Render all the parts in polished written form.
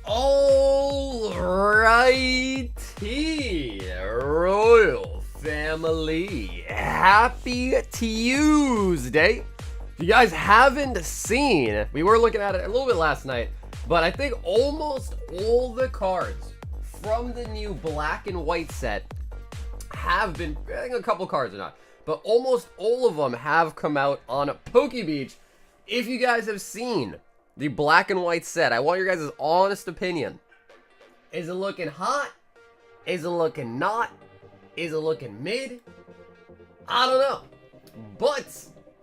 Alrighty, Royal Family, happy Tuesday. If you guys haven't seen, we were looking at it a little bit last night, but I think almost all the cards from the new black and white set have been, I think a couple cards are not, but almost all of them have come out on PokeBeach. If you guys have seen the black and white set, I want your guys' honest opinion. Is it looking hot? Is it looking not? Is it looking mid? I don't know. But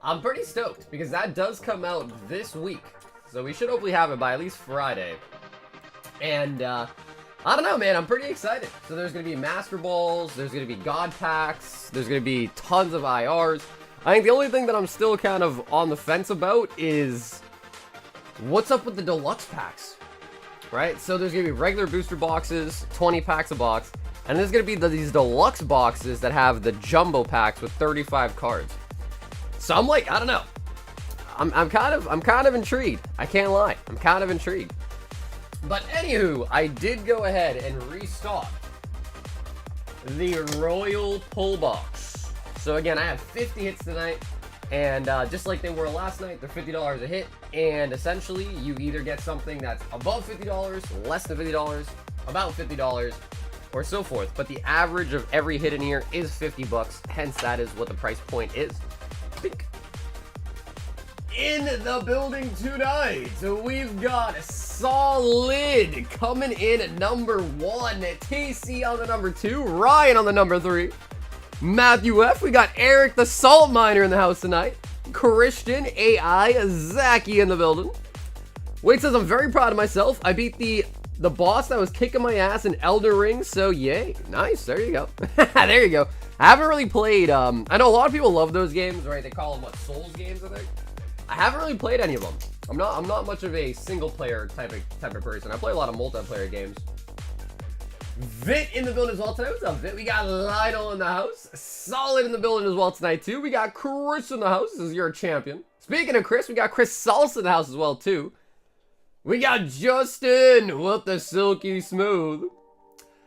I'm pretty stoked because that does come out this week. So we should hopefully have it by at least Friday. And I don't know, man. I'm pretty excited. So there's going to be Master Balls. There's going to be God Packs. There's going to be tons of IRs. I think the only thing that I'm still kind of on the fence about is what's up with the deluxe packs, right? So there's going to be regular booster boxes, 20 packs a box, and there's going to be these deluxe boxes that have the jumbo packs with 35 cards. So I'm like, I don't know. I'm kind of intrigued. I can't lie. I'm kind of intrigued. But anywho, I did go ahead and restock the Royal Pull Box. So again, I have 50 hits tonight. And just like they were last night, they're $50 a hit. And essentially, you either get something that's above $50, less than $50, about $50, or so forth. But the average of every hit in here is 50 bucks. Hence, that is what the price point is. In the building tonight, we've got Solid coming in at number 1. TC on the number 2. Ryan on the number 3. Matthew F. We got Eric the Salt Miner in the house tonight. Christian AI. Zachy in the building. Wade says, I'm very proud of myself. I beat the boss that was kicking my ass in Elden Ring, so yay. Nice. There you go. There you go. I haven't really played, I know a lot of people love those games, right? They call them, what, Souls games, I think? I haven't really played any of them. I'm not much of a single player type of person. I play a lot of multiplayer games. Vit in the building as well tonight. What's up, Vit? We got Lionel in the house. Solid in the building as well tonight, too. We got Chris in the house. This is your champion. Speaking of Chris, we got Chris Salsa in the house as well, too. We got Justin with the silky smooth.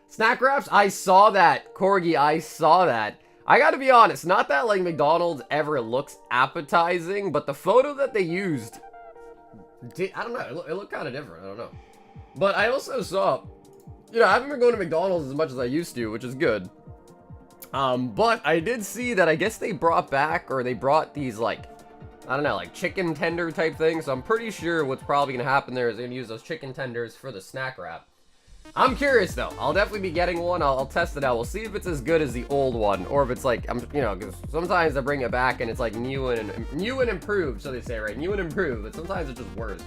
Snack wraps, I saw that. Corgi, I saw that. I gotta be honest, not that like McDonald's ever looks appetizing, but the photo that they used, I don't know, it looked kind of different, I don't know. But I also saw, I haven't been going to McDonald's as much as I used to, which is good. But I did see that I guess they brought these like, I don't know, like chicken tender type things. So I'm pretty sure what's probably gonna happen there is they're gonna use those chicken tenders for the snack wrap. I'm curious though. I'll definitely be getting one. I'll test it out. We'll see if it's as good as the old one, or if it's like, because sometimes they bring it back and it's like new and improved. So they say, right? New and improved, but sometimes it's just worse.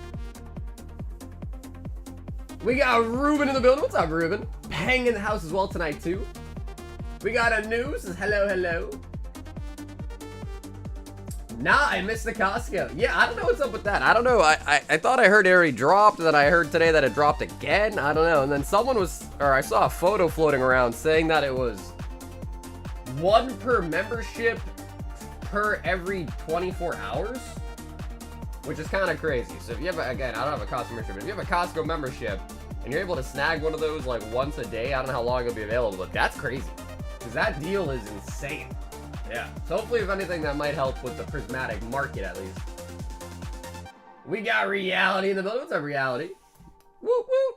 We got Ruben in the building. What's up, Ruben? Pang in the house as well tonight too. We got a news. Says hello, hello. Nah, I missed the Costco. Yeah, I don't know what's up with that. I don't know. I thought I heard it already dropped, and then I heard today that it dropped again. I don't know. And then I saw a photo floating around saying that it was 1 per membership per every 24 hours, which is kind of crazy. So if you have, again, I don't have a Costco membership, but if you have a Costco membership and you're able to snag one of those like once a day, I don't know how long it'll be available, but that's crazy because that deal is insane. Yeah, so hopefully, if anything, that might help with the prismatic market, at least. We got Reality in the building. What's up, Reality? Whoop, whoop.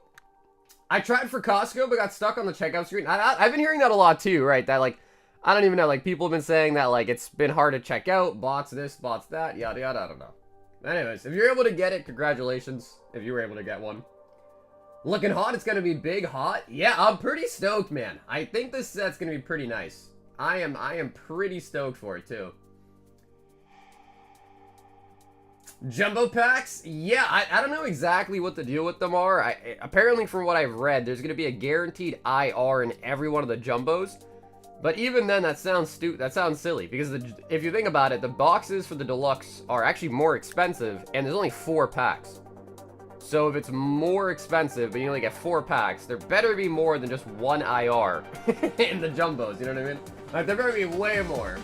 I tried for Costco, but got stuck on the checkout screen. I've been hearing that a lot, too, right? That, like, I don't even know. Like, people have been saying that, like, it's been hard to check out. Bots this, bots that, yada, yada. I don't know. Anyways, if you're able to get it, congratulations. If you were able to get one. Looking hot. It's going to be big hot. Yeah, I'm pretty stoked, man. I think this set's going to be pretty nice. I am pretty stoked for it too. Jumbo packs? Yeah, I don't know exactly what the deal with them are. Apparently from what I've read, there's going to be a guaranteed IR in every one of the jumbos. But even then, that sounds silly. Because if you think about it, the boxes for the deluxe are actually more expensive. And there's only 4 packs. So if it's more expensive, but you only get 4 packs, there better be more than just 1 IR in the jumbos, you know what I mean? Like, there better be way more.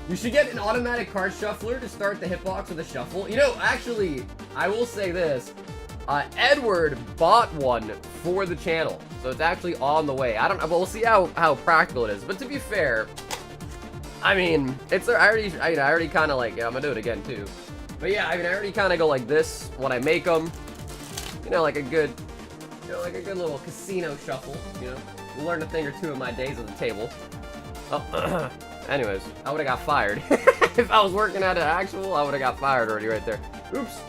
You should get an automatic card shuffler to start the hitbox with a shuffle. You know, actually, I will say this. Edward bought one for the channel, so it's actually on the way. I don't know, but we'll see how practical it is. But to be fair, I mean, it's I already kind of like, yeah, I'm gonna do it again too. But yeah, I mean, I already kind of go like this when I make them. You know, like a good, like a good little casino shuffle. You know, learn a thing or two in my days at the table. Oh, anyways, I would have got fired if I was working at an actual. I would have got fired already right there. Oops.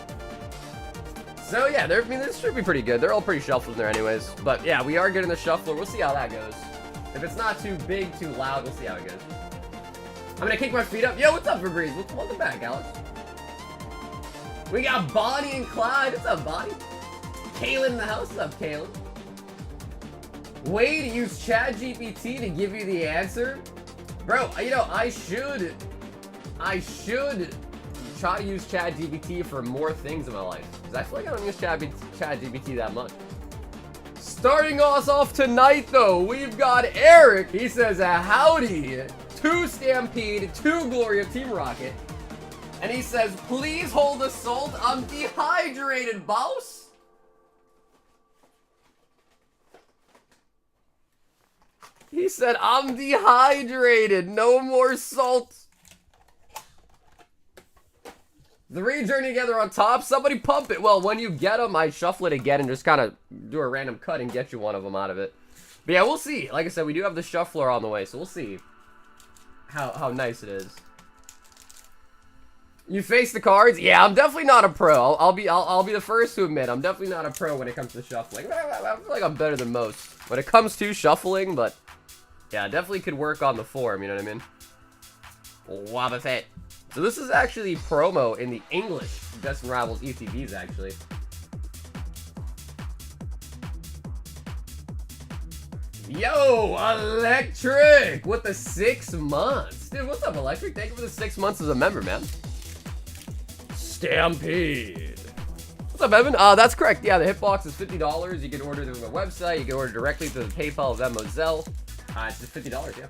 So yeah, I mean, this should be pretty good. They're all pretty shuffled in there anyways. But yeah, we are getting the shuffler. We'll see how that goes. If it's not too big, too loud, we'll see how it goes. I'm gonna kick my feet up. Yo, what's up, Febreze? Welcome back, Alex. We got Bonnie and Clyde. What's up, Bonnie? Kaylin in the house. What's up, Kaylin? Way to use ChatGPT to give you the answer? Bro, you know, I should try to use ChatGPT for more things in my life. Because I feel like I don't use ChatGPT that much. Starting us off tonight, though, we've got Eric. He says, howdy. 2 Stampede, 2 Glory of Team Rocket. And he says, please hold the salt. I'm dehydrated, boss. He said, I'm dehydrated. No more salt. 3 Journey Together on top. Somebody pump it. Well, when you get them, I shuffle it again and just kind of do a random cut and get you one of them out of it. But yeah, we'll see. Like I said, we do have the shuffler on the way, so we'll see how nice it is. You face the cards? Yeah, I'm definitely not a pro. I'll be the first to admit I'm definitely not a pro when it comes to shuffling. I feel like I'm better than most when it comes to shuffling, but yeah, definitely could work on the form. You know what I mean? Wobba Fett. So this is actually promo in the English Best Rivals ETBs, actually. Yo, Electric with the 6 months. Dude, what's up, Electric? Thank you for the 6 months as a member, man. Stampede. What's up, Evan? That's correct. Yeah, the Hitbox is $50. You can order through the website. You can order directly through the PayPal, Venmo, Zelle. It's just $50, yeah.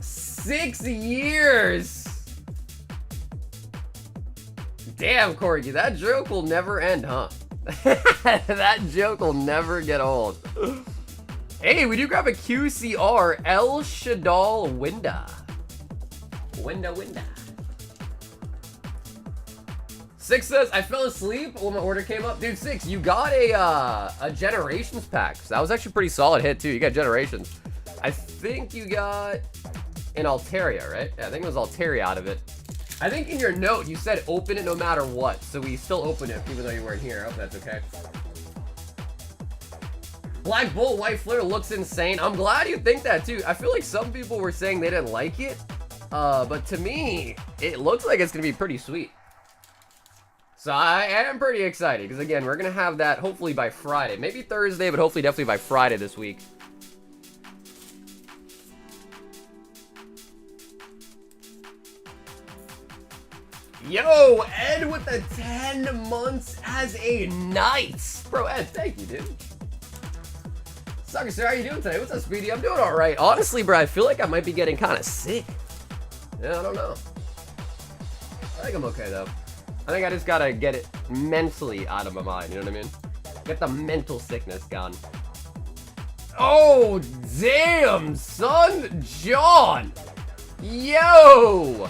Six years! Damn, Corgi, that joke will never end, huh? That joke will never get old. Hey, we do grab a QCR El Shadal Winda. Winda. 6 says, I fell asleep when my order came up. Dude, 6, you got a Generations pack. So that was actually a pretty solid hit, too. You got Generations. I think you got an Altaria, right? Yeah, I think it was Altaria out of it. I think in your note, you said open it no matter what. So we still open it, even though you weren't here. I hope that's okay. Black Bolt White Flare looks insane. I'm glad you think that, too. I feel like some people were saying they didn't like it. But to me, it looks like it's going to be pretty sweet. So I am pretty excited. Because, again, we're going to have that hopefully by Friday. Maybe Thursday, but hopefully definitely by Friday this week. Yo, Ed with the 10 months as a knight. Bro, Ed, thank you, dude. Sucker, sir, how you doing today? What's up, Speedy? I'm doing all right. Honestly, bro, I feel like I might be getting kind of sick. Yeah, I don't know. I think I'm okay, though. I think I just gotta get it mentally out of my mind, you know what I mean? Get the mental sickness gone. Oh, damn, son, John. Yo.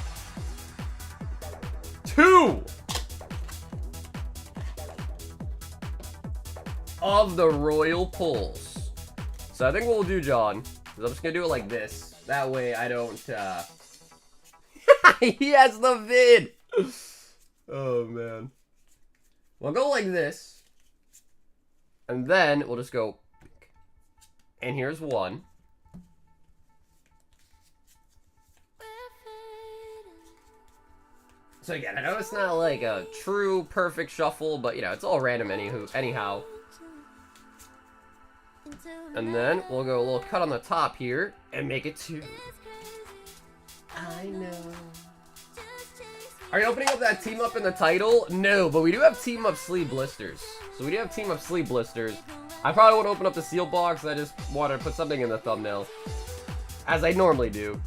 2 of the Royal Pulls. So I think what we'll do, John, is I'm just gonna do it like this. That way I don't, he has the vid! Oh, man. We'll go like this. And then we'll just go, and here's 1. So again, I know it's not like a true perfect shuffle, but you know, it's all random anyhow. And then we'll go a little cut on the top here and make it 2. I know. Are you opening up that team up in the title? No, but we do have team up sleeve blisters. So we do have team up sleeve blisters. I probably won't open up the seal box. I just wanted to put something in the thumbnail, as I normally do.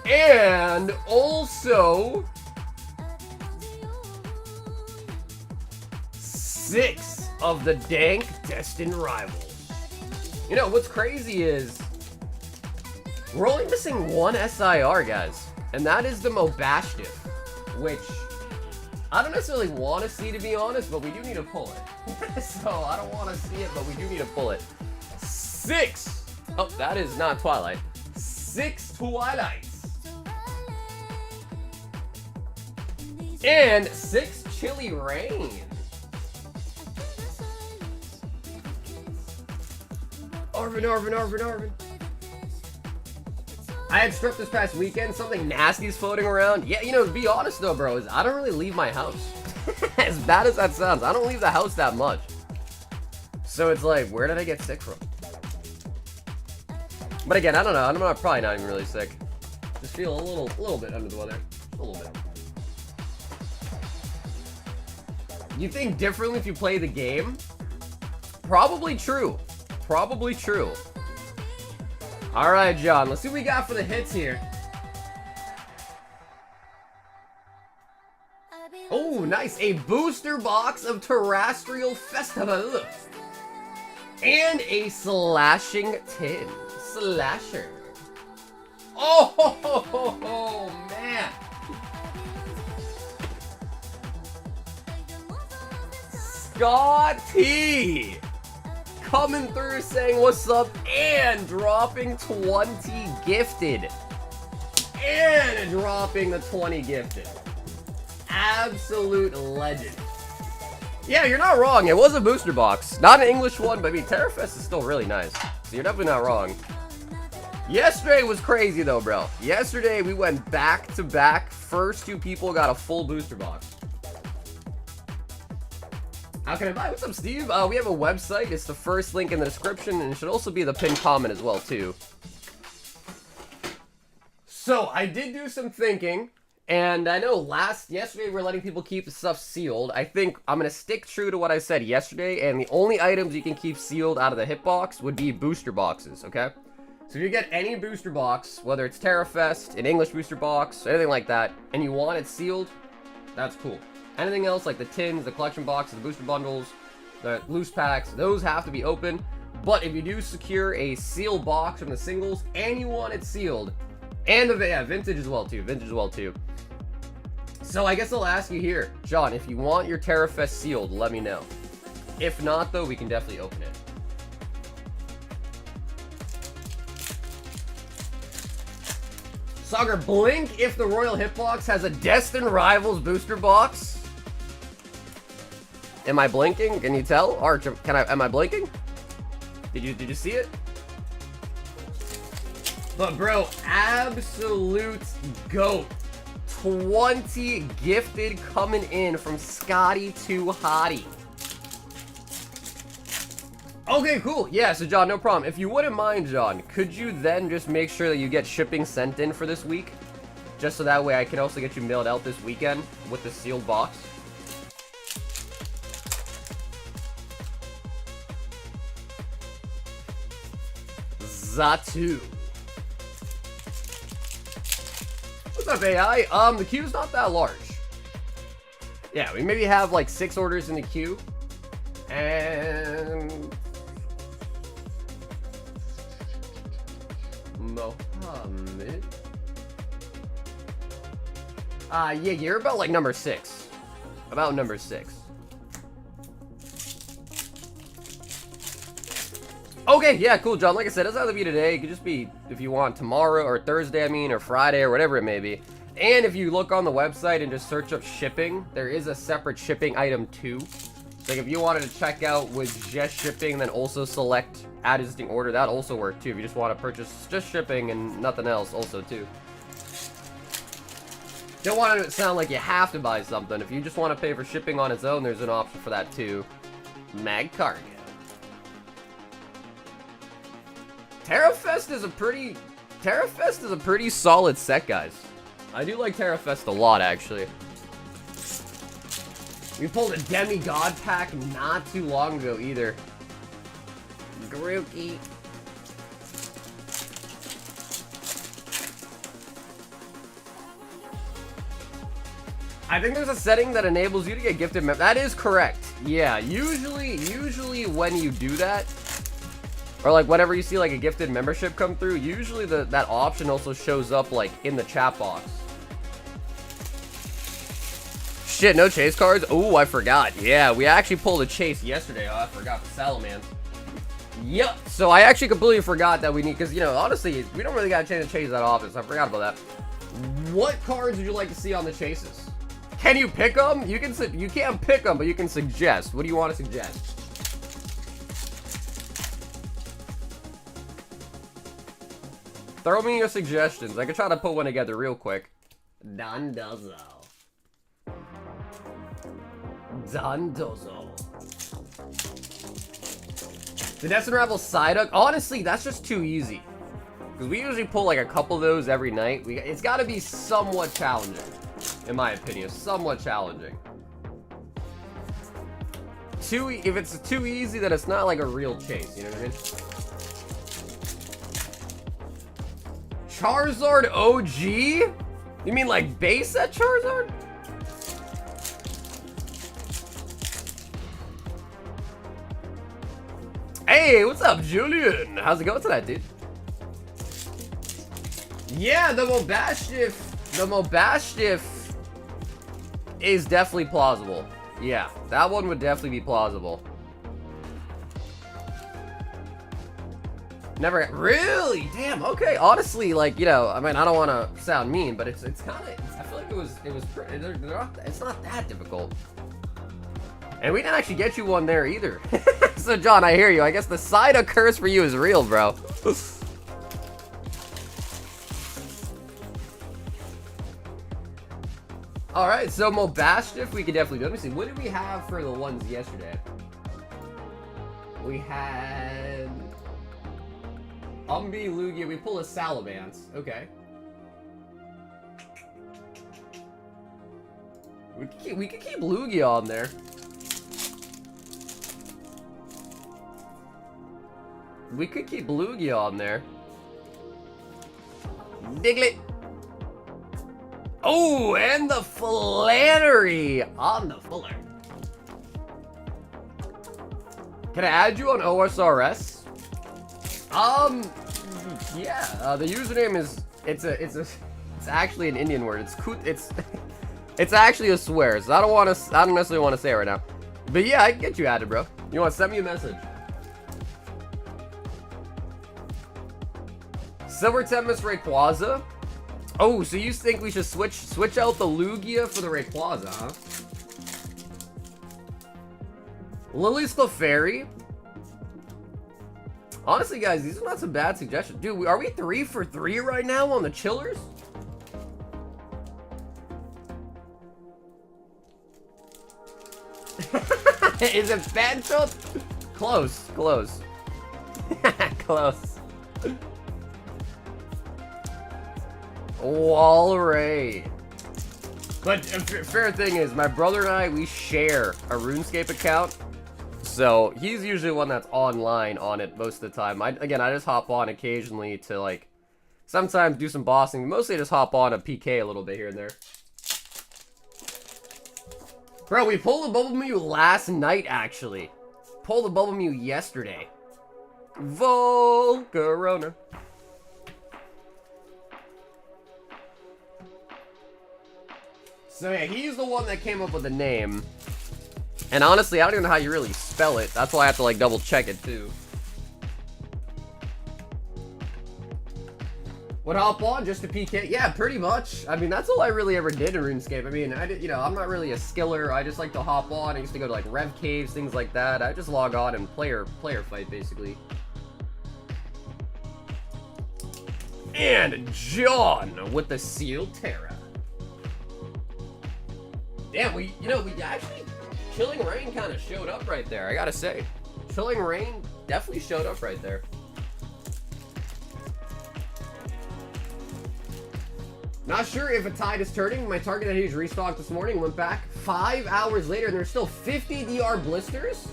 And also 6 of the dank Destined rivals. You know, what's crazy is we're only missing one SIR, guys. And that is the Mobashtif, which I don't necessarily want to see, to be honest, but we do need to pull it. So I don't want to see it, but we do need to pull it. 6! Oh, that is not Twilight. 6 Twilights. And 6 Chilly Rain. Arvin. I had strip this past weekend. Something nasty's floating around. Yeah, you know, to be honest though, bro, is I don't really leave my house. As bad as that sounds, I don't leave the house that much. So it's like, where did I get sick from? But again, I don't know. I'm probably not even really sick. Just feel a little bit under the weather. A little bit. You think differently if you play the game? Probably true. Probably true. Alright, John. Let's see what we got for the hits here. Oh, nice. A booster box of Terrestrial Festival. And a Slashing Tin. Slasher. Oh, man. Scotty coming through saying what's up and dropping 20 gifted. And dropping the 20 gifted. Absolute legend. Yeah, you're not wrong. It was a booster box. Not an English one, but I mean, Terrafest is still really nice. So you're definitely not wrong. Yesterday was crazy though, bro. Yesterday we went back to back. First 2 people got a full booster box. How can I buy? What's up, Steve? We have a website. It's the first link in the description, and it should also be the pinned comment as well, too. So, I did do some thinking, and I know yesterday we were letting people keep the stuff sealed. I think I'm going to stick true to what I said yesterday, and the only items you can keep sealed out of the hitbox would be booster boxes, okay? So, if you get any booster box, whether it's Terrafest, an English booster box, anything like that, and you want it sealed, that's cool. Anything else like the tins, the collection boxes, the booster bundles, the loose packs, those have to be open. But if you do secure a sealed box from the singles and you want it sealed, and the vintage as well too. So I guess I'll ask you here, John, if you want your Terrafest sealed, let me know. If not though, we can definitely open it. Sagar, blink if the Royal Hitbox has a Destined Rivals booster box. Am I blinking? Can you tell? Arch, am I blinking? Did you see it? But bro, absolute GOAT. 20 gifted coming in from Scotty to Hottie. Okay, cool. Yeah, so John, no problem. If you wouldn't mind, John, could you then just make sure that you get shipping sent in for this week? Just so that way I can also get you mailed out this weekend with the sealed box. Zatu. What's up, AI? The queue's not that large. Yeah, we maybe have like 6 orders in the queue. And Mohammed. Yeah, you're about like number 6. About number 6. Okay, yeah, cool, John. Like I said, it doesn't have to be today. It could just be, if you want, tomorrow or Thursday, or Friday or whatever it may be. And if you look on the website and just search up shipping, there is a separate shipping item too. Like if you wanted to check out with just shipping, then also select add existing order, that also work too. If you just want to purchase just shipping and nothing else, also too. Don't want it to sound like you have to buy something. If you just want to pay for shipping on its own, there's an option for that too. Mag Cargo. Terrafest is a pretty solid set, guys. I do like Terrafest a lot, actually. We pulled a Demigod pack not too long ago, either. Grookey. I think there's a setting that enables you to get gifted that is correct. Yeah, usually when you do that, or like whenever you see like a gifted membership come through, usually that option also shows up like in the chat box. Shit, no chase cards? Oh, I forgot. Yeah, we actually pulled a chase yesterday. Oh, I forgot the Salamans. Yep. So I actually completely forgot that we need, because, you know, honestly, we don't really got a chance to chase that often, so I forgot about that. What cards would you like to see on the chases? Can you pick them? You can't pick them, but you can suggest. What do you want to suggest? Throw me your suggestions. I could try to put one together real quick. Dondozo. Dondozo. The Destined Rival Psyduck. Honestly, that's just too easy. Because we usually pull like a couple of those every night. It's got to be somewhat challenging. In my opinion, somewhat challenging. If it's too easy, then it's not like a real chase. You know what I mean? Charizard OG? You mean like base set Charizard? Hey, what's up, Julian? How's it going tonight, dude? Yeah, the Mobashif is definitely plausible. Yeah, that one would definitely be plausible. Never really? Damn, okay. Honestly, like, you know, I mean, I don't want to sound mean, but it's kind of, I feel like it was pretty, it's not that difficult. And we didn't actually get you one there either. So, John, I hear you. I guess the Psyduck curse for you is real, bro. Alright, so Mobashif, we could definitely do. Let me see. What did we have for the ones yesterday? We had Umbi, Lugia. We pull a Salamence. Okay. We could keep Lugia on there. We could keep Lugia on there. Diglett. Oh, and the Flannery on the fuller. Can I add you on OSRS? Yeah. The username is it's actually an Indian word. It's actually a swear. So I don't necessarily want to say it right now. But yeah, I can get you added, bro. You want to send me a message? Silver Tempest Rayquaza. Oh, so you think we should switch out the Lugia for the Rayquaza, huh? Lily's Clefairy. Honestly, guys, these are not some bad suggestions. Dude, are we 3 for 3 right now on the chillers? Is it Fanchot? Close. Close. Walray. But fair thing is, my brother and I, we share a RuneScape account. So he's usually one that's online on it most of the time. I just hop on occasionally to, like, sometimes do some bossing. Mostly just hop on a PK a little bit here and there. Bro, we pulled a Bubble Mew last night, actually. Pulled a Bubble Mew yesterday. Volcarona. So yeah, he's the one that came up with the name. And honestly, I don't even know how you really spell it. That's why I have to, like, double check it too. Would hop on just to PK? Yeah, pretty much. I mean, that's all I really ever did in RuneScape. I mean, I'm not really a skiller. I just like to hop on. I used to go to, like, Rev Caves, things like that. I just log on and player fight, basically. And John with the Seal Terra. Damn, we actually, Chilling Rain kind of showed up right there, I gotta say. Chilling Rain definitely showed up right there. Not sure if a tide is turning. My target that he's restocked this morning went back 5 hours later and there's still 50 DR blisters.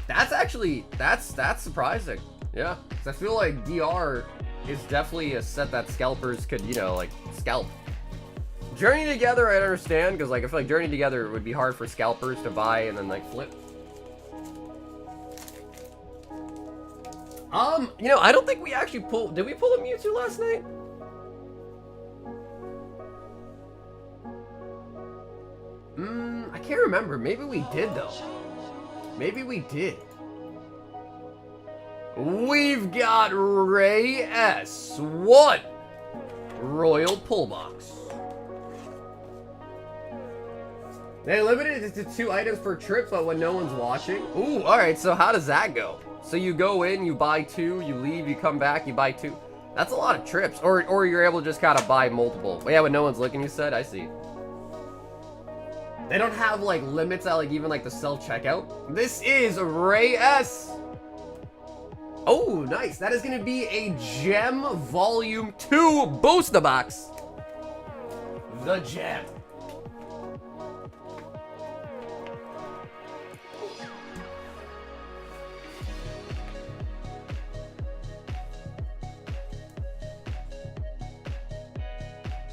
That's actually, that's surprising. Yeah, because I feel like DR is definitely a set that scalpers could, like, scalp. Journey Together, I understand, because like I feel like Journey Together would be hard for scalpers to buy and then like flip. You know, I don't think we actually pulled. Did we pull a Mewtwo last night? I can't remember. Maybe we did though. Maybe we did. We've got Ray S. What? Royal Pull Box. They limited it to 2 items per trip, but when no one's watching. Ooh, alright, so how does that go? So you go in, you buy 2, you leave, you come back, you buy 2. That's a lot of trips. Or you're able to just kind of buy multiple. Yeah, when no one's looking, you said? I see. They don't have, like, limits at, like, even, like, the self-checkout. This is Ray S. Oh, nice. That is going to be a Gem Volume 2 Booster Box. The Gem.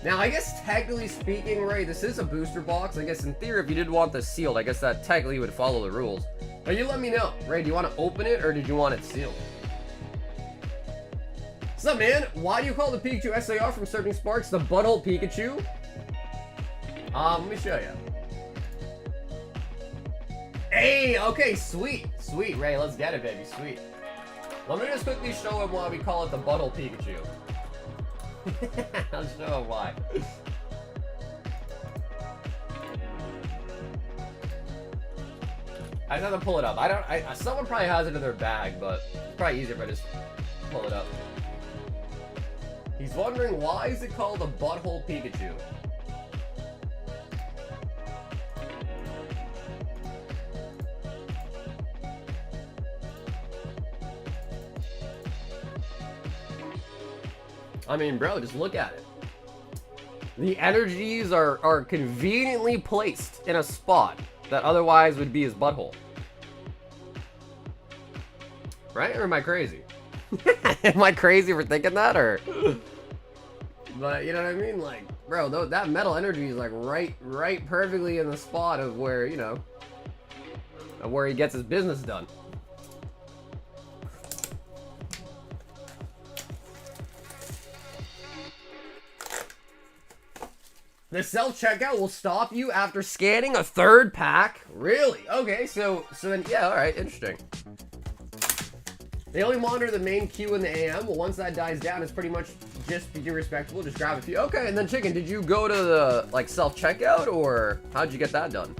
Now, I guess technically speaking, Ray, this is a booster box. I guess in theory, if you did want this sealed, I guess that technically would follow the rules. But you let me know. Ray, do you want to open it or did you want it sealed? What's up, man? Why do you call the Pikachu SAR from Surging Sparks the Butthole Pikachu? Let me show you. Hey, okay, sweet. Sweet, Ray, let's get it, baby, sweet. Let me just quickly show him why we call it the Butthole Pikachu. I'll show him why. I just have to pull it up. Someone probably has it in their bag, but it's probably easier if I just pull it up. He's wondering why is it called the Butthole Pikachu? I mean, bro, just look at it. The energies are conveniently placed in a spot that otherwise would be his butthole. Right? Or am I crazy? Am I crazy for thinking that, or? But you know what I mean? Like, bro, that metal energy is like right perfectly in the spot of where, you know, of where he gets his business done. The self-checkout will stop you after scanning a 3rd pack? Really? Okay, so then, yeah, alright, interesting. They only monitor the main queue in the AM. Well, once that dies down, it's pretty much just be respectable, just grab a few. Okay, and then Chicken, did you go to the, like, self-checkout, or how'd you get that done?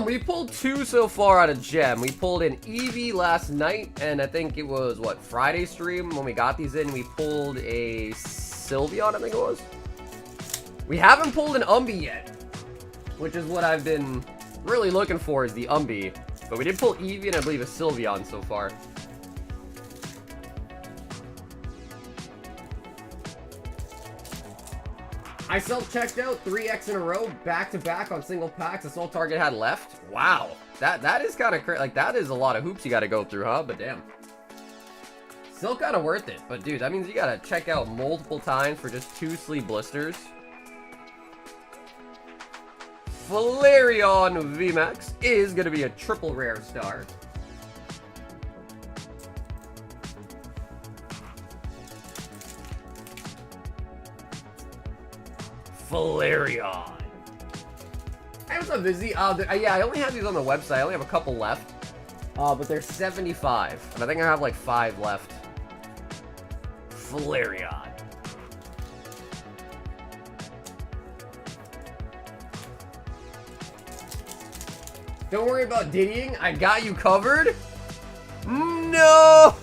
We pulled 2 so far out of Gem. We pulled an Eevee last night, and I think it was, what, Friday stream when we got these in. We pulled a Sylveon, I think it was. We haven't pulled an Umbee yet, which is what I've been really looking for, is the Umbee. But we did pull Eevee and I believe a Sylveon so far. I self-checked out 3x in a row, back-to-back on single packs. That's all Target had left. Wow. That is kind of crazy. Like, that is a lot of hoops you got to go through, huh? But damn. Still kind of worth it. But, dude, that means you got to check out multiple times for just 2 sleeve blisters. Flareon VMAX is going to be a triple rare star. Flareon. Hey, what's up, Vizzy? Yeah, I only have these on the website. I only have a couple left. But they're 75. And I think I have like 5 left. Flareon. Don't worry about diddying. I got you covered. No!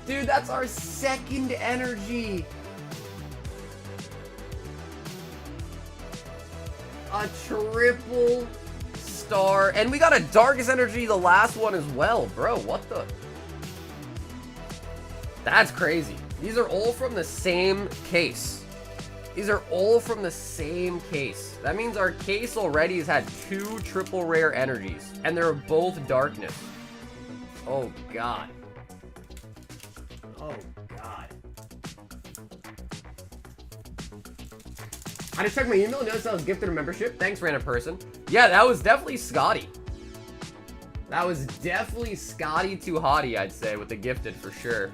Dude, that's our 2nd energy. A triple star. And we got a Darkest Energy, the last one as well. Bro, what the? That's crazy. These are all from the same case. These are all from the same case. That means our case already has had 2 triple rare energies. And they're both darkness. Oh, God. Oh, God. I just checked my email and noticed I was gifted a membership. Thanks, random person. Yeah, that was definitely Scotty. That was definitely Scotty Too Hottie, I'd say, with the gifted for sure.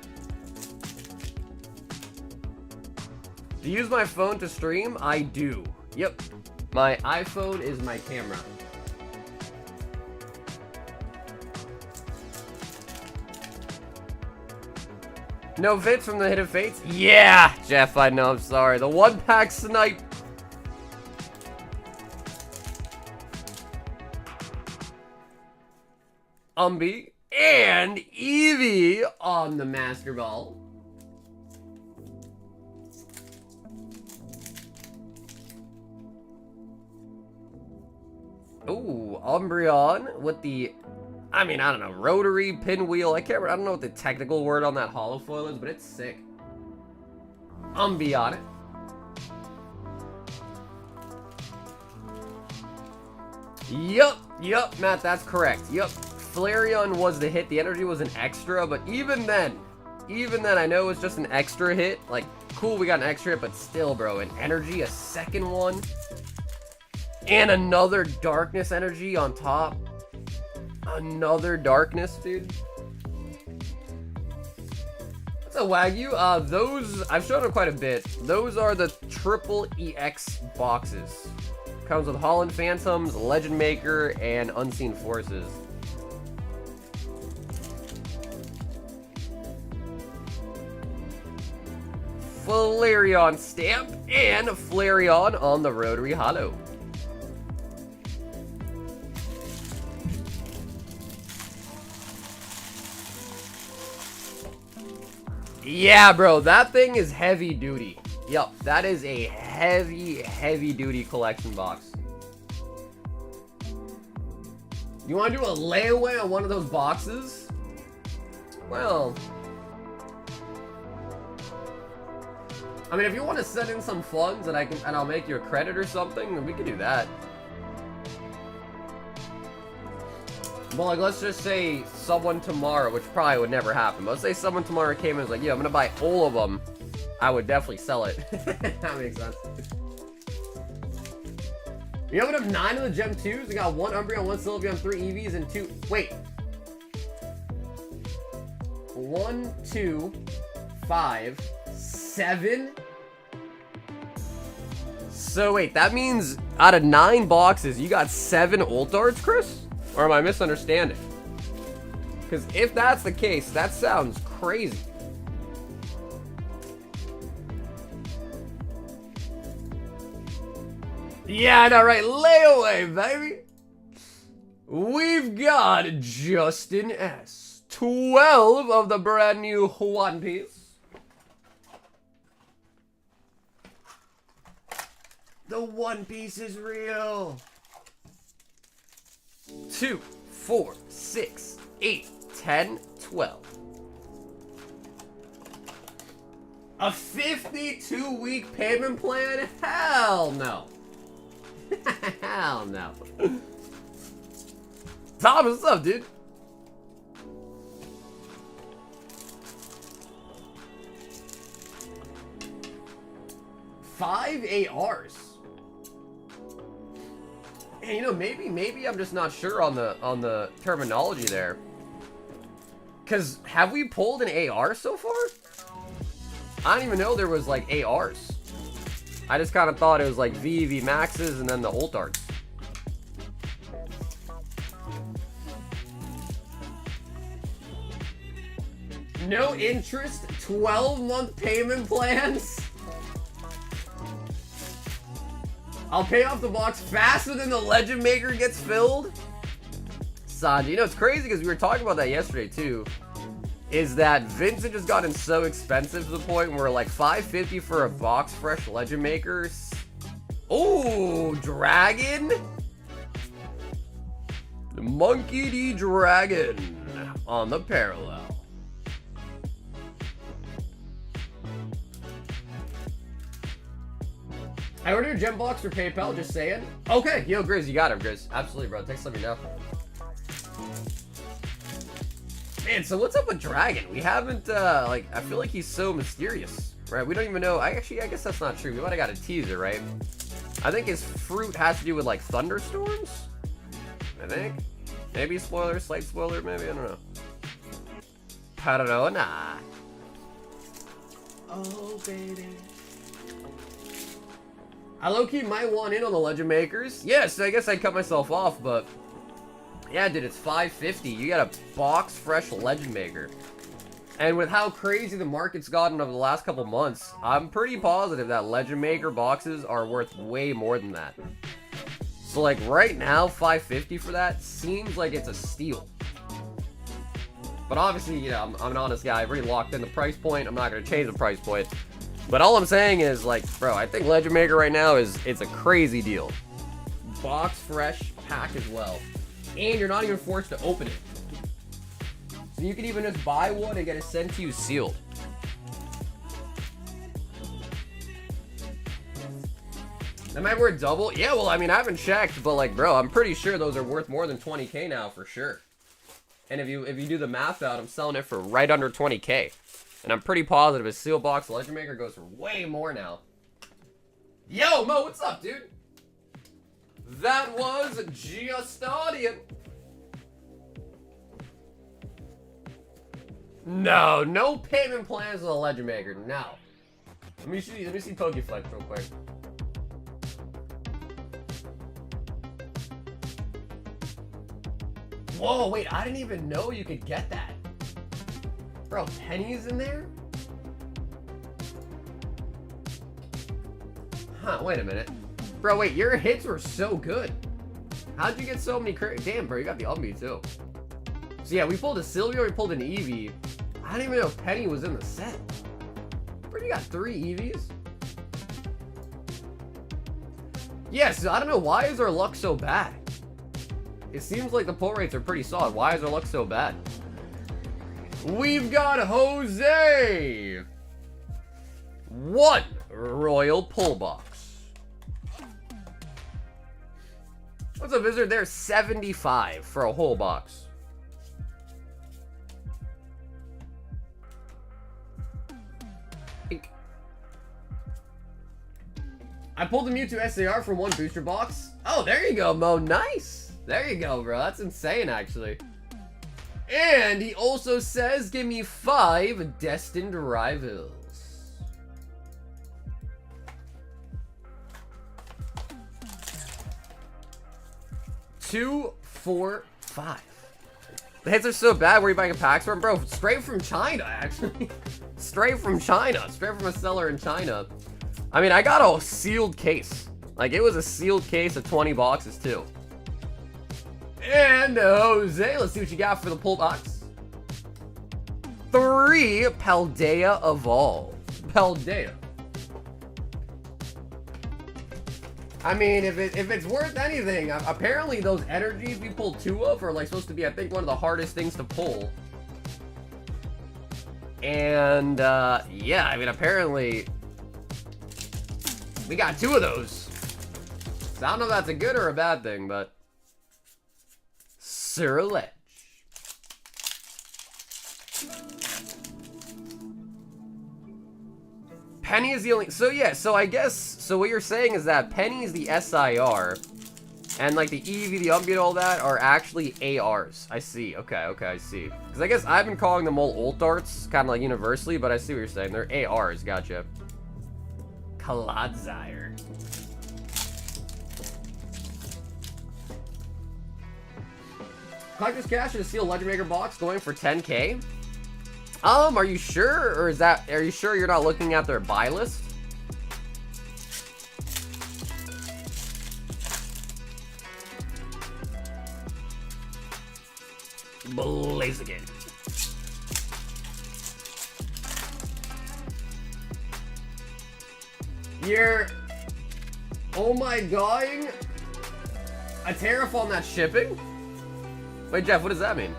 Do you use my phone to stream? I do. Yep. My iPhone is my camera. No Fits from the Hidden Fates? Yeah! Jeff, I know, I'm sorry. The one-pack snipe. Umby and Eevee on the Master Ball. Ooh, Umbreon with the, I mean, I don't know, rotary pinwheel. I don't know what the technical word on that holofoil is, but it's sick. Umby on it. Yup, Matt, that's correct. Yup, Flareon was the hit. The energy was an extra, but even then, I know it's just an extra hit. Like, cool, we got an extra hit, but still, bro, an energy, a second one. And another darkness energy on top. Another darkness, dude. What's a Wagyu? Those, I've shown them quite a bit. Those are the triple EX boxes. Comes with Holland Phantoms, Legend Maker, and Unseen Forces. Flareon stamp and Flareon on the rotary holo. Yeah, bro, that thing is heavy duty. Yup, that is a heavy duty collection box. You want to do a layaway on one of those boxes? Well, I mean, if you want to send in some funds and I'll make you a credit or something, then we can do that. Well, like, let's just say someone tomorrow, which probably would never happen, but let's say someone tomorrow came and was like, yeah, I'm gonna buy all of them. I would definitely sell it. That makes sense. You opened up 9 of the Gem 2s. We got 1 Umbreon, 1 Sylveon, 3 Eevees, and 2... Wait. 1, 2, 5, 7... So wait, that means out of 9 boxes, you got 7 Ultards, Chris? Or am I misunderstanding? Because if that's the case, that sounds crazy. Yeah, I know, right? Layaway, baby. We've got Justin S. 12 of the brand new One Piece. The One Piece is real. 2, 4, 6, 8, 10, 12. A 52-week payment plan? Hell no. Hell no. Thomas, what's up, dude? Five ARs. And you know, maybe I'm just not sure on the terminology there. Cause have we pulled an AR so far? I didn't even know there was like ARs. I just kind of thought it was like VV Maxes and then the Ultards. No interest, 12-month payment plans. I'll pay off the box faster than the Legend Maker gets filled. Sanji, you know, it's crazy because we were talking about that yesterday too. Is that Vincent has gotten so expensive to the point where like $5.50 for a box fresh Legend Makers. Oh, Dragon. The Monkey D Dragon on the parallel. I ordered a gem box for PayPal, just saying. Okay, yo, Grizz, you got him, Grizz. Absolutely, bro. Thanks, let me know. Man, so what's up with Dragon? We haven't, like, I feel like he's so mysterious, right? We don't even know. I guess that's not true. We might have got a teaser, right? I think his fruit has to do with, like, thunderstorms? I think. Maybe spoiler, slight spoiler, maybe? I don't know. Parona. Oh, baby. I low-key might want in on the Legend Makers. Yes, I guess I cut myself off, but... yeah, dude, it's $5.50. You got a box fresh Legend Maker. And with how crazy the market's gotten over the last couple months, I'm pretty positive that Legend Maker boxes are worth way more than that. So, like, right now, $5.50 for that seems like it's a steal. But obviously, you know, I'm an honest guy. I've already locked in the price point. I'm not going to change the price point. But all I'm saying is, like, bro, I think Legend Maker right now it's a crazy deal. Box fresh, pack as well. And you're not even forced to open it. So you can even just buy one and get it sent to you sealed. That might worth double? Yeah, well, I mean, I haven't checked, but, like, bro, I'm pretty sure those are worth more than 20K now for sure. And if you do the math out, I'm selling it for right under 20K. And I'm pretty positive a seal box Legend Maker goes for way more now. Yo, Mo, what's up, dude? That was Justinian. No payment plans with a Legend Maker. No. Let me see Pokeflex real quick. Whoa, wait, I didn't even know you could get that. Bro, pennies in there? Huh, wait a minute. Bro, wait, your hits were so good. How'd you get so many damn, bro, you got the Umbi too. So yeah, we pulled a Sylvia, we pulled an Eevee. I didn't even know Penny was in the set. Bro, you got 3 Eevees? Yes, I don't know, why is our luck so bad? It seems like the pull rates are pretty solid. Why is our luck so bad? We've got Jose! 1 Royal Pull Box. What's a visitor there? 75 for a whole box. I pulled the Mewtwo SAR from 1 booster box. Oh, there you go, Mo. Nice. There you go, bro. That's insane, actually. And he also says, give me 5 Destined Rivals. Two, 4, 5. The hits are so bad. Where are you buying packs from? Bro, straight from China, actually. Straight from China. Straight from a seller in China. I mean, I got a sealed case. Like, it was a sealed case of 20 boxes, too. And Jose, let's see what you got for the pull box. 3 Paldea Evolved. Paldea. I mean, if it's worth anything, apparently those energies we pulled 2 of are like supposed to be, I think, one of the hardest things to pull. And yeah, I mean, apparently we got 2 of those. So I don't know if that's a good or a bad thing, but Surledge. Penny is the only, so yeah, so I guess, so what you're saying is that Penny is the SIR, and like the Eevee, the Umbie, and all that are actually ARs. I see, okay, I see. Because I guess I've been calling them all ult arts, kind of like universally, but I see what you're saying. They're ARs, gotcha. Kaladzire. Collector's Cash is a sealed Legend Maker box going for 10K. Are you sure, or are you sure you're not looking at their buy list? Blaziken. You're, oh my god, a tariff on that shipping? Wait, Jeff, what does that mean?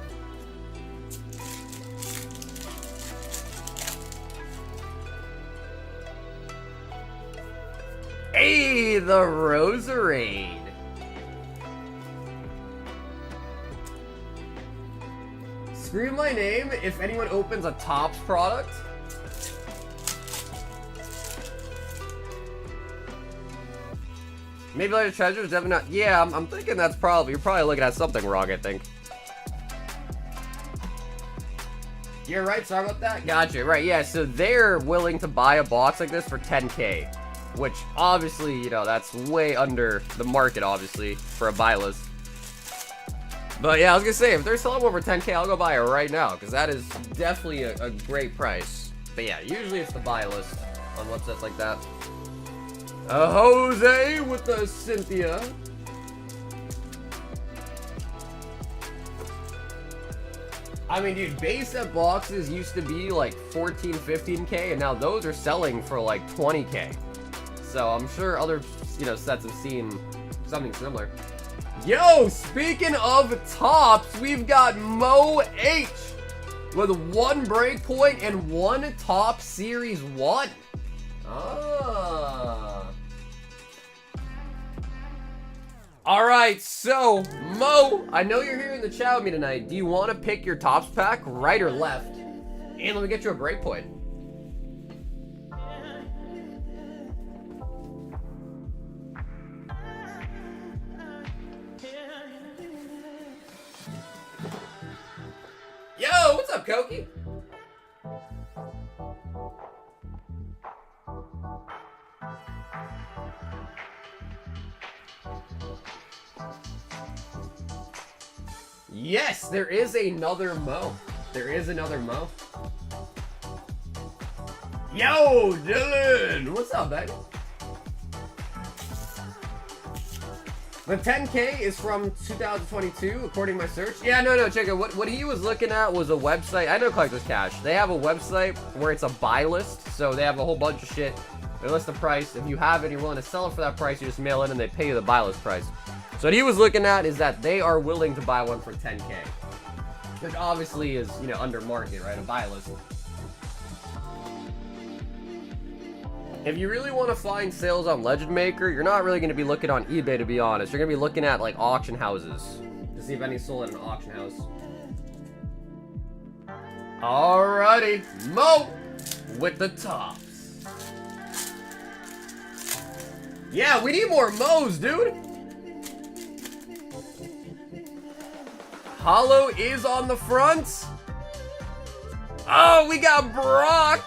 Hey, the Roserade. Scream my name if anyone opens a Topps product. Maybe like a treasure is definitely not. Yeah, I'm thinking that's probably, you're probably looking at something wrong, I think. You're right, sorry about that. Gotcha, right, yeah, so they're willing to buy a box like this for 10K, which obviously, you know, that's way under the market, obviously, for a buy list. But yeah, I was gonna say, if they're selling one for 10K, I'll go buy it right now, because that is definitely a great price. But yeah, usually it's the buy list on websites like that. Jose with the Cynthia. I mean, dude, base set boxes used to be like 14, 15K, and now those are selling for like 20K. So I'm sure other, you know, sets have seen something similar. Yo, speaking of tops, we've got Mo H with 1 breakpoint and 1 top series 1. Ah. All right, so Mo, I know you're here in the chat with me tonight. Do you want to pick your tops pack, right or left? And let me get you a breakpoint. Yo, what's up, Koki? Yes, there is another Mo. There is another Mo. Yo, Dylan! What's up, baby? The 10K is from 2022, according to my search. Yeah, no, check it. What he was looking at was a website. I know Collector's Cash. They have a website where it's a buy list. So they have a whole bunch of shit. They list the price. If you have it, you're willing to sell it for that price, you just mail it and they pay you the buy list price. So what he was looking at is that they are willing to buy one for 10K. Which obviously is, you know, under market, right? A buy list. If you really want to find sales on Legend Maker, you're not really going to be looking on eBay, to be honest. You're going to be looking at, like, auction houses to see if any sold at an auction house. Alrighty. Mo with the tops. Yeah, we need more Mo's, dude. Hollow is on the front. Oh, we got Brock.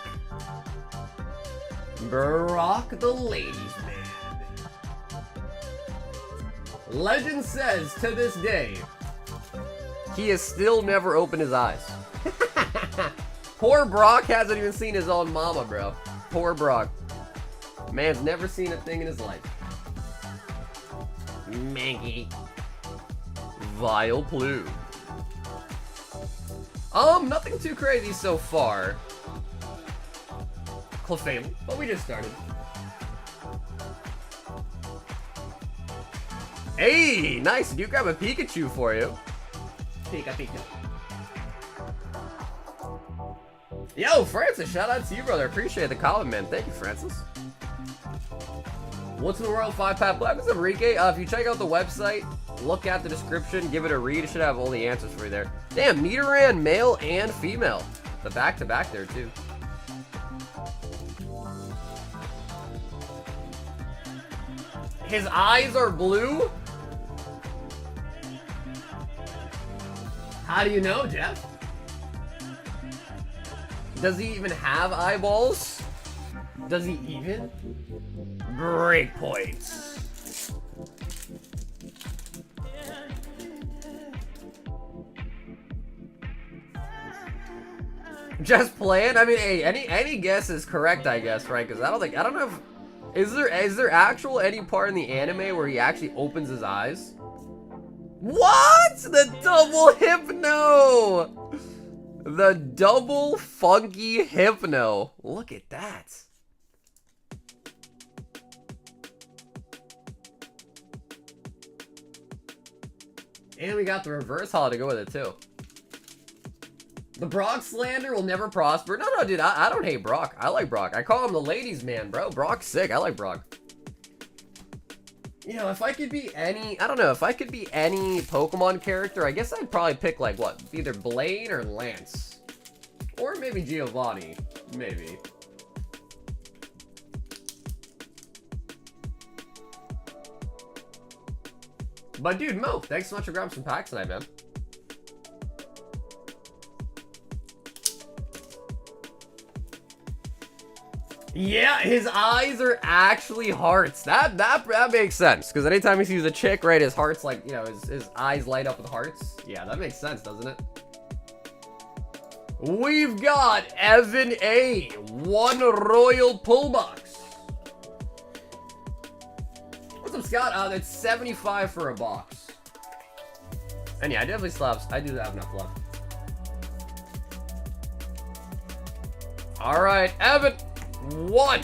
Brock the ladies man. Legend says to this day, he has still never opened his eyes. Poor Brock hasn't even seen his own mama, bro. Poor Brock. Man's never seen a thing in his life. Maggie. Vile Plume. Nothing too crazy so far. Clefable, but we just started. Hey, nice. Did you grab a Pikachu for you? Pika. Yo, Francis, shout out to you, brother. Appreciate the comment, man. Thank you, Francis. What's in the world? 5-pack black. What's up, Rike? If you check out the website, look at the description, give it a read. It should have all the answers for you there. Damn, Nidoran, male and female. The back-to-back there, too. His eyes are blue? How do you know, Jeff? Does he even have eyeballs? Does he even? Break points. Just playing? I mean, hey, any guess is correct, I guess, right? Because I don't know if is there actual any part in the anime where he actually opens his eyes? What? The double hypno! The double funky hypno. Look at that. And we got the reverse holo to go with it too. The Brock slander will never prosper. No, dude, I don't hate Brock. I like Brock. I call him the ladies' man, bro. Brock's sick. I like Brock. You know, if I could be any, I don't know, if I could be any Pokemon character, I guess I'd probably pick, like, what? Either Blaine or Lance. Or maybe Giovanni. Maybe. But dude, Mo, thanks so much for grabbing some packs tonight, man. Yeah, his eyes are actually hearts. That makes sense. Because anytime he sees a chick, right, his heart's like, you know, his eyes light up with hearts. Yeah, that makes sense, doesn't it? We've got Evan A. One royal pull box. What's up, Scott? That's 75 for a box. And yeah, I definitely still have, I do have enough left. All right, Evan. One.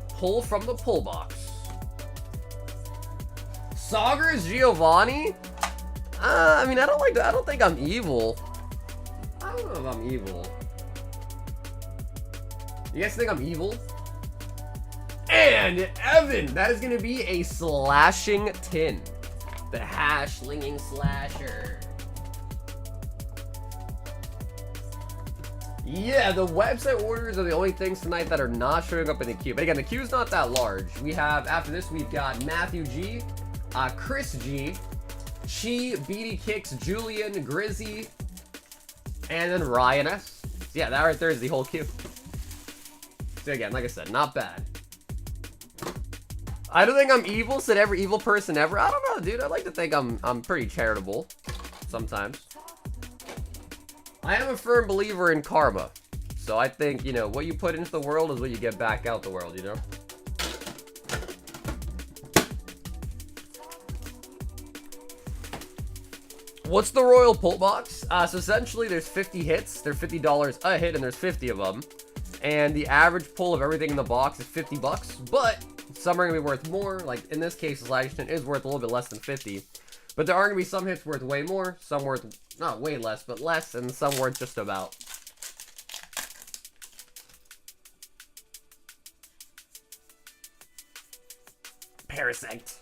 Pull from the pull box. Sagar's Giovanni? I mean, I don't like that. I don't think I'm evil. I don't know if I'm evil. You guys think I'm evil? And Evan, that is going to be a slashing tin. The hash-slinging slasher. Yeah, the website orders are the only things tonight that are not showing up in the queue. But again, the queue's not that large. We have, after this, we've got Matthew G, Chris G, Chi, BD Kicks, Julian, Grizzy, and then Ryan S. So yeah, that right there is the whole queue. So again, like I said, not bad. I don't think I'm evil, said every evil person ever. I don't know, dude. I like to think I'm pretty charitable sometimes. I am a firm believer in karma. So I think, you know, what you put into the world is what you get back out the world, you know? What's the Royal Pull Box? So essentially there's 50 hits. They're $50 a hit and there's 50 of them. And the average pull of everything in the box is $50. But some are going to be worth more. Like in this case, Slash is worth a little bit less than 50. But there are going to be some hits worth way more, some worth, not way less, but less, and some worth just about. Parasect.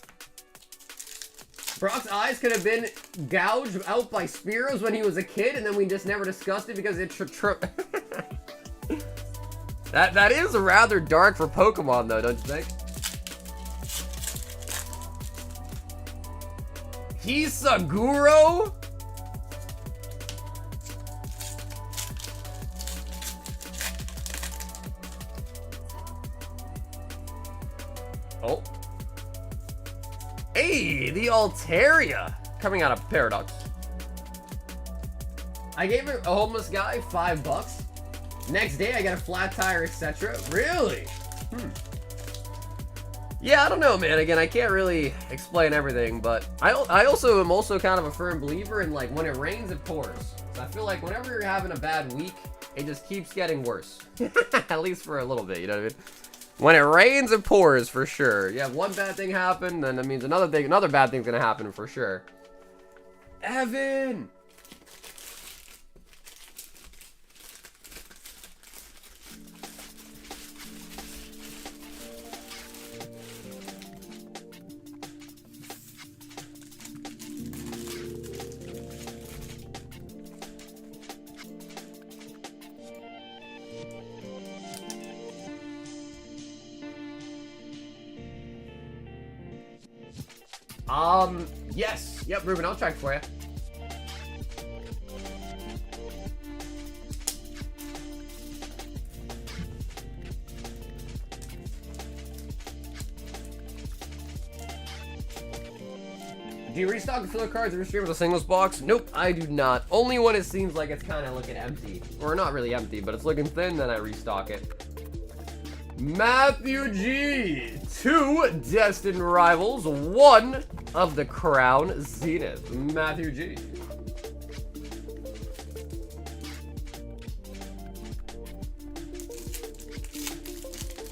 Brock's eyes could have been gouged out by Spearows when he was a kid, and then we just never discussed it because it's That is rather dark for Pokemon, though, don't you think? Hisaguro? Oh. Hey, the Altaria coming out of Paradox. I gave a homeless guy $5. Next day, I got a flat tire, etc. Really? Yeah, I don't know, man. Again, I can't really explain everything, but I also am also kind of a firm believer in, like, when it rains, it pours. So I feel like whenever you're having a bad week, it just keeps getting worse. At least for a little bit, you know what I mean? When it rains, it pours, for sure. You have one bad thing happen, then that means another bad thing's gonna happen, for sure. Evan! Yes. Yep, Ruben, I'll check for you. Do you restock the filler cards every stream with a singles box? Nope, I do not. Only when it seems like it's kind of looking empty. Or not really empty, but it's looking thin, then I restock it. Matthew G. 2 Destined Rivals. 1 of the Crown Zenith. Matthew G.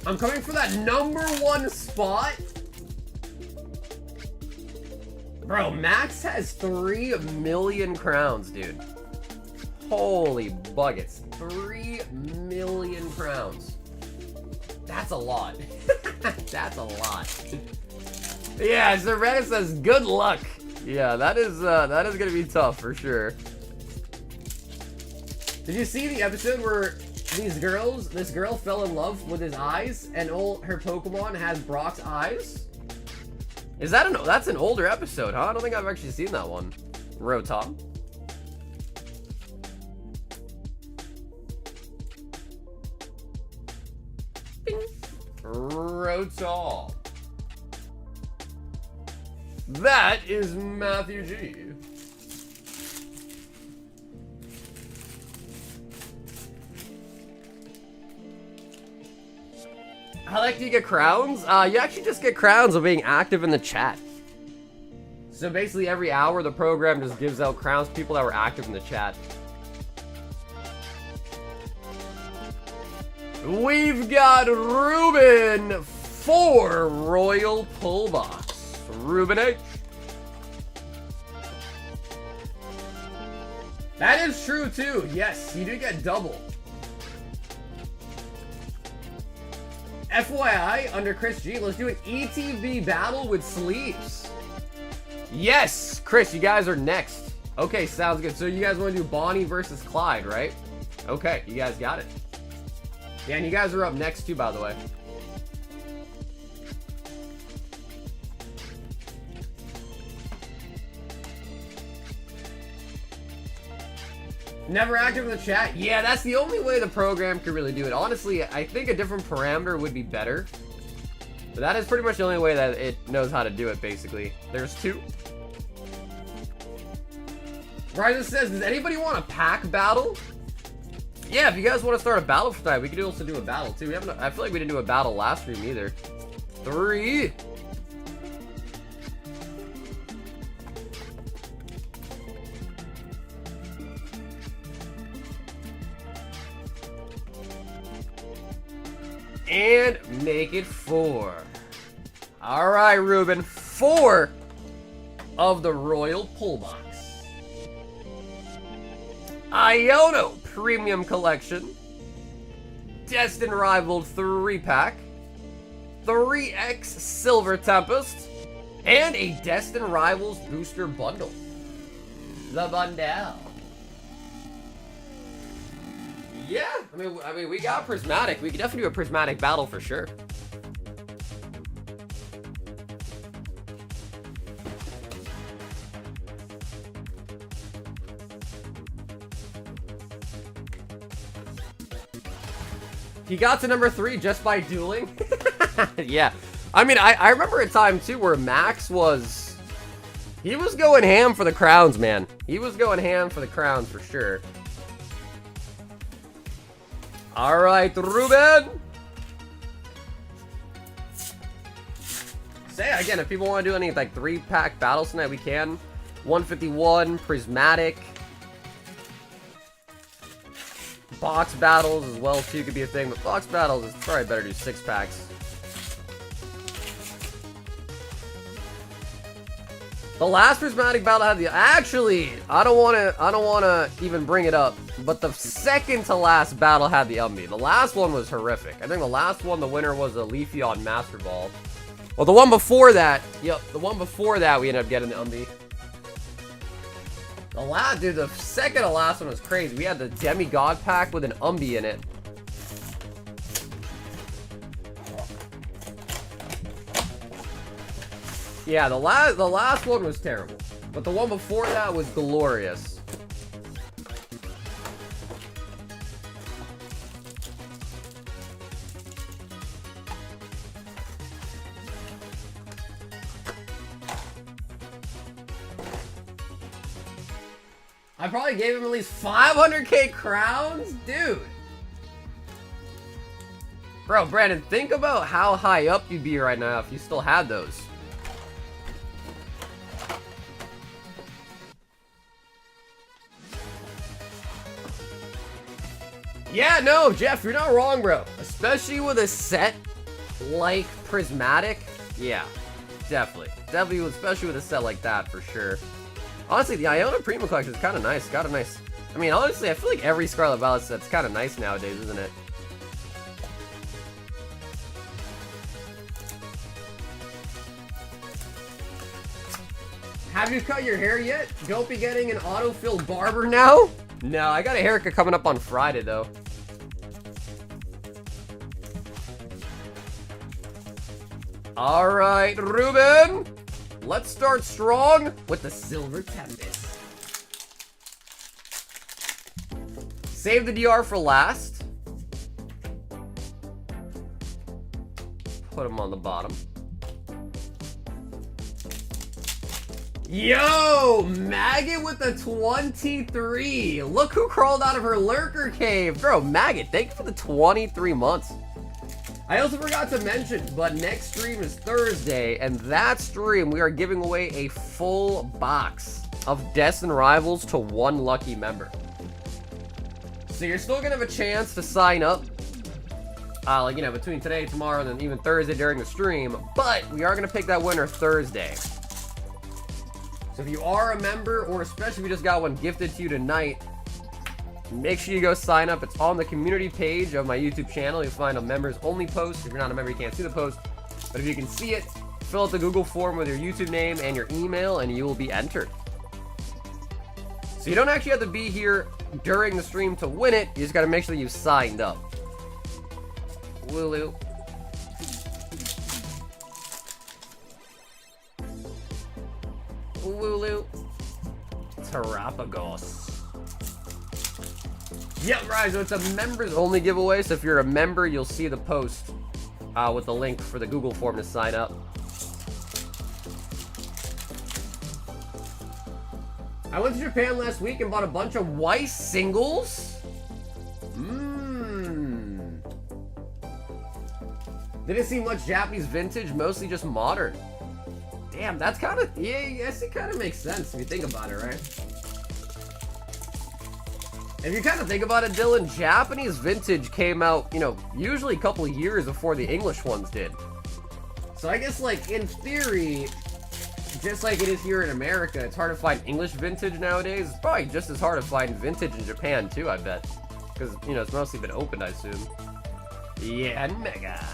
I'm coming for that #1 spot. Bro, Max has 3 million crowns, dude. Holy buckets. 3 million crowns. That's a lot. That's a lot. Yeah, Serena says good luck. Yeah, that is gonna be tough for sure. Did you see the episode where this girl fell in love with his eyes, and her Pokemon has Brock's eyes? Is that that's an older episode, huh? I don't think I've actually seen that one. Rotom. Bing. Rotom. That is Matthew G. How like do you get crowns? You actually just get crowns of being active in the chat. So basically every hour the program just gives out crowns to people that were active in the chat. We've got Ruben for Royal Pull Box. Ruben H. That is true too. Yes, you do get double. FYI, under Chris G, let's do an ETB battle with sleeves. Yes, Chris, you guys are next. Okay, sounds good. So you guys want to do Bonnie versus Clyde, right? Okay, you guys got it. Yeah, and you guys are up next too, by the way. Never active in the chat? Yeah, that's the only way the program could really do it. Honestly, I think a different parameter would be better. But that is pretty much the only way that it knows how to do it, basically. There's two. Ryzen says, does anybody want a pack battle? Yeah, if you guys want to start a battle for tonight, we could also do a battle, too. I feel like we didn't do a battle last stream, either. 3. And make it 4. All right, Ruben. 4 of the Royal Pull Box. Iono Premium Collection. Destined Rival 3-pack. 3X Silver Tempest. And a Destined Rivals Booster Bundle. The bundle. Yeah, I mean, we got Prismatic. We could definitely do a Prismatic battle for sure. He got to number 3 just by dueling. Yeah, I mean, I remember a time too where Max was, he was going ham for the crowns, man. He was going ham for the crowns for sure. All right, Ruben. Say again, if people want to do any like 3-pack battles tonight, we can. 151, Prismatic. Box battles as well too could be a thing, but box battles is probably better to do 6-packs. The last Prismatic battle had the, actually, I don't wanna even bring it up, but the second to last battle had the Umbi. The last one was horrific. I think the last one, the winner was a Leafeon Master Ball. Well, the one before that, yep, the one before that, we ended up getting the Umbi. Dude, the second to last one was crazy. We had the Demigod pack with an Umbi in it. Yeah, the last one was terrible, but the one before that was glorious. I probably gave him at least 500k crowns, dude. Bro, Brandon, think about how high up you'd be right now if you still had those. Yeah, no, Jeff, you're not wrong, bro. Especially with a set like Prismatic. Yeah, definitely. Definitely, especially with a set like that, for sure. Honestly, the Iona Premium Collection is kind of nice. Got a nice... I mean, honestly, I feel like every Scarlet Violet set's kind of nice nowadays, isn't it? Have you cut your hair yet? Don't be getting an autofill barber now? No, I got a haircut coming up on Friday, though. All right, Ruben. Let's start strong with the Silver Tempest. Save the DR for last. Put him on the bottom. Yo, Maggot with the 23. Look who crawled out of her lurker cave. Bro, Maggot, thank you for the 23 months. I also forgot to mention, but next stream is Thursday, and that stream we are giving away a full box of Destined Rivals to one lucky member. So you're still gonna have a chance to sign up, like, you know, between today, tomorrow, and then even Thursday during the stream, but we are gonna pick that winner Thursday. So if you are a member, or especially if you just got one gifted to you tonight, make sure you go sign up. It's on the community page of my YouTube channel. You'll find a members only post. If you're not a member, you can't see the post. But if you can see it, fill out the Google form with your YouTube name and your email, and you will be entered. So you don't actually have to be here during the stream to win it. You just got to make sure that you've signed up. Wooloo. Wooloo. Terrapagos. Yep, right, so it's a members only giveaway, so if you're a member, you'll see the post with the link for the Google form to sign up. I went to Japan last week and bought a bunch of Weiss singles. Didn't see much Japanese vintage, mostly just modern. Damn, that's kind of, yeah, I guess it kind of makes sense if you think about it, right? If you kind of think about it, Dylan, Japanese vintage came out, you know, usually a couple of years before the English ones did. So I guess, like, in theory, just like it is here in America, it's hard to find English vintage nowadays. It's probably just as hard to find vintage in Japan, too, I bet. Because, you know, it's mostly been opened, I assume. Yeah, mega.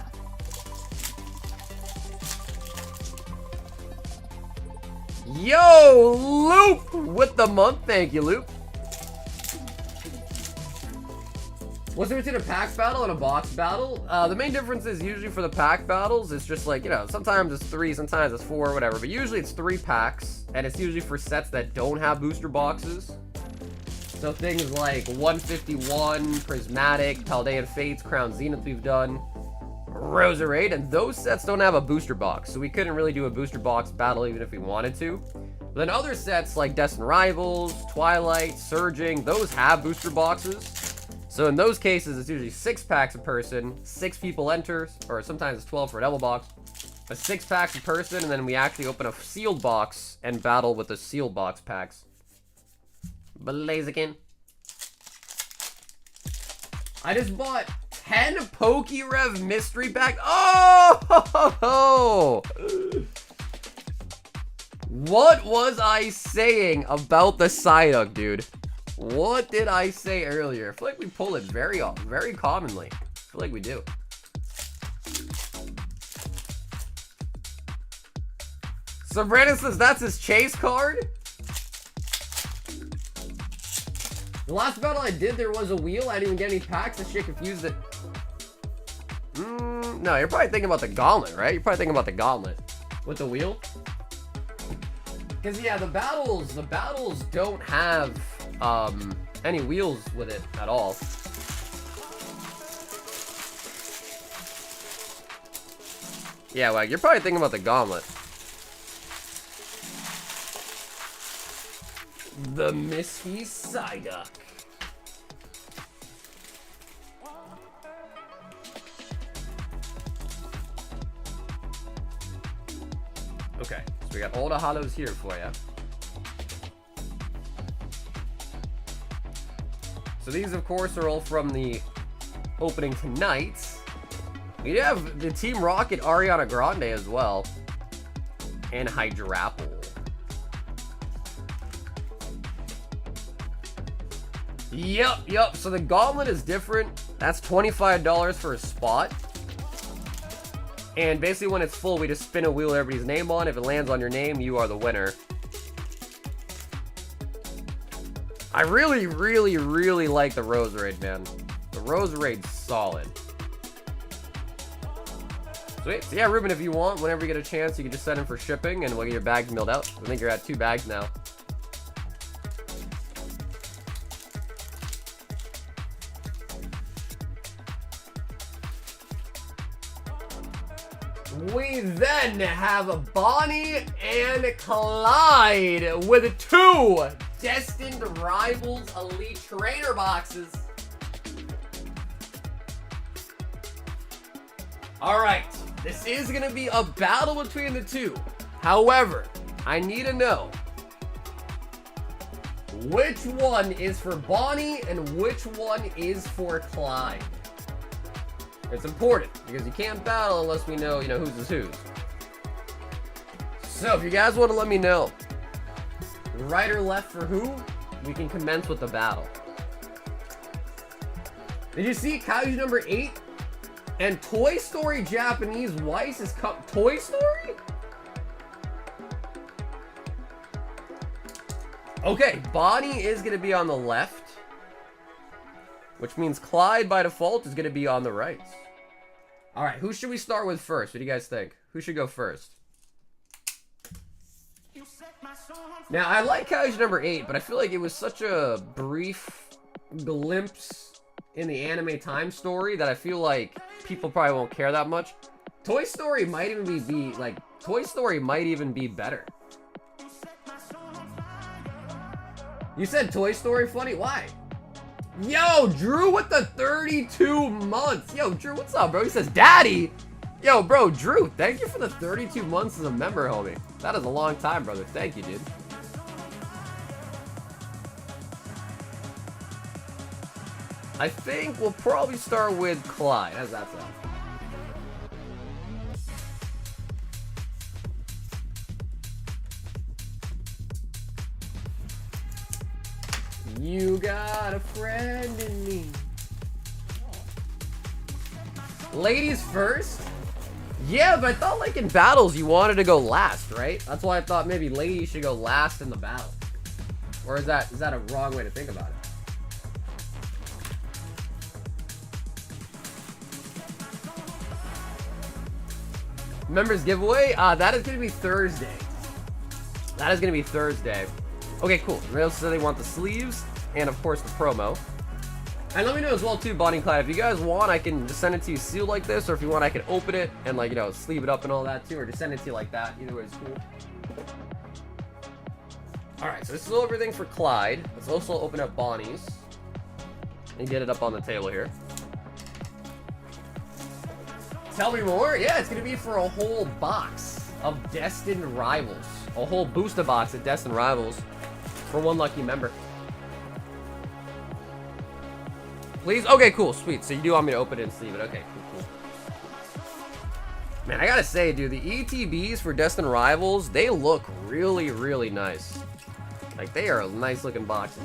Yo, Loop with the month. Thank you, Loop. What's the between a pack battle and a box battle? The main difference is usually for the pack battles, it's just like, you know, sometimes it's 3, sometimes it's 4, whatever. But usually it's 3 packs, and it's usually for sets that don't have booster boxes. So things like 151, Prismatic, Paldean Fates, Crown Zenith we've done, Roserade, and those sets don't have a booster box. So we couldn't really do a booster box battle even if we wanted to. But then other sets like Destined Rivals, Twilight, Surging, those have booster boxes. So in those cases, it's usually 6 packs a person, 6 people enter, or sometimes it's 12 for a double box. But 6 packs a person, and then we actually open a sealed box and battle with the sealed box packs. Blaziken. I just bought 10 Pokerev mystery pack. Oh! What was I saying about the Psyduck, dude? What did I say earlier? I feel like we pull it very commonly. I feel like we do. So Brandon says that's his chase card? The last battle I did, there was a wheel. I didn't even get any packs. That shit confused it. No, you're probably thinking about the gauntlet, right? You're probably thinking about the gauntlet. With the wheel? Because, yeah, the battles don't have any wheels with it at all. Yeah, like, you're probably thinking about the gauntlet. The Misty Psyduck. Okay, so we got all the holos here for you. So these, of course, are all from the opening tonight. We have the Team Rocket Ariana Grande as well. And Hydrapple. Yep. So the gauntlet is different. That's $25 for a spot. And basically when it's full, we just spin a wheel with everybody's name on. If it lands on your name, you are the winner. I really, really, really like the Rose Raid, man. The Rose Raid's solid. Sweet. So yeah, Ruben, if you want, whenever you get a chance, you can just send in for shipping and we'll get your bags mailed out. I think you're at 2 bags now. We then have Bonnie and Clyde with 2 Destined Rivals Elite Trainer boxes. Alright, this is going to be a battle between the 2. However, I need to know which one is for Bonnie and which one is for Clyde. It's important because you can't battle unless we know, whose is whose. So if you guys want to let me know right or left for who, we can commence with the battle. Did you see Kaiju number 8 and Toy Story Japanese Weiss is Toy Story? Okay, Bonnie is going to be on the left, which means Clyde by default is going to be on the right. All right, who should we start with first? What do you guys think? Who should go first? Now, I like Kaiju number 8, but I feel like it was such a brief glimpse in the anime time story that I feel like people probably won't care that much. Toy Story might even be better. You said Toy Story funny? Why? Yo, Drew with the 32 months. Yo, Drew, what's up, bro? He says, Daddy. Yo, bro, Drew, thank you for the 32 months as a member, homie. That is a long time, brother. Thank you, dude. I think we'll probably start with Clyde. How's that sound? You got a friend in me. Ladies first? Yeah, but I thought like in battles you wanted to go last, right? That's why I thought maybe ladies should go last in the battle. Or is that a wrong way to think about it? Members giveaway? That is going to be Thursday. That is going to be Thursday. Okay, cool. They also said they want the sleeves and, of course, the promo. And let me know as well, too, Bonnie and Clyde. If you guys want, I can just send it to you sealed like this. Or if you want, I can open it and, like, sleeve it up and all that, too. Or just send it to you like that. Either way is cool. Alright, so this is everything for Clyde. Let's also open up Bonnie's and get it up on the table here. Tell me more? Yeah, it's going to be for a whole box of Destined Rivals. A whole booster box of Destined Rivals for one lucky member. Please? Okay, cool. Sweet. So you do want me to open it and sleeve it. Okay, cool. Man, I gotta say, dude, the ETBs for Destined Rivals, they look really, really nice. Like, they are nice looking boxes.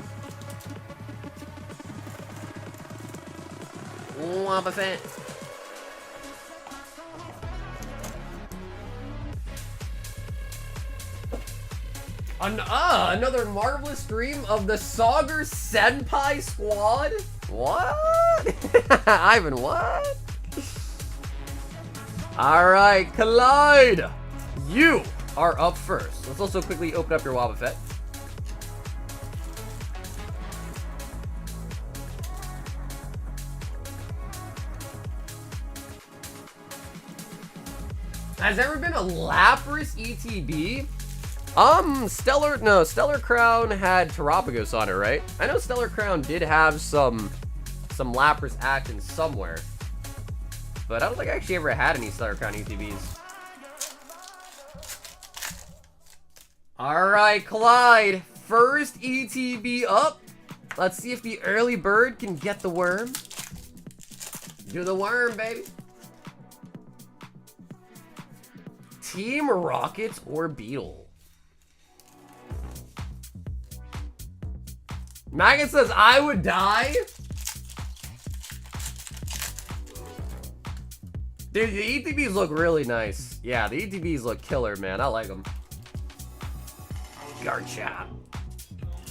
Wobba Fett. Another marvelous stream of the Sauger Senpai Squad? What? Ivan, what? Alright, Clyde! You are up first. Let's also quickly open up your Wobba Fett. Has there ever been a Lapras ETB? Stellar Crown had Terapagos on it, right? I know Stellar Crown did have some Lapras action somewhere. But I don't think I actually ever had any Stellar Crown ETBs. Alright, Clyde. First ETB up. Let's see if the early bird can get the worm. Do the worm, baby. Team Rockets or Beetle? Maggot says, I would die? Dude, the ETBs look really nice. Yeah, the ETBs look killer, man. I like them. Garchomp.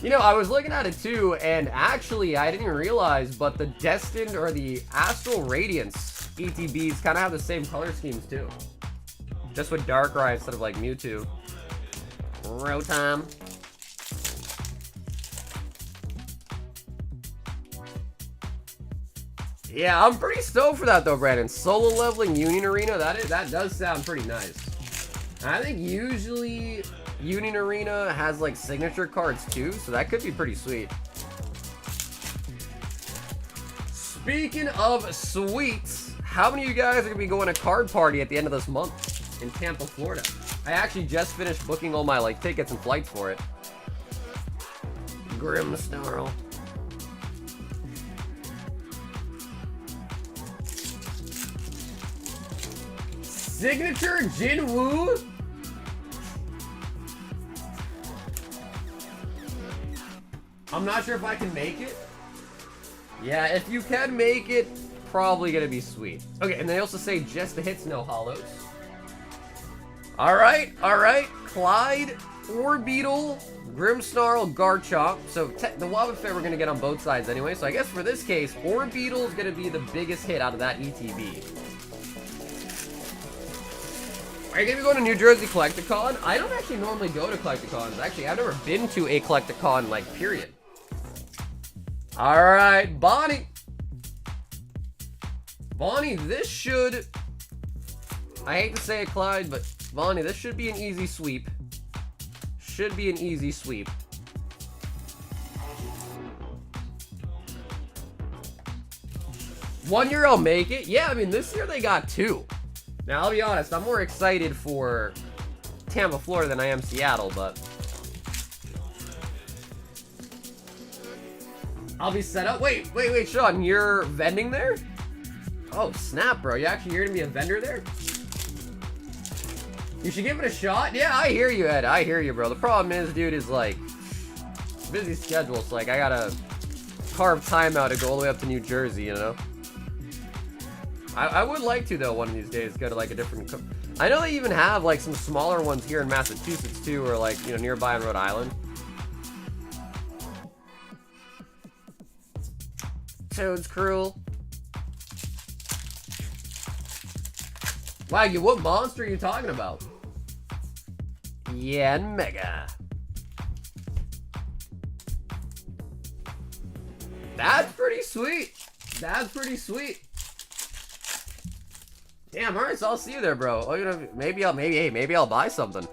You know, I was looking at it too, and actually, I didn't realize, but the Destined or the Astral Radiance ETBs kind of have the same color schemes too. Just with Darkrai instead of like Mewtwo. Rotom. Yeah, I'm pretty stoked for that though, Brandon. Solo leveling Union Arena, that does sound pretty nice. I think usually Union Arena has like signature cards too, so that could be pretty sweet. Speaking of sweets, how many of you guys are gonna be going to Card Party at the end of this month in Tampa, Florida? I actually just finished booking all my like tickets and flights for it. Grimmsnarl. Signature Jinwoo? I'm not sure if I can make it. Yeah, if you can make it, probably gonna be sweet. Okay, and they also say just the hits, no holos. Alright. Clyde, Orbeetle, Grimmsnarl, Garchomp. So the Wobbuffet we're gonna get on both sides anyway. So I guess for this case, Orbeetle is gonna be the biggest hit out of that ETB. Are you gonna be going to New Jersey Collecticon? I don't actually normally go to Collecticons. Actually, I've never been to a Collecticon, like, period. Alright, Bonnie. Bonnie, this should... I hate to say it, Clyde, but Bonnie, this should be an easy sweep. Should be an easy sweep. One year I'll make it. Yeah, I mean, this year they got 2. Now, I'll be honest, I'm more excited for Tampa, Florida than I am Seattle, but I'll be set up. Wait, Sean, you're vending there? Oh, snap, bro. You're gonna be a vendor there? You should give it a shot. Yeah, I hear you, Ed. I hear you, bro. The problem is, dude, is like, busy schedule. It's like, I gotta carve time out to go all the way up to New Jersey, you know? I would like to, though, one of these days, go to, like, a different... I know they even have, like, some smaller ones here in Massachusetts, too, or, like, you know, nearby in Rhode Island. Toad's Cruel. Wow, what monster are you talking about? Yeah, and Mega. That's pretty sweet. That's pretty sweet. Damn, alright, so I'll see you there, bro. Oh, you know, maybe I'll buy something.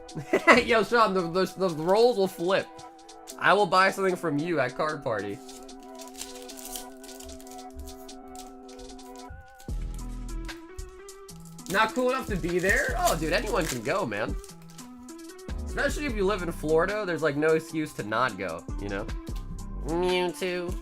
Yo, Sean, the roles will flip. I will buy something from you at Card Party. Not cool enough to be there? Oh, dude, anyone can go, man. Especially if you live in Florida, there's like no excuse to not go, you know? Mewtwo.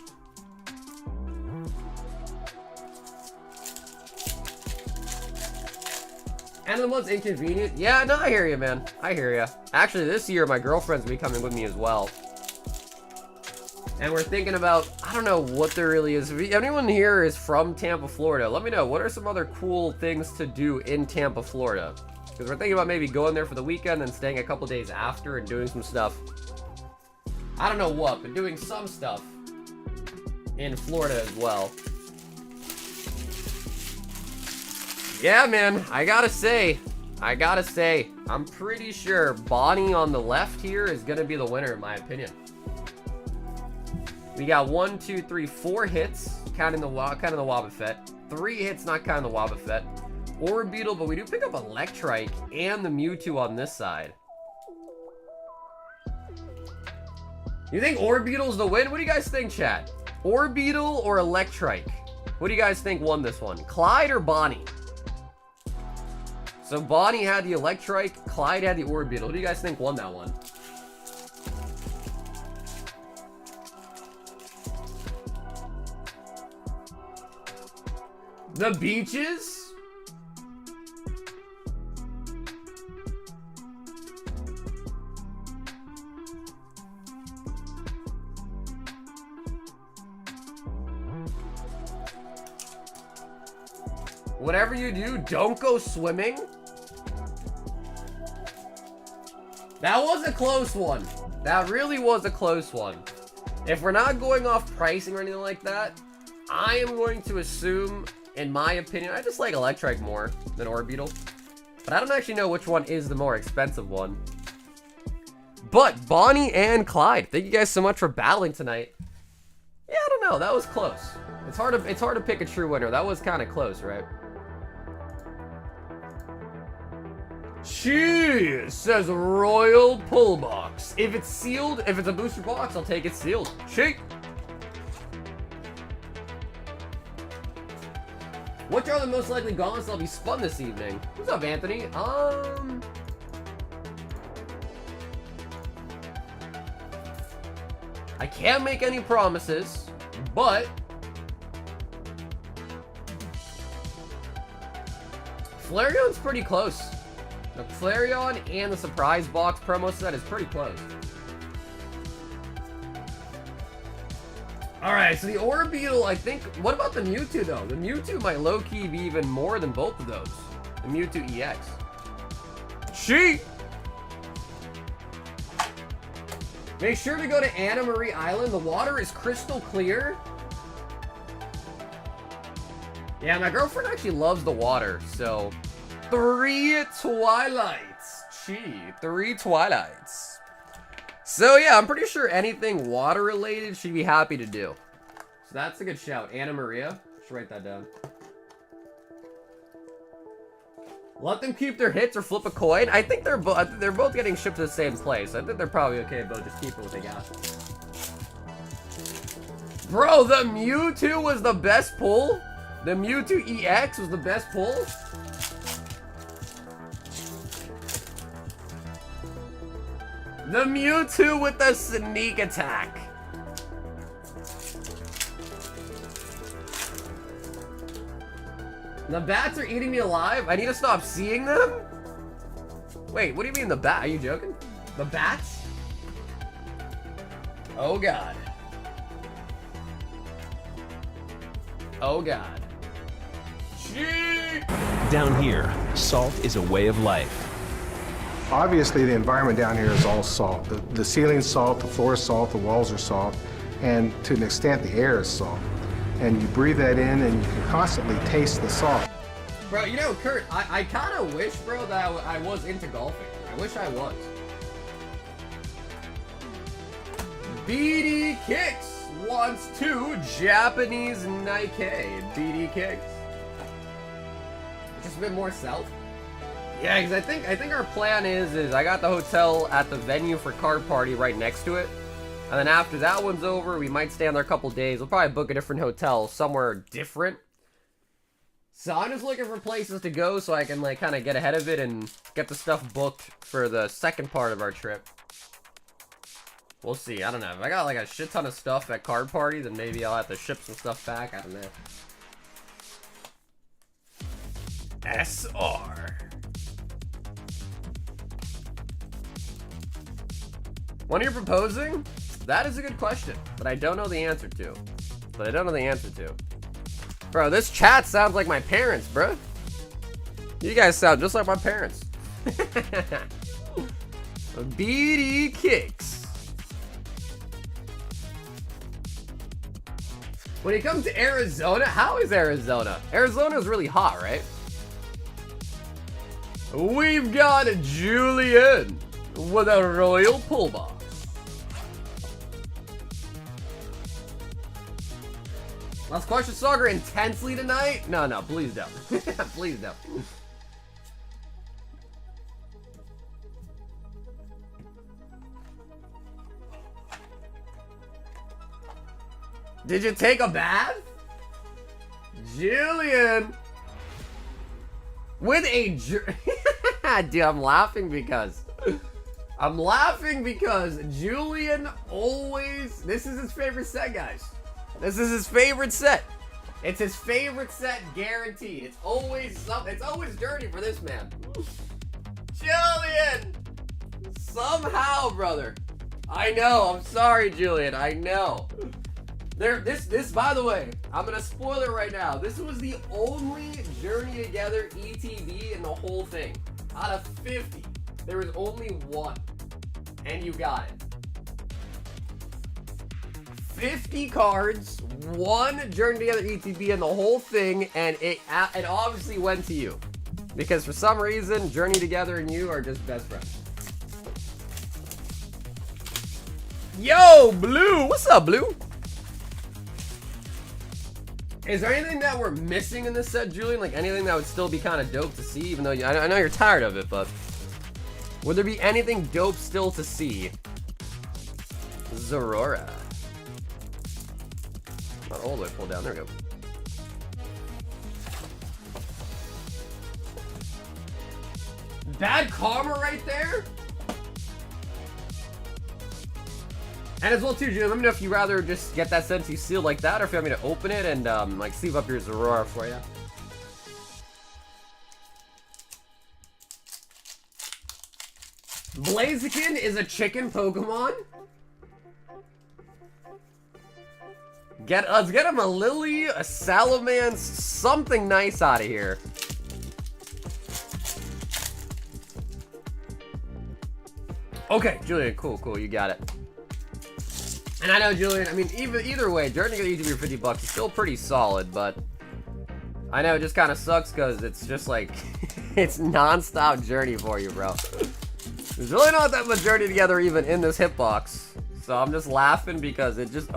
And the most inconvenient. Yeah, no, I hear you, man. I hear you. Actually, this year, my girlfriend's gonna be coming with me as well. And we're thinking about, I don't know what there really is. If anyone here is from Tampa, Florida, let me know. What are some other cool things to do in Tampa, Florida? Because we're thinking about maybe going there for the weekend and staying a couple days after and doing some stuff. I don't know what, but doing some stuff in Florida as well. Yeah, man, I gotta say, I'm pretty sure Bonnie on the left here is gonna be the winner, in my opinion. We got 1, 2, 3, 4 hits, counting the Wobbuffet. 3 hits, not counting the Wobbuffet. Orbeetle, but we do pick up Electrike and the Mewtwo on this side. You think Orbeetle's the win? What do you guys think, chat? Orbeetle or Electrike? What do you guys think won this one? Clyde or Bonnie? So Bonnie had the Electrike, Clyde had the Orbeetle. Who do you guys think won that one? The beaches? Whatever you do, don't go swimming. That was a close one. That really was a close one. If we're not going off pricing or anything like that, I am going to assume, in my opinion, I just like Electrike more than Orbeetle. But I don't actually know which one is the more expensive one. But Bonnie and Clyde, thank you guys so much for battling tonight. Yeah, I don't know. That was close. It's hard to pick a true winner. That was kind of close, right? She says Royal Pull Box. If it's sealed, if it's a booster box, I'll take it sealed. She. Which are the most likely gauntlets that'll be spun this evening? What's up, Anthony? I can't make any promises, but Flareon's pretty close. The Flareon and the surprise box promo set is pretty close. Alright, so the Orbeetle, I think... What about the Mewtwo, though? The Mewtwo might low-key be even more than both of those. The Mewtwo EX. She! Make sure to go to Anna Marie Island. The water is crystal clear. Yeah, my girlfriend actually loves the water, so... 3 Twilights. Gee, 3 Twilights. So yeah, I'm pretty sure anything water related she'd be happy to do. So that's a good shout. Anna Maria. Should write that down. Let them keep their hits or flip a coin. I think they're both getting shipped to the same place. I think they're probably okay, but just keep what they got. Bro, the Mewtwo was the best pull? The Mewtwo EX was the best pull? The Mewtwo with the sneak attack. The bats are eating me alive? I need to stop seeing them? Wait, what do you mean the bat? Are you joking? The bats? Oh god. Oh god. Gee! Down here, salt is a way of life. Obviously, the environment down here is all salt. The ceiling's salt, the floor is salt, the walls are salt, and to an extent, the air is salt. And you breathe that in, and you can constantly taste the salt. Bro, you know, Kurt, I kind of wish, bro, that I was into golfing. I wish I was. BD Kicks wants 2 Japanese Nike. BD Kicks. Just a bit more south. Yeah, because I think our plan is I got the hotel at the venue for card party right next to it. And then after that one's over, we might stay on there a couple days. We'll probably book a different hotel somewhere different. So I'm just looking for places to go so I can like kind of get ahead of it and get the stuff booked for the second part of our trip. We'll see. I don't know. If I got like a shit ton of stuff at card party, then maybe I'll have to ship some stuff back. I don't know. SR. When you're proposing? That is a good question, but I don't know the answer to. Bro, this chat sounds like my parents, bro. You guys sound just like my parents. BD Kicks. When it comes to Arizona, how is Arizona? Arizona is really hot, right? We've got Julian with a Royal Pull Box. Let's question Soccer intensely tonight? No, please don't. Please don't. Did you take a bath? Julian! With a dude, I'm laughing because Julian always... This is his favorite set, guys. This is his favorite set. It's his favorite set, guaranteed. It's always something. It's always dirty for this man. Julian! Somehow, brother. I know. I'm sorry, Julian. I know. This, by the way, I'm gonna spoil it right now. This was the only Journey Together ETB in the whole thing. Out of 50, there was only one. And you got it. 50 cards, 1 Journey Together ETB and the whole thing, and it obviously went to you. Because for some reason, Journey Together and you are just best friends. Yo, Blue! What's up, Blue? Is there anything that we're missing in this set, Julian? Like anything that would still be kind of dope to see, even though I know you're tired of it, but would there be anything dope still to see? Zorora. Not all the way pulled down. There we go. Bad karma right there. And as well too, Julian, let me know if you rather just get that Sensi seal like that, or if you want me to open it and like sleeve up your Zorora for you. Blaziken is a chicken Pokemon. Let's get him a Lily, a Salamence, something nice out of here. Okay, Julian, cool, you got it. And I know, Julian, I mean, either way, Journey Together ETB for 50 bucks is still pretty solid, but I know it just kind of sucks because it's just like, it's non-stop journey for you, bro. There's really not that much Journey Together even in this hitbox, so I'm just laughing because it's just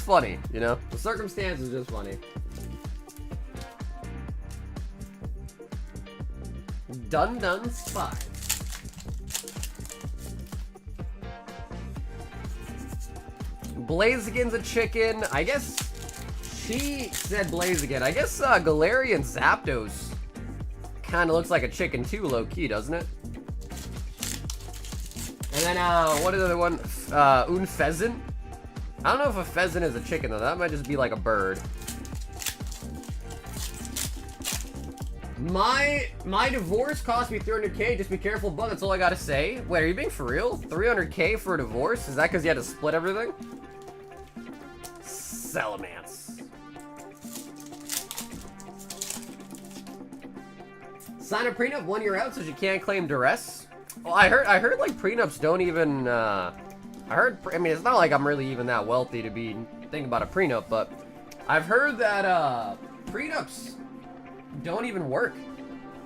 funny, you know? The circumstance is just funny. Dun Spy. Blaziken's a chicken. I guess she said Blaziken. I guess Galarian Zapdos kind of looks like a chicken too, low-key, doesn't it? And then, what is the other one? Unpheasant? I don't know if a pheasant is a chicken, though. That might just be like a bird. My divorce cost me 300k. Just be careful, bud. That's all I gotta say. Wait, are you being for real? 300k for a divorce? Is that because you had to split everything? Salamence. Sign a prenup 1 year out so you can't claim duress. Well, I heard like prenups don't even. I mean, it's not like I'm really even that wealthy to be thinking about a prenup, but I've heard that prenups don't even work.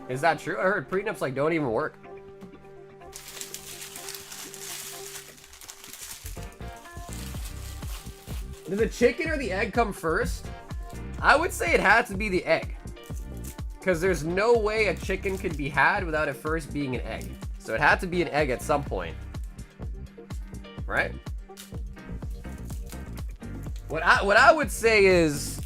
Is that true? I heard prenups like don't even work. Did the chicken or the egg come first? I would say it had to be the egg. Because there's no way a chicken could be had without it first being an egg. So it had to be an egg at some point. Right? What I would say is,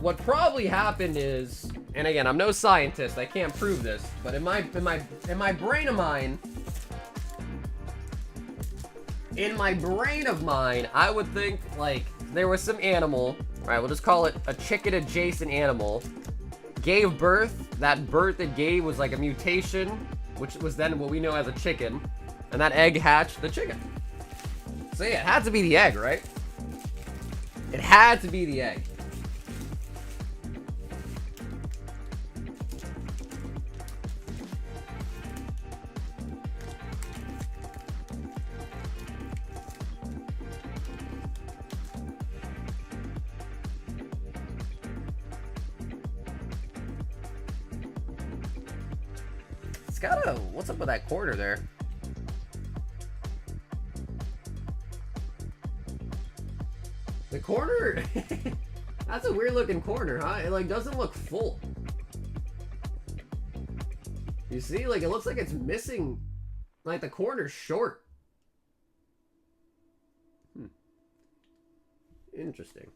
what probably happened is, and again, I'm no scientist, I can't prove this, but in my brain of mine, I would think like there was some animal, right? We'll just call it a chicken adjacent animal, gave birth. That birth it gave was like a mutation, which was then what we know as a chicken, and that egg hatched the chicken. So yeah, it had to be the egg, right? It had to be the egg. It's got a, what's up with that corner there? The corner, that's a weird looking corner, huh? It like doesn't look full. You see, like it looks like it's missing, like the corner's short. Interesting.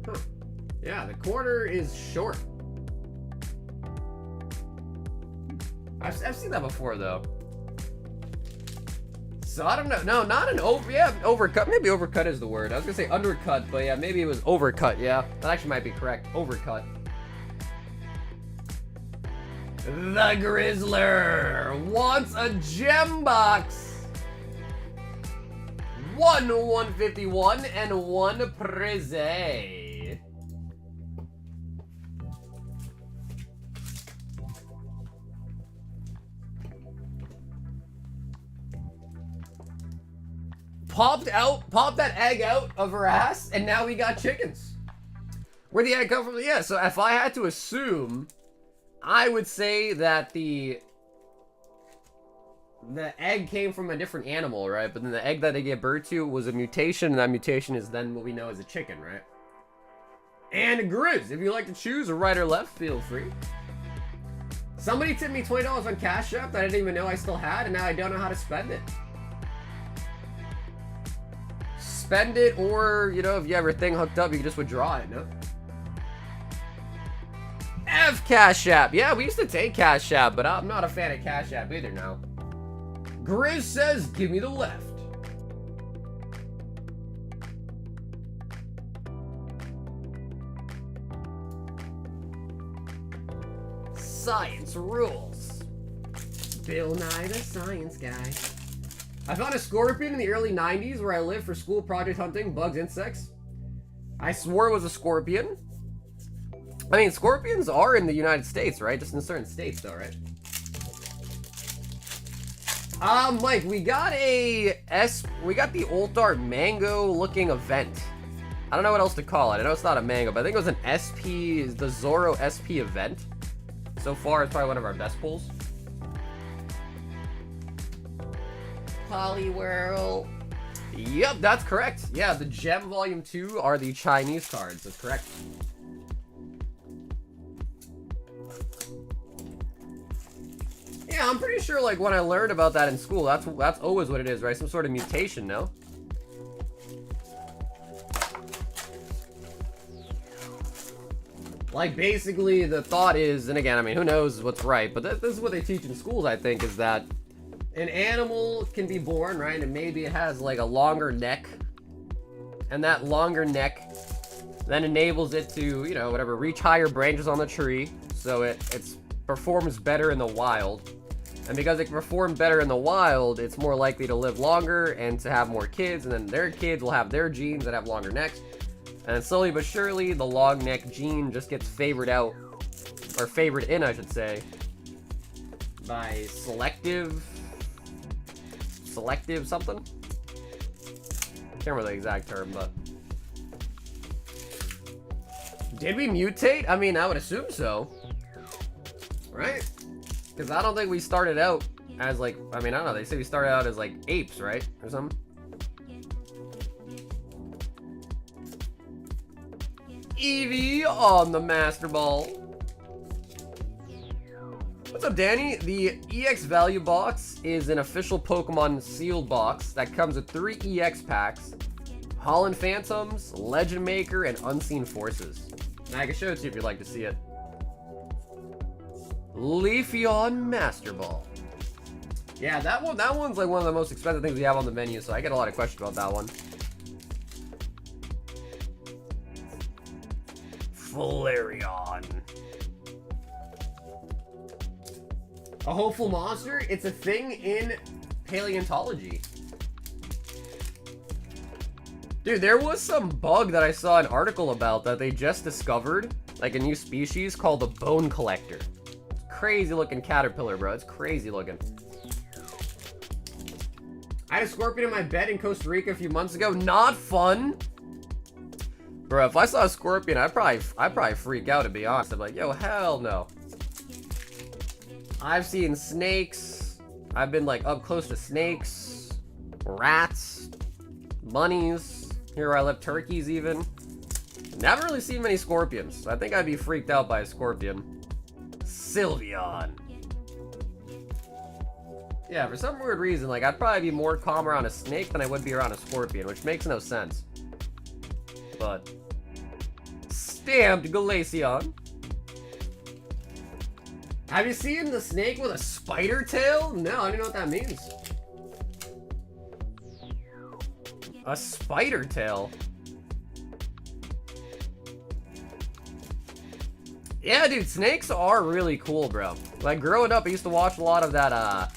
Huh. Yeah, the corner is short. I've seen that before though. So I don't know. No, not an over. Yeah, overcut. Maybe overcut is the word. I was gonna say undercut, but yeah, maybe it was overcut. Yeah, that actually might be correct. Overcut. The Grizzler wants a gem box. 151 and 1 Preze. popped that egg out of her ass, and now we got chickens. Where'd the egg come from? Yeah, so if I had to assume, I would say that the egg came from a different animal, right? But then the egg that they gave birth to was a mutation, and that mutation is then what we know as a chicken, right? And Grizz, if you like to choose a right or left, feel free. Somebody tipped me $20 on Cash App that I didn't even know I still had, and now I don't know how to spend it. Spend it, or, you know, if you have your thing hooked up, you can just withdraw it, no? F Cash App. Yeah, we used to take Cash App, but I'm not a fan of Cash App either now. Grizz says, give me the left. Science rules. Bill Nye the Science Guy. I found a scorpion in the early 90s where I lived for school project hunting bugs, insects. I swore it was a scorpion. I mean, scorpions are in the United States, right? Just in certain states, though, right? Mike, we got the Ultar mango-looking event. I don't know what else to call it. I know it's not a mango, but I think it was an SP, the Zoro SP event. So far, it's probably one of our best pulls. Poliwhirl. Yep, that's correct. Yeah, the Gem Volume 2 are the Chinese cards. That's correct. Yeah, I'm pretty sure, like, when I learned about that in school, that's always what it is, right? Some sort of mutation, no? Like, basically, the thought is, and again, I mean, who knows what's right, but this is what they teach in schools, I think, is that an animal can be born, right? And maybe it has, like, a longer neck. And that longer neck then enables it to, you know, whatever, reach higher branches on the tree. So it performs better in the wild. And because it can perform better in the wild, it's more likely to live longer and to have more kids. And then their kids will have their genes that have longer necks. And slowly but surely, the long neck gene just gets favored out. Or favored in, I should say. By selective something? Can't remember the exact term, but... Did we mutate? I mean, I would assume so. Right? Because I don't think we started out as, like... I mean, I don't know. They say we started out as, like, apes, right? Or something? Eevee on the Master Ball. What's up, Danny? The EX Value Box is an official Pokemon sealed box that comes with 3 EX packs, Holland Phantoms, Legend Maker, and Unseen Forces. Now I can show it to you if you'd like to see it. Leafeon Master Ball. Yeah, that one's like one of the most expensive things we have on the menu, so I get a lot of questions about that one. Flareon. A hopeful monster? It's a thing in paleontology. Dude, there was some bug that I saw an article about that they just discovered, like a new species called the Bone Collector. Crazy looking caterpillar, bro. It's crazy looking. I had a scorpion in my bed in Costa Rica a few months ago. Not fun. Bro, if I saw a scorpion, I'd probably freak out, to be honest. I'm like, yo, hell no. I've seen snakes. I've been like up close to snakes, rats, bunnies. Here where I live, turkeys even. Never really seen many scorpions. I think I'd be freaked out by a scorpion. Sylveon. Yeah, for some weird reason, like I'd probably be more calm around a snake than I would be around a scorpion, which makes no sense. But stamped Glaceon. Have you seen the snake with a spider tail? No, I don't know what that means. A spider tail? Yeah, dude, snakes are really cool, bro. Like, growing up, I used to watch a lot of that, I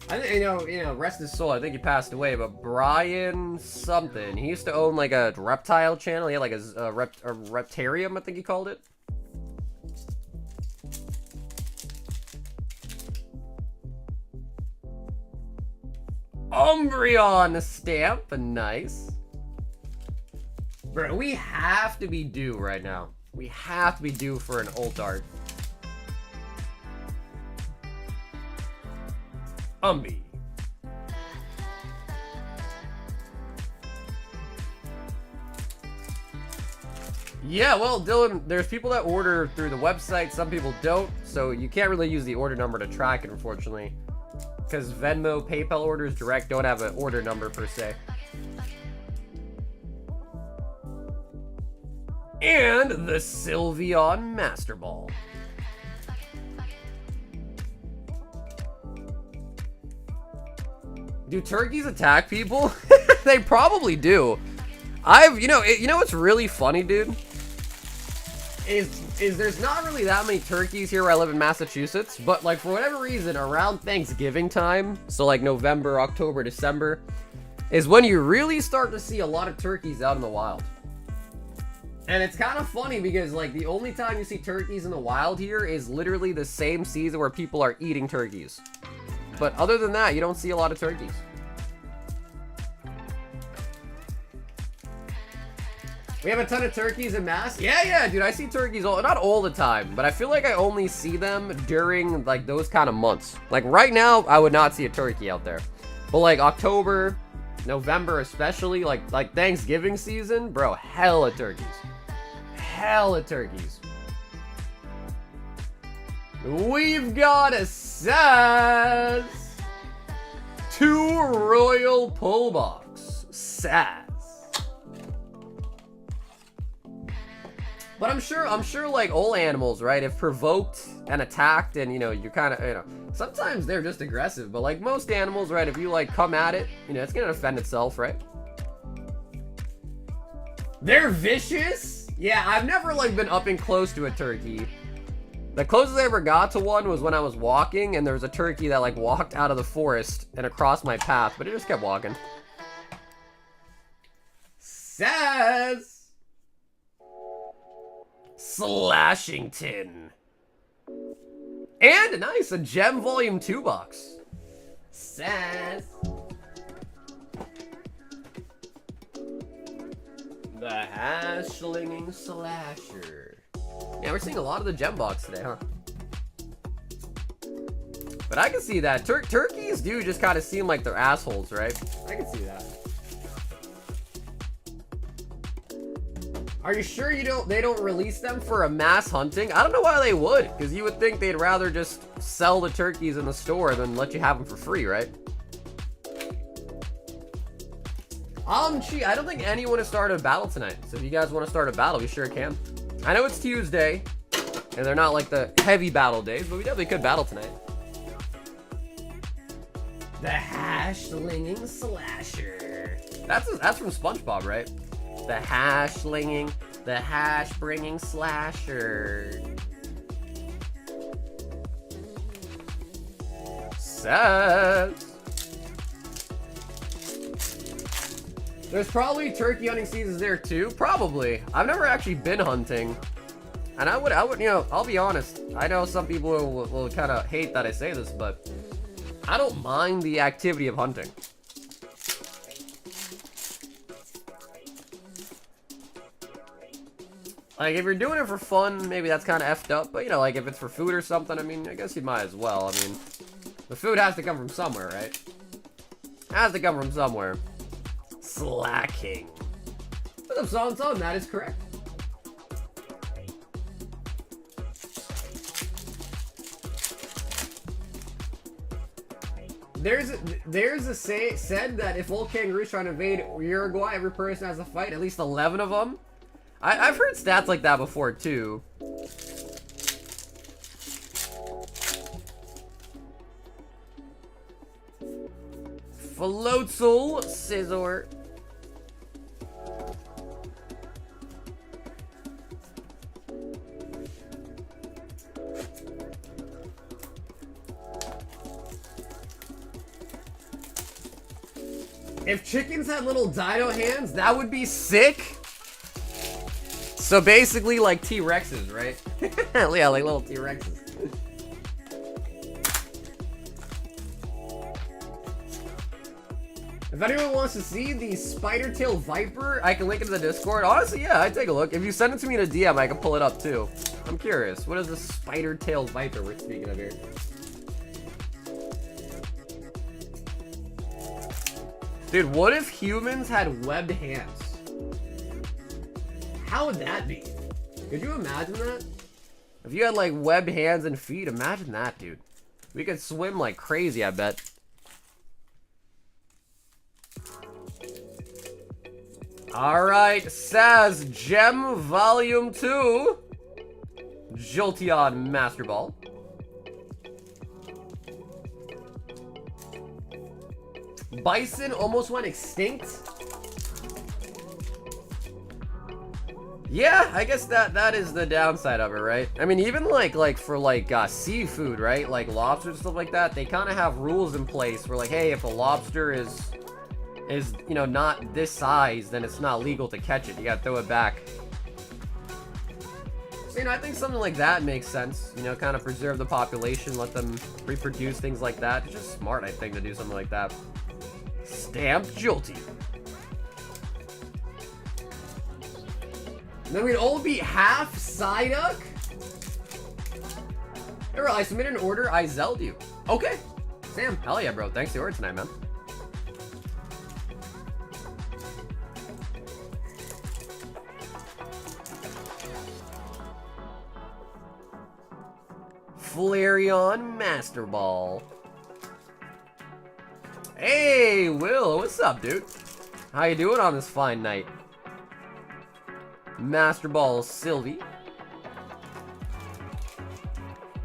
think, you know, rest his soul, I think he passed away, but Brian something. He used to own, like, a reptile channel. He had, like, a reptarium, I think he called it. Umbreon stamp, nice. Bro, we have to be due right now. We have to be due for an ult art. Umbi. Yeah, well, Dylan, there's people that order through the website, some people don't, so you can't really use the order number to track it, unfortunately. Because Venmo, PayPal orders direct don't have an order number per se. And the Sylveon Master Ball. Do turkeys attack people? They probably do. You know what's really funny, dude? Is there's not really that many turkeys here where I live in Massachusetts, but like for whatever reason around Thanksgiving time, so like November, October, December, is when you really start to see a lot of turkeys out in the wild. And it's kind of funny because like the only time you see turkeys in the wild here is literally the same season where people are eating turkeys. But other than that, you don't see a lot of turkeys. We have a ton of turkeys in Mass. Yeah, dude, I see turkeys not all the time, but I feel like I only see them during like those kind of months. Like right now, I would not see a turkey out there. But like October, November especially, like Thanksgiving season, bro, hella turkeys. Hella turkeys. We've got a Saz. 2 Royal Pull Box. Saz. But I'm sure like all animals, right? If provoked and attacked and, you're kind of, sometimes they're just aggressive. But like most animals, right? If you like come at it, it's going to defend itself, right? They're vicious? Yeah, I've never like been up and close to a turkey. The closest I ever got to one was when I was walking and there was a turkey that like walked out of the forest and across my path, but it just kept walking. Says Slashington. And nice, a Gem Volume 2 box. Says the Hashlinging Slasher. Yeah, we're seeing a lot of the gem box today, huh? But I can see that. Turkeys do just kind of seem like they're assholes, right? I can see that. Are you sure they don't release them for a mass hunting? I don't know why they would, because you would think they'd rather just sell the turkeys in the store than let you have them for free, right? Gee, I don't think anyone has started a battle tonight. So if you guys want to start a battle, we sure can. I know it's Tuesday, and they're not like the heavy battle days, but we definitely could battle tonight. The Hashlinging Slasher. That's from SpongeBob, right? The Hashlinging, the Hash-bringing Slasher. Says. There's probably turkey hunting seasons there too. Probably. I've never actually been hunting. And I would, I'll be honest. I know some people will kind of hate that I say this, but I don't mind the activity of hunting. Like, if you're doing it for fun, maybe that's kind of effed up. But, like, if it's for food or something, I mean, I guess you might as well. I mean, the food has to come from somewhere, right? Has to come from somewhere. Slacking. What's up, Son? That is correct. There's a said that if all kangaroos try to invade Uruguay, every person has to fight, at least 11 of them. I've heard stats like that before too. Floatzel Scizor. If chickens had little dino hands, that would be sick. So basically like T-Rexes, right? Yeah, like little T-Rexes. If anyone wants to see the Spider Tail Viper, I can link it in the Discord. Honestly, yeah, I'd take a look. If you send it to me in a DM, I can pull it up too. I'm curious. What is the Spider Tail Viper we're speaking of here? Dude, what if humans had webbed hands? How would that be? Could you imagine that? If you had like webbed hands and feet, imagine that, dude. We could swim like crazy, I bet. Alright, says Gem Volume 2. Jolteon Master Ball. Bison almost went extinct. Yeah, I guess that is the downside of it, right? I mean, even like for seafood, right? Like lobster and stuff like that, they kind of have rules in place where like, hey, if a lobster is you know not this size, then it's not legal to catch it. You gotta throw it back. So, you know, I think something like that makes sense. You know, kind of preserve the population, let them reproduce, things like that. It's just smart, I think, to do something like that. Stamped Jolty. Then we'd all be half Psyduck. Hey, bro, I submitted an order. I Zelled you. Okay. Sam, hell yeah, bro. Thanks for the order tonight, man. Flareon Master Ball. Hey, Will, what's up, dude? How you doing on this fine night? Master Ball Sylvie.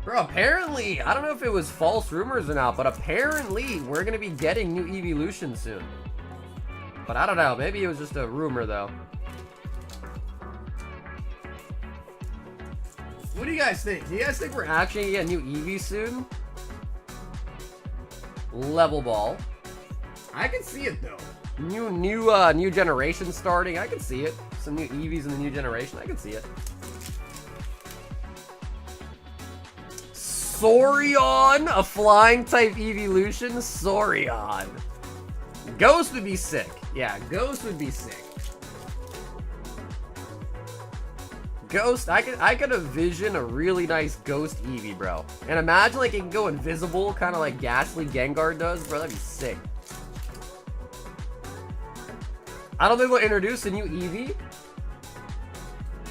Bro, apparently, I don't know if it was false rumors or not, but apparently we're gonna be getting new evolutions soon. But I don't know, maybe it was just a rumor though. What do you guys think? Do you guys think we're actually gonna get new Eevee soon? Level Ball. I can see it though. New generation starting. I can see it. Some new Eevees in the new generation. I can see it. Saurion, a flying type evolution. Saurion. Ghost would be sick. Yeah, Ghost would be sick. Ghost, I could envision a really nice Ghost Eevee, bro. And imagine like it can go invisible, kind of like Ghastly Gengar does, bro. That'd be sick. I don't think they'll introduce a new Eevee,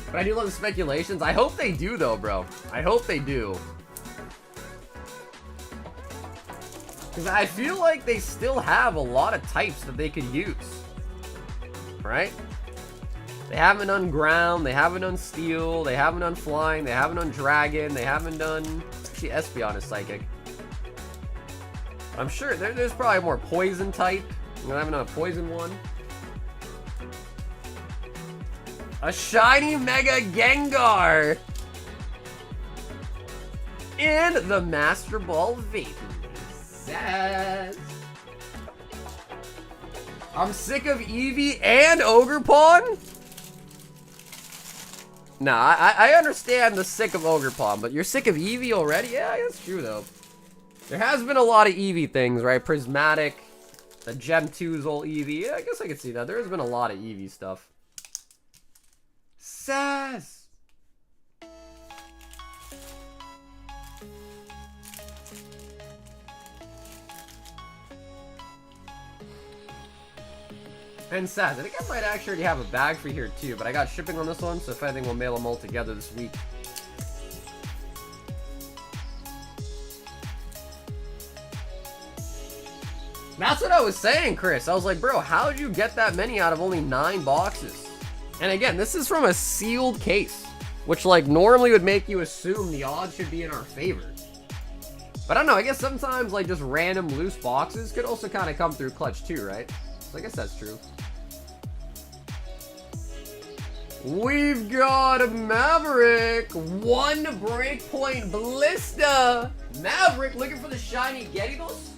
but I do love the speculations. I hope they do, though, bro. I hope they do. Because I feel like they still have a lot of types that they could use. Right? They haven't done ground, they haven't done steel, they haven't done flying, they haven't done dragon, they haven't done... Actually, Espeon is psychic. I'm sure there's probably more poison type. I haven't done a poison one. A shiny Mega Gengar! In the Master Ball Vapor. Sad. I'm sick of Eevee and Ogerpon? Nah, I understand the sick of Ogerpon, but you're sick of Eevee already? Yeah, that's true though. There has been a lot of Eevee things, right? Prismatic, the Gem 2's old Eevee. Yeah, I guess I could see that. There has been a lot of Eevee stuff. Sass! And Sass, I think I might actually have a bag for here too, but I got shipping on this one, so if anything, we'll mail them all together this week. That's what I was saying, Chris. I was like, bro, how did you get that many out of only 9 boxes? And again, this is from a sealed case, which like normally would make you assume the odds should be in our favor. But I don't know, I guess sometimes like just random loose boxes could also kind of come through clutch too, right? So I guess that's true. We've got a Maverick, 1 breakpoint Ballista. Maverick looking for the shiny Gyarados.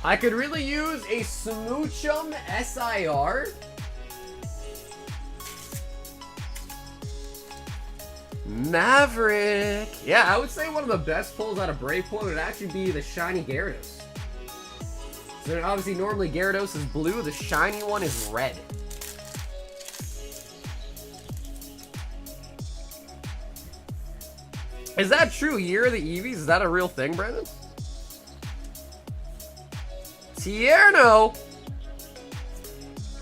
I could really use a Smoochum SIR. Maverick. Yeah, I would say one of the best pulls out of Brave Point would actually be the shiny Gyarados. So obviously normally Gyarados is blue, the shiny one is red. Is that true? Year of the Eevees? Is that a real thing, Brandon? Tierno.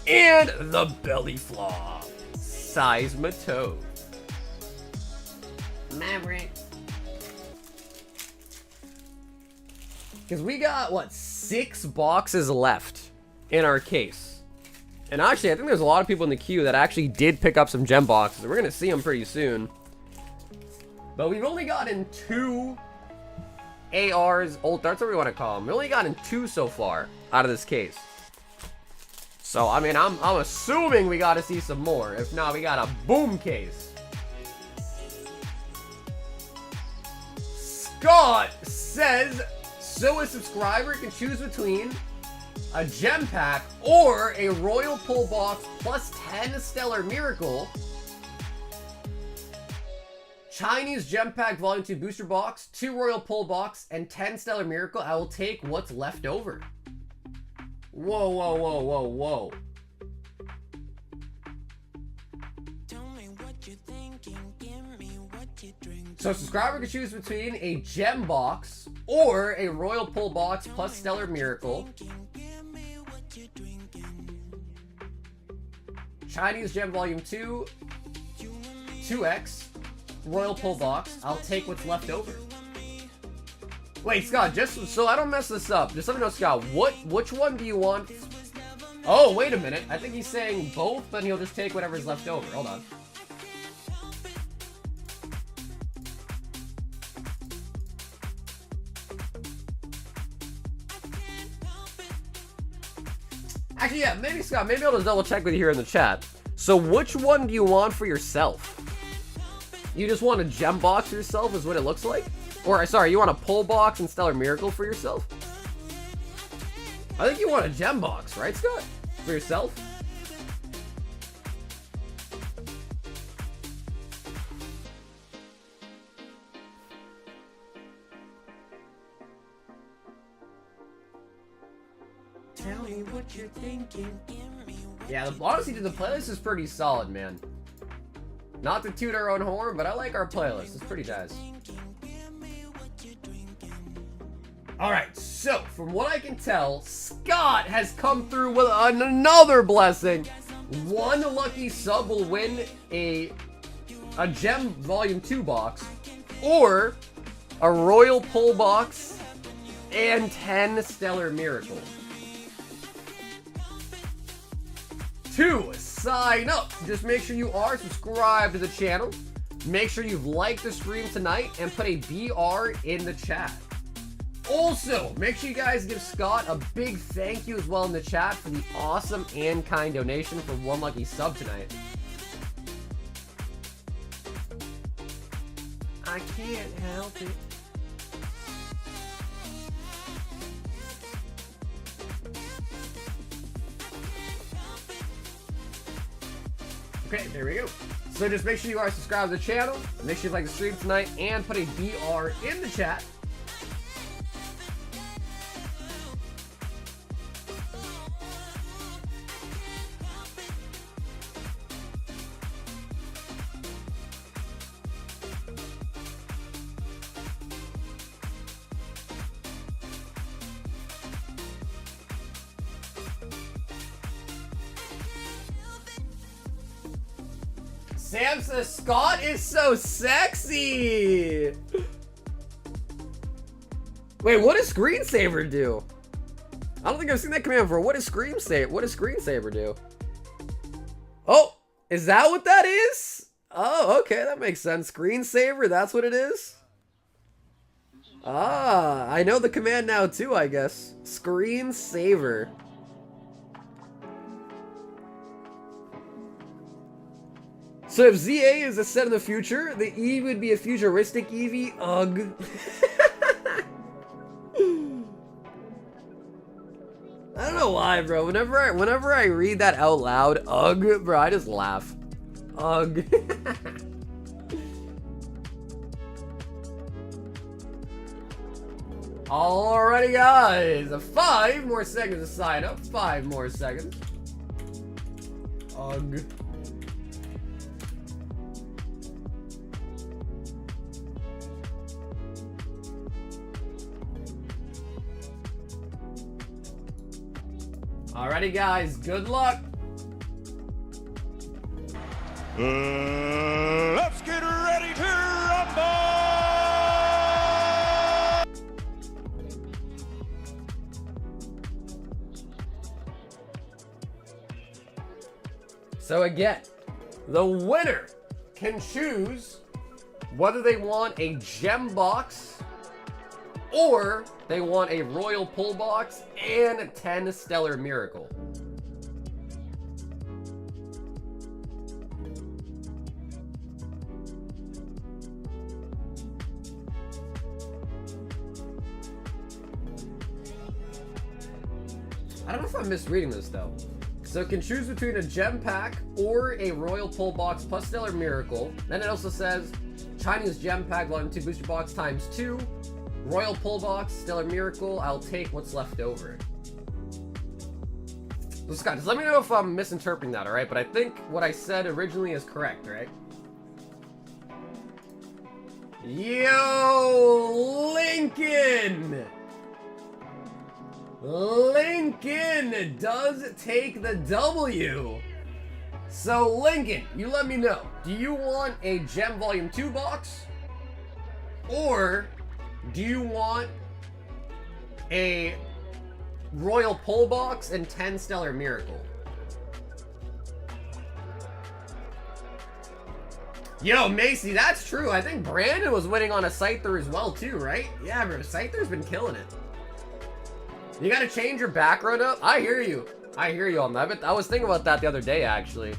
And the Belly Flop. Seismitoad. Maverick. Because we got, what, 6 boxes left in our case. And actually, I think there's a lot of people in the queue that actually did pick up some gem boxes. We're going to see them pretty soon. But we've only gotten 2 ARs, ult darts, whatever you want to call them. We only gotten 2 so far out of this case. So, I mean, I'm assuming we got to see some more. If not, we got a boom case. Scott says, so a subscriber can choose between a gem pack or a royal pull box plus 10 stellar miracle, Chinese gem pack volume 2 booster box, 2 royal pull box, and 10 stellar miracle. I will take what's left over. Whoa, whoa, whoa, whoa, whoa. So subscriber can choose between a gem box or a royal pull box plus stellar miracle, Chinese gem volume 2, 2x, royal pull box. I'll take what's left over. Wait, Scott, just so I don't mess this up, just let me know, Scott, which one do you want? Oh, wait a minute. I think he's saying both, but he'll just take whatever's left over. Hold on. Actually, yeah, maybe, Scott, maybe I'll just double check with you here in the chat. So which one do you want for yourself? You just want a gem box for yourself is what it looks like? Or, sorry, you want a pull box and stellar miracle for yourself? I think you want a gem box, right, Scott? For yourself? Tell me what you're thinking. Yeah, honestly, the playlist is pretty solid, man. Not to toot our own horn, but I like our playlist. It's pretty nice. Alright, so, from what I can tell, Scott has come through with another blessing. One lucky sub will win a gem volume 2 box, or a royal pull box, and 10 stellar miracle. To sign up, just make sure you are subscribed to the channel. Make sure you've liked the stream tonight and put a BR in the chat. Also, make sure you guys give Scott a big thank you as well in the chat for the awesome and kind donation for one lucky sub tonight. I can't help it. Okay, there we go. So just make sure you are subscribed to the channel, make sure you like the stream tonight, and put a BR in the chat. Sam says, Scott is so sexy! Wait, what does Screensaver do? I don't think I've seen that command before. What does Screensaver do? Oh, is that what that is? Oh, okay, that makes sense. Screensaver, that's what it is? Ah, I know the command now too, I guess. Screensaver. So if ZA is a set in the future, the Eevee would be a futuristic Eevee. Ugh. I don't know why, bro. Whenever I read that out loud, ugh, bro, I just laugh. Ugh. Alrighty, guys. 5 more seconds to sign up. 5 more seconds. Ugh. Alrighty, guys. Good luck. Let's get ready to rumble! So again, the winner can choose whether they want a gem box or they want a royal pull box and 10 stellar miracle. I don't know if I'm misreading this though. So it can choose between a gem pack or a royal pull box plus stellar miracle. Then it also says Chinese gem pack volume 2 booster box times 2, royal pull box, stellar miracle. I'll take what's left over. So Scott, just let me know if I'm misinterpreting that, alright? But I think what I said originally is correct, right? Yo, Lincoln! Lincoln does take the W. So Lincoln, you let me know. Do you want a Gem Volume 2 box? Or do you want a Royal Pull box and 10 Stellar Miracle? Yo, Macy, that's true. I think Brandon was winning on a Scyther as well too, right? Yeah, bro, Scyther's been killing it. You gotta change your background up? I hear you. I hear you on that. I was thinking about that the other day, actually.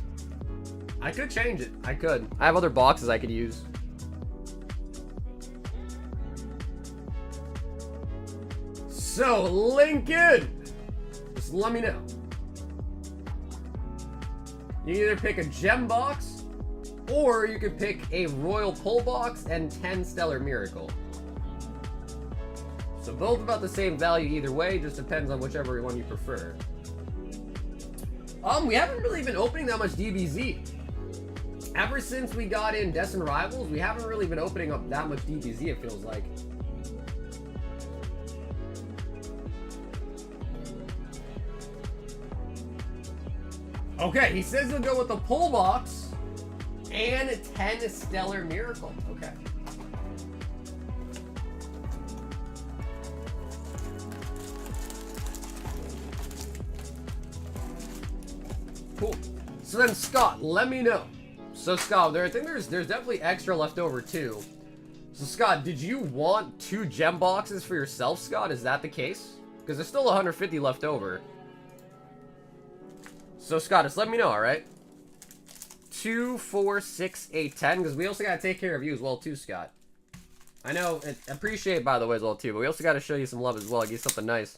I could change it. I could. I have other boxes I could use. So, Lincoln! Just let me know. You can either pick a gem box, or you could pick a royal pull box and 10 stellar miracle. So both about the same value either way, just depends on whichever one you prefer. We haven't really been opening that much DBZ. Ever since we got in Destined Rivals, we haven't really been opening up that much DBZ, it feels like. Okay, he says he'll go with the pull box and 10 stellar miracle. Okay. Cool. So then, Scott, let me know. So, Scott, I think there's definitely extra left over too. So, Scott, did you want 2 gem boxes for yourself, Scott? Is that the case? Because there's still 150 left over. So, Scott, just let me know, all right? 2, 4, 6, 8, 10. Because we also gotta take care of you as well too, Scott. I know, appreciate it, by the way, as well too. But we also gotta show you some love as well. Give you something nice.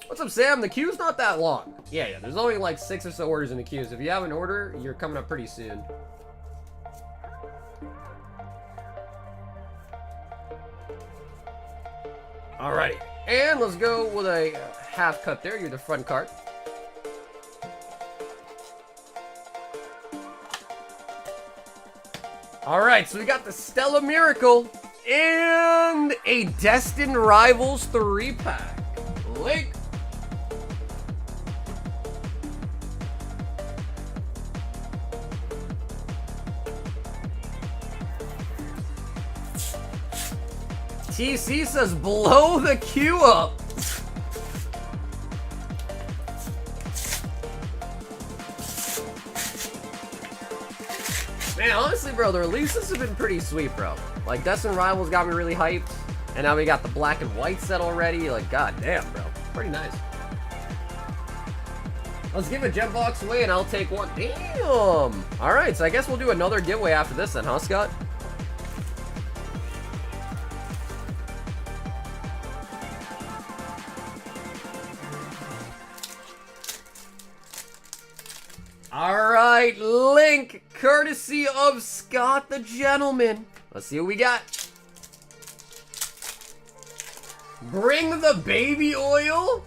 What's up, Sam? The queue's not that long. Yeah, there's only like 6 or so orders in the queue. So if you have an order, you're coming up pretty soon. Alrighty. And let's go with a half cut there. You're the front card. Alright, so we got the Stella Miracle and a Destined Rivals 3-pack. Link. TC says blow the queue up. Man, honestly, bro, the releases have been pretty sweet, bro. Like, Destined Rivals got me really hyped. And now we got the black and white set already. Like, goddamn, bro. Pretty nice. Let's give a gem box away and I'll take one. Damn. Alright, so I guess we'll do another giveaway after this then, huh, Scott? Alright, Link, courtesy of Scott the Gentleman. Let's see what we got. Bring the baby oil?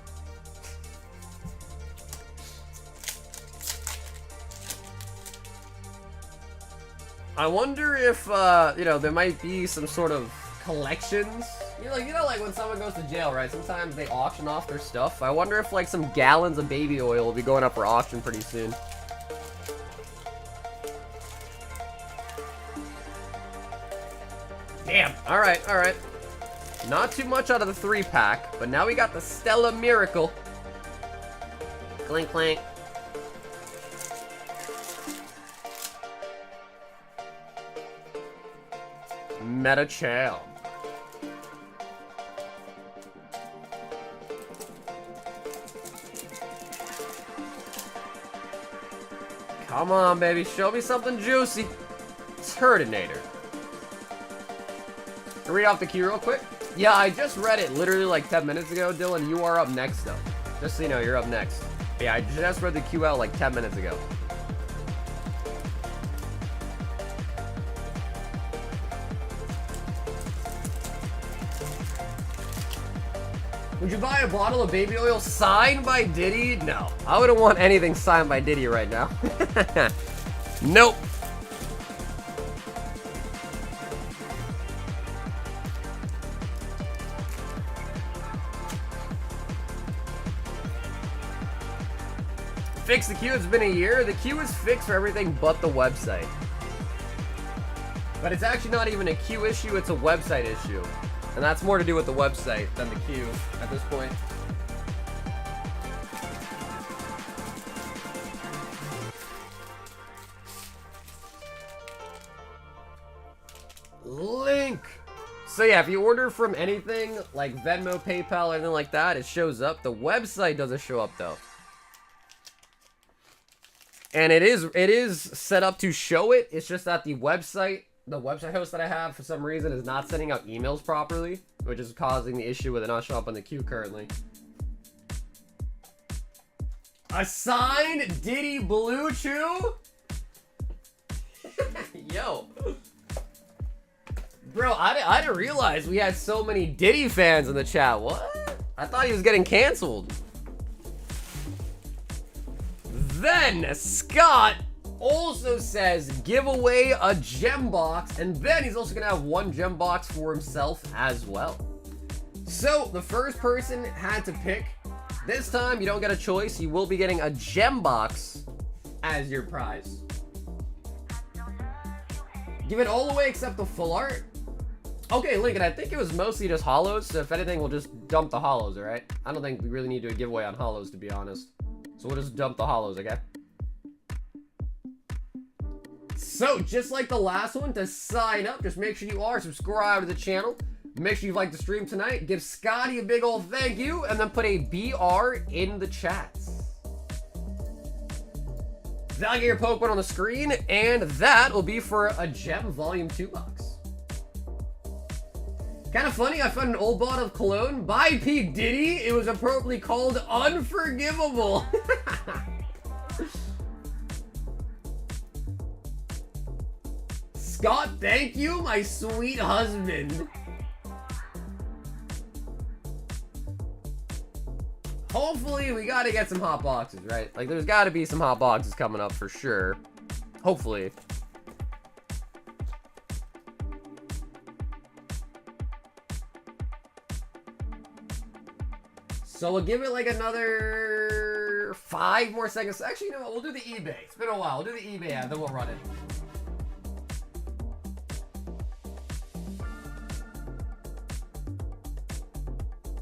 I wonder if, you know, there might be some sort of collections. You know, like when someone goes to jail, right? Sometimes they auction off their stuff. I wonder if, like, some gallons of baby oil will be going up for auction pretty soon. Damn. Alright, alright. Not too much out of the 3-pack, but now we got the Stella Miracle. Clink, clink. Metacham. Come on, baby. Show me something juicy. Turtonator. Read off the queue real quick. Yeah, I just read it literally like 10 minutes ago. Dylan, you are up next, though. Just so you know, you're up next. Yeah, I just read the queue out like 10 minutes ago. Would you buy a bottle of baby oil signed by Diddy? No. I wouldn't want anything signed by Diddy right now. Nope. Fix the queue, it's been a year. The queue is fixed for everything but the website. But it's actually not even a queue issue, it's a website issue. And that's more to do with the website than the queue at this point. Link! So yeah, if you order from anything like Venmo, PayPal, or anything like that, it shows up. The website doesn't show up though. And it is set up to show it. It's just that the website host that I have for some reason is not sending out emails properly, which is causing the issue with it not showing up on the queue currently. A signed Diddy Blue Chew? Yo. Bro, I didn't realize we had so many Diddy fans in the chat. What? I thought he was getting canceled. Then Scott also says give away a gem box, and then he's also gonna have one gem box for himself as well. So the first person had to pick. This time you don't get a choice. You will be getting a gem box as your prize. Give it all away except the full art. Okay, Lincoln, I think it was mostly just holos, so if anything, we'll just dump the holos, alright? I don't think we really need to do a giveaway on holos, to be honest. So we'll just dump the holos, okay? So, just like the last one, to sign up, just make sure you are subscribed to the channel. Make sure you like the stream tonight. Give Scotty a big old thank you, and then put a BR in the chats. That'll get your Pokemon on the screen, and that will be for a Gem Volume 2 box. Kind of funny, I found an old bottle of cologne by P. Diddy. It was appropriately called Unforgivable. Scott, thank you, my sweet husband. Hopefully, we gotta get some hot boxes, right? Like, there's gotta be some hot boxes coming up for sure. Hopefully. So we'll give it like another 5 more seconds. Actually, you know what? We'll do the eBay. It's been a while. We'll do the eBay ad, then we'll run it.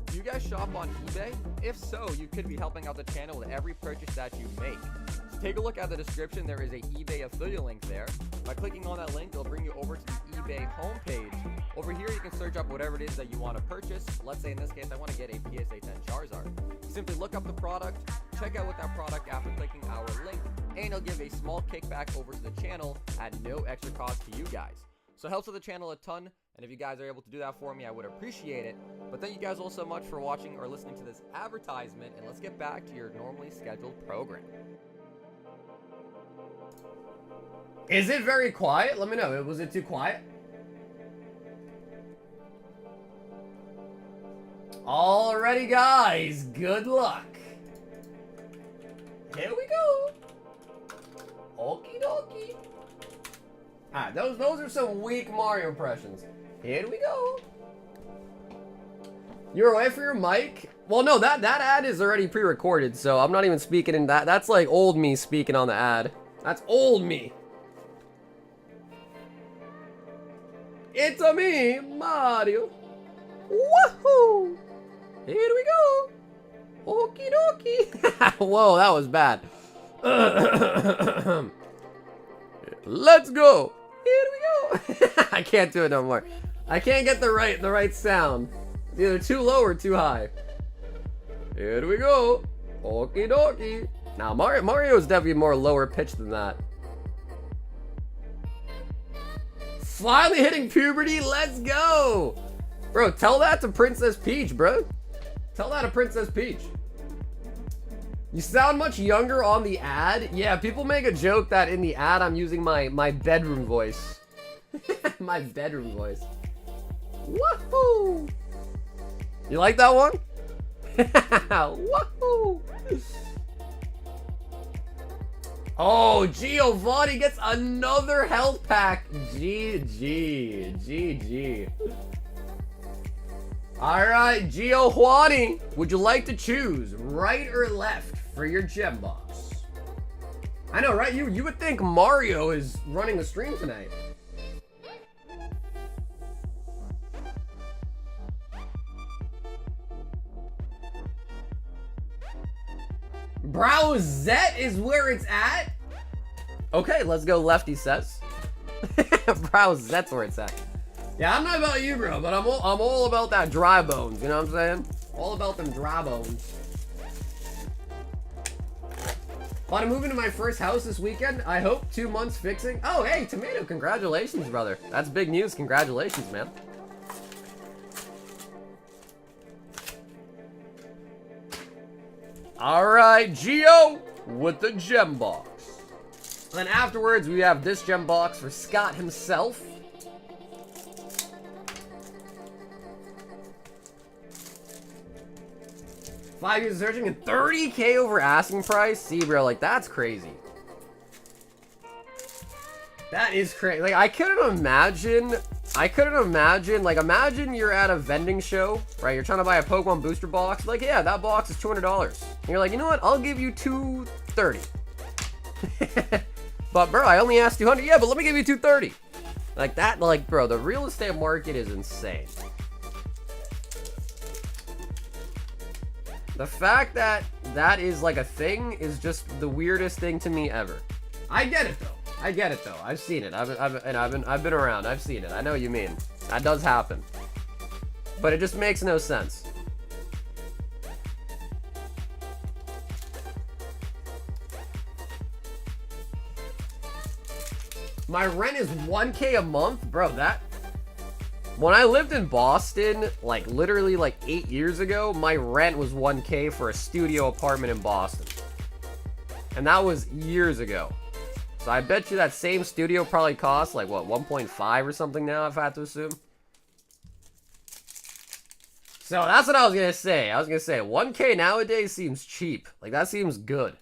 Do you guys shop on eBay? If so, you could be helping out the channel with every purchase that you make. So take a look at the description. There is a eBay affiliate link there. By clicking on that link, it'll bring you over to the eBay homepage. Over here, you can search up whatever it is that you want to purchase. Let's say in this case, I want to get a PSA 10 Charizard. Simply look up the product, check out with that product after clicking our link, and it'll give a small kickback over to the channel at no extra cost to you guys. So it helps with the channel a ton, and if you guys are able to do that for me, I would appreciate it. But thank you guys all so much for watching or listening to this advertisement, and let's get back to your normally scheduled program. Is it very quiet? Let me know. Was it too quiet? Alrighty, guys. Good luck. Here we go. Okie dokie. Alright, those are some weak Mario impressions. Here we go. You're away for your mic? Well, no, that ad is already pre-recorded, so I'm not even speaking in that. That's like old me speaking on the ad. That's old me. It's a me, Mario. Woohoo! Here we go. Okie dokie. Whoa, that was bad. Let's go. Here we go. I can't do it no more. I can't get the right sound. It's either too low or too high. Here we go. Okie dokie. Now Mario is definitely more lower pitched than that. Finally hitting puberty. Let's go. Bro, tell that to Princess Peach, bro. Tell that to Princess Peach. You sound much younger on the ad. Yeah, people make a joke that in the ad I'm using my bedroom voice. My bedroom voice. Woohoo! You like that one? Woohoo! Oh, Giovanni gets another health pack. GG. Alright, Giovanni, would you like to choose right or left for your gem box? I know, right? You would think Mario is running the stream tonight. Browsette is where it's at? Okay, let's go, Lefty says. Browsette's where it's at. Yeah, I'm not about you, bro, but I'm all about that dry bones, you know what I'm saying? All about them dry bones. But I'm moving to my first house this weekend. I hope 2 months fixing. Oh, hey, Tomato, congratulations, brother. That's big news. Congratulations, man. All right, Geo with the gem box. And then afterwards, we have this gem box for Scott himself. Five years of searching and 30K over asking price. See, bro, like that's crazy. That is crazy. Like I couldn't imagine. Like imagine you're at a vending show, right? You're trying to buy a Pokemon booster box. Like, yeah, that box is $200. And you're like, you know what? I'll give you $230. But bro, I only asked $200. Yeah, but let me give you $230. Like that. Like, bro, the real estate market is insane. The fact that that is like a thing is just the weirdest thing to me ever. I get it though. I've seen it. I've been around. I've seen it. I know what you mean. That does happen. But it just makes no sense. My rent is 1K a month, bro. That. When I lived in Boston, like literally like 8 years ago, my rent was 1K for a studio apartment in Boston. And that was years ago. So I bet you that same studio probably costs like what, 1.5 or something now, if I have to assume. So that's what I was gonna say. 1K nowadays seems cheap. Like that seems good.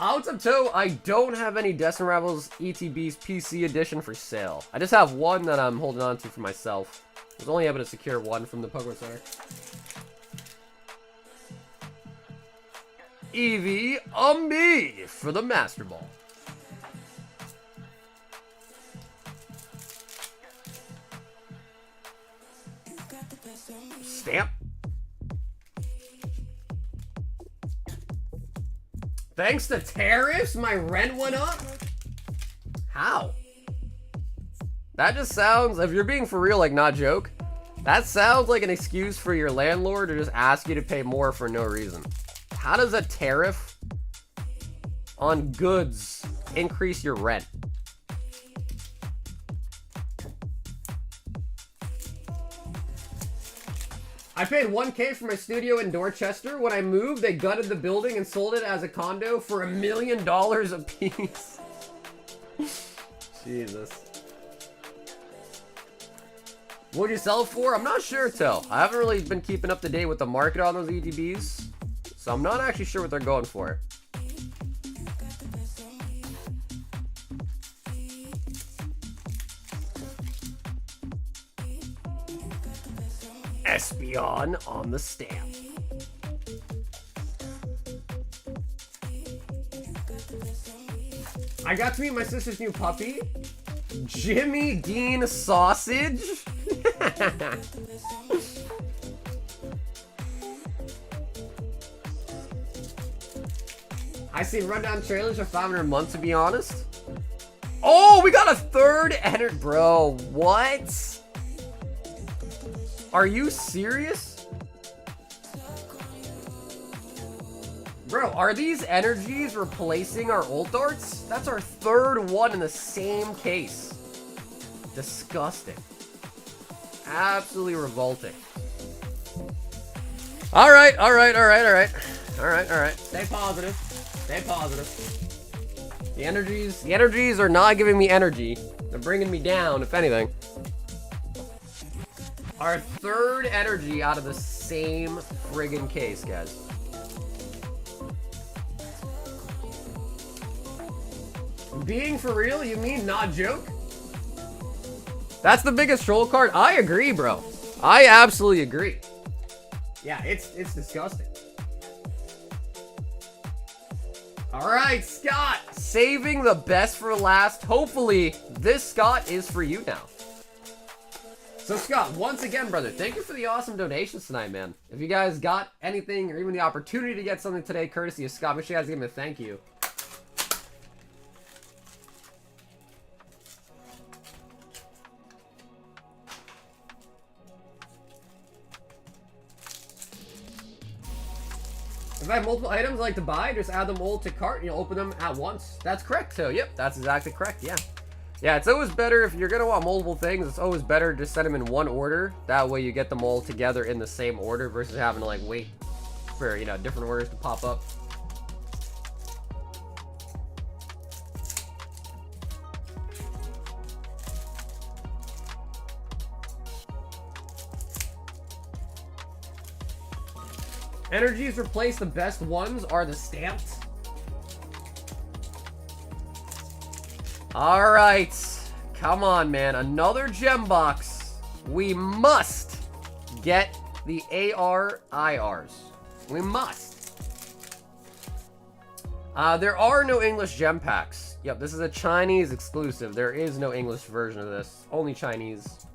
Out of toe, I don't have any Destined Rivals ETB's PC edition for sale. I just have one that I'm holding on to for myself. I was only able to secure one from the Pokemon Center. Eevee, a me for the Master Ball. Stamp. Thanks to tariffs, my rent went up? How? That just sounds, if you're being for real, like not joke, that sounds like an excuse for your landlord to just ask you to pay more for no reason. How does a tariff on goods increase your rent? I paid 1K for my studio in Dorchester. When I moved, they gutted the building and sold it as a condo for $1 million a piece. Jesus. What'd you sell it for? I'm not sure, Till. I haven't really been keeping up to date with the market on those EDBs, so I'm not actually sure what they're going for. Espeon on the stamp. I got to meet my sister's new puppy, Jimmy Dean Sausage. I seen rundown trailers for 500 months, to be honest. Oh, we got a third edit, bro. What? Are you serious? Bro, are these energies replacing our ult arts? That's our third one in the same case. Disgusting. Absolutely revolting. Alright. Stay positive. Stay positive. The energies are not giving me energy. They're bringing me down, if anything. Our third energy out of the same friggin' case, guys. Being for real, you mean not joke? That's the biggest troll card? I agree, bro. I absolutely agree. Yeah, it's disgusting. Alright, Scott. Saving the best for last. Hopefully, this Scott is for you now. So Scott, once again, brother, thank you for the awesome donations tonight, man. If you guys got anything or even the opportunity to get something today, courtesy of Scott, make sure you guys give him a thank you. If I have multiple items I like to buy, just add them all to cart and you'll open them at once. That's correct, so yep, that's exactly correct, yeah. Yeah, it's always better if you're gonna want multiple things. It's always better to set them in one order. That way you get them all together in the same order versus having to like wait for, you know, different orders to pop up. Energies replace the best ones are the stamped. Alright, come on, man. Another gem box. We must get the AR-IRs. We must. There are no English gem packs. Yep, this is a Chinese exclusive. There is no English version of this. Only Chinese.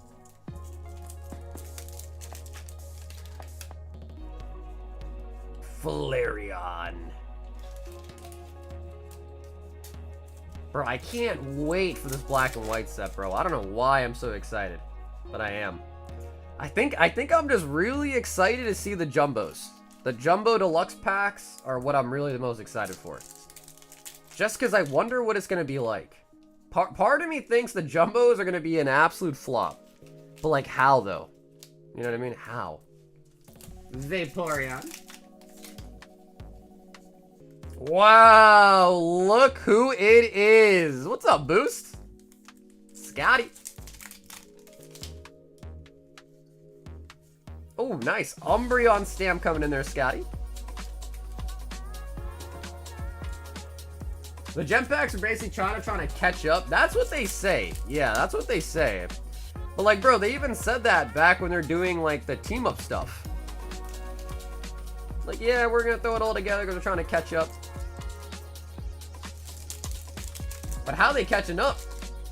Flareon. Bro, I can't wait for this black and white set, bro. I don't know why I'm so excited, but I am. I think I'm just really excited to see the jumbos. The jumbo deluxe packs are what I'm really the most excited for. Just because I wonder what it's going to be like. Part of me thinks the jumbos are going to be an absolute flop. But like, how though? You know what I mean? How? Vaporeon. Wow, look who it is. What's up, Boost? Scotty. Oh, nice. Umbreon stamp coming in there, Scotty. The gem packs are basically trying to catch up. That's what they say. Yeah, that's what they say. But like, bro, they even said that back when they're doing like the team up stuff. Like, yeah, we're gonna throw it all together because we're trying to catch up. But how are they catching up?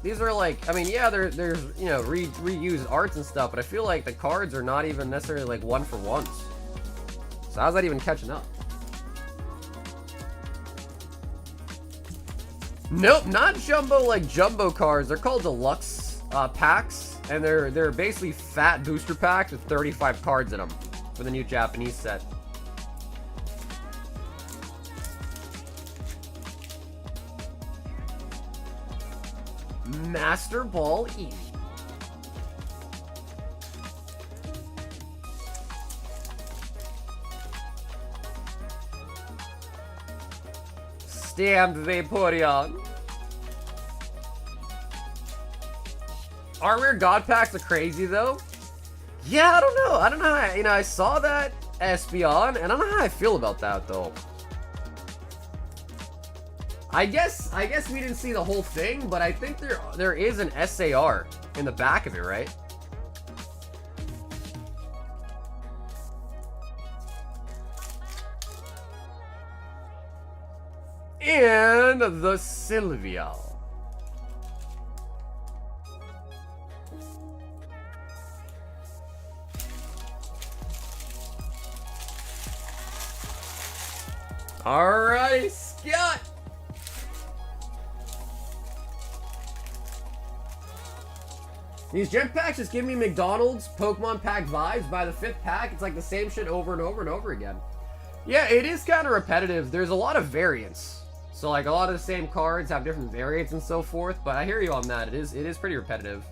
These are like, I mean, yeah, there's, you know, reused arts and stuff, but I feel like the cards are not even necessarily like one for ones. So how's that even catching up? Nope, not jumbo like jumbo cards. They're called deluxe packs, and they're basically fat booster packs with 35 cards in them for the new Japanese set. Master Ball Eevee. stamp Vaporeon. Our rare god packs are crazy though. Yeah, I don't know. I don't know how, I saw that Espeon, and I don't know how I feel about that though. I guess we didn't see the whole thing, but I think there is an SAR in the back of it, right? And the Sylvia. Alright, Scott. These gem packs just give me McDonald's Pokemon pack vibes. By the 5th pack, it's like the same shit over and over and over again. Yeah, it is kind of repetitive. There's a lot of variants. So like a lot of the same cards have different variants and so forth, but I hear you on that. It is pretty repetitive.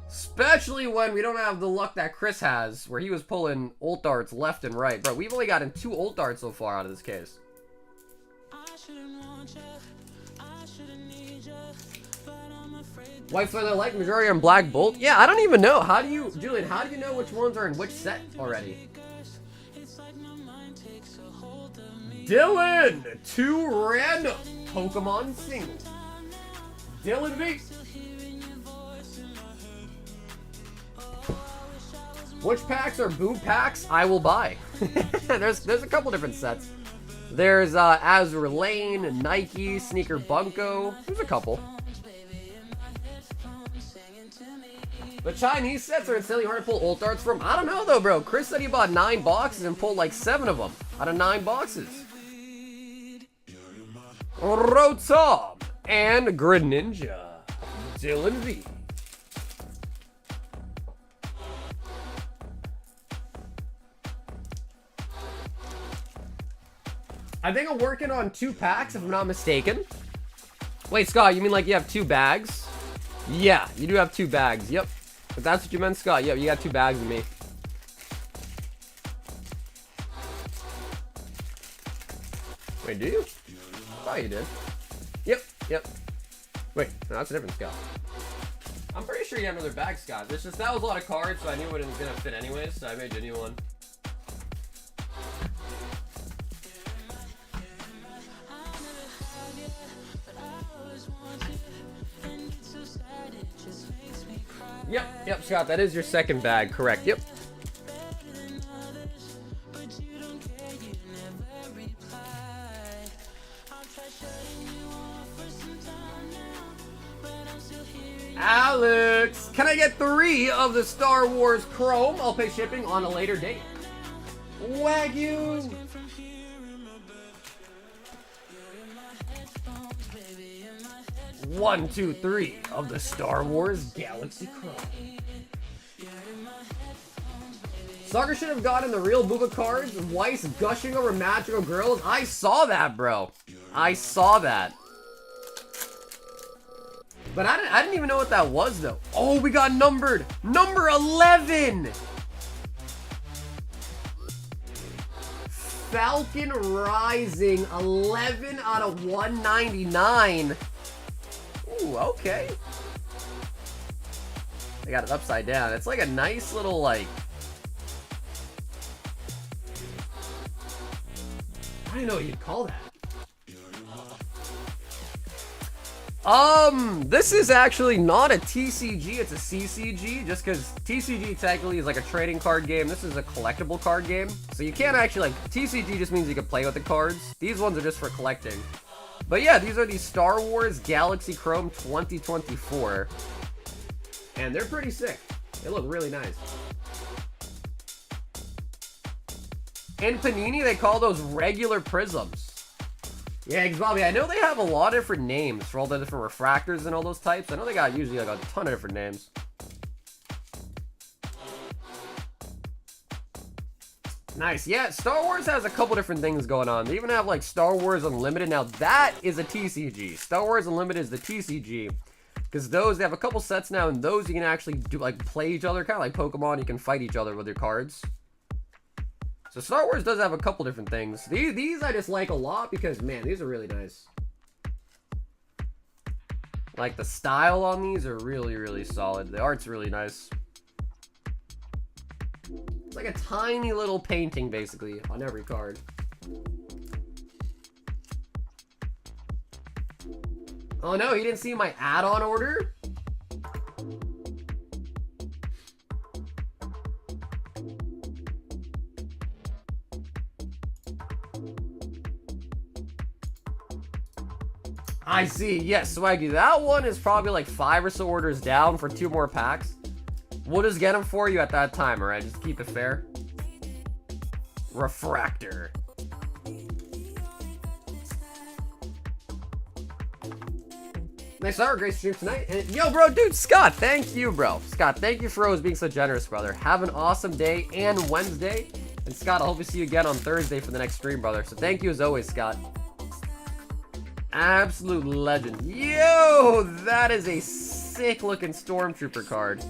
Especially when we don't have the luck that Chris has, where he was pulling ult darts left and right. Bro, we've only gotten 2 ult darts so far out of this case. White Feather Light, Majority and Black Bolt? Yeah, I don't even know. How do you, Julian, how do you know which ones are in which set already? Dylan! 2 random Pokemon singles. Dylan V. Which packs are boo packs? I will buy. there's a couple different sets. There's Azure Lane, Nike, Sneaker Bunko. There's a couple. The Chinese sets are insanely hard to pull ult darts from. I don't know though, bro. Chris said he bought 9 boxes and pulled like 7 of them out of 9 boxes. Rotom and Greninja. Dylan V. I think I'm working on 2 packs, if I'm not mistaken. Wait, Scott, you mean like you have 2 bags? Yeah, you do have 2 bags. Yep. If that's what you meant, Scott, yep, you got 2 bags of me. Wait, do you? I thought you did. Yep. Wait, no, that's a different Scott. I'm pretty sure you have another bag, Scott. It's just that was a lot of cards, so I knew it wasn't gonna fit anyways, so I made you a new one. Yep, Scott, that is your second bag, correct, yep. Alex, can I get 3 of the Star Wars Chrome? I'll pay shipping on a later date. Wagyu. One, 2, 3 of the Star Wars Galaxy Chrome. Sucker should have gotten the real Booba cards. Weiss gushing over magical girls. I saw that, bro. I saw that. But I didn't even know what that was, though. Oh, we got numbered. Number 11. Falcon Rising, 11 out of 199. Ooh, okay. They got it upside down. It's like a nice little, like... I don't even know what you'd call that. This is actually not a TCG, it's a CCG, just because TCG technically is like a trading card game. This is a collectible card game. So you can't actually, like, TCG just means you can play with the cards. These ones are just for collecting. But yeah, these are the Star Wars Galaxy Chrome 2024. And they're pretty sick. They look really nice. In Panini, they call those regular prisms. Yeah, Bobby, I know they have a lot of different names for all the different refractors and all those types. I know they got usually like a ton of different names. Nice. Yeah, Star Wars has a couple different things going on. They even have like Star Wars Unlimited. Now that is a TCG. Star Wars Unlimited is the TCG. Because those, they have a couple sets now, and those you can actually do like play each other, kind of like Pokemon. You can fight each other with your cards. So Star Wars does have a couple different things. These I just like a lot because, man, these are really nice. Like, the style on these are really, really solid. The art's really nice. It's like a tiny little painting, basically, on every card. Oh no, you didn't see my add-on order? I see. Yes, Swaggy. That one is probably like 5 or so orders down for 2 more packs. We'll just get them for you at that time, alright? Just keep it fair. Refractor. Nice hour, great stream tonight. And yo, bro, dude, Scott, thank you, bro. Scott, thank you for always being so generous, brother. Have an awesome day and Wednesday. And Scott, I hope to see you again on Thursday for the next stream, brother. So thank you as always, Scott. Absolute legend. Yo, that is a sick looking Stormtrooper card.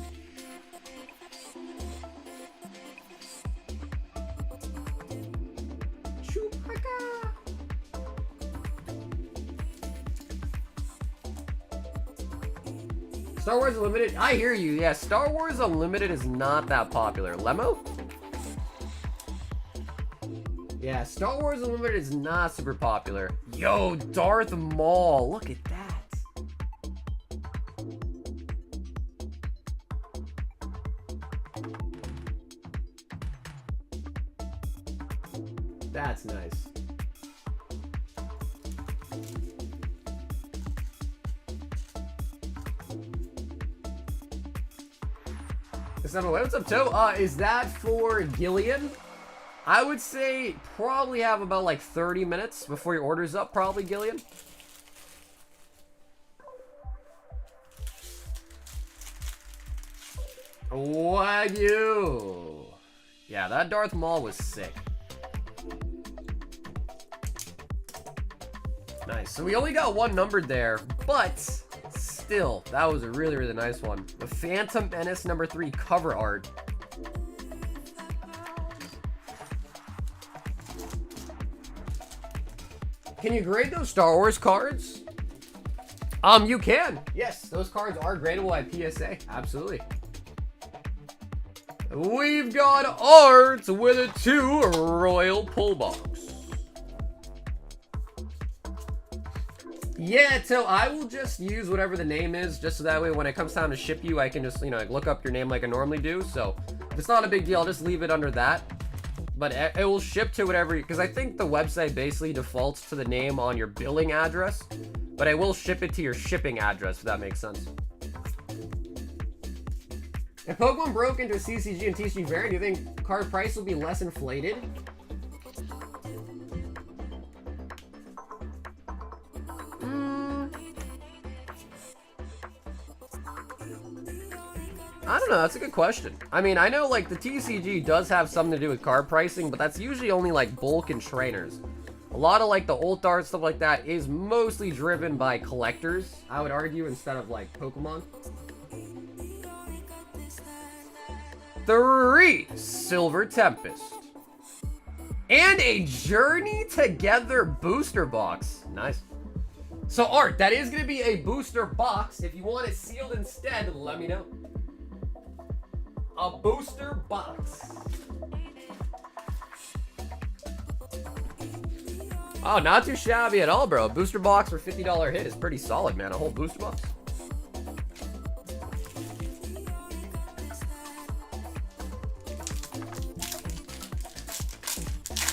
Chewbacca. Star Wars Unlimited. I hear you. Yeah, Star Wars Unlimited is not that popular. Lemo? Yeah, Star Wars Unlimited is not super popular. Yo, Darth Maul. Look at that. That's nice. What's up, Toe? Is that for Gillian? I would say probably have about like 30 minutes before your order's up, probably, Gillian. Wagyu. Yeah, that Darth Maul was sick. Nice. So we only got one numbered there, but still, that was a really, really nice one. The Phantom Menace #3 cover art. Can you grade those Star Wars cards? You can. Yes, those cards are gradable at PSA. Absolutely. We've got art with a 2 royal pull box. Yeah, so I will just use whatever the name is, just so that way when it comes time to ship you, I can just, you know, like look up your name like I normally do. So if it's not a big deal, I'll just leave it under that. But it will ship to whatever, because I think the website basically defaults to the name on your billing address. But I will ship it to your shipping address, if that makes sense. If Pokemon broke into a CCG and TCG variant, do you think card price will be less inflated? I don't know, that's a good question. I mean, I know like the TCG does have something to do with card pricing, but that's usually only like bulk and trainers. A lot of like the old art stuff like that is mostly driven by collectors, I would argue, instead of like Pokemon. 3 Silver Tempest. And a Journey Together booster box. Nice. So Art, that is going to be a booster box. If you want it sealed instead, let me know. A booster box. Oh, not too shabby at all, bro. A booster box for $50 hit is pretty solid, man. A whole booster box.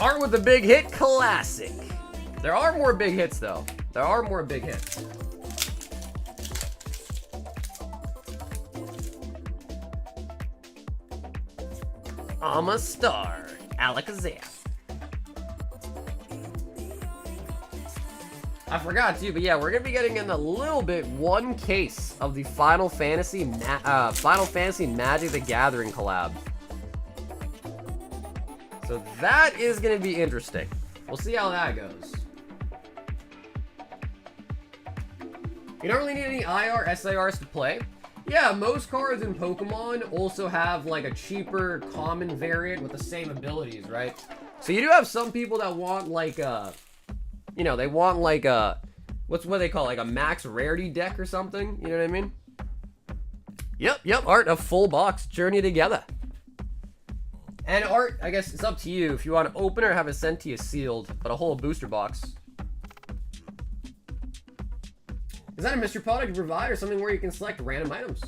Art with a big hit, classic. There are more big hits, though. There are more big hits. I'm a star. Alakazam. I forgot too, but yeah, we're gonna be getting in a little bit 1 case of the Final Fantasy Magic the Gathering collab. So that is gonna be interesting. We'll see how that goes. You don't really need any IR SIRs to play. Yeah, most cards in Pokemon also have like a cheaper common variant with the same abilities, right? So you do have some people that want like you know, they want like a, what they call, like a max rarity deck or something. You know what I mean? Yep, Art, a full box Journey Together. And Art, I guess it's up to you if you want to open or have it sent to you sealed, but a whole booster box. Is that a mystery product you provide or something where you can select random items?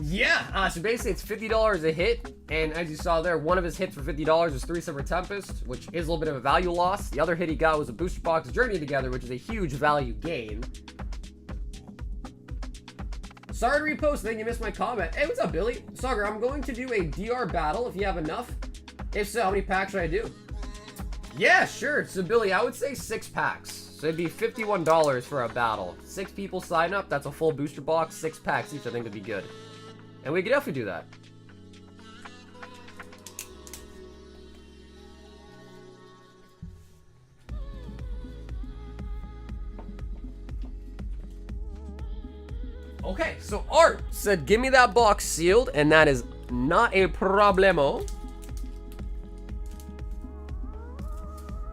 Yeah, so basically it's $50 a hit, and as you saw there, one of his hits for $50 was 3 Silver Tempest, which is a little bit of a value loss. The other hit he got was a booster box Journey Together, which is a huge value gain. Sorry to repost, I think you missed my comment. Hey, what's up, Billy? Sagar, I'm going to do a DR battle if you have enough. If so, how many packs should I do? Yeah, sure. So, Billy, I would say 6 packs. So it'd be $51 for a battle. 6 people sign up, that's a full booster box, 6 packs each, I think would be good. And we could definitely do that. Okay, so Art said, give me that box sealed, and that is not a problemo.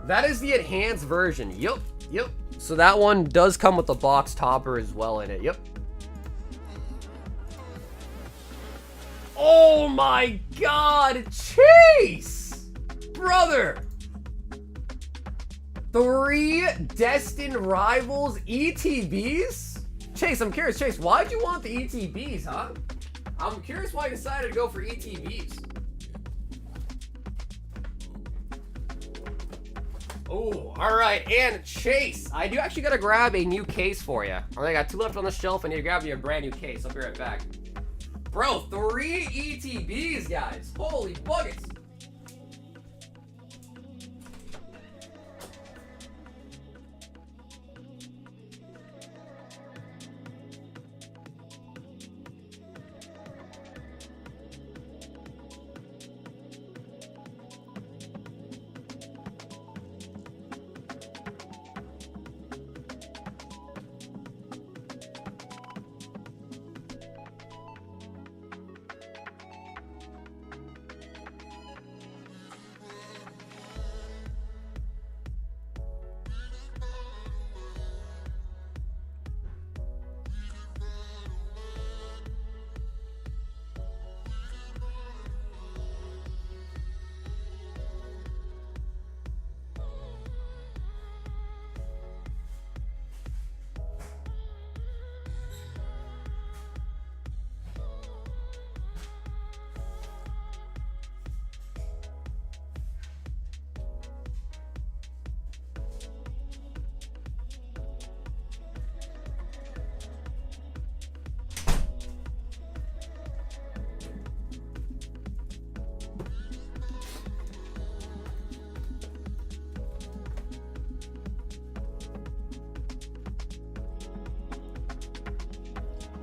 That is the enhanced version. Yep. So that one does come with the box topper as well in it. Yep. Oh my God, Chase! Brother! 3 Destined Rivals ETBs? Chase, I'm curious, Chase, why'd you want the ETBs, huh? I'm curious why you decided to go for ETBs. Oh, alright, and Chase, I do actually gotta grab a new case for you. I got 2 left on the shelf, I need to grab you a brand new case. I'll be right back. Bro, 3 ETBs, guys. Holy buckets.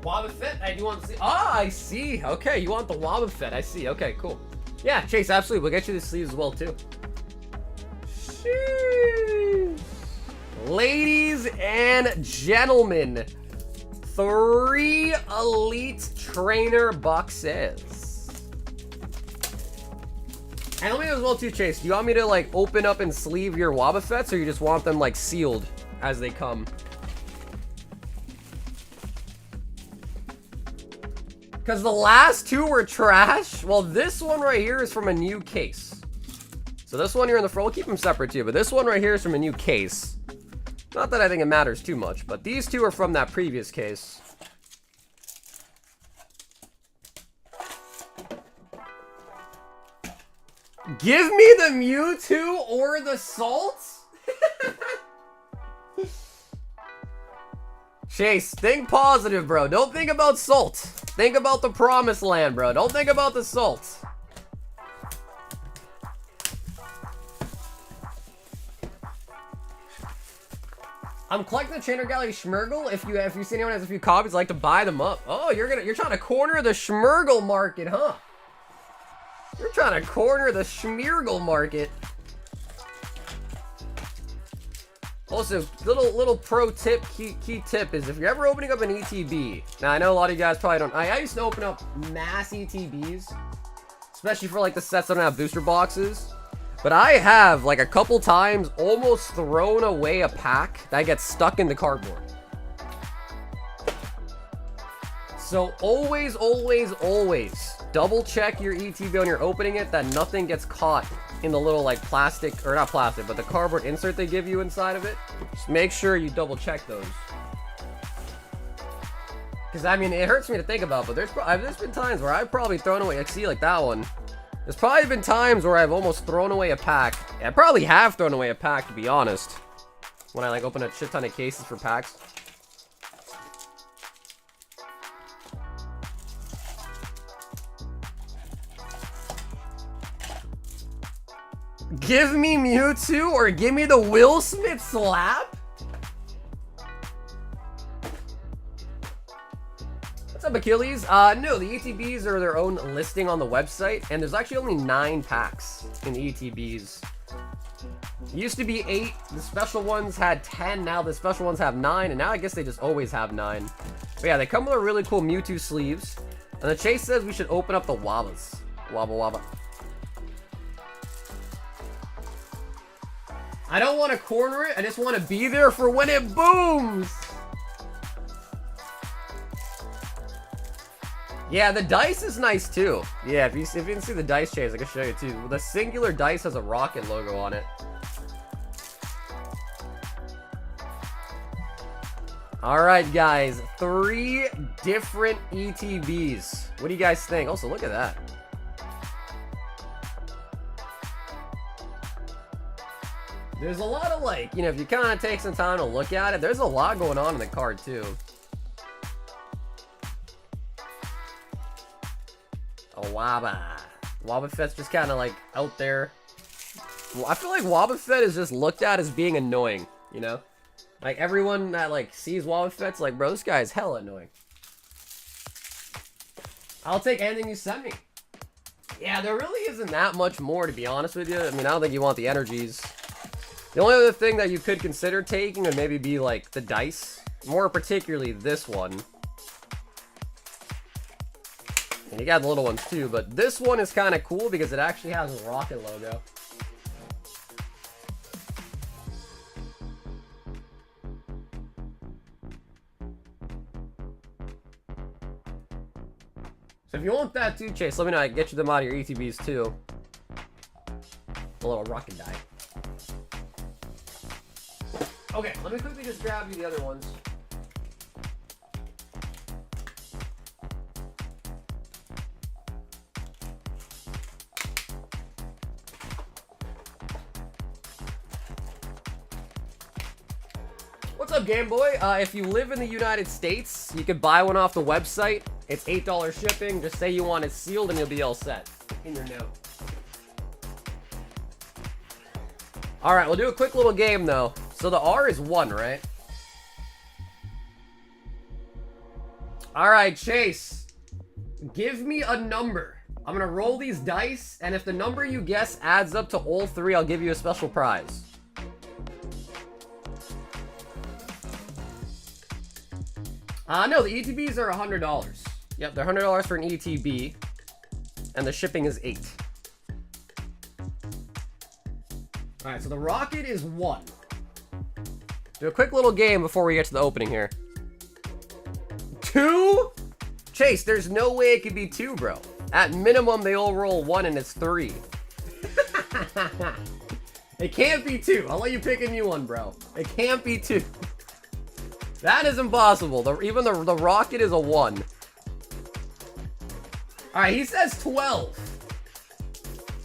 Wobbuffet, I do want to see. Ah, I see. Okay, you want the Wobbuffet. I see. Okay, cool. Yeah, Chase, absolutely. We'll get you the sleeves as well, too. Sheesh. Ladies and gentlemen, 3 Elite Trainer boxes. And let me know as well, too, Chase. Do you want me to, like, open up and sleeve your Wobbuffets, or you just want them, like, sealed as they come? Because the last 2 were trash. Well, this one right here is from a new case. So this one here in the front, we'll keep them separate too, but this one right here is from a new case. Not that I think it matters too much, but these 2 are from that previous case. Give me the Mewtwo or the Salt? Chase, think positive, bro. Don't think about Salt. Think about the promised land, bro. Don't think about the Salt. I'm collecting the Trainer Gallery Schmergle. If you see anyone has a few copies, I'd like to buy them up. Oh, you're trying to corner the Schmergle market, huh? You're trying to corner the Schmergle market. Also, little pro tip, key tip is if you're ever opening up an ETB. Now I know a lot of you guys probably don't. I used to open up mass ETBs, especially for like the sets that don't have booster boxes. But I have like a couple times almost thrown away a pack that gets stuck in the cardboard. So always double check your ETB when you're opening it that nothing gets caught in the little like plastic, or not plastic, but the cardboard insert they give you inside of it. Just make sure you double check those. Because I mean, it hurts me to think about, but there's been times where I've probably thrown away, like, see, like that one. There's probably been times where I've almost thrown away a pack. I probably have thrown away a pack, to be honest, when I like open a shit ton of cases for packs. Give me Mewtwo or give me the Will Smith slap? What's up, Achilles? No, the ETBs are their own listing on the website, and there's actually only 9 packs in the ETBs. It used to be 8, the special ones had 10, now the special ones have 9, and now I guess they just always have 9. But yeah, they come with a really cool Mewtwo sleeves, and the Chase says we should open up the Wabbas. Wabba. I don't want to corner it, I just want to be there for when it booms! Yeah, the dice is nice too. Yeah, if you didn't see the dice chase, I can show you too. The singular dice has a rocket logo on it. Alright guys, 3 different ETBs. What do you guys think? Also, look at that. There's a lot of like, you know, if you kind of take some time to look at it, there's a lot going on in the card too. A Wabba. Wobbuffet's just kind of like out there. I feel like Wobbuffet is just looked at as being annoying, you know? Like everyone that like sees Wobbuffet's like, bro, this guy is hella annoying. I'll take anything you send me. Yeah, there really isn't that much more, to be honest with you. I mean, I don't think you want the energies. The only other thing that you could consider taking would maybe be like the dice, more particularly this one. And you got the little ones too, but this one is kind of cool because it actually has a rocket logo. So if you want that too, Chase, let me know. I can get you them out of your ETBs too. A little rocket die. Okay, let me quickly just grab you the other ones. What's up, Game Boy? If you live in the United States, you could buy one off the website. It's $8 shipping. Just say you want it sealed and you'll be all set in your note. Alright, we'll do a quick little game though. So the R is 1, right? Alright, Chase. Give me a number. I'm gonna roll these dice, and if the number you guess adds up to all 3, I'll give you a special prize. No, the ETBs are $100. Yep, they're $100 for an ETB, and the shipping is 8. Alright, so the rocket is 1. Do a quick little game before we get to the opening here. 2? Chase, there's no way it could be 2, bro. At minimum, they all roll 1 and it's 3. It can't be 2. I'll let you pick a new one, bro. It can't be 2. That is impossible. Even the rocket is a 1. Alright, he says 12.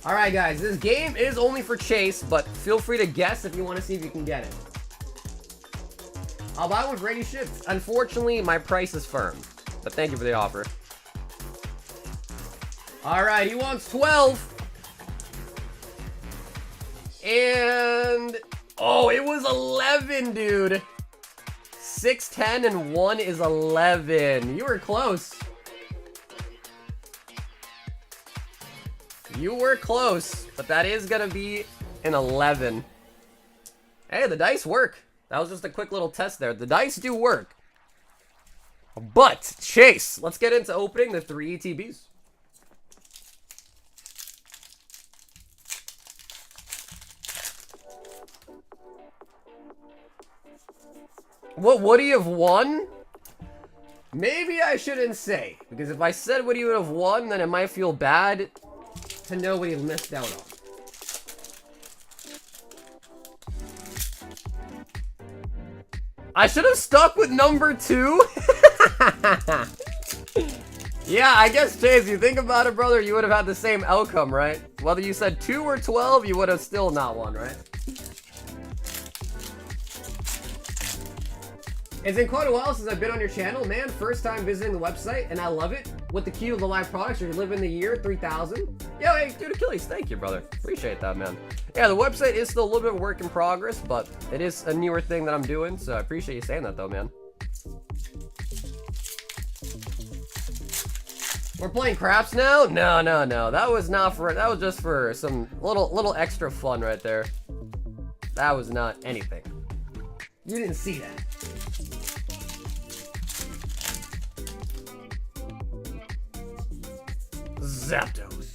Alright, guys. This game is only for Chase, but feel free to guess if you want to see if you can get it. I'll buy one ready shipped. Unfortunately, my price is firm. But thank you for the offer. Alright, he wants 12. And... oh, it was 11, dude. 6, 10, and 1 is 11. You were close. You were close, but that is gonna be an 11. Hey, the dice work. That was just a quick little test there. The dice do work. But, Chase, let's get into opening the 3 ETBs. What would he have won? Maybe I shouldn't say. Because if I said what he would have won, then it might feel bad to know what he missed out on. I should have stuck with number 2. Yeah, I guess, Chase, you think about it, brother, you would have had the same outcome, right? Whether you said 2 or 12, you would have still not won, right? It's been quite a while since I've been on your channel, man. First time visiting the website, and I love it. With the queue of the live products, you're living the year 3000. Yo, hey, dude, Achilles, thank you, brother. Appreciate that, man. Yeah, the website is still a little bit of work in progress, but it is a newer thing that I'm doing, so I appreciate you saying that, though, man. We're playing craps now? No, no, no. That was not for. That was just for some little extra fun right there. That was not anything. You didn't see that. Zapdos.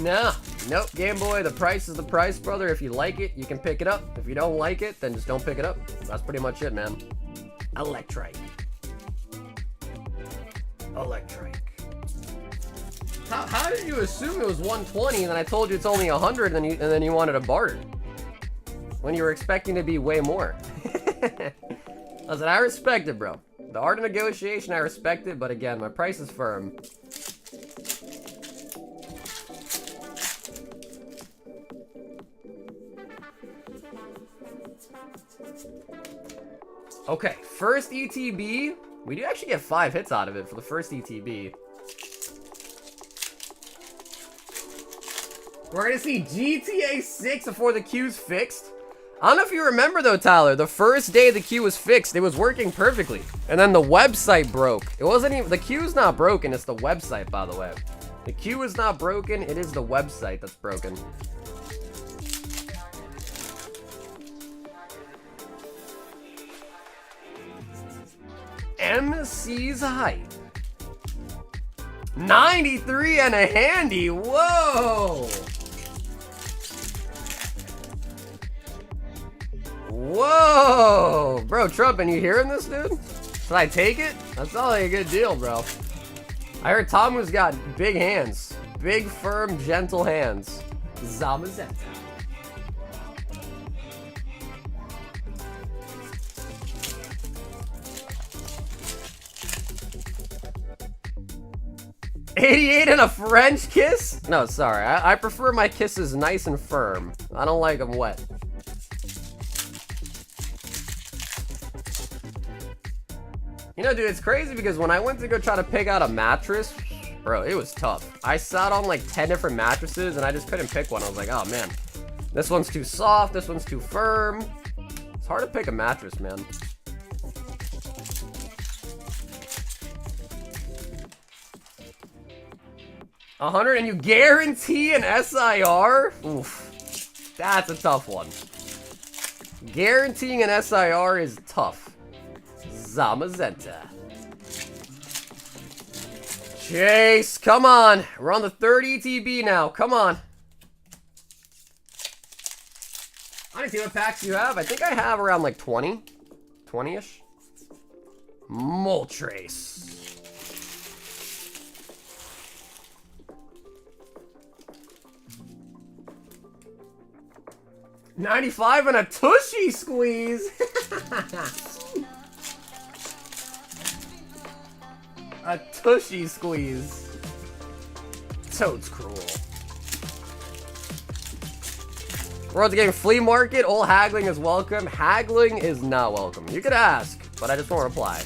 No. Nope, Game Boy, the price is the price, brother. If you like it, you can pick it up. If you don't like it, then just don't pick it up. That's pretty much it, man. Electrike. Electrike. How did you assume it was 120 and then I told you it's only 100 and then you wanted a barter? When you were expecting to be way more. Listen, I respect it, bro. The art of negotiation, I respect it, but again, my price is firm. Okay, first ETB. We do actually get 5 hits out of it for the first ETB. We're gonna see GTA 6 before the queue's fixed. I don't know if you remember though, Tyler, the first day the queue was fixed, it was working perfectly. And then the website broke. It wasn't even, the queue's not broken, it's the website, by the way. The queue is not broken, it is the website that's broken. MC's height. 93 and a handy, whoa! Whoa! Bro, Trump, and you hearing this, dude? Should I take it? That sounds like a good deal, bro. I heard Tomu's got big hands. Big, firm, gentle hands. Zamazenta. $88 and a French kiss? No, sorry. I prefer my kisses nice and firm. I don't like them wet. You know, dude, it's crazy because when I went to go try to pick out a mattress, bro, it was tough. I sat on like 10 different mattresses and I just couldn't pick one. I was like, oh man, this one's too soft, this one's too firm. It's hard to pick a mattress, man. $100 and you guarantee an SIR? Oof, that's a tough one. Guaranteeing an SIR is tough. Zamazenta. Chase, come on. We're on the 3rd ETB now. Come on. I didn't see what packs you have. I think I have around like 20. 20-ish. Moltres. $95 and a Tushy squeeze. A Tushy squeeze. Toad's cruel. World's Game Flea Market. All haggling is welcome. Haggling is not welcome. You could ask, but I just won't reply.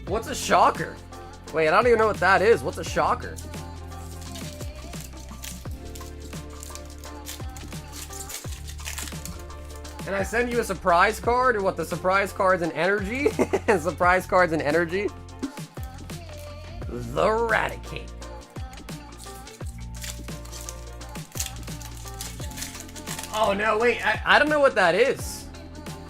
What's a shocker? Wait, I don't even know what that is. What's a shocker? And I send you a surprise card, or what, the surprise card's an energy? Surprise card's an energy? The Eradicate. Oh no, wait, I don't know what that is.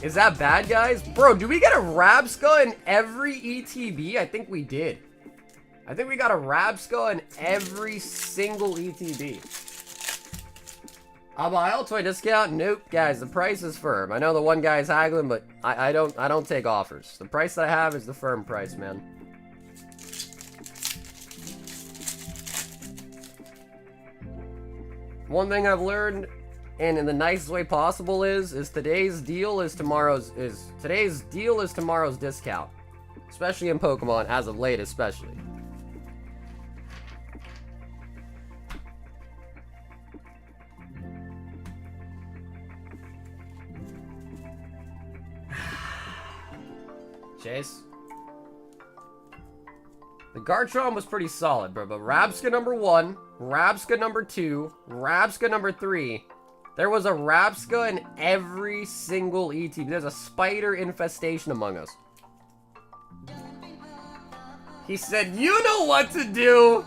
Is that bad, guys? Bro, do we get a Rabsca in every ETB? I think we did. I think we got a Rabsca in every single ETB. I'll buy all toy discount? Nope, guys, the price is firm. I know the one guy's haggling, but I don't take offers. The price that I have is the firm price, man. One thing I've learned, and in the nicest way possible, is today's deal is tomorrow's discount. Especially in Pokemon, as of late especially. Chase. The Garchomp was pretty solid, bro, but Rabsca number 1, Rabsca number 2, Rabsca number 3. There was a Rabsca in every single ETB. There's a spider infestation among us. He said, you know what to do!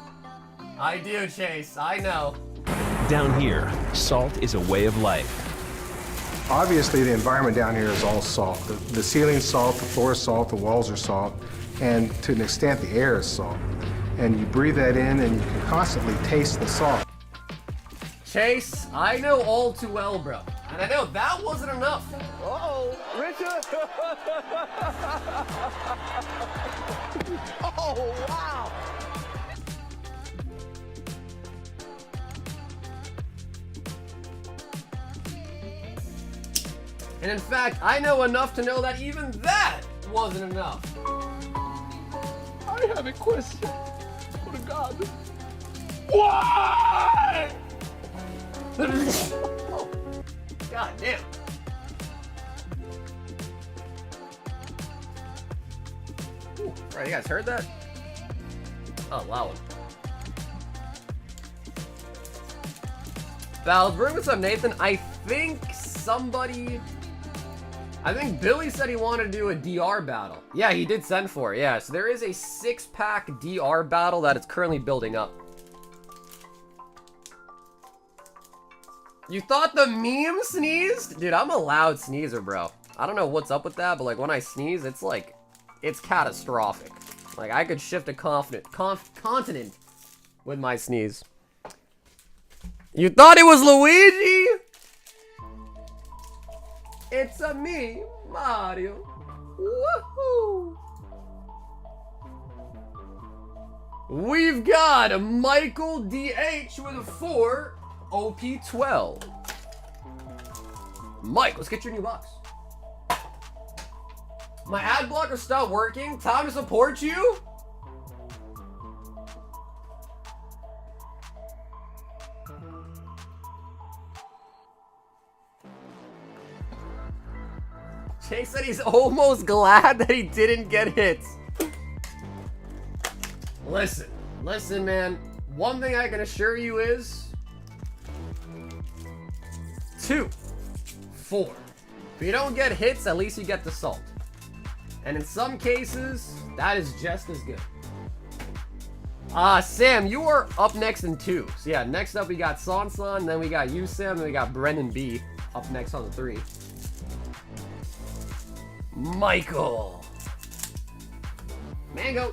I do, Chase, I know. Down here, salt is a way of life. Obviously, the environment down here is all salt. The ceiling's salt, the floor is salt, the walls are salt, and to an extent, the air is salt. And you breathe that in, and you can constantly taste the salt. Chase, I know all too well, bro. And I know that wasn't enough. Uh-oh, Richard! Oh, wow! And in fact, I know enough to know that even that wasn't enough. I have a question. Oh, God. Why? God damn. Ooh, right, you guys heard that? Oh, loud. Valsburg, what's up, Nathan? I think Billy said he wanted to do a DR battle. Yeah, he did send for it. Yeah, so there is a 6-pack DR battle that is currently building up. You thought the meme sneezed? Dude, I'm a loud sneezer, bro. I don't know what's up with that, but like when I sneeze, it's like, it's catastrophic. Like I could shift a continent with my sneeze. You thought it was Luigi? It's a me, Mario. Woohoo! We've got a Michael DH with a 4 OP12. Mike, let's get your new box. My ad blocker stopped working. Time to support you? Chase said he's almost glad that he didn't get hits. Listen, man. One thing I can assure you is 2, 4. If you don't get hits, at least you get the salt. And in some cases, that is just as good. Sam, you are up next in 2. So yeah, next up we got Sansan, then we got you, Sam, then we got Brennan B up next on the 3. Michael. Mango.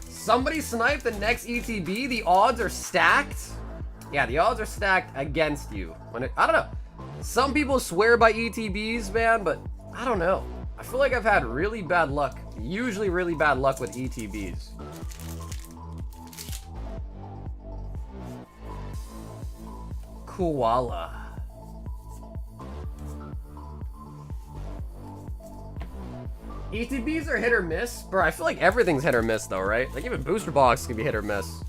Somebody sniped the next ETB. The odds are stacked. Yeah, the odds are stacked against you. I don't know. Some people swear by ETBs, man, but I don't know. I feel like I've had really bad luck. Usually really bad luck with ETBs. Koala. ETBs are hit or miss? Bro, I feel like everything's hit or miss though, right? Like even booster box can be hit or miss.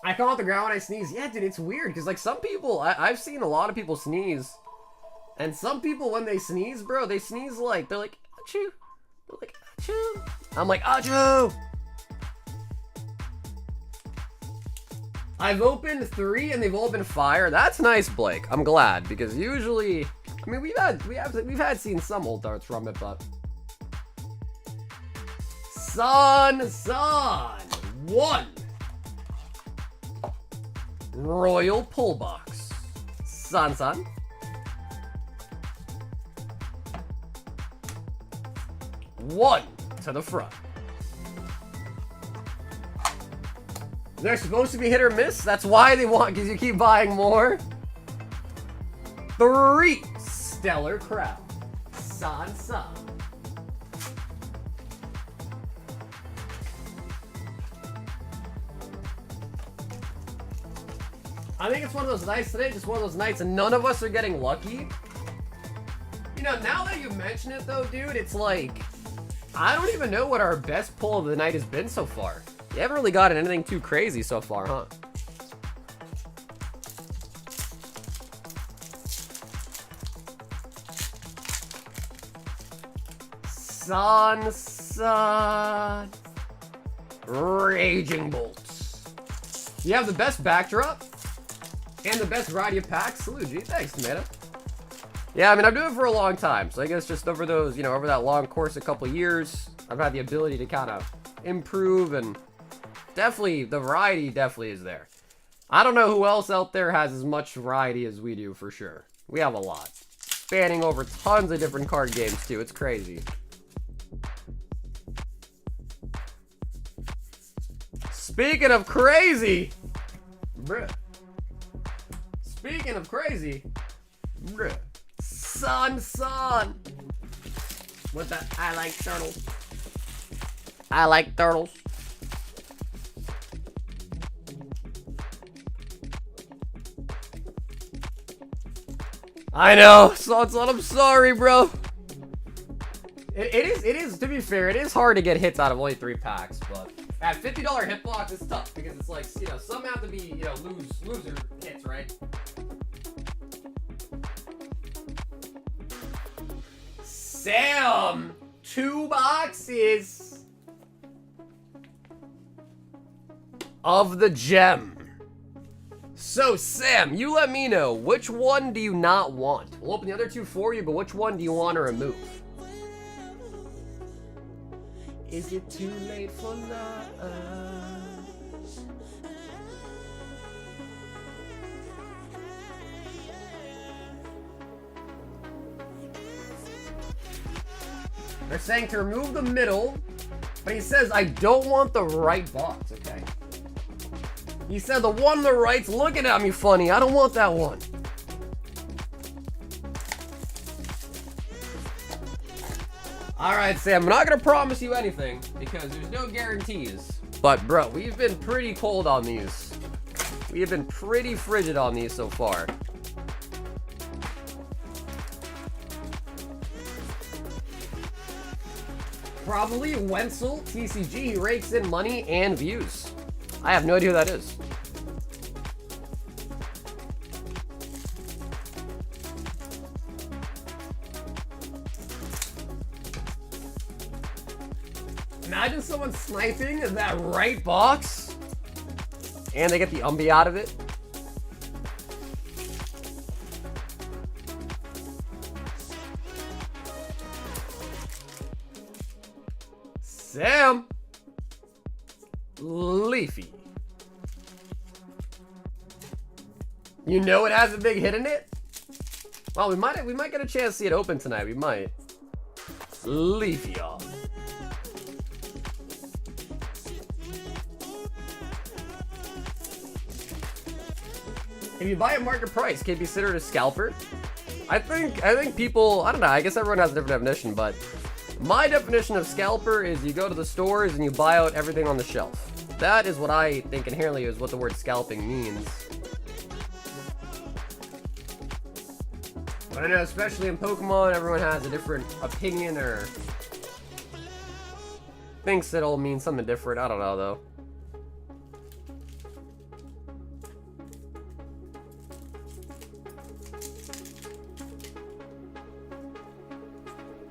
I come off the ground when I sneeze. Yeah, dude, it's weird because like some people, I've seen a lot of people sneeze. And some people when they sneeze, bro, they sneeze like, they're like, achoo. They're like, achoo. I'm like, achoo. I've opened 3 and they've all been fire. That's nice, Blake. I'm glad because usually, I mean, we've had seen some old darts from it, but Sun 1 Royal Pull Box. Sun. 1 to the front. They're supposed to be hit or miss. That's why they want, because you keep buying more. 3 Stellar Crown. Sun. I think it's one of those nights today, just one of those nights, and none of us are getting lucky. You know, now that you mention it though, dude, it's like, I don't even know what our best pull of the night has been so far. You haven't really gotten anything too crazy so far, huh? Sun. Raging Bolts. You have the best backdrop and the best variety of packs. Salute, G. Thanks, Tomato. Yeah, I mean, I've been doing it for a long time, so I guess just over those, you know, over that long course, a couple years, I've had the ability to kind of improve, and definitely, the variety definitely is there. I don't know who else out there has as much variety as we do, for sure. We have a lot. Spanning over tons of different card games, too. It's crazy. Speaking of crazy, bruh. Speaking of crazy, bruh. Sun. What the? I like turtles. I like turtles. I know, Son, I'm sorry, bro. It is, to be fair, it is hard to get hits out of only 3 packs, but at $50 Hitbox, it's tough because it's like, you know, some have to be, you know, loser hits, right? Sam, 2 boxes of the gem. So, Sam, you let me know, which one do you not want? We'll open the other 2 for you, but which one do you want to remove? Is it too late for love? They're saying to remove the middle, but he says, I don't want the right box, okay? He said the one on the right's looking at me funny. I don't want that one. Alright, Sam, I'm not going to promise you anything because there's no guarantees. But, bro, we've been pretty cold on these. We have been pretty frigid on these so far. Probably Wenzel, TCG. He rakes in money and views. I have no idea who that is. Imagine someone sniping that right box and they get the Umbi out of it. Sam. Leafy. You know it has a big hit in it? Well, we might get a chance to see it open tonight. We might. Leafy off. If you buy at market price, can it be considered a scalper? I think people, I don't know, I guess everyone has a different definition, but my definition of scalper is you go to the stores and you buy out everything on the shelf. That is what I think inherently is what the word scalping means. But I know, especially in Pokemon, everyone has a different opinion or thinks it'll mean something different. I don't know, though.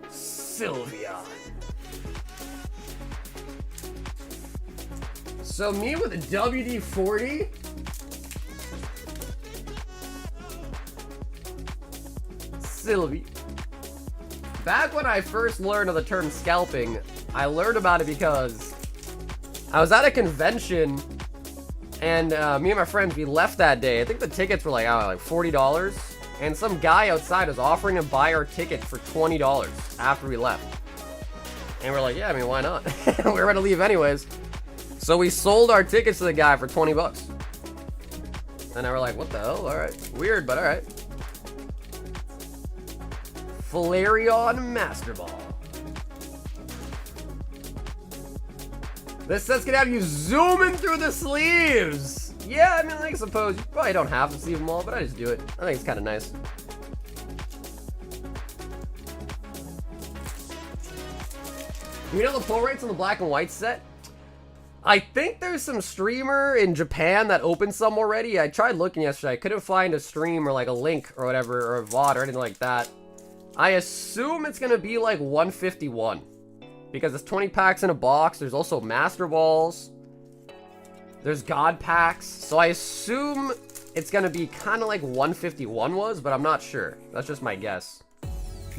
Sylveon. So me with a WD-40, Sylvie. Back when I first learned of the term scalping, I learned about it because I was at a convention and me and my friends, we left that day. I think the tickets were like, I don't know, like $40. And some guy outside was offering to buy our tickets for $20 after we left. And we're like, yeah, I mean, why not? We were going to leave anyways. So we sold our tickets to the guy for 20 bucks. And I were like, what the hell? All right. Weird, but all right. Flareon Master Ball. This set's gonna have you zooming through the sleeves. Yeah, I mean, I suppose you probably don't have to see them all, but I just do it. I think it's kind of nice. You know the pull rates on the black and white set? I think there's some streamer in Japan that opened some already. I tried looking yesterday. I couldn't find a stream or like a link or whatever, or a VOD or anything like that. I assume it's gonna be like 151. Because it's 20 packs in a box. There's also Master Balls. There's God Packs. So I assume it's gonna be kind of like 151 was, but I'm not sure. That's just my guess.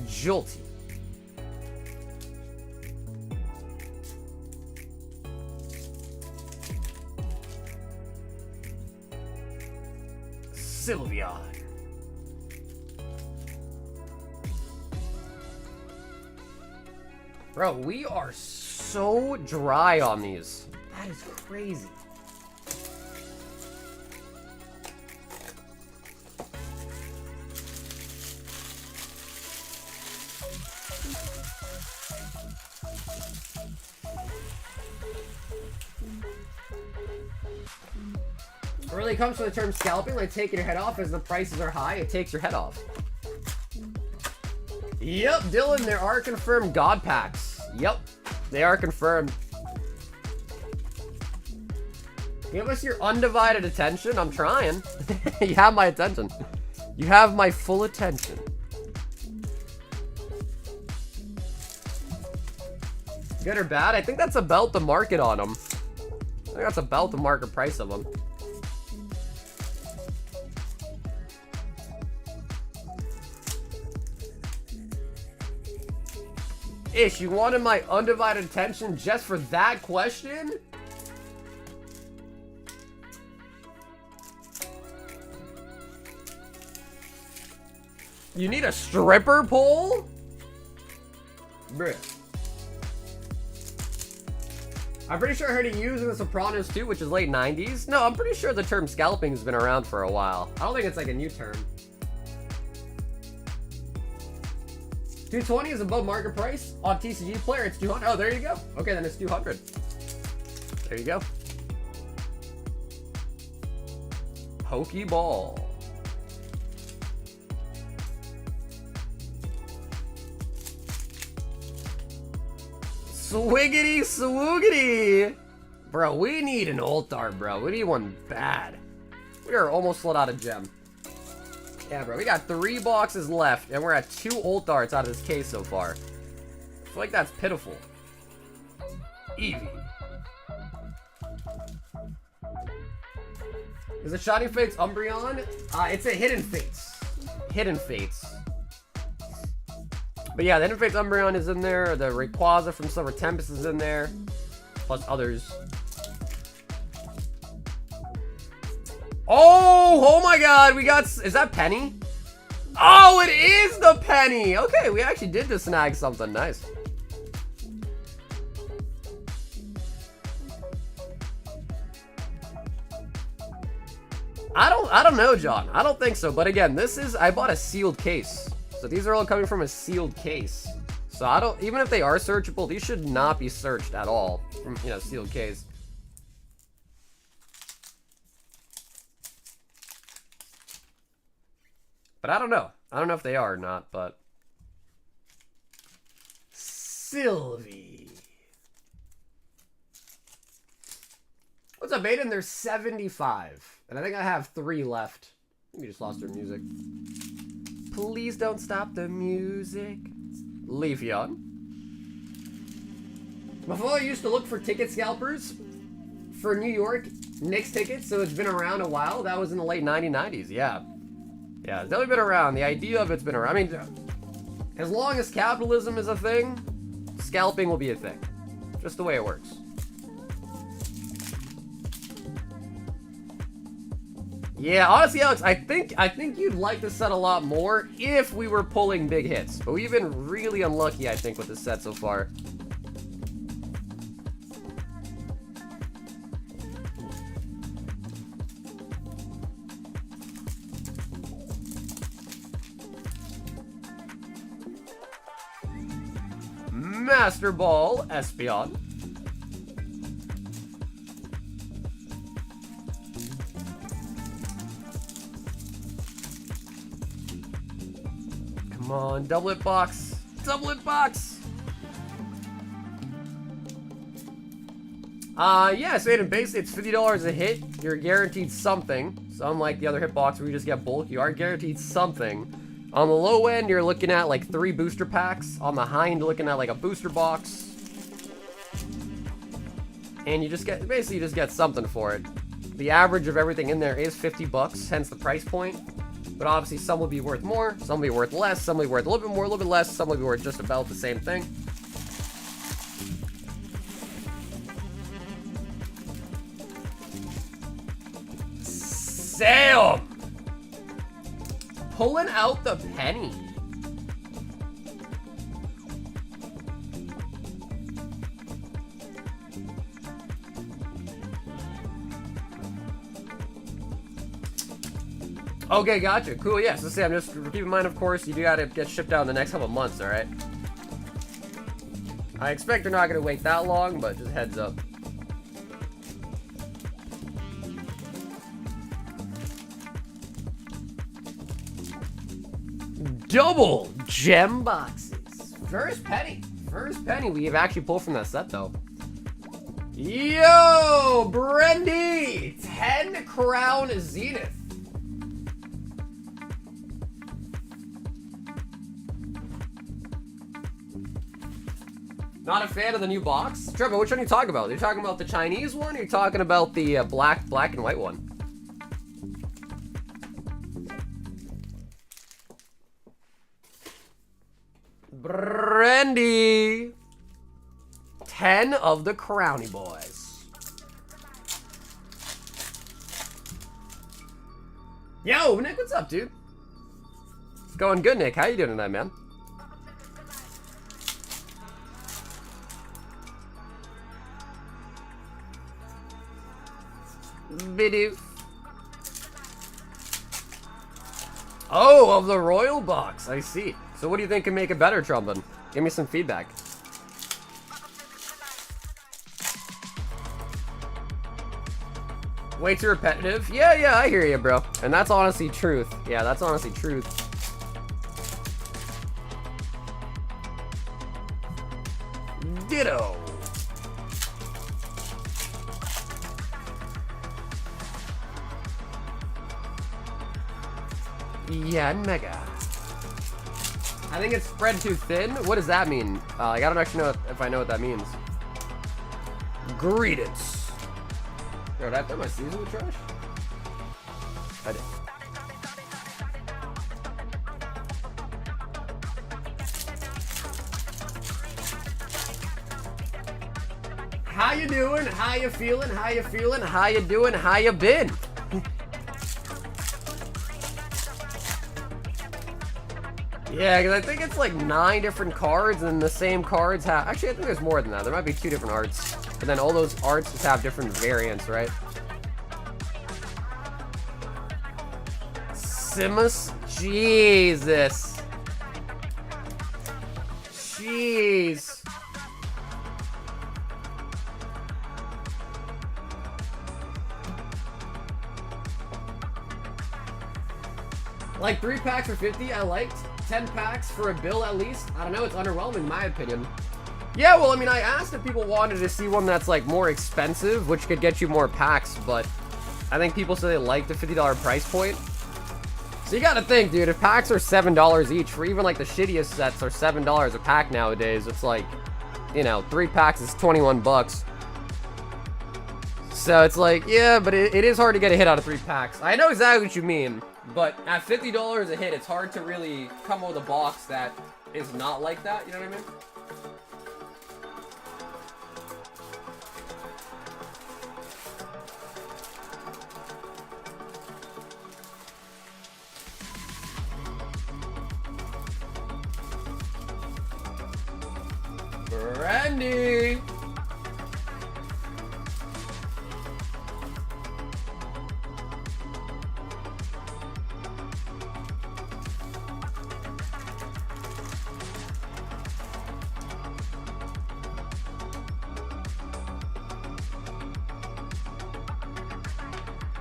Jolty. Sylveon. Bro, we are so dry on these. That is crazy. It really comes from the term scalping, like taking your head off. As the prices are high, it takes your head off. Yep, Dylan, there are confirmed God Packs. Yep, they are confirmed. Give us your undivided attention. I'm trying. You have my attention. You have my full attention. Good or bad? I think that's about the market on them. I think that's about the market price of them. Ish, you wanted my undivided attention just for that question? You need a stripper pole? Bruh. I'm pretty sure I heard it used in The Sopranos too, which is late 90s. No, I'm pretty sure the term scalping has been around for a while. I don't think it's like a new term. 220 is above market price on TCG player. It's 200. Oh, there you go. Okay, then it's 200. There you go. Pokeball. Swiggity swoogity. Bro, we need an Ultar, bro. We need one bad. We are almost sold out of gem. Yeah, bro, we got 3 boxes left, and we're at 2 Ultarts out of this case so far. I feel like that's pitiful. Eevee. Is it Shining Fates Umbreon? It's a Hidden Fates. Hidden Fates. But yeah, the Hidden Fates Umbreon is in there. The Rayquaza from Silver Tempest is in there. Plus others. Oh my god, we got, is that Penny? Oh, it is the Penny! Okay, we actually did just snag something nice. I don't know, John. I don't think so, but again, I bought a sealed case. So these are all coming from a sealed case. So even if they are searchable, these should not be searched at all from, sealed case. But I don't know. I don't know if they are or not, but... Sylvie. What's up, Aiden? There's 75. And I think I have 3 left. We just lost our music. Please don't stop the music. Leafeon. My father used to look for ticket scalpers for New York Knicks tickets, so it's been around a while. That was in the late 1990s, yeah. Yeah, it's definitely been around. The idea of it's been around. I mean, as long as capitalism is a thing, scalping will be a thing. Just the way it works. Yeah, honestly, Alex, I think you'd like this set a lot more if we were pulling big hits. But we've been really unlucky, I think, with this set so far. Master Ball, Espeon. Come on, doublet box. Doublet box. Yeah, so basically it's $50 a hit. You're guaranteed something. So unlike the other hitbox where you just get bulk, you are guaranteed something. On the low end, you're looking at like 3 booster packs. On the high end, you're looking at like a booster box. And you just get, basically you just get something for it. The average of everything in there is $50, hence the price point. But obviously some will be worth more, some will be worth less, some will be worth a little bit more, a little bit less, some will be worth just about the same thing. Sam! Pulling out the penny. Okay, gotcha. Cool, yeah. So Sam, just keep in mind, of course, you do gotta get shipped out in the next couple of months, alright? I expect they're not gonna wait that long, but just heads up. Double gem boxes. First penny we've actually pulled from that set, though. Yo, Brendy! 10 Crown Zenith. Not a fan of the new box? Trevor, which one are you talking about? Are you talking about the Chinese one, or are you talking about the black and white one? Brandy! 10 of the Crowny boys. Yo, Nick, what's up, dude? It's going good, Nick. How you doing tonight, man? Bidoof. Oh, of the Royal Box. I see. So what do you think can make it better, Trumpin? Give me some feedback. Way too repetitive? Yeah, I hear you, bro. And that's honestly truth. Yeah, that's honestly truth. Ditto. Yeah, mega. I think it's spread too thin. What does that mean? Like, I don't actually know if I know what that means. Greetings. Yo, did I throw my sleeves in the trash? I did. How you doing? How you feeling? How you feeling? How you doing? How you been? Yeah, because I think it's like 9 different cards, and the same cards have... Actually, I think there's more than that. There might be 2 different arts. But then all those arts just have different variants, right? Simus? Jesus. Jeez. Like 3 packs for 50, I liked. 10 packs for a bill at least. I don't know, it's underwhelming in my opinion. Yeah, well, I mean, I asked if people wanted to see one that's like more expensive, which could get you more packs, but I think people say they like the $50 price point. So you gotta think, dude, if packs are $7 each, for even like the shittiest sets are $7 a pack nowadays, it's like, you know, 3 packs is 21 bucks. So it's like, yeah, but it is hard to get a hit out of 3 packs. I know exactly what you mean. But at $50 a hit, it's hard to really come up with a box that is not like that, you know what I mean? Brandy!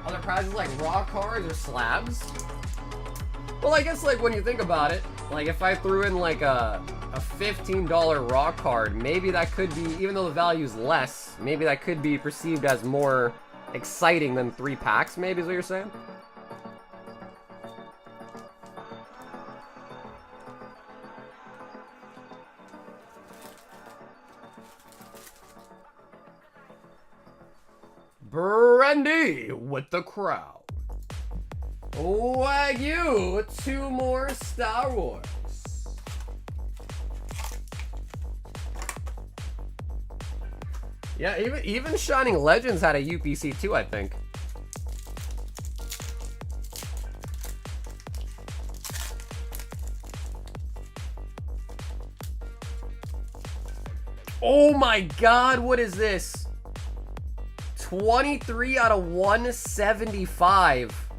Other prizes like raw cards or slabs? Well, I guess like when you think about it, like if I threw in like a $15 raw card, maybe that could be, even though the value is less, maybe that could be perceived as more exciting than 3 packs, maybe is what you're saying? Brandy with the crowd. Wagyu, 2 more Star Wars. Yeah, even Shining Legends had a UPC too, I think. Oh my god, what is this? 23 out of 175.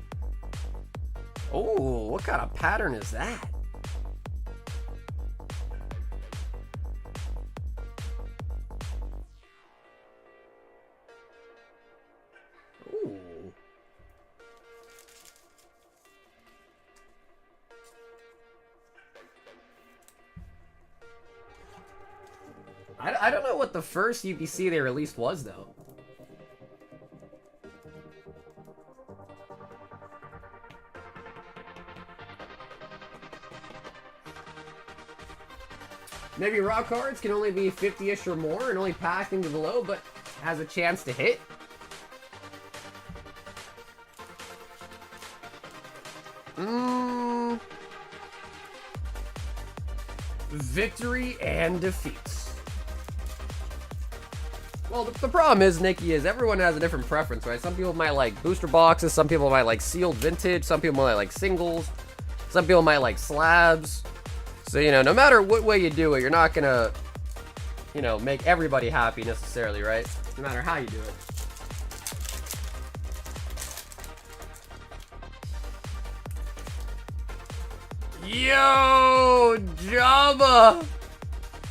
Oh, what kind of pattern is that? Ooh. I don't know what the first UPC they released was, though. Maybe raw cards can only be 50-ish or more and only packed into the low, but has a chance to hit. Victory and defeats. Well, the problem is, Nikki, is everyone has a different preference, right? Some people might like booster boxes, some people might like sealed vintage, some people might like singles, some people might like slabs. So, you know, no matter what way you do it, you're not gonna, you know, make everybody happy necessarily, right? No matter how you do it. Yo, Jabba!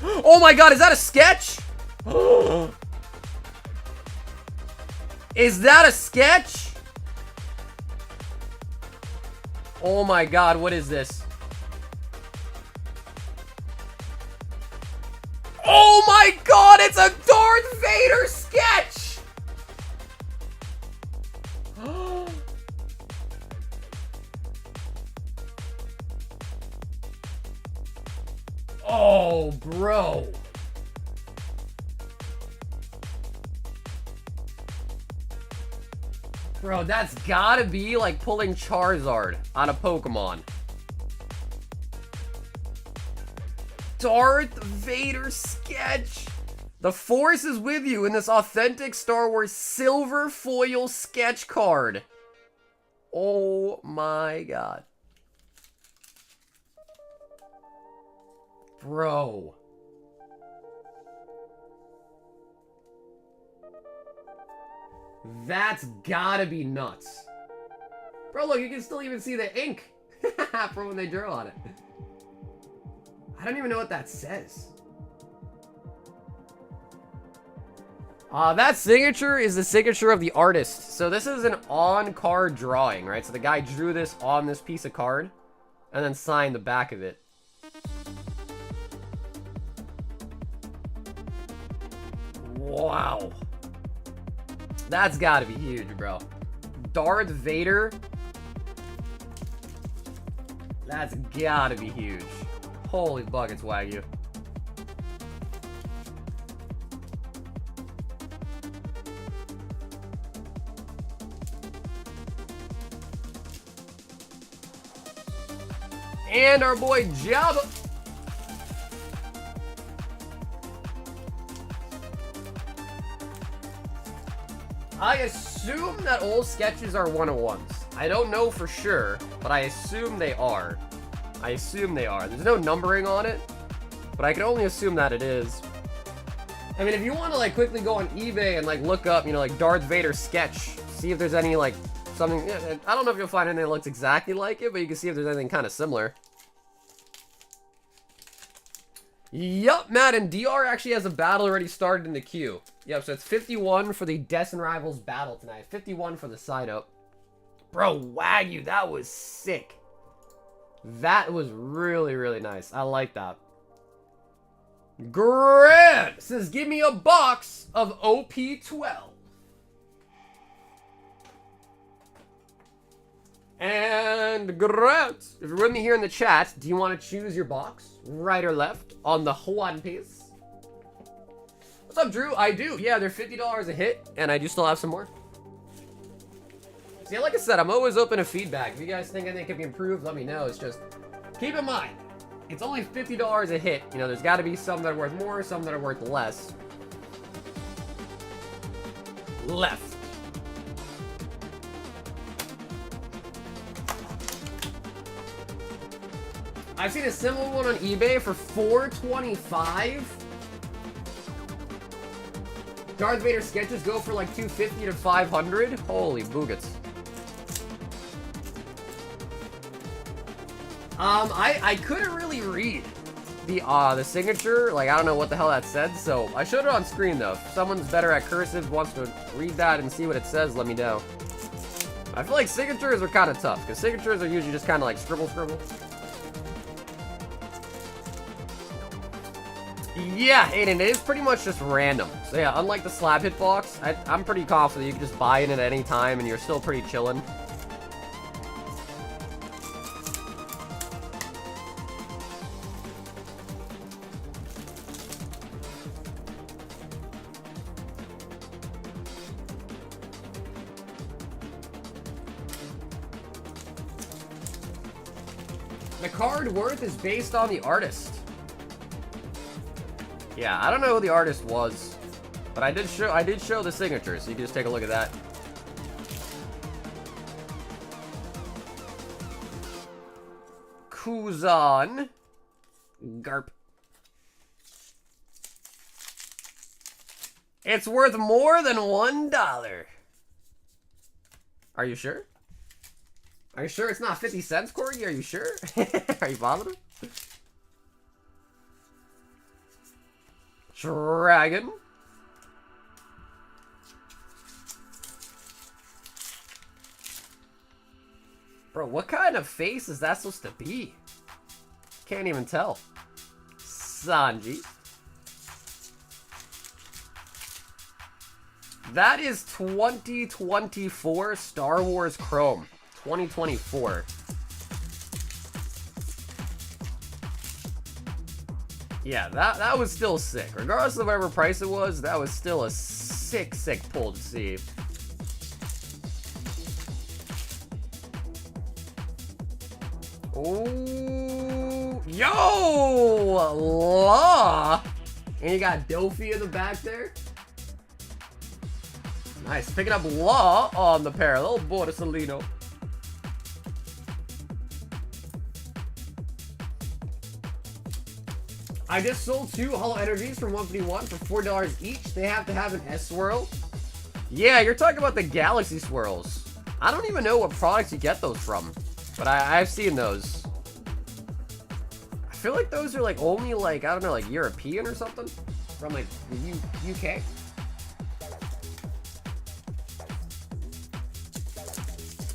Oh my god, is that a sketch? Is that a sketch? Oh my god, what is this? Oh my god, it's a Darth Vader sketch! Oh, bro. Bro, that's gotta be like pulling Charizard on a Pokemon. Darth Vader sketch. The Force is with you in this authentic Star Wars silver foil sketch card. Oh my god. Bro. That's gotta be nuts. Bro, look, you can still even see the ink from when they drew on it. I don't even know what that says. That signature is the signature of the artist. So this is an on-card drawing, right? So the guy drew this on this piece of card and then signed the back of it. Wow. That's gotta be huge, bro. Darth Vader. That's gotta be huge. Holy buckets, Wagyu. and our boy Jabba. I assume that all sketches are 101s. I don't know for sure, but I assume they are. I assume they are. There's no numbering on it, but I can only assume that it is. I mean, if you want to, like, quickly go on eBay and, like, look up, you know, like, Darth Vader sketch, see if there's any, like, something... I don't know if you'll find anything that looks exactly like it, but you can see if there's anything kind of similar. Yup, Matt, and DR actually has a battle already started in the queue. Yep, so it's 51 for the Destined Rivals battle tonight. 51 for the side-up. Bro, Wagyu, that was sick. That was really, really nice. I like that. Grant says, give me a box of OP12. And Grant, if you're with me here in the chat, do you want to choose your box, right or left, on the One Piece? What's up, Drew? I do. Yeah, they're $50 a hit, and I do still have some more. See, like I said, I'm always open to feedback. If you guys think anything can be improved, let me know. It's just, keep in mind, it's only $50 a hit. You know, there's got to be some that are worth more, some that are worth less. Left. I've seen a similar one on eBay for $425. Darth Vader sketches go for like $250 to $500. Holy boogats. I couldn't really read the signature. Like, I don't know what the hell that said, so I showed it on screen though. If someone's better at cursive, wants to read that and see what it says, let me know. I feel like signatures are kind of tough, because signatures are usually just kind of like scribble. Yeah, Aiden, it is pretty much just random. So yeah, unlike the slab hitbox, I'm pretty confident you can just buy it at any time and you're still pretty chillin'. The card worth is based on the artist. Yeah, I don't know who the artist was, but I did show the signature, so you can just take a look at that. Kuzan. Garp. It's worth more than $1. Are you sure? Are you sure it's not 50 cents, Corgi? Are you sure? Are you positive? Dragon. Bro, what kind of face is that supposed to be? Can't even tell. Sanji. That is 2024 Star Wars Chrome. 2024. Yeah, that was still sick. Regardless of whatever price it was, that was still a sick pull to see. Oh, yo, Law. And you got Dofi in the back there. Nice, picking up Law on the parallel. Borsalino. I just sold 2 Hollow Energies from 151 for $4 each. They have to have an S-Swirl. Yeah, you're talking about the Galaxy Swirls. I don't even know what products you get those from, but I've seen those. I feel like those are like only like, I don't know, like European or something? From like the UK?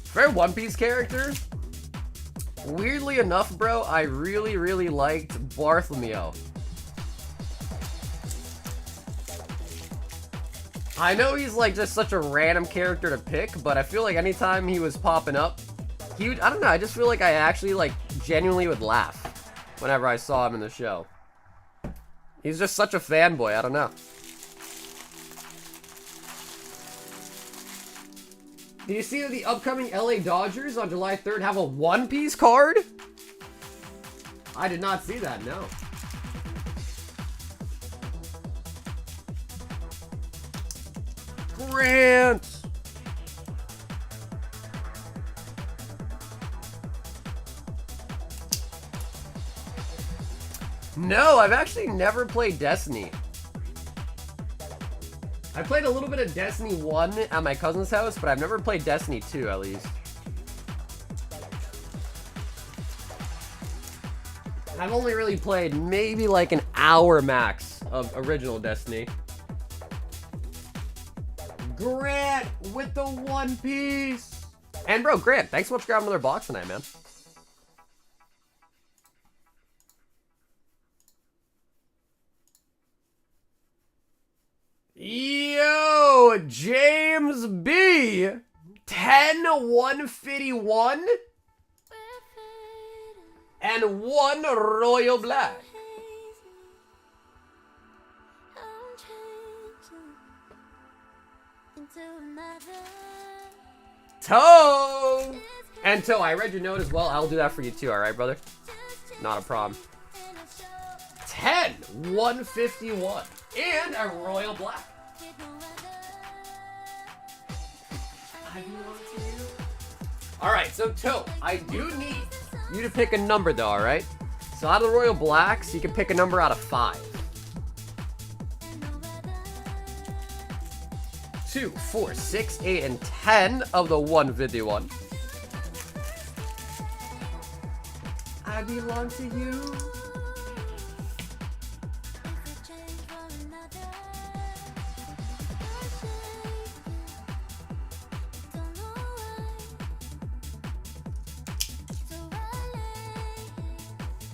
For a One Piece character, weirdly enough, bro, I really liked Bartholomew. I know he's like just such a random character to pick, but I feel like anytime he was popping up, I don't know, I just feel like I actually like genuinely would laugh whenever I saw him in the show. He's just such a fanboy, I don't know. Did you see that the upcoming LA Dodgers on July 3rd have a One Piece card? I did not see that, no. Grant! No, I've actually never played Destiny. I played a little bit of Destiny 1 at my cousin's house, but I've never played Destiny 2 at least. I've only really played maybe like an hour max of original Destiny. Grant with the One Piece. And bro, Grant, thanks so much for grabbing another box tonight, man. Yo, James B. 10-151 and 1 Royal Black. Toe! And Toe, I read your note as well. I'll do that for you too, alright, brother? Not a problem. 10-151 and a Royal Black. Alright, so Toe, I do need you to pick a number though, alright? So out of the Royal Blacks, you can pick a number out of 5. 2, 4, 6, 8, and 10 of the 151. I belong to you.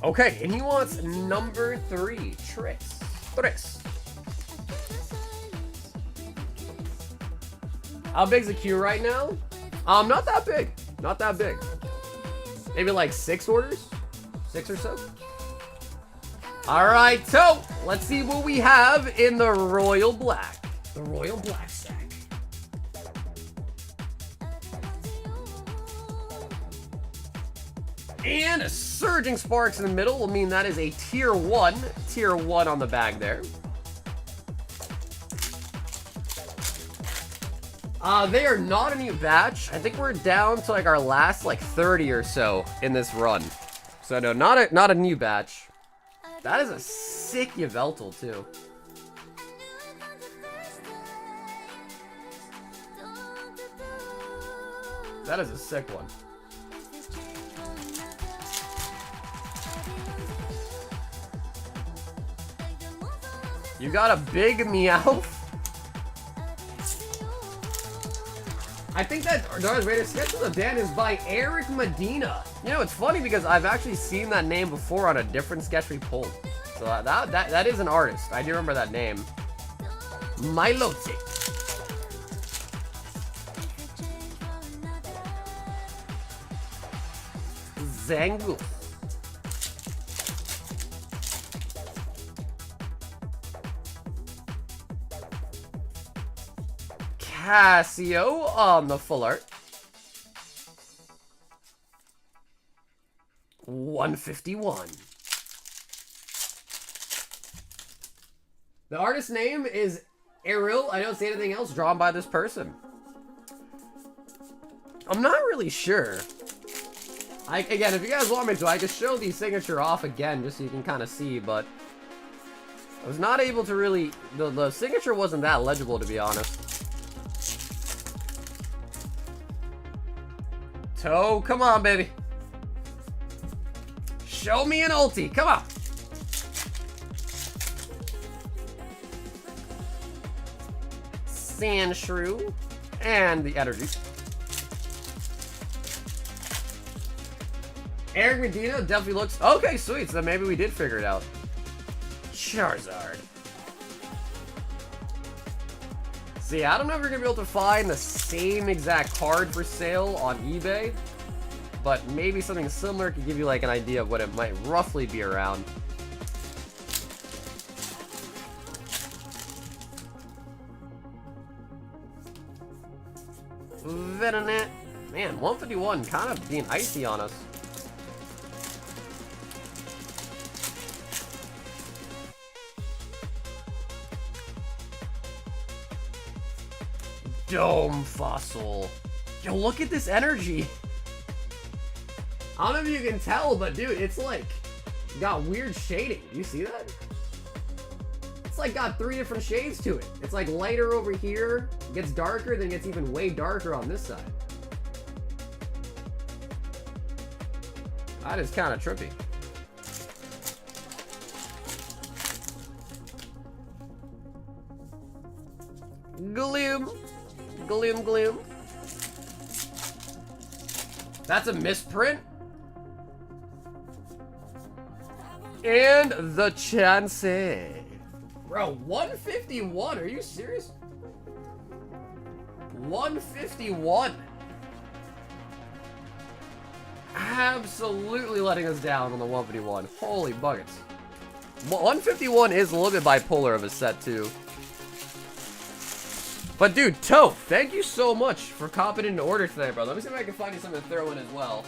Okay, and he wants number 3, Tris. How big's the queue right now? Not that big. Not that big. Maybe like 6 orders? 6 or so? Alright, so let's see what we have in the Royal Black. The Royal Black stack. And a Surging Sparks in the middle will mean that is a tier 1 on the bag there. They are not a new batch. I think we're down to like our last like 30 or so in this run. So no, not a new batch. That is a sick Yveltal too. That is a sick one. You got a big Meowth. I think that Darth Vader's Sketches of Dan is by Eric Medina. You know, it's funny because I've actually seen that name before on a different sketch we pulled. So that is an artist. I do remember that name. Milotic. Zangoose. Casio on the full art. 151. The artist's name is Eril. I don't see anything else drawn by this person. I'm not really sure. Again, if you guys want me to, I could show the signature off again just so you can kind of see, but I was not able to really... The signature wasn't that legible, to be honest. Toe, come on, baby. Show me an ulti. Come on. Sandshrew and the energy. Eric Medina definitely looks... Okay, sweet. So maybe we did figure it out. Charizard. See, I don't know if you're going to be able to find the same exact card for sale on eBay, but maybe something similar could give you like an idea of what it might roughly be around. Venonat. Man, 151 kind of being icy on us. Dome Fossil. Yo, look at this energy. I don't know if you can tell, but dude, it's like got weird shading. Do you see that? It's like got 3 different shades to it. It's like lighter over here, gets darker, then gets even way darker on this side. That is kind of trippy. Gloom. Gloom, gloom. That's a misprint. And the Chansey. Bro, 151. Are you serious? 151. Absolutely letting us down on the 151. Holy buckets. 151 is a little bit bipolar of a set, too. But dude, Toe, thank you so much for copping into order today, bro. Let me see if I can find you something to throw in as well.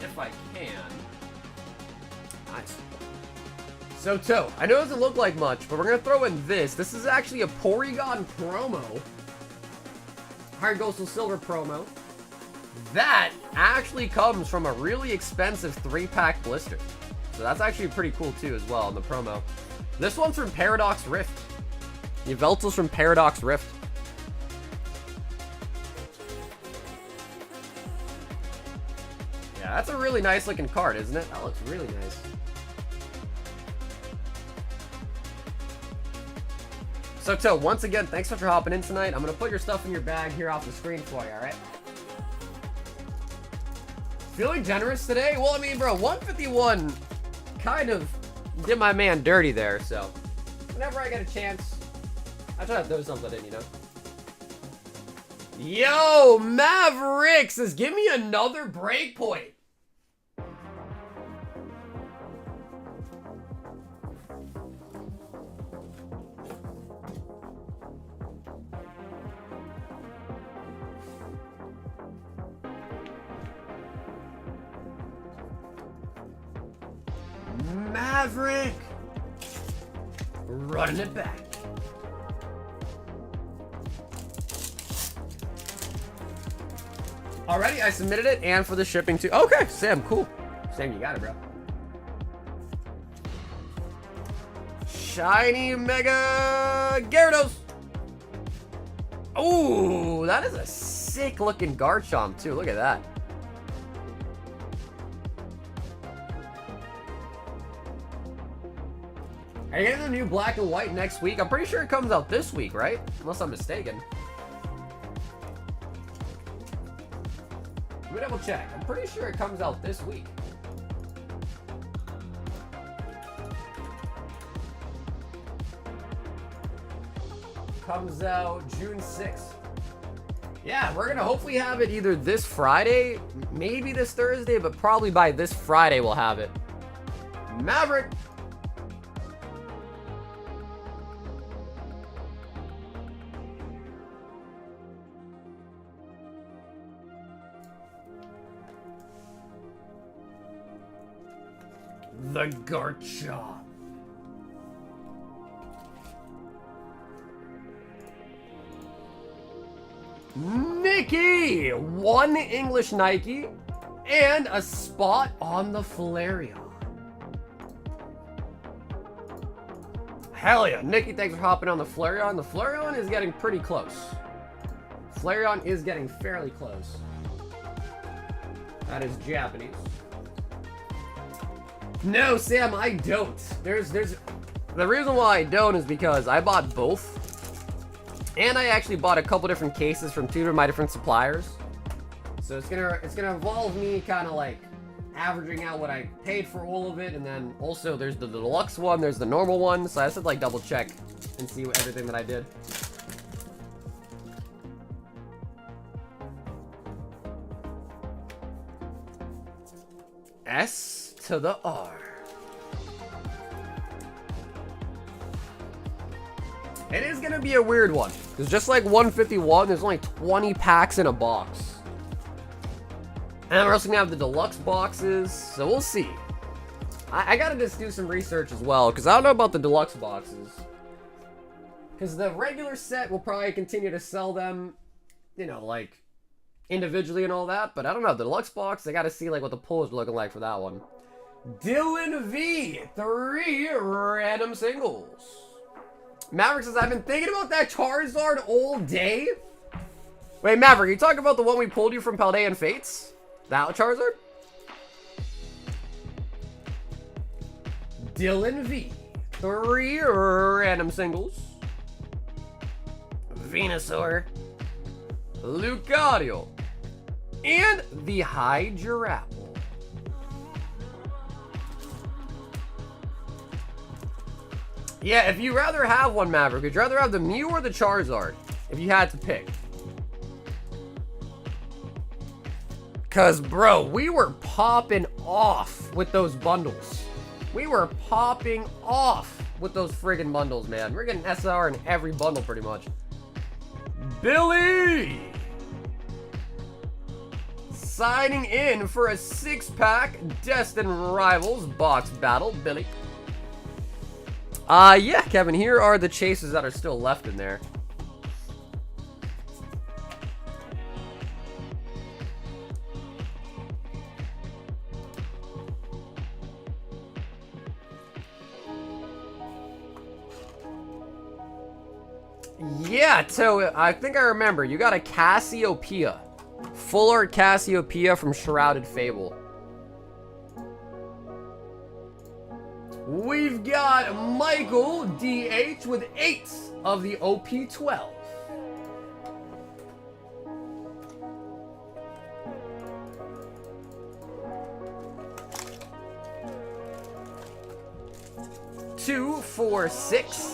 If I can. Nice. So, Toe, I know it doesn't look like much, but we're going to throw in this. This is actually a Porygon promo. Hard Ghostal Silver promo. That actually comes from a really expensive 3-pack blister. So that's actually pretty cool, too, as well, in the promo. This one's from Paradox Rift. Yveltal's from Paradox Rift. Yeah, that's a really nice looking card, isn't it? That looks really nice. So, Toe, once again, thanks for hopping in tonight. I'm going to put your stuff in your bag here off the screen for you, alright? Feeling generous today? Well, I mean, bro, 151 kind of did my man dirty there, so whenever I get a chance, I try to throw something in, you know? Yo, Maverick says, give me another breakpoint. Maverick! Running it back. Alrighty, I submitted it, and for the shipping too. Okay, Sam, cool. Sam, you got it, bro. Shiny Mega Gyarados! Ooh, that is a sick looking Garchomp too. Look at that. Are you getting the new black and white next week? I'm pretty sure it comes out this week, right? Unless I'm mistaken. Let me double check. I'm pretty sure it comes out this week. Comes out June 6th. Yeah, we're gonna hopefully have it either this Friday, maybe this Thursday, but probably by this Friday we'll have it. Maverick! The Garchomp. Mickey! 1 English Nike and a spot on the Flareon. Hell yeah. Nikki, thanks for hopping on the Flareon. The Flareon is getting pretty close. Flareon is getting fairly close. That is Japanese. No, Sam, I don't. There's the reason why I don't is because I bought both. And I actually bought a couple different cases from 2 of my different suppliers. So it's gonna involve me kind of like averaging out what I paid for all of it, and then also there's the deluxe one, there's the normal one. So I just had to like double check and see everything that I did. S to the R. It is gonna be a weird one, because just like 151, there's only 20 packs in a box. And we're also gonna have the deluxe boxes, so we'll see. I gotta just do some research as well, because I don't know about the deluxe boxes. Because the regular set will probably continue to sell them, you know, like, individually and all that. But I don't know. The deluxe box, I got to see, like, what the pulls are looking like for that one. Dylan V. 3 random singles. Maverick says, I've been thinking about that Charizard all day. Wait, Maverick, you talking about the one we pulled you from Paldean Fates? That Charizard? Dylan V. 3 random singles. Venusaur. Lucario. And the Hydra. Yeah, if you rather have one, Maverick, would you rather have the Mew or the Charizard? If you had to pick. Because, bro, we were popping off with those bundles. We were popping off with those friggin' bundles, man. We're getting SR in every bundle, pretty much. Billy! Signing in for a 6-pack Destined Rivals box battle, Billy. Yeah, Kevin, here are the chases that are still left in there. Yeah, so I think I remember. You got a Cassiopeia. Full art Cassiopeia from Shrouded Fable. We've got Michael DH with 8 of the OP12. Two, 4, 6.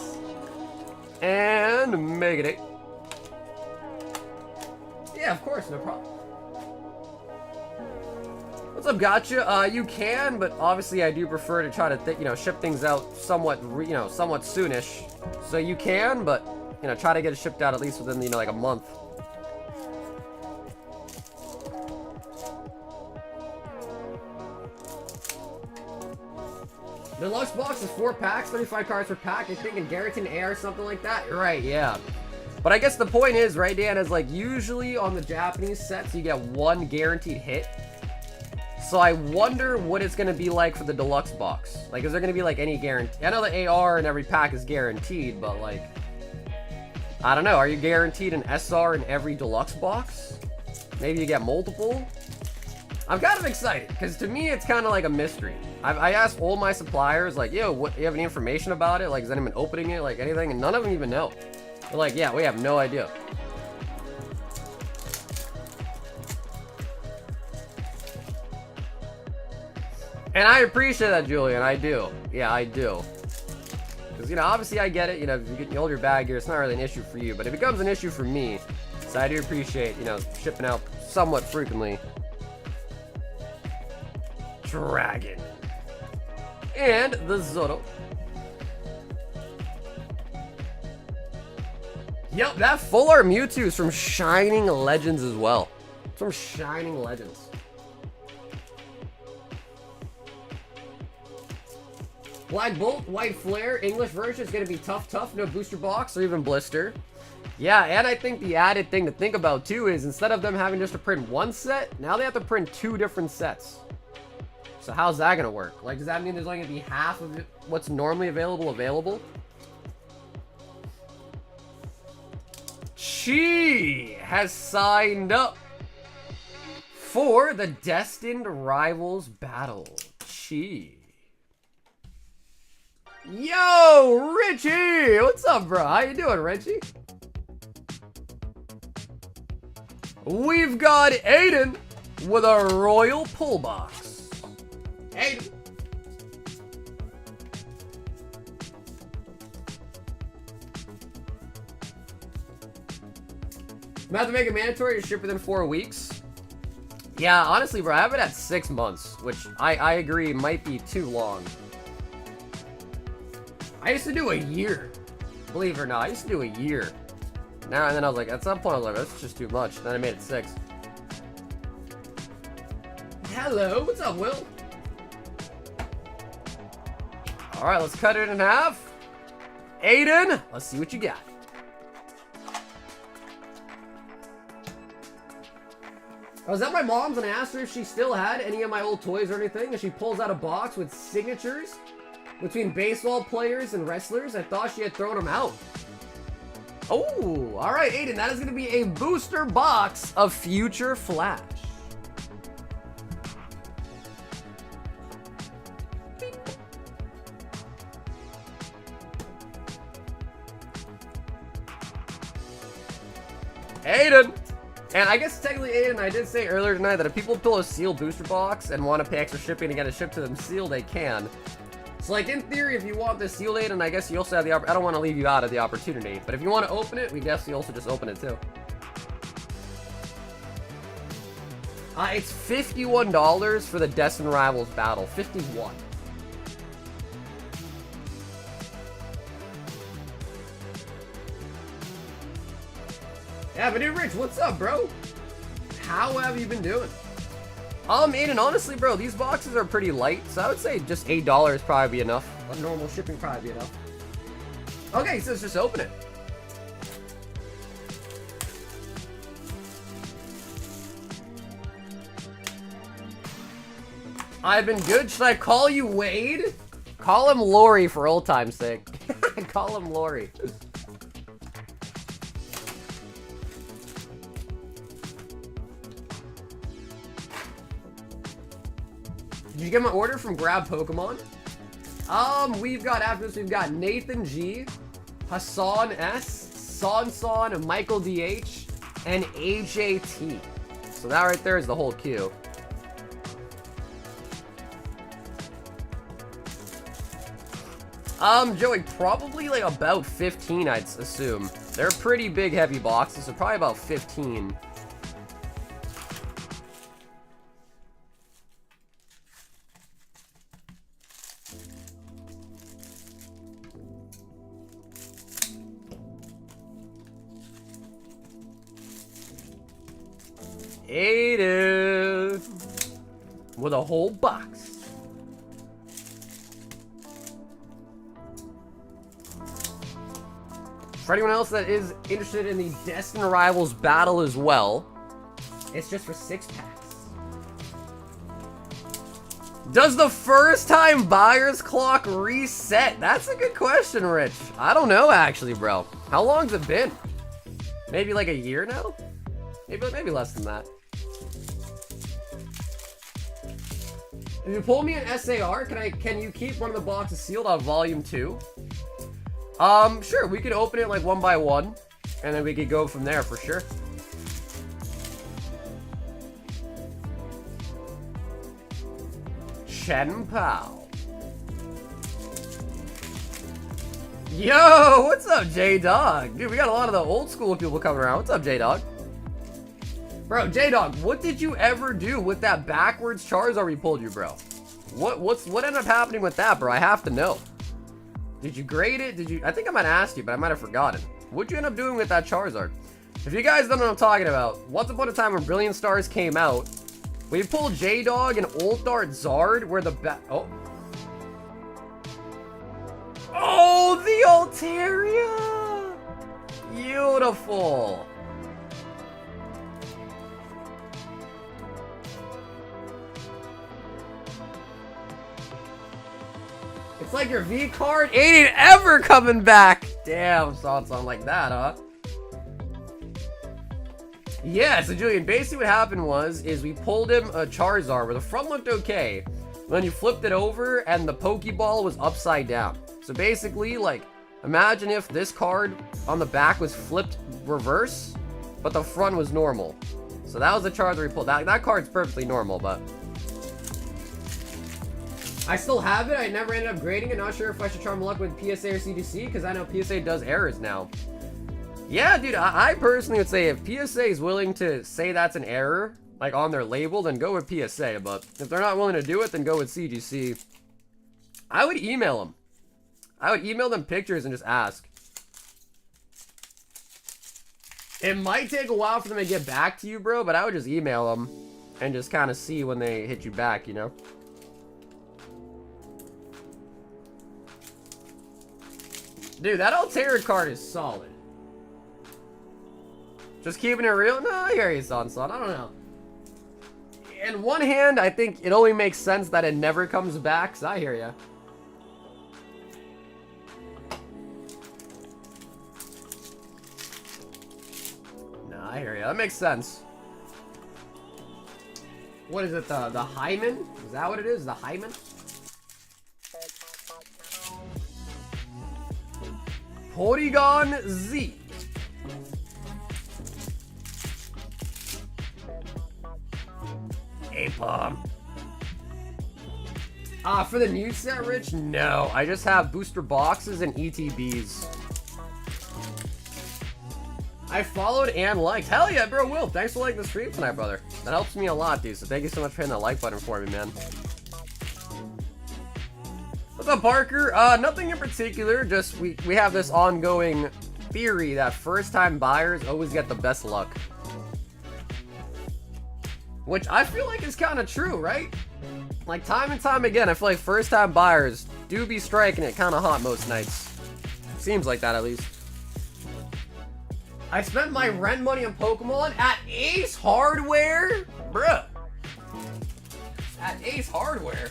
And make it 8. Yeah, of course, no problem. What's up, Gotcha? You can, but obviously I do prefer to try to, ship things out somewhat, somewhat soonish. So you can, but, try to get it shipped out at least within, like a month. The deluxe box is 4 packs, 35 cards per pack. I think in guaranteed AR or something like that. You're right, yeah. But I guess the point is, right, Dan, is like usually on the Japanese sets you get 1 guaranteed hit. So I wonder what it's gonna be like for the deluxe box. Like, is there gonna be like any guarantee? I know the AR in every pack is guaranteed, but like, I don't know. Are you guaranteed an SR in every deluxe box? Maybe you get multiple. I'm kind of excited because to me it's kind of like a mystery. I asked all my suppliers, like, yo, what, you have any information about it? Like, is anyone opening it? Like, anything? And none of them even know. They're like, yeah, we have no idea. And I appreciate that, Julian. I do. Yeah, I do. Because, obviously I get it. If you hold your bag here, it's not really an issue for you. But it becomes an issue for me. So I do appreciate, shipping out somewhat frequently. Dragon. And the Zoro. Yep, that full art Mewtwo is from Shining Legends as well. It's from Shining Legends. Black Bolt, White Flare, English version is going to be tough, no booster box or even blister. Yeah, and I think the added thing to think about too is instead of them having just to print 1 set, now they have to print 2 different sets. So how's that going to work? Like, does that mean there's only going to be half of it, what's normally available? She has signed up for the Destined Rivals battle. She. Yo, Richie! What's up, bro? How you doing, Richie? We've got Aiden with a royal pull box. Aiden. I'm about to make it mandatory to ship within 4 weeks. Yeah, honestly, bro, I have it at 6 months, which I agree might be too long. I used to do a year. Believe it or not, I used to do a year. Now and then I was like, at some point I was like, that's just too much. Then I made it 6. Hello, what's up, Will? Alright, let's cut it in half. Aiden, let's see what you got. I was at my mom's and I asked her if she still had any of my old toys or anything, and she pulls out a box with signatures between baseball players and wrestlers. I thought she had thrown them out. Oh, all right, Aiden, that is going to be a booster box of Future Flash. Aiden! And I guess technically, Aiden, I did say earlier tonight that if people pull a sealed booster box and want to pay extra shipping to get it shipped to them sealed, they can. So, like, in theory, if you want this sealed, Aiden, I guess you also have the I don't want to leave you out of the opportunity. But if you want to open it, we guess you also just open it, too. It's $51 for the Destined Rivals battle. 51. Yeah, but dude, Rich, what's up, bro? How have you been doing? Aiden, honestly, bro, these boxes are pretty light, so I would say just $8 probably be enough. A normal shipping probably be enough. Okay, so let's just open it. I've been good. Should I call you Wade? Call him Lori for old time's sake. Call him Lori. Did you get my order from Grab Pokemon? We've got, after this, we've got Nathan G, Hassan S, Sanson, Michael DH, and AJT. So that right there is the whole queue. Joey, probably like about 15, I'd assume. They're pretty big, heavy boxes, so probably about 15. Aiden with a whole box. For anyone else that is interested in the Destined Rivals battle as well, it's just for 6 packs. Does the first time buyer's clock reset? That's a good question, Rich. I don't know, actually, bro. How long's it been? Maybe like a year now? Maybe less than that. If you pull me an SAR, can you keep one of the boxes sealed on volume 2? Sure, we could open it like one by one, and then we could go from there for sure. Chen Pao. Yo, what's up, J-Dog? Dude, we got a lot of the old school people coming around. What's up, J-Dog? Bro, J-Dog, what did you ever do with that backwards Charizard we pulled you, bro? What ended up happening with that, bro? I have to know. Did you grade it? I think I might have asked you, but I might have forgotten. What'd you end up doing with that Charizard? If you guys don't know what I'm talking about, once upon a time when Brilliant Stars came out, we pulled J-Dog and Ulthart Zard where the Oh, the Altaria! Beautiful. It's like your V card ain't ever coming back. Damn, Sanson like that, huh? Yeah, so Julian, basically what happened was, we pulled him a Charizard where the front looked okay. Then you flipped it over and the Pokeball was upside down. So basically, like, imagine if this card on the back was flipped reverse, but the front was normal. So that was the Charizard we pulled. That card's perfectly normal, but I still have it. I never ended up grading it. Not sure if I should try my luck with PSA or CDC, because I know PSA does errors now. Yeah, dude, I personally would say if PSA is willing to say that's an error, like on their label, then go with PSA. But if they're not willing to do it, then go with CGC. I would email them. I would email them pictures and just ask. It might take a while for them to get back to you, bro, but I would just email them and just kind of see when they hit you back, you know? Dude, that Altair card is solid. Just keeping it real? No, I hear you, Sanson. I don't know. in one hand, I think it only makes sense that it never comes back, so I hear ya. Nah, I hear ya. That makes sense. What is it, the hymen? Is that what it is? The hymen? Porygon Z. A-Palm. For the new set, Rich? No, I just have booster boxes and ETBs. I followed and liked. Hell yeah, bro, Will. Thanks for liking the stream tonight, brother. That helps me a lot, dude, so thank you so much for hitting that like button for me, man. What's up, Parker? Nothing in particular, just we have this ongoing theory that first-time buyers always get the best luck. Which I feel like is kind of true, right? Like, time and time again, I feel like first-time buyers do be striking it kind of hot most nights. Seems like that, at least. I spent my rent money on Pokemon at Ace Hardware? Bruh. At Ace Hardware?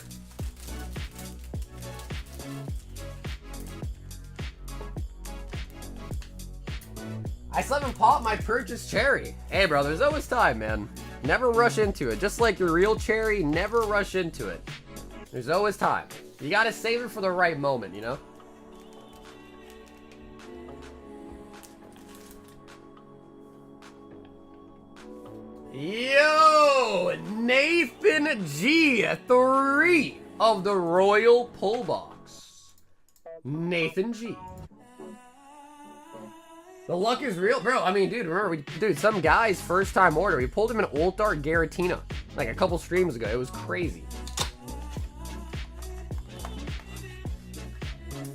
I still haven't popped my purchase cherry. Hey, bro, there's always time, man. Never rush into it. Just like your real cherry, never rush into it. There's always time. You gotta save it for the right moment, you know? Yo! Nathan G3 of the Royal Pull Box. Nathan G. The luck is real, bro. I mean, dude, remember, dude, some guy's first time order, we pulled him an Ulthar Garatina like a couple streams ago. It was crazy.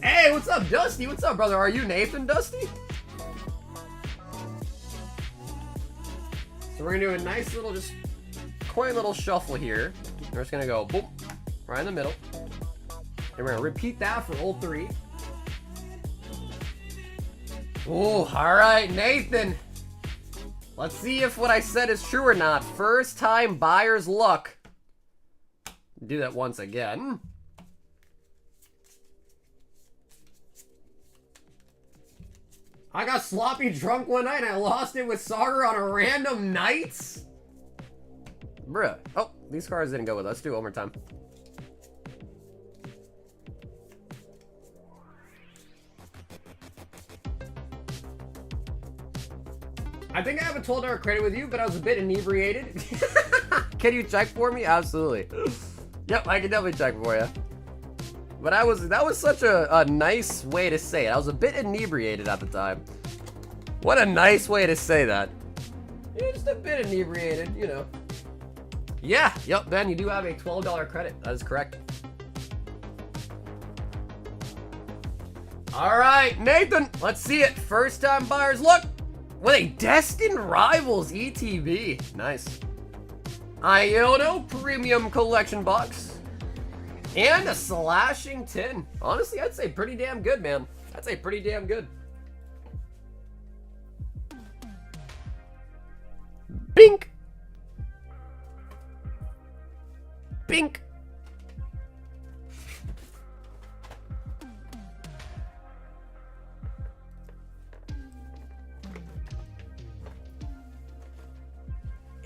Hey, what's up, Dusty? What's up, brother? Are you Nathan, Dusty? So we're gonna do a nice little, just quaint little shuffle here. We're just gonna go boom, right in the middle. And we're gonna repeat that for all three. Oh, all right, Nathan. Let's see if what I said is true or not. First time buyer's luck. Do that once again. I got sloppy drunk one night and I lost it with Sagar on a random night? Bruh. Oh, these cards didn't go with us. Let's do it one more time. I think I have a $12 credit with you, but I was a bit inebriated. Can you check for me? Absolutely. Yep, I can definitely check for you. But that was such a nice way to say it. I was a bit inebriated at the time. What a nice way to say that. Yeah, just a bit inebriated, you know. Yeah, yep, Ben, you do have a $12 credit. That is correct. All right, Nathan, let's see it. First time buyers, look. With a Destined Rivals ETB. Nice. Iono Premium Collection Box. And a Slashing Tin. Honestly, I'd say pretty damn good, man. I'd say pretty damn good. Bink. Bink.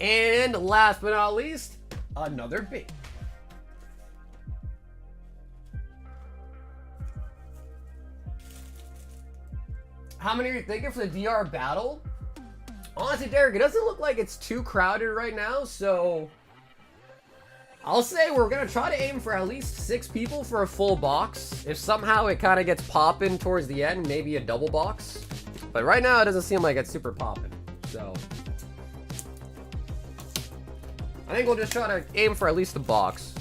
And last but not least, another bink. How many are you thinking for the DR battle? Honestly, Derek, it doesn't look like it's too crowded right now, so I'll say we're gonna try to aim for at least 6 people for a full box. If somehow it kind of gets popping towards the end, maybe a double box. But right now, it doesn't seem like it's super popping, so I think we'll just try to aim for at least a box.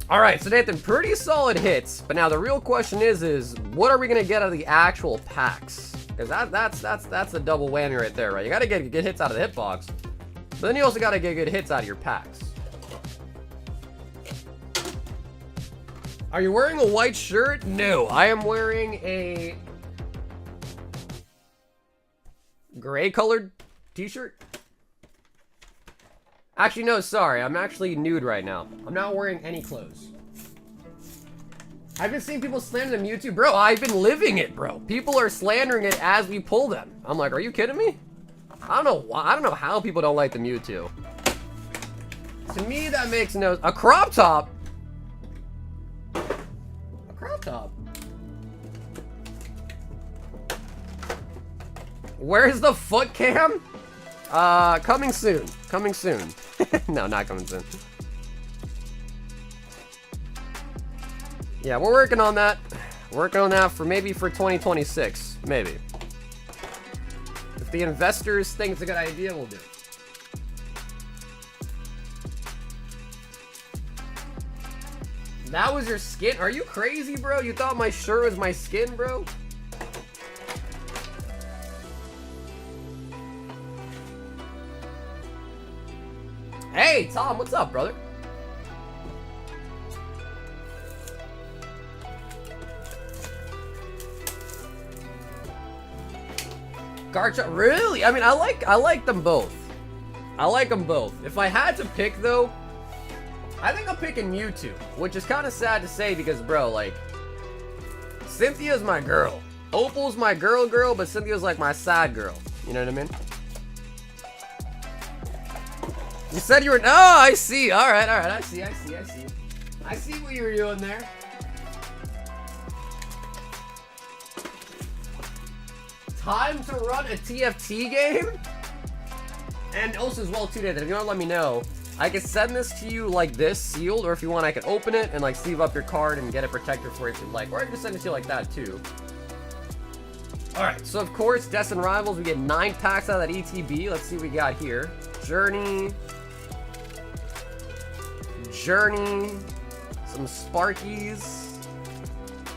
All right, so Nathan, pretty solid hits. But now the real question is what are we gonna get out of the actual packs? Because that's a double whammy right there, right? You gotta get good hits out of the hitbox, but then you also gotta get good hits out of your packs. Are you wearing a white shirt? No, I am wearing a gray colored T-shirt? Actually, no, sorry. I'm actually nude right now. I'm not wearing any clothes. I've been seeing people slander the Mewtwo. Bro, I've been living it, bro. People are slandering it as we pull them. I'm like, are you kidding me? I don't know why. I don't know how people don't like the Mewtwo. To me, that makes no... A crop top? A crop top? Where's the foot cam? Coming soon. Coming soon. No, not coming soon. Yeah, we're working on that. Working on that for maybe for 2026. Maybe. If the investors think it's a good idea, we'll do it. That was your skin? Are you crazy, bro? You thought my shirt was my skin, bro? Hey, Tom, what's up, brother? Garcha, really? I mean, I like them both. I like them both. If I had to pick, though, I think I'm picking Mewtwo, which is kind of sad to say because, bro, like, Cynthia's my girl. Opal's my girl, but Cynthia's like my side girl. You know what I mean? You said you were... Oh, I see. All right. I see. I see what you were doing there. Time to run a TFT game? And also as well, too, Nathan, if you want to let me know, I can send this to you like this, sealed, or if you want, I can open it and like sleeve up your card and get it protected for you if you like. Or I can just send it to you like that, too. Alright, so of course, Destined Rivals, we get 9 packs out of that ETB. Let's see what we got here. Journey, some Sparkies,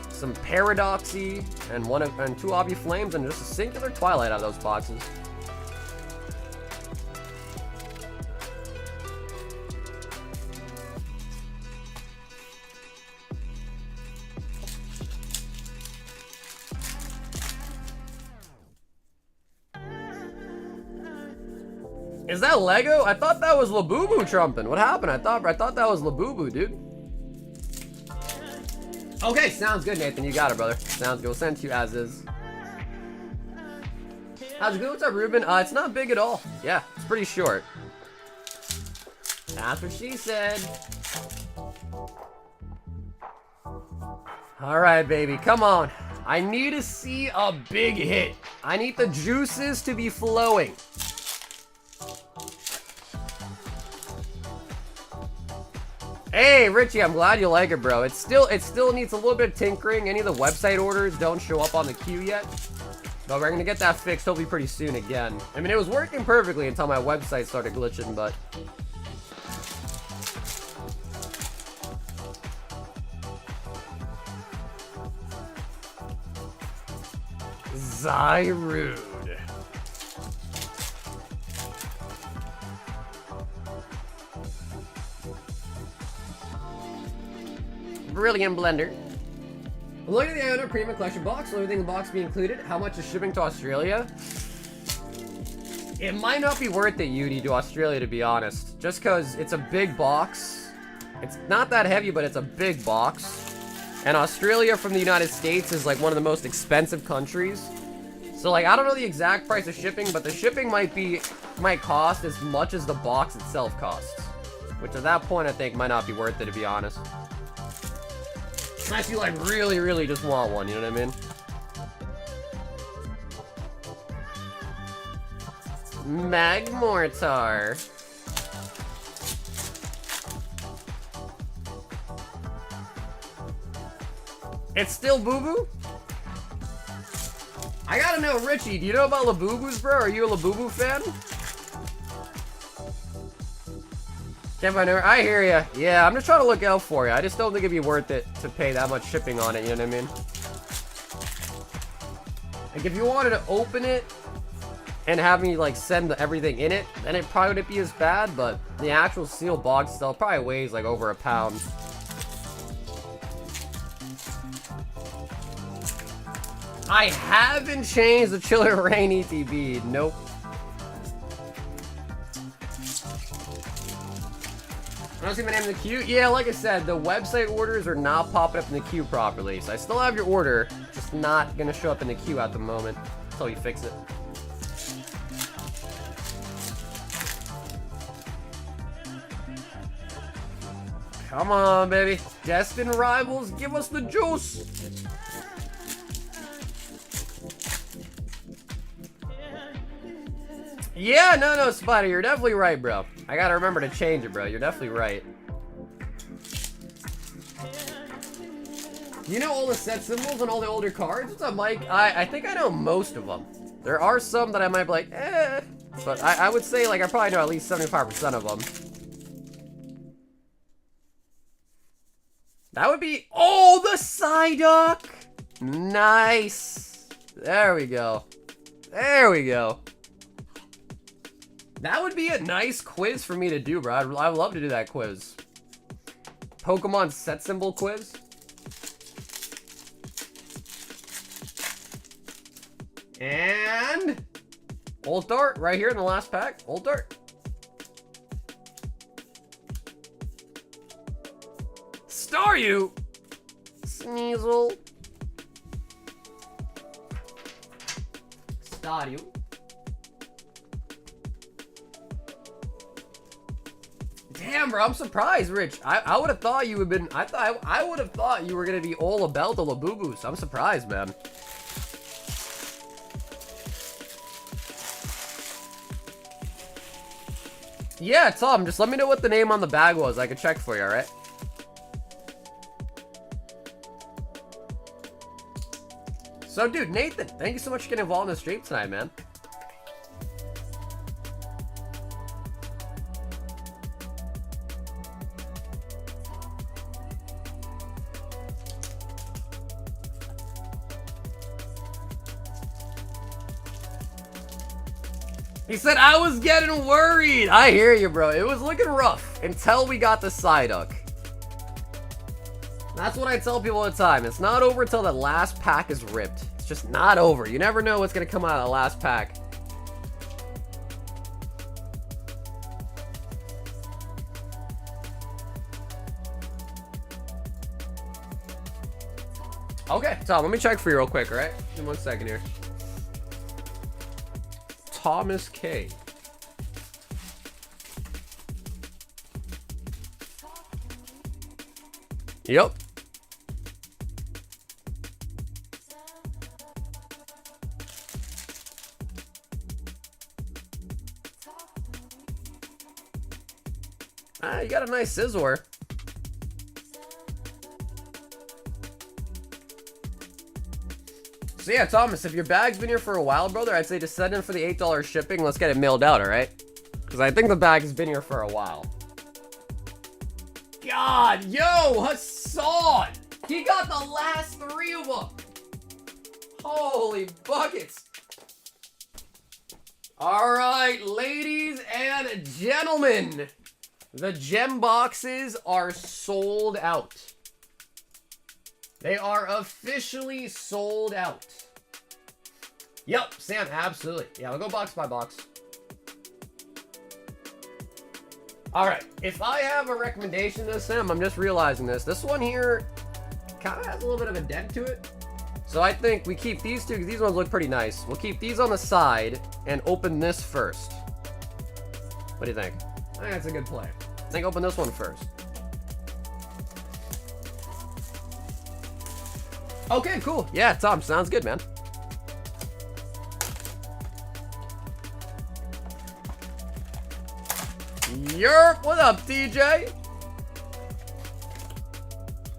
some Paradoxy, and 2 Obby Flames, and just a singular Twilight out of those boxes. Is that Lego? I thought that was Labubu trumping. What happened? I thought that was Labubu, dude. Okay, sounds good, Nathan. You got it, brother. Sounds good. We'll send it to you as is. How's it going? What's up, Ruben? It's not big at all. Yeah, it's pretty short. That's what she said. All right, baby. Come on. I need to see a big hit. I need the juices to be flowing. Hey, Richie, I'm glad you like it, bro. It still needs a little bit of tinkering. Any of the website orders don't show up on the queue yet. But we're gonna get that fixed hopefully pretty soon again. I mean, it was working perfectly until my website started glitching, but... Zyrude. Brilliant Blender. Look at the Iona Premium Collection box. Will everything in the box be included? How much is shipping to Australia? It might not be worth it, Yudi, to Australia, to be honest. Just because it's a big box. It's not that heavy, but it's a big box. And Australia from the United States is like one of the most expensive countries. So like, I don't know the exact price of shipping, but the shipping might cost as much as the box itself costs. Which at that point, I think might not be worth it, to be honest. Unless you like really just want one, you know what I mean? Magmortar. It's still Boo Boo? I gotta know, Richie, do you know about Labubus, bro? Are you a Labubu fan? Can't find her. I hear ya. Yeah, I'm just trying to look out for you. I just don't think it'd be worth it to pay that much shipping on it, you know what I mean? Like, if you wanted to open it and have me, like, send everything in it, then it probably wouldn't be as bad, but the actual sealed box itself probably weighs, like, over a pound. I haven't changed the Chiller Rain ETB. Nope. I don't see my name in the queue. Yeah, like I said, the website orders are not popping up in the queue properly. So I still have your order, just not gonna show up in the queue at the moment until you fix it. Come on, baby. Destined rivals, give us the juice. Yeah, no, Spider, you're definitely right, bro. I gotta remember to change it, bro. You're definitely right. You know all the set symbols on all the older cards? What's up, Mike? I think I know most of them. There are some that I might be like, eh. But I would say, like, I probably know at least 75% of them. That would be... Oh, the Psyduck! Nice. There we go. There we go. That would be a nice quiz for me to do, bro. I'd love to do that quiz. Pokemon set symbol quiz. And... Old Dart, right here in the last pack. Old Dart. Staryu! Sneasel. Staryu. Damn, bro, I'm surprised, Rich. I would have thought you would have been... I would have thought you were going to be all about the Labubu, so I'm surprised, man. Yeah, Tom, just let me know what the name on the bag was. I could check for you, alright? So, dude, Nathan, thank you so much for getting involved in the stream tonight, man. He said, I was getting worried. I hear you, bro. It was looking rough until we got the Psyduck. That's what I tell people all the time. It's not over until the last pack is ripped. It's just not over. You never know what's going to come out of the last pack. Okay, Tom, let me check for you real quick, all right? Give me 1 second here. Thomas K. Yep. Ah, you got a nice Scizor. So yeah, Thomas, if your bag's been here for a while, brother, I'd say just send in for the $8 shipping. Let's get it mailed out, alright? Because I think the bag has been here for a while. God, yo, Hassan! He got the last 3 of them! Holy buckets! Alright, ladies and gentlemen, the gem boxes are sold out. They are officially sold out. Yep, Sam, absolutely. Yeah, we'll go box by box. Alright, if I have a recommendation to Sam, I'm just realizing this. This one here kind of has a little bit of a dent to it. So I think we keep these two, because these ones look pretty nice. We'll keep these on the side and open this first. What do you think? I think that's a good play. I think open this one first. Okay, cool. Yeah, Tom, sounds good, man. Yerp, what up, DJ?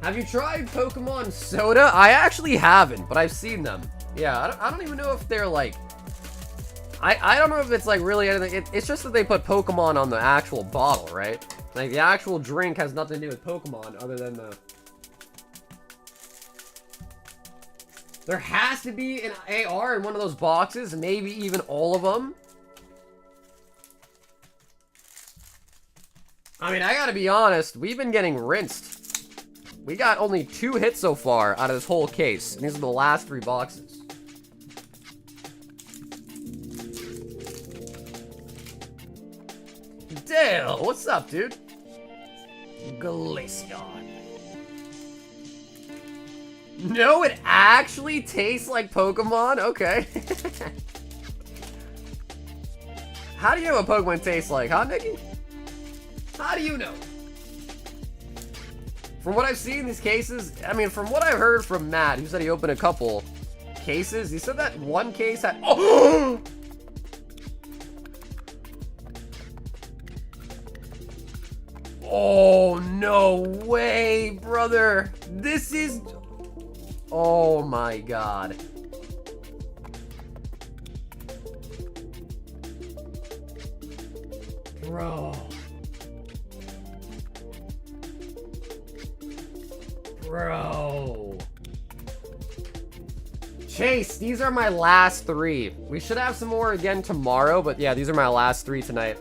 Have you tried Pokemon Soda? I actually haven't, but I've seen them. Yeah, I don't even know if they're like... I don't know if it's like really anything. It's just that they put Pokemon on the actual bottle, right? Like the actual drink has nothing to do with Pokemon other than the... There has to be an AR in one of those boxes, maybe even all of them. I mean, I gotta be honest, we've been getting rinsed. We got only 2 hits so far out of this whole case, and these are the last 3 boxes. Dale, what's up, dude? Glaceon. No, it actually tastes like Pokemon? Okay. How do you know what Pokemon tastes like, huh, Nikki? How do you know? From what I've seen, these cases, I mean, from what I've heard from Matt, who said he opened a couple cases, he said that one case had, oh! Oh, no way, brother. This is, oh my God. Bro. Bro. Chase, these are my last 3. We should have some more again tomorrow, but yeah, these are my last 3 tonight.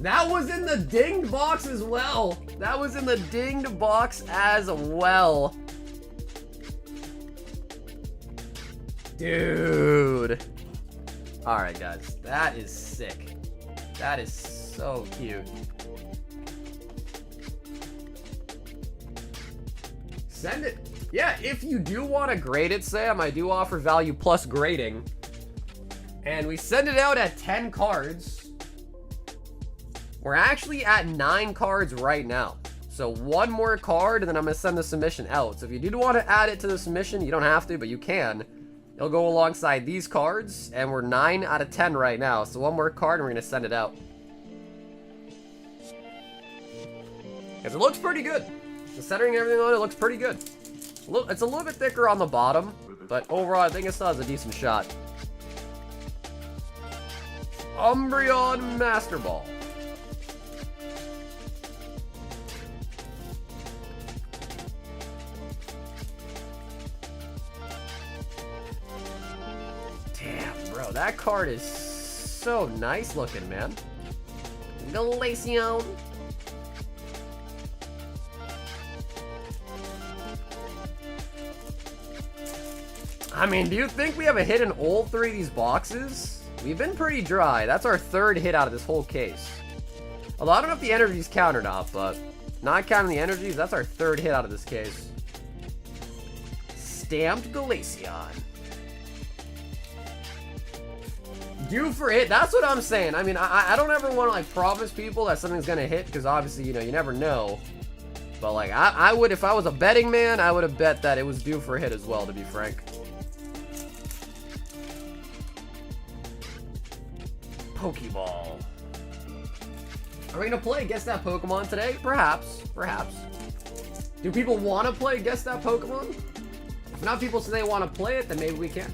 That was in the dinged box as well. That was in the dinged box as well. Dude. Alright, guys. That is sick. That is so cute. Send it. Yeah, if you do want to grade it, Sam, I do offer value plus grading. And we send it out at 10 cards. We're actually at 9 cards right now. So 1 more card, and then I'm going to send the submission out. So if you do want to add it to the submission, you don't have to, but you can. It'll go alongside these cards, and we're 9 out of 10 right now. So 1 more card, and we're going to send it out. Because it looks pretty good. The centering and everything on it looks pretty good. It's a little bit thicker on the bottom, but overall, I think it still has a decent shot. Umbreon Master Ball. Damn, bro, that card is so nice looking, man. Glaceon. I mean, do you think we have a hit in all 3 of these boxes? We've been pretty dry. That's our 3rd hit out of this whole case. Although I don't know if the energies count or not, but not counting the energies, that's our 3rd hit out of this case. Stamped Glaceon. Due for hit, that's what I'm saying. I mean, I don't ever want to, like, promise people that something's gonna hit, because obviously, you know, you never know. But, like, I would, if I was a betting man, I would have bet that it was due for a hit as well, to be frank. Pokeball. Are we gonna play Guess That Pokemon today? Perhaps. Perhaps. Do people want to play Guess That Pokemon? If not people say they want to play it, then maybe we can.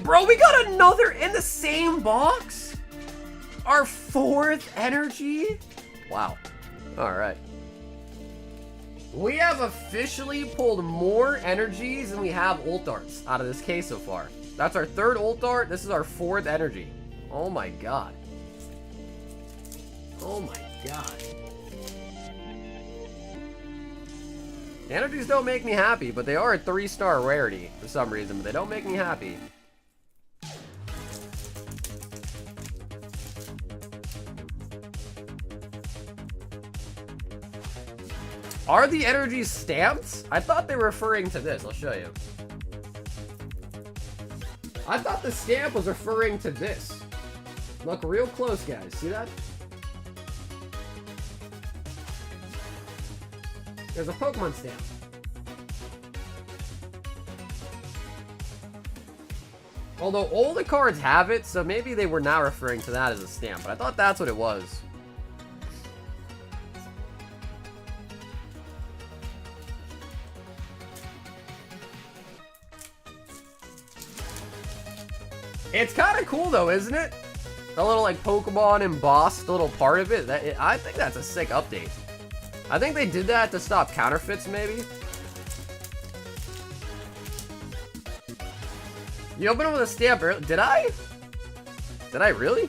Bro, we got another in the same box? Our 4th energy? Wow. Alright. We have officially pulled more energies than we have ult arts out of this case so far. That's our 3rd ult art. This is our 4th energy. Oh my god. Oh my god. The energies don't make me happy, but they are a 3-star rarity for some reason, but they don't make me happy. Are the energies stamped? I thought they were referring to this. I'll show you. I thought the stamp was referring to this. Look real close, guys. See that? There's a Pokemon stamp. Although all the cards have it, so maybe they were not referring to that as a stamp, but I thought that's what it was. It's kind of cool though, isn't it? A little like Pokemon embossed little part of it. I think that's a sick update. I think they did that to stop counterfeits, maybe. You opened it with a stamp earlier. Did I? Did I really?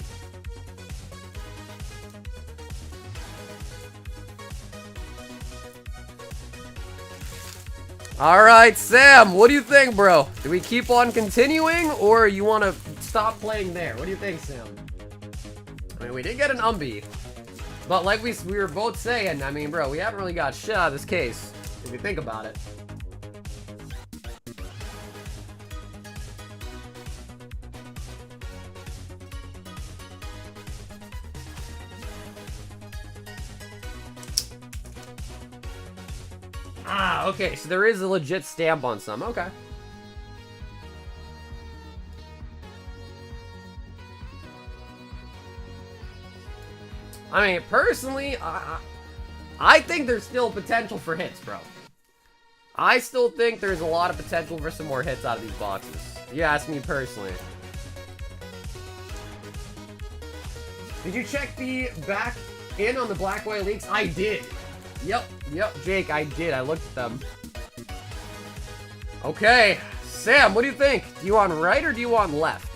All right, Sam, what do you think, bro? Do we keep on continuing, or you want to stop playing there? What do you think, Sam? I mean, we did get an Umbi, but like we were both saying, I mean, bro, we haven't really got shit out of this case, if you think about it. Ah, okay, so there is a legit stamp on some. Okay. I mean, personally, I think there's still potential for hits, bro. I still think there's a lot of potential for some more hits out of these boxes. If you ask me personally. Did you check the back in on the Black White leaks? I did. Yep, Jake, I did. I looked at them. Okay, Sam, what do you think? Do you want right or do you want left?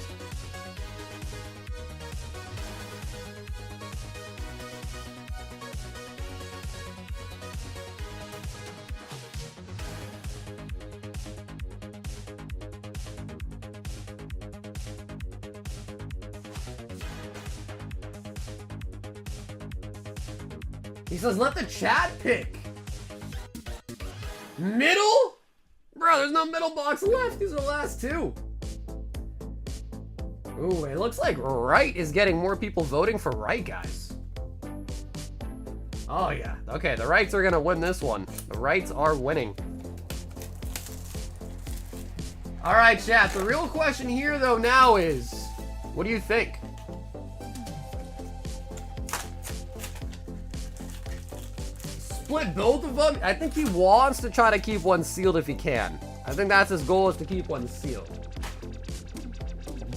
He says, let the chat pick. Middle? Bro, there's no middle box left. These are the last two. Ooh, it looks like right is getting more people voting for right, guys. Oh, yeah. Okay, the rights are going to win this one. The rights are winning. All right, chat. The real question here, though, now is, what do you think? Split both of them? I think he wants to try to keep one sealed if he can. I think that's his goal, is to keep one sealed.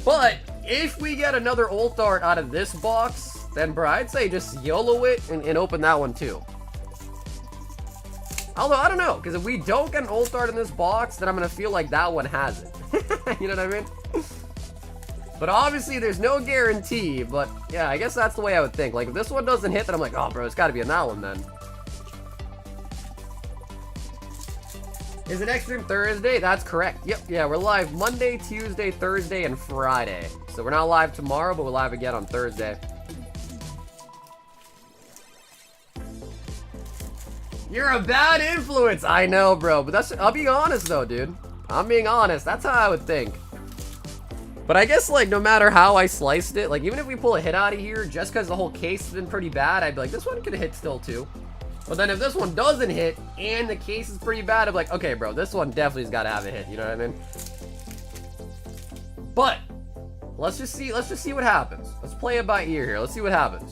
But if we get another ult art out of this box, then bro, I'd say just YOLO it and open that one too. Although, I don't know, because if we don't get an ult art in this box, then I'm going to feel like that one has it. You know what I mean? But obviously, there's no guarantee, but yeah, I guess that's the way I would think. Like, if this one doesn't hit, then I'm like, oh, bro, it's got to be in that one then. Is it next stream Thursday? That's correct. Yep, yeah, we're live Monday, Tuesday, Thursday, and Friday. So we're not live tomorrow, but we're live again on Thursday. You're a bad influence. I know, bro, but that's, I'll be honest though, dude. I'm being honest. That's how I would think. But I guess, like, no matter how I sliced it, like, even if we pull a hit out of here, just because the whole case has been pretty bad, I'd be like, this one could hit still too. But then if this one doesn't hit and the case is pretty bad, I'm like, okay, bro, this one definitely has got to have a hit. You know what I mean? But let's just see what happens. Let's play it by ear here. Let's see what happens.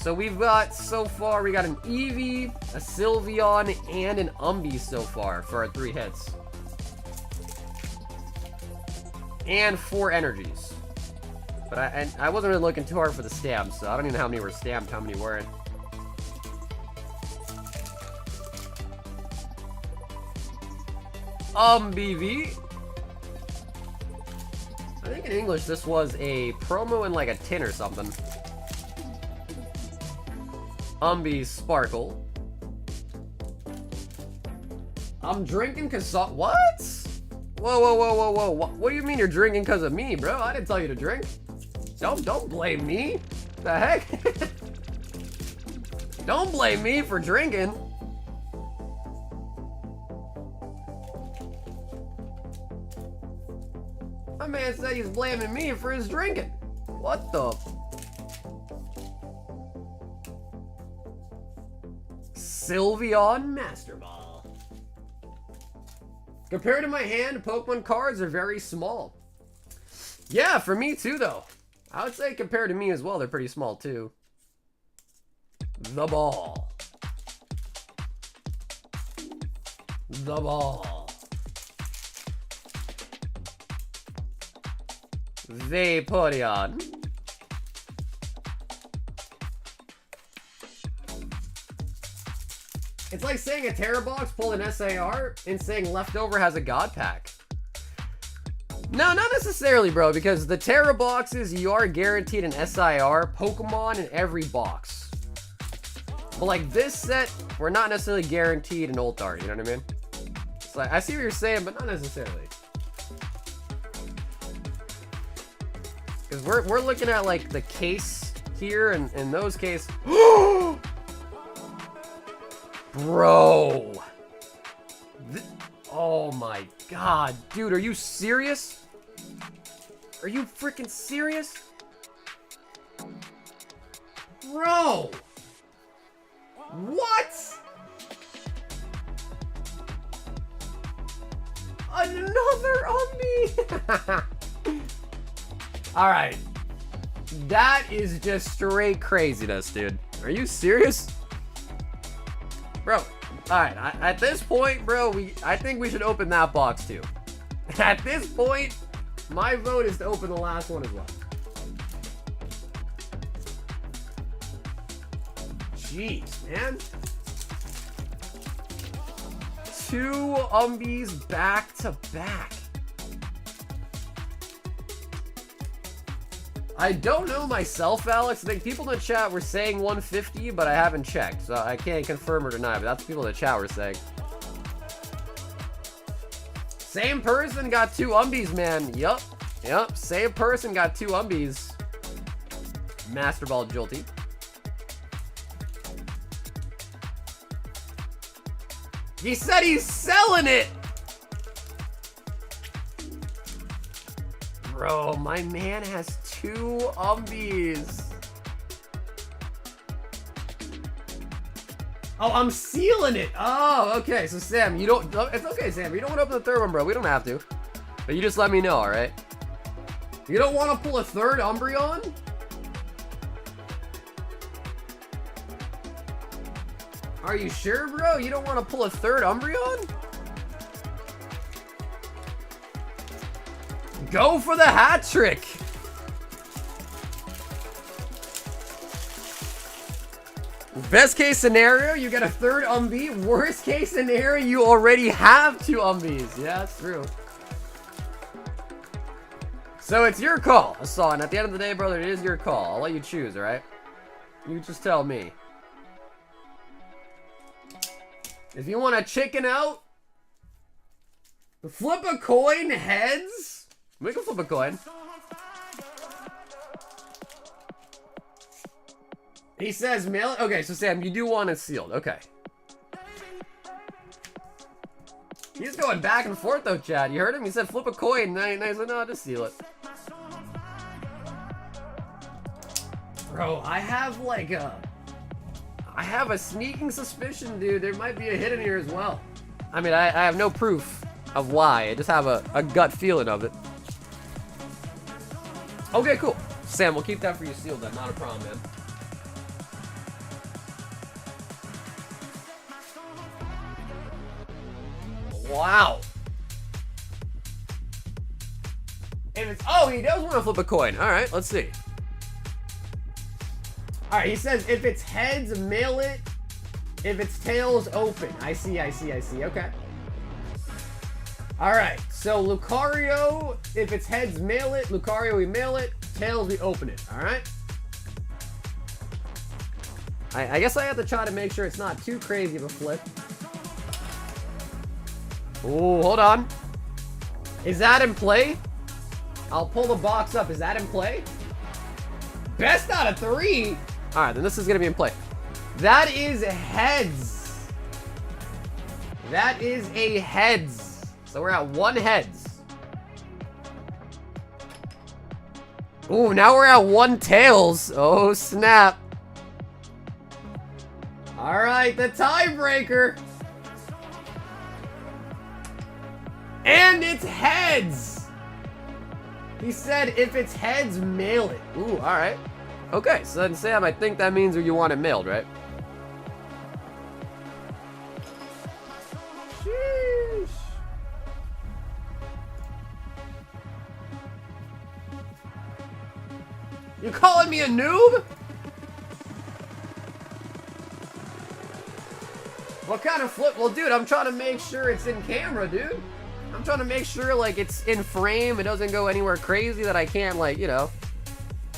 So we've got, so far, we got an Eevee, a Sylveon, and an Umbi so far for our 3 hits. And 4 energies. But I wasn't really looking too hard for the stamps, so I don't even know how many were stamped, how many weren't. BV. I think in English this was a promo in like a tin or something. Umbi Sparkle. I'm drinking cause what? Whoa. What do you mean you're drinking because of me, bro? I didn't tell you to drink. Don't blame me. The heck? Don't blame me for drinking. My man said he's blaming me for his drinking. What the? Sylveon Master Ball. Compared to my hand, Pokemon cards are very small. Yeah, for me too, though. I would say compared to me as well, they're pretty small too. The ball. The ball. Vaporeon. It's like saying a Terra box pulled an SAR and saying leftover has a God pack. No, not necessarily, bro, because the Terra boxes, you are guaranteed an SIR Pokemon in every box. But like this set, we're not necessarily guaranteed an ult art, you know what I mean? It's like, I see what you're saying, but not necessarily. Because we're looking at like the case here, and in those cases. Bro. Oh my god. Dude, are you serious? Are you freaking serious? Bro. What? Another Umbi. Alright. That is just straight craziness, dude. Are you serious? Bro, alright, at this point, bro, I think we should open that box too. At this point, my vote is to open the last one as well. Jeez, man. 2 Umbis back to back. I don't know myself, Alex. I think people in the chat were saying 150, but I haven't checked, so I can't confirm or deny, but that's what people in the chat were saying. Same person got 2 Umbis, man. Yup. Same person got 2 Umbis. Master Ball Jolty. He said he's selling it! Bro, my man has 2 Umbis. Oh, I'm sealing it. Oh, okay. So, Sam, you don't... It's okay, Sam. You don't want to open the third one, bro. We don't have to. But you just let me know, all right? You don't want to pull a third Umbreon? Are you sure, bro? You don't want to pull a third Umbreon? Go for the hat trick. Best case scenario, you get a third Umbi. Worst case scenario, you already have 2 Umbis. Yeah, that's true. So it's your call, Hassan. At the end of the day, brother, it is your call. I'll let you choose, all right? You just tell me. If you want to chicken out, flip a coin, heads. We can flip a coin. He says mail it. Okay, so Sam, you do want it sealed. Okay. He's going back and forth though, Chad. You heard him? He said flip a coin. And I said, no, just seal it. Bro, I have like I have a sneaking suspicion, dude. There might be a hit in here as well. I mean, I have no proof of why. I just have a gut feeling of it. Okay, cool. Sam, we'll keep that for you sealed then. Not a problem, man. Wow. If it's... Oh, he does want to flip a coin. All right, let's see. All right, he says if it's heads, mail it. If it's tails, open. I see. Okay. All right, so Lucario, if it's heads, mail it. Lucario, we mail it. Tails, we open it. All right. I guess I have to try to make sure it's not too crazy of a flip. Ooh, hold on. Is that in play? I'll pull the box up. Is that in play? Best out of 3. All right, then this is going to be in play. That is heads. That is a heads. So we're at 1 heads. Ooh, now we're at 1 tails. Oh, snap. All right, the tiebreaker. And it's heads. He said if it's heads, mail it. Ooh, all right. Okay, so then Sam, I think that means you want it mailed, right? Sheesh. You calling me a noob? What kind of flip? Well, dude, I'm trying to make sure it's in camera, dude. I'm trying to make sure, like, it's in frame. It doesn't go anywhere crazy that I can't, like, you know.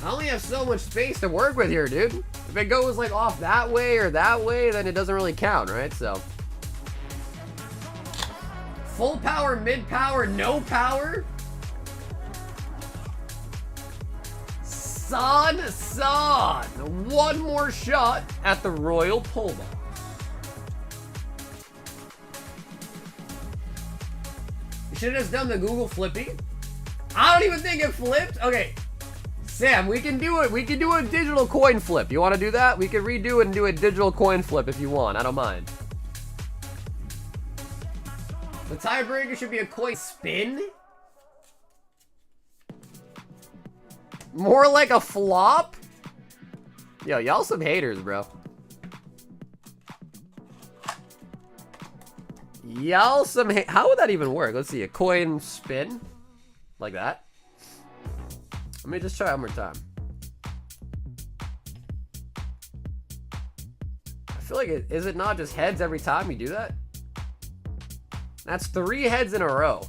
I only have so much space to work with here, dude. If it goes, like, off that way or that way, then it doesn't really count, right? So. Full power, mid power, no power. San. One more shot at the Royal Pullback. You should have just done the Google Flippy. I don't even think it flipped. Okay, Sam, we can do it. We can do a digital coin flip. You want to do that? We can redo it and do a digital coin flip if you want. I don't mind. The tiebreaker should be a coin spin. More like a flop? Yo, y'all some haters, bro. Y'all some how would that even work? Let's see, a coin spin? Like that? Let me just try one more time. I feel like is it not just heads every time you do that? That's 3 heads in a row.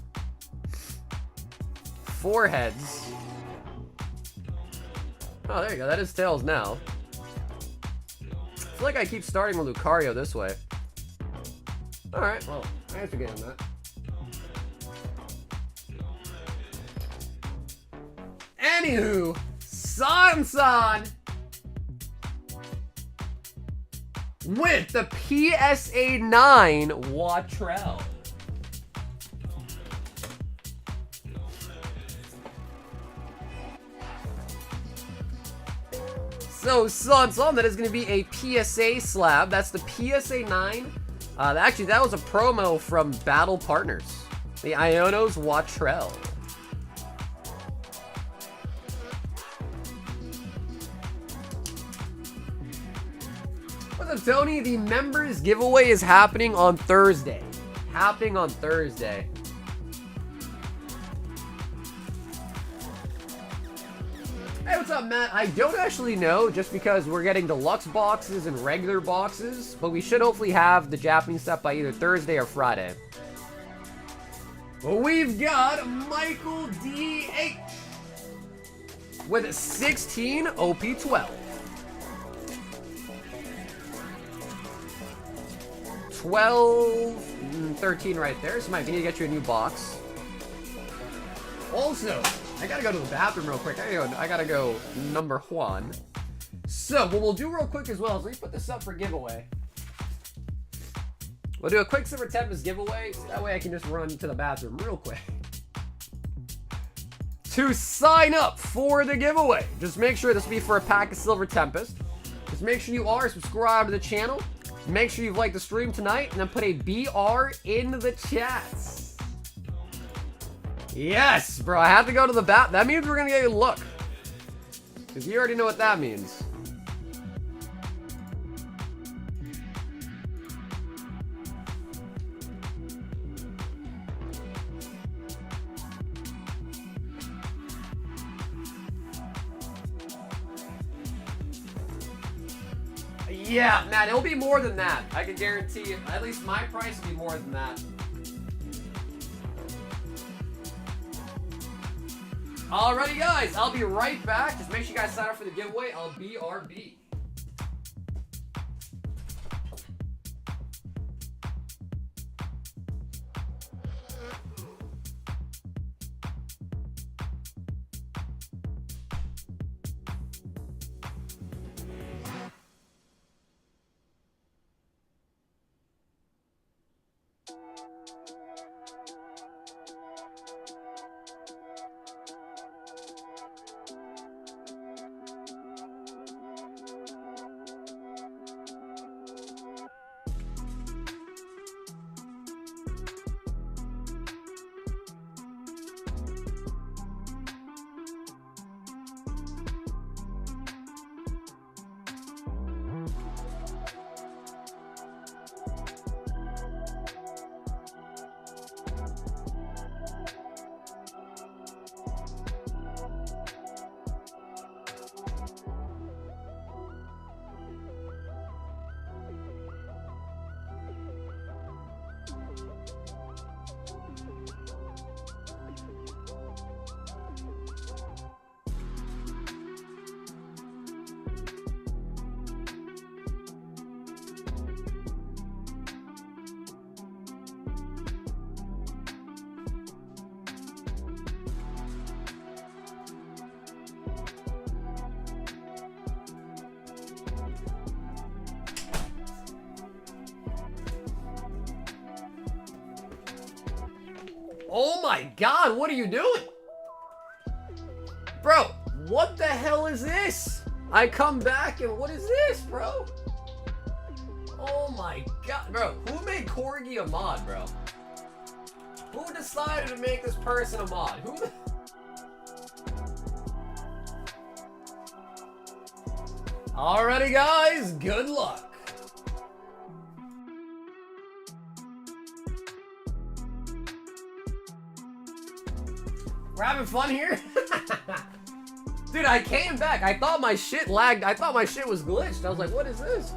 4 heads. Oh, there you go. That is tails now. I feel like I keep starting with Lucario this way. Alright, well, I have to get in that. Anywho, San with the PSA 9 Watrell. So, San, that is going to be a PSA slab. That's the PSA 9. Actually, that was a promo from Battle Partners. The Iono's Watrell. What's up, Tony? The members giveaway is happening on Thursday. Hey, what's up, Matt? I don't actually know, just because we're getting deluxe boxes and regular boxes, but we should hopefully have the Japanese stuff by either Thursday or Friday. We've got Michael D.H. with 16 OP12. 12, 13 right there, so might need to get you a new box. Also, I gotta go to the bathroom real quick. I gotta go number 1. So, what we'll do real quick as well is let me put this up for giveaway. We'll do a quick Silver Tempest giveaway, so that way I can just run to the bathroom real quick. To sign up for the giveaway, just make sure this will be for a pack of Silver Tempest. Just make sure you are subscribed to the channel. Make sure you've liked the stream tonight, and then put a BR in the chats. Yes, bro, I have to go to the bath. That means we're gonna get a look. Because you already know what that means. Yeah, Matt, it'll be more than that. I can guarantee you. At least my price will be more than that. Alrighty, guys, I'll be right back. Just make sure you guys sign up for the giveaway. I'll BRB. Oh my god, what are you doing? Bro, what the hell is this? I come back and what is this, bro? Oh my god, bro. Who made Corgi a mod, bro? Who decided to make this person a mod? Who the... Alrighty, guys, good luck. We're having fun here? Dude, I came back. I thought my shit lagged. I thought my shit was glitched. I was like, what is this?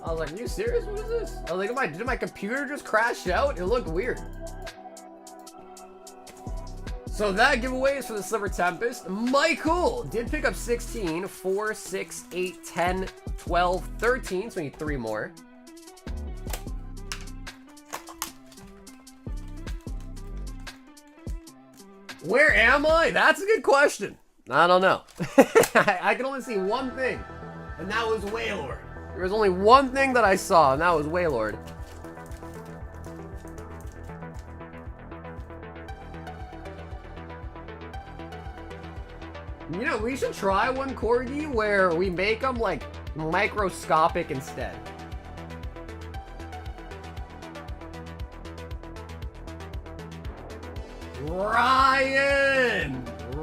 I was like, are you serious? What is this? I was like, did my computer just crash out? It looked weird. So that giveaway is for the Silver Tempest. Michael did pick up 16, 4, 6, 8, 10, 12, 13. So we need 3 more. Where am I? That's a good question. I don't know. I can only see one thing, and that was Wailord. There was only one thing that I saw, and that was Wailord. You know, we should try one, Corgi, where we make them, like, microscopic instead.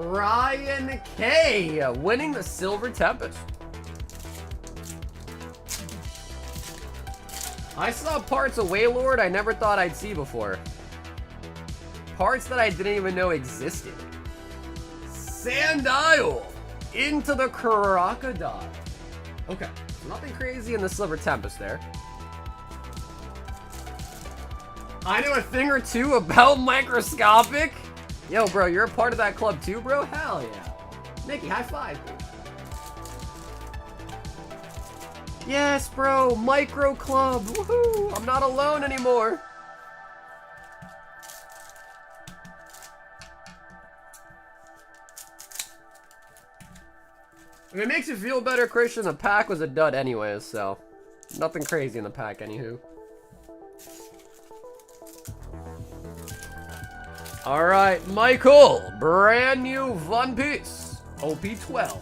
Ryan K winning the Silver Tempest. I saw parts of Wailord I never thought I'd see before. Parts that I didn't even know existed. Sandile into the Crocodile. Okay, nothing crazy in the Silver Tempest there. I know a thing or two about microscopic. Yo, bro, you're a part of that club too, bro? Hell yeah. Mickey, high five. Yes, bro, micro club. Woohoo! I'm not alone anymore. If it makes you feel better, Christian, the pack was a dud anyways, so nothing crazy in the pack, anywho. Alright, Michael, brand new One Piece, OP12.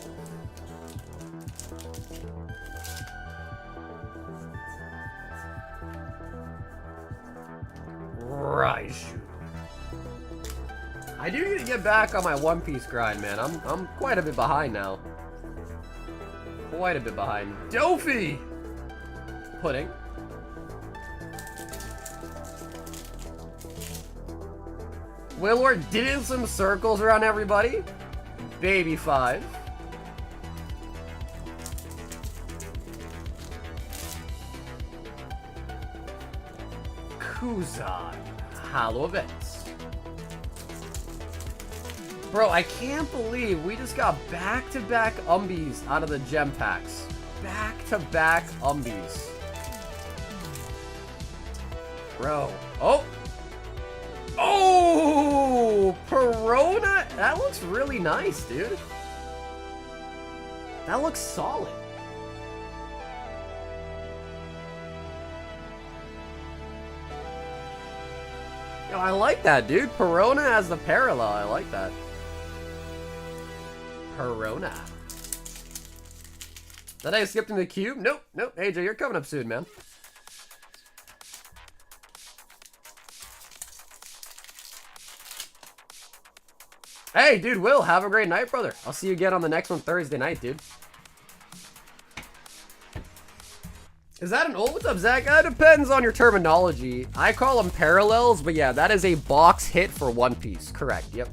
Raiju. I do need to get back on my One Piece grind, man. I'm quite a bit behind now. Quite a bit behind. Dofi! Pudding. Wailord did in some circles around everybody. Baby 5. Kuzan. Hollow Events. Bro, I can't believe we just got back-to-back Umbies out of the gem packs. Back-to-back Umbies. Bro. Oh! Oh! Perona! That looks really nice, dude. That looks solid. Yo, I like that, dude. Perona as the parallel. I like that. Perona. Did I skip in the cube? Nope, nope. AJ, you're coming up soon, man. Hey, dude, Will, have a great night, brother. I'll see you again on the next one Thursday night, dude. Is that an old? What's up, Zach? It depends on your terminology. I call them parallels, but yeah, that is a box hit for One Piece. Correct, yep.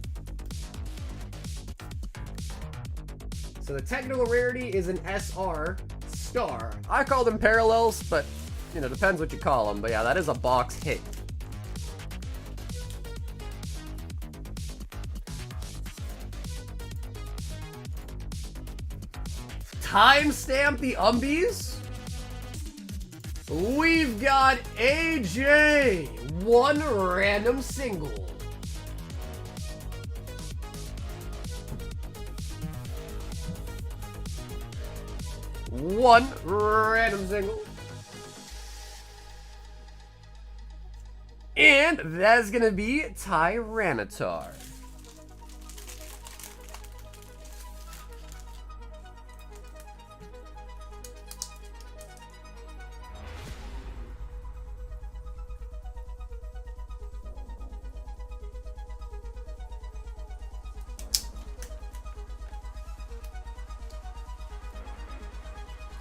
So the technical rarity is an SR star. I call them parallels, but, you know, depends what you call them. But yeah, that is a box hit. Timestamp the Umbies. We've got AJ. One random single. One random single. And that's gonna be Tyranitar.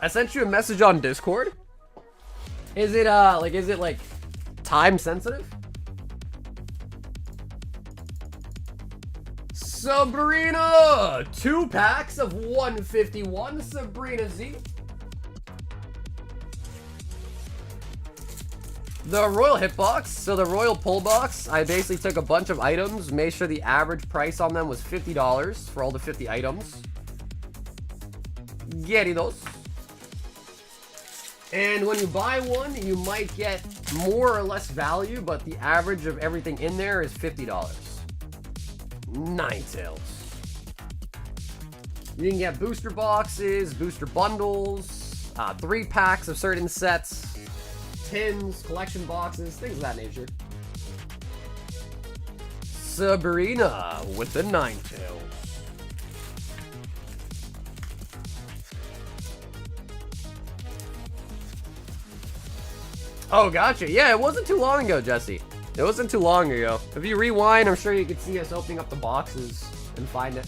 I sent you a message on Discord. Is it like time sensitive? Sabrina! 2 packs of 151 Sabrina Z. The Royal Hitbox, so the Royal Pull Box, I basically took a bunch of items, made sure the average price on them was $50 for all the 50 items. Queridos. And when you buy one, you might get more or less value, but the average of everything in there is $50. Ninetales. You can get booster boxes, booster bundles, 3 packs of certain sets, tins, collection boxes, things of that nature. Sabrina with the Ninetales. Oh, gotcha. Yeah, it wasn't too long ago, Jesse. It wasn't too long ago. If you rewind, I'm sure you could see us opening up the boxes and find it.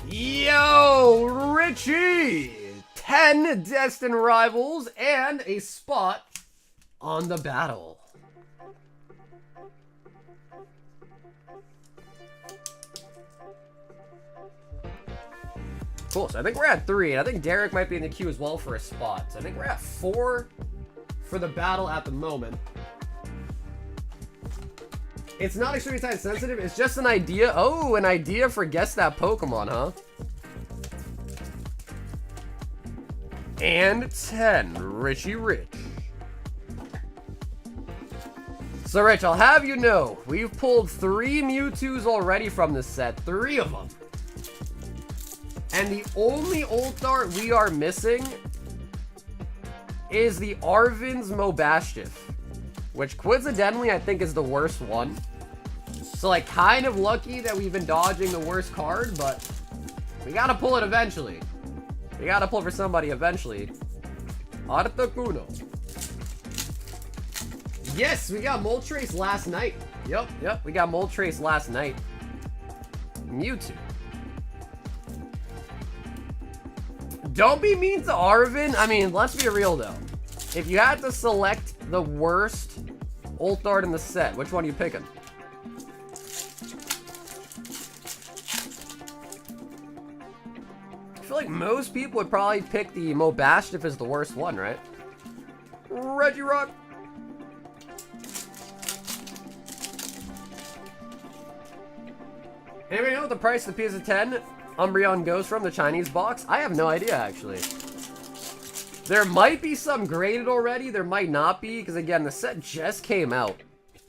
Yo, Richie! 10 Destined rivals and a spot on the battle. Cool, so I think we're at 3, and I think Derek might be in the queue as well for a spot. So I think we're at 4 for the battle at the moment. It's not extremely time sensitive, it's just an idea. Oh, an idea for Guess That Pokemon, huh? And 10, Richie Rich. So Rich, I'll have you know, we've pulled 3 Mewtwo's already from this set, 3 of them. And the only Ulthart we are missing is the Arvin's Mobashtif, which coincidentally I think is the worst one. So like kind of lucky that we've been dodging the worst card, but we gotta pull it eventually. We gotta pull for somebody eventually. Articuno. Yes, we got Moltres last night. Yep, we got Moltres last night. Mewtwo. Don't be mean to Arvin. I mean, let's be real though. If you had to select the worst Ulthart in the set, which one are you picking? I feel like most people would probably pick the Mobashtif as the worst one, right? Regirock. Anybody know what the price of the PS10 Umbreon goes from, the Chinese box? I have no idea, actually. There might be some graded already. There might not be, because again, the set just came out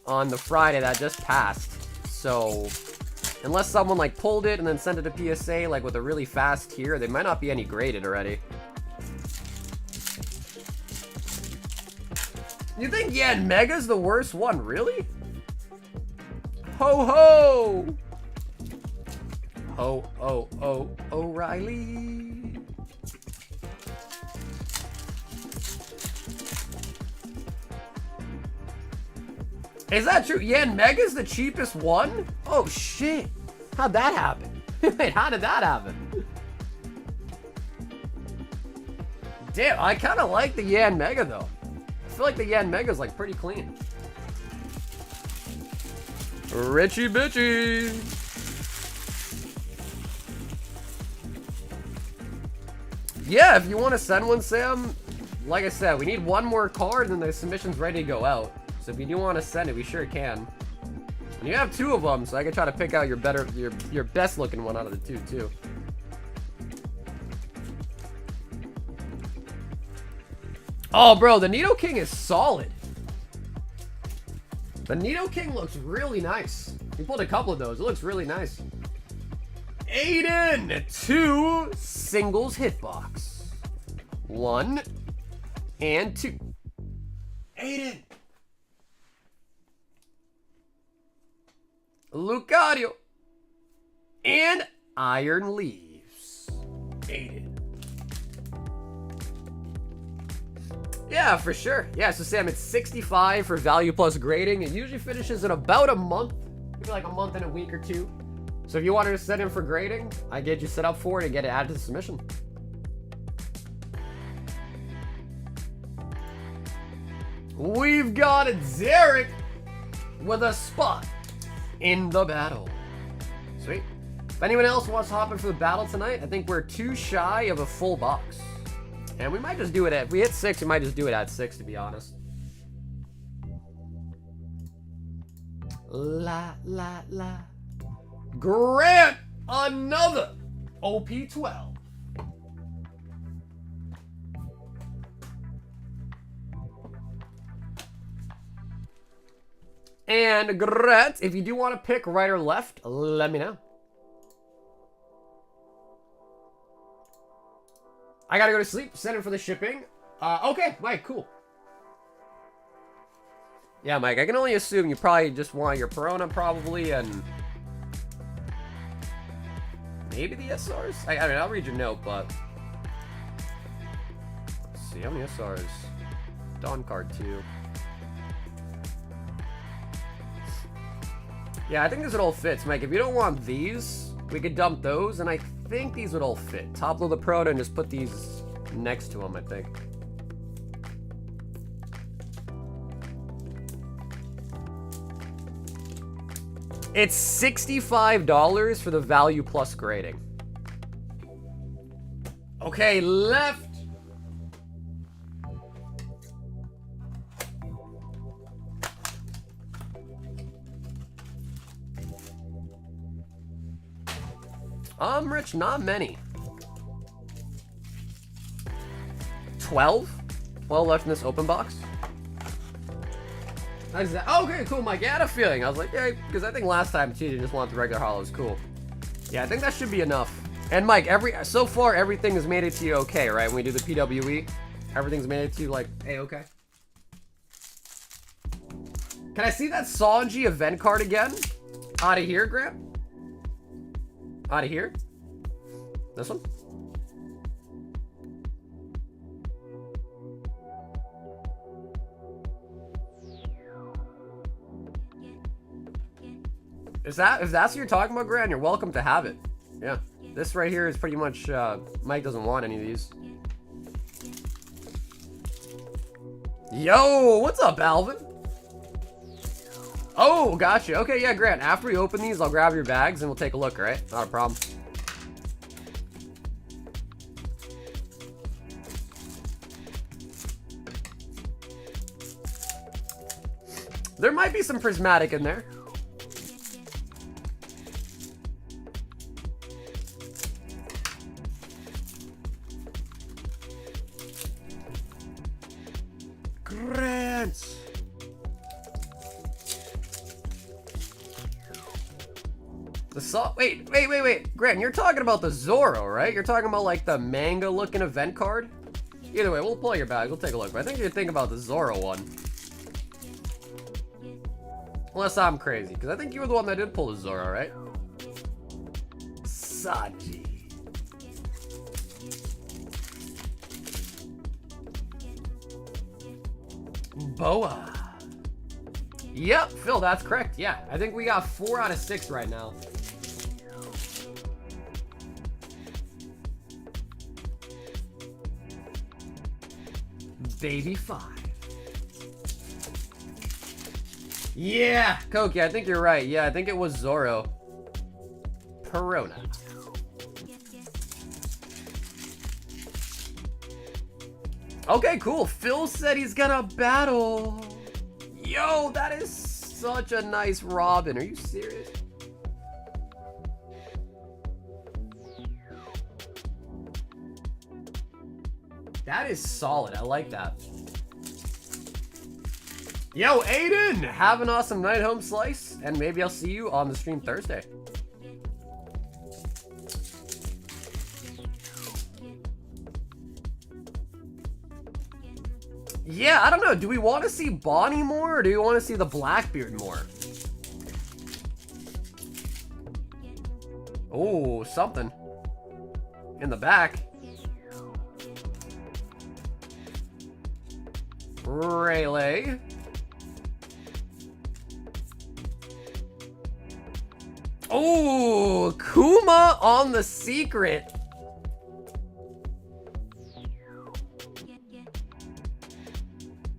on the Friday that just passed. So, unless someone like pulled it and then sent it to PSA like with a really fast tier, there might not be any graded already. You think Yanmega's the worst one? Really? Ho ho! O'Reilly. Is that true? Yanmega's the cheapest one? Oh shit. How'd that happen? Wait, how did that happen? Damn, I kind of like the Yanmega though. I feel like the Yanmega's like pretty clean. Richie bitchy. Yeah, if you want to send one, Sam, like I said, we need one more card and then the submission's ready to go out. So if you do want to send it, we sure can. And you have 2 of them, so I can try to pick out your best looking one out of the 2 too. Oh, bro, the Nidoking is solid. The Nidoking looks really nice. We pulled a couple of those. It looks really nice. Aiden, 2 singles hitbox. 1, and 2. Aiden. Lucario. And Iron Leaves. Aiden. Yeah, for sure. Yeah, so Sam, it's 65 for value plus grading. It usually finishes in about a month. Maybe like a month and a week or 2. So if you wanted to set in for grading, I get you set up for it and get it added to the submission. We've got Derek with a spot in the battle. Sweet. If anyone else wants to hop in for the battle tonight, I think we're too shy of a full box. And we might just do it at, if we hit 6, we might just do it at 6, to be honest. La, la, la. Grant another OP12. And Grant, if you do want to pick right or left, let me know. I gotta go to sleep. Send it for the shipping. Okay, Mike, cool. Yeah, Mike, I can only assume you probably just want your Perona, probably, and maybe the SRs? I mean, I'll read your note, but let's see, how many SRs? Dawn card 2. Yeah, I think this would all fit. Mike, if you don't want these, we could dump those, and I think these would all fit. Top load the Proto and just put these next to them, I think. It's $65 for the value plus grading. Okay, left. Rich, not many. 12? 12 left in this open box. How's that? Okay, cool, Mike. I had a feeling. I was like, yeah, because I think last time too, you just wanted the regular holos. Cool. Yeah, I think that should be enough. And Mike, so far everything has made it to you okay, right? When we do the PWE, everything's made it to you like, hey, okay. Can I see that Sanji event card again? Out of here, Grant? Out of here? This one? If that's what you're talking about, Grant, you're welcome to have it. Yeah. This right here is pretty much, Mike doesn't want any of these. Yo, what's up, Alvin? Oh, gotcha. Okay, yeah, Grant, after we open these, I'll grab your bags and we'll take a look, all right? Not a problem. There might be some prismatic in there. Grant. The salt. Wait. Grant, you're talking about the Zoro, right? You're talking about like the manga looking event card? Either way, we'll pull your bags. We'll take a look. But I think you're thinking about the Zoro one. Unless I'm crazy, because I think you were the one that did pull the Zoro, right? Sanji. Boa. Yep, Phil, that's correct. Yeah, I think we got 4 out of 6 right now. Baby 5. Yeah, Koki, I think you're right. Yeah, I think it was Zoro. Perona. Okay, cool. Phil said he's gonna battle. Yo, that is such a nice Robin. Are you serious? That is solid. I like that. Yo, Aiden! Have an awesome night, home slice, and maybe I'll see you on the stream Thursday. Yeah, I don't know. Do we want to see Bonnie more, or do we want to see the Blackbeard more? Oh, something in the back. Rayleigh. Oh, Kuma on the secret.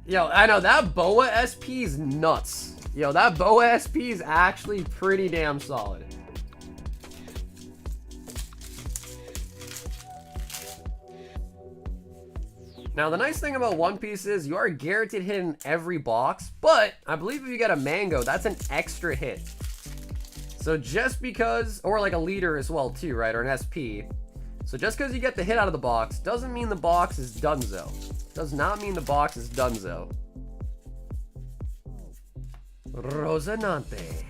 Yo, I know that Boa SP is nuts. Yo, that Boa SP is actually pretty damn solid. Now, the nice thing about One Piece is you are guaranteed hit in every box, but I believe if you get a mango, that's an extra hit. So just because, or like a leader as well too, right? Or an SP. So just because you get the hit out of the box doesn't mean the box is donezo. Does not mean the box is donezo. Rosanante.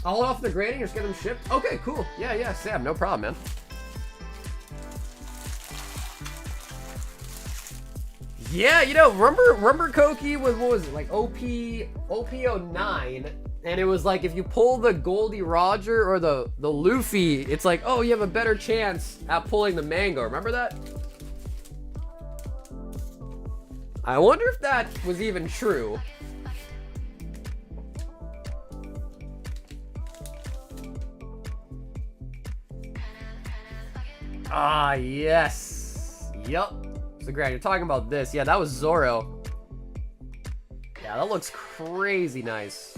I'll hold off the grading or just get them shipped? Okay, cool. Yeah, Sam, no problem, man. Yeah, you know, remember Koki with, what was it, like OP09, and it was like if you pull the Goldie Roger or the Luffy, it's like, oh, you have a better chance at pulling the mango. Remember that? I wonder if that was even true. Ah, yes. Yup. So Grant, you're talking about this. Yeah, that was Zoro. Yeah, that looks crazy nice.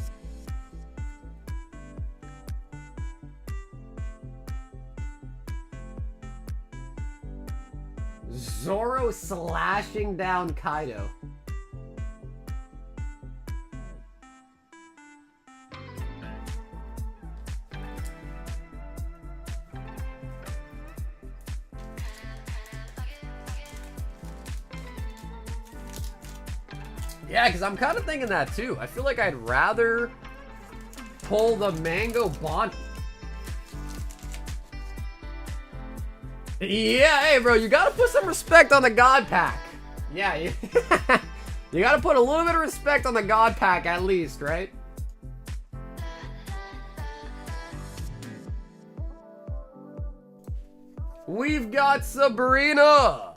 Zoro slashing down Kaido. Yeah, because I'm kind of thinking that too. I feel like I'd rather pull the Mango Bonnie. Yeah, hey bro, you gotta put some respect on the God Pack. Yeah, you gotta put a little bit of respect on the God Pack at least, right? We've got Sabrina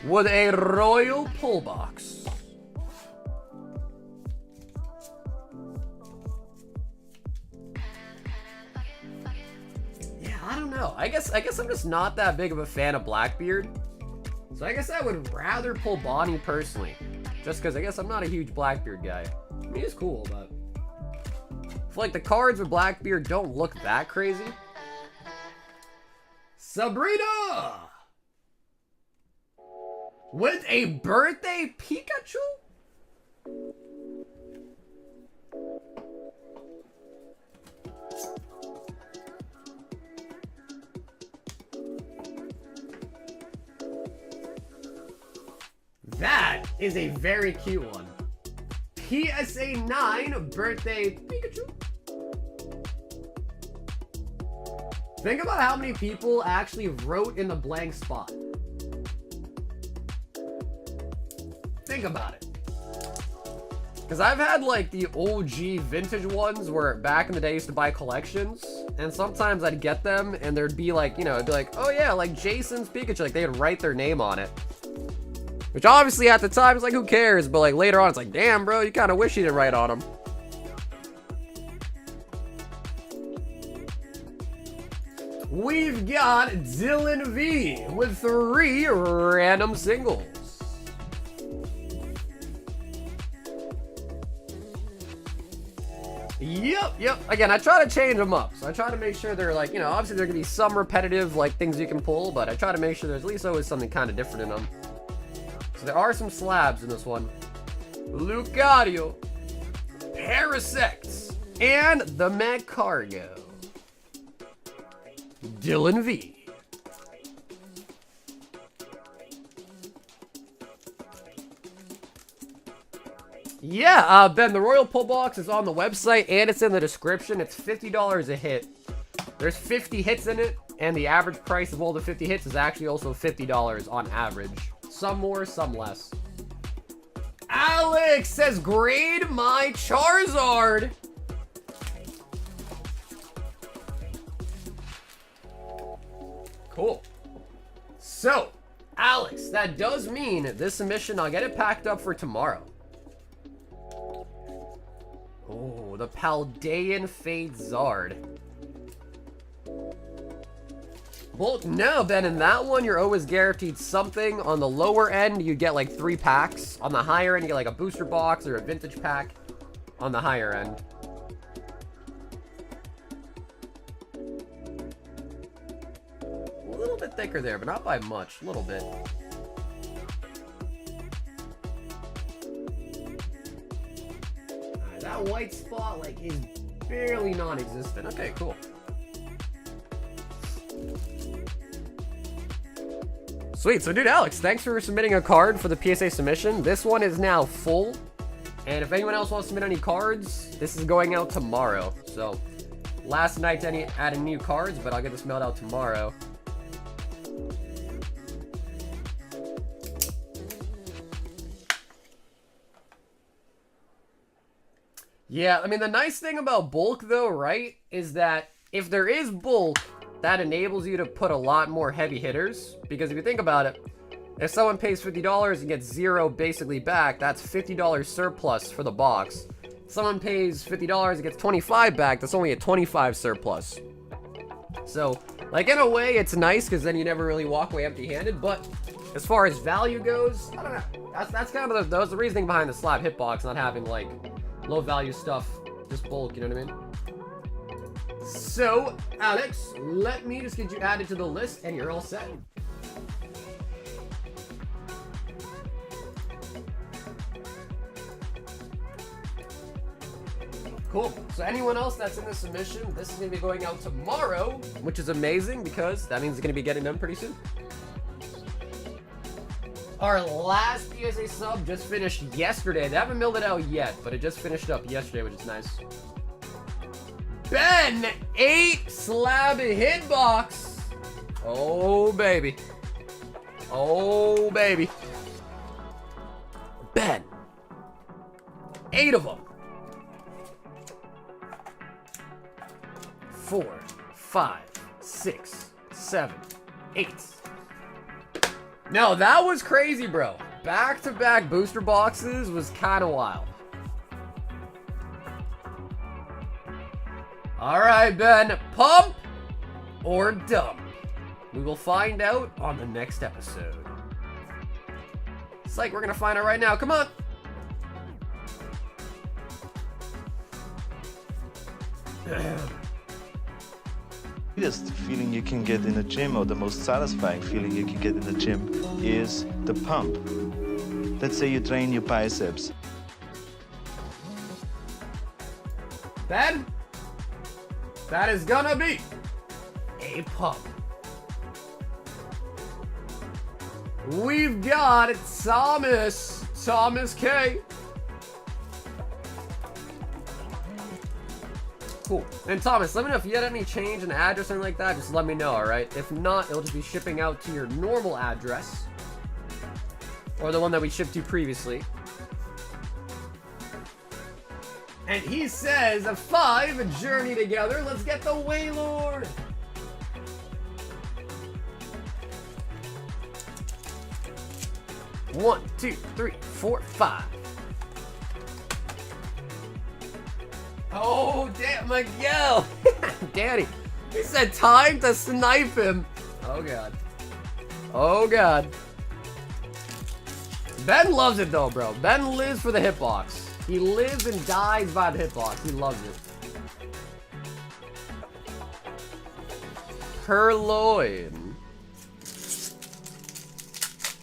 with a royal pull box. I don't know. I guess I'm just not that big of a fan of Blackbeard. So I guess I would rather pull Bonnie personally. Just because I guess I'm not a huge Blackbeard guy. I mean, he's cool, but I feel like the cards with Blackbeard don't look that crazy. Sabrina! With a birthday Pikachu? That is a very cute one. PSA 9 birthday Pikachu. Think about how many people actually wrote in the blank spot. Think about it. Because I've had like the OG vintage ones where back in the day I used to buy collections, and sometimes I'd get them and there'd be like, you know, it'd be like, oh yeah, like Jason's Pikachu, like they'd write their name on it. Which obviously at the time it's like, who cares? But like later on it's like, damn bro, you kind of wish you didn't write on them. We've got Dylan V with 3 random singles. Yep. Again, I try to change them up. So I try to make sure they're like, you know, obviously there can be some repetitive like things you can pull, but I try to make sure there's at least always something kind of different in them. So there are some slabs in this one. Lucario, Parasect, and the Magcargo. Dylan V. Yeah, Ben, the Royal Pull Box is on the website and it's in the description. It's $50 a hit. There's 50 hits in it, and the average price of all the 50 hits is actually also $50 on average. Some more, some less. Alex says, grade my Charizard. Cool. So, Alex, that does mean this submission, I'll get it packed up for tomorrow. Oh, the Paldean Fade Zard. Well, no, Ben, in that one, you're always guaranteed something. On the lower end, you get like 3 packs. On the higher end, you get like a booster box or a vintage pack on the higher end. A little bit thicker there, but not by much. A little bit. Alright, that white spot, like, is barely non-existent. Okay, cool. Sweet, so dude, Alex, thanks for submitting a card for the PSA submission. This one is now full, and if anyone else wants to submit any cards, this is going out tomorrow. So, last night to add new cards, but I'll get this mailed out tomorrow. Yeah, I mean, the nice thing about bulk, though, right, is that if there is bulk, that enables you to put a lot more heavy hitters, because if you think about it, if someone pays $50 and gets 0 basically back, that's $50 surplus for the box. If someone pays $50 and gets 25 back, that's only a 25 surplus. So, like, in a way, it's nice, because then you never really walk away empty-handed, but as far as value goes, I don't know. That's kind of the reasoning behind the slab hitbox, not having, like, low-value stuff, just bulk, you know what I mean? So, Alex, let me just get you added to the list, and you're all set. Cool. So anyone else that's in the submission, this is going to be going out tomorrow, which is amazing because that means it's going to be getting done pretty soon. Our last PSA sub just finished yesterday. They haven't mailed it out yet, but it just finished up yesterday, which is nice. Ben, 8 slab hitbox. Oh, baby. Oh, baby. Ben, 8 of them. 4, 5, 6, 7, 8. No, that was crazy, bro. Back-to-back booster boxes was kind of wild. All right, Ben, pump or dump? We will find out on the next episode. It's like we're gonna find out right now. Come on. The greatest feeling you can get in a gym, or the most satisfying feeling you can get in the gym, is the pump. Let's say you train your biceps. Ben, that is gonna be a pump. We've got Thomas K. Cool. And Thomas, let me know if you had any change in address or anything like that. Just let me know, alright? If not, it'll just be shipping out to your normal address. Or the one that we shipped to previously. And he says, 5 Journey Together. Let's get the Waylord. One, 2, 3, 4, 5. Oh, damn, Miguel. Danny. He said time to snipe him. Oh, God. Oh, God. Ben loves it, though, bro. Ben lives for the hitbox. He lives and dies by the hitbox. He loves it. Purloin.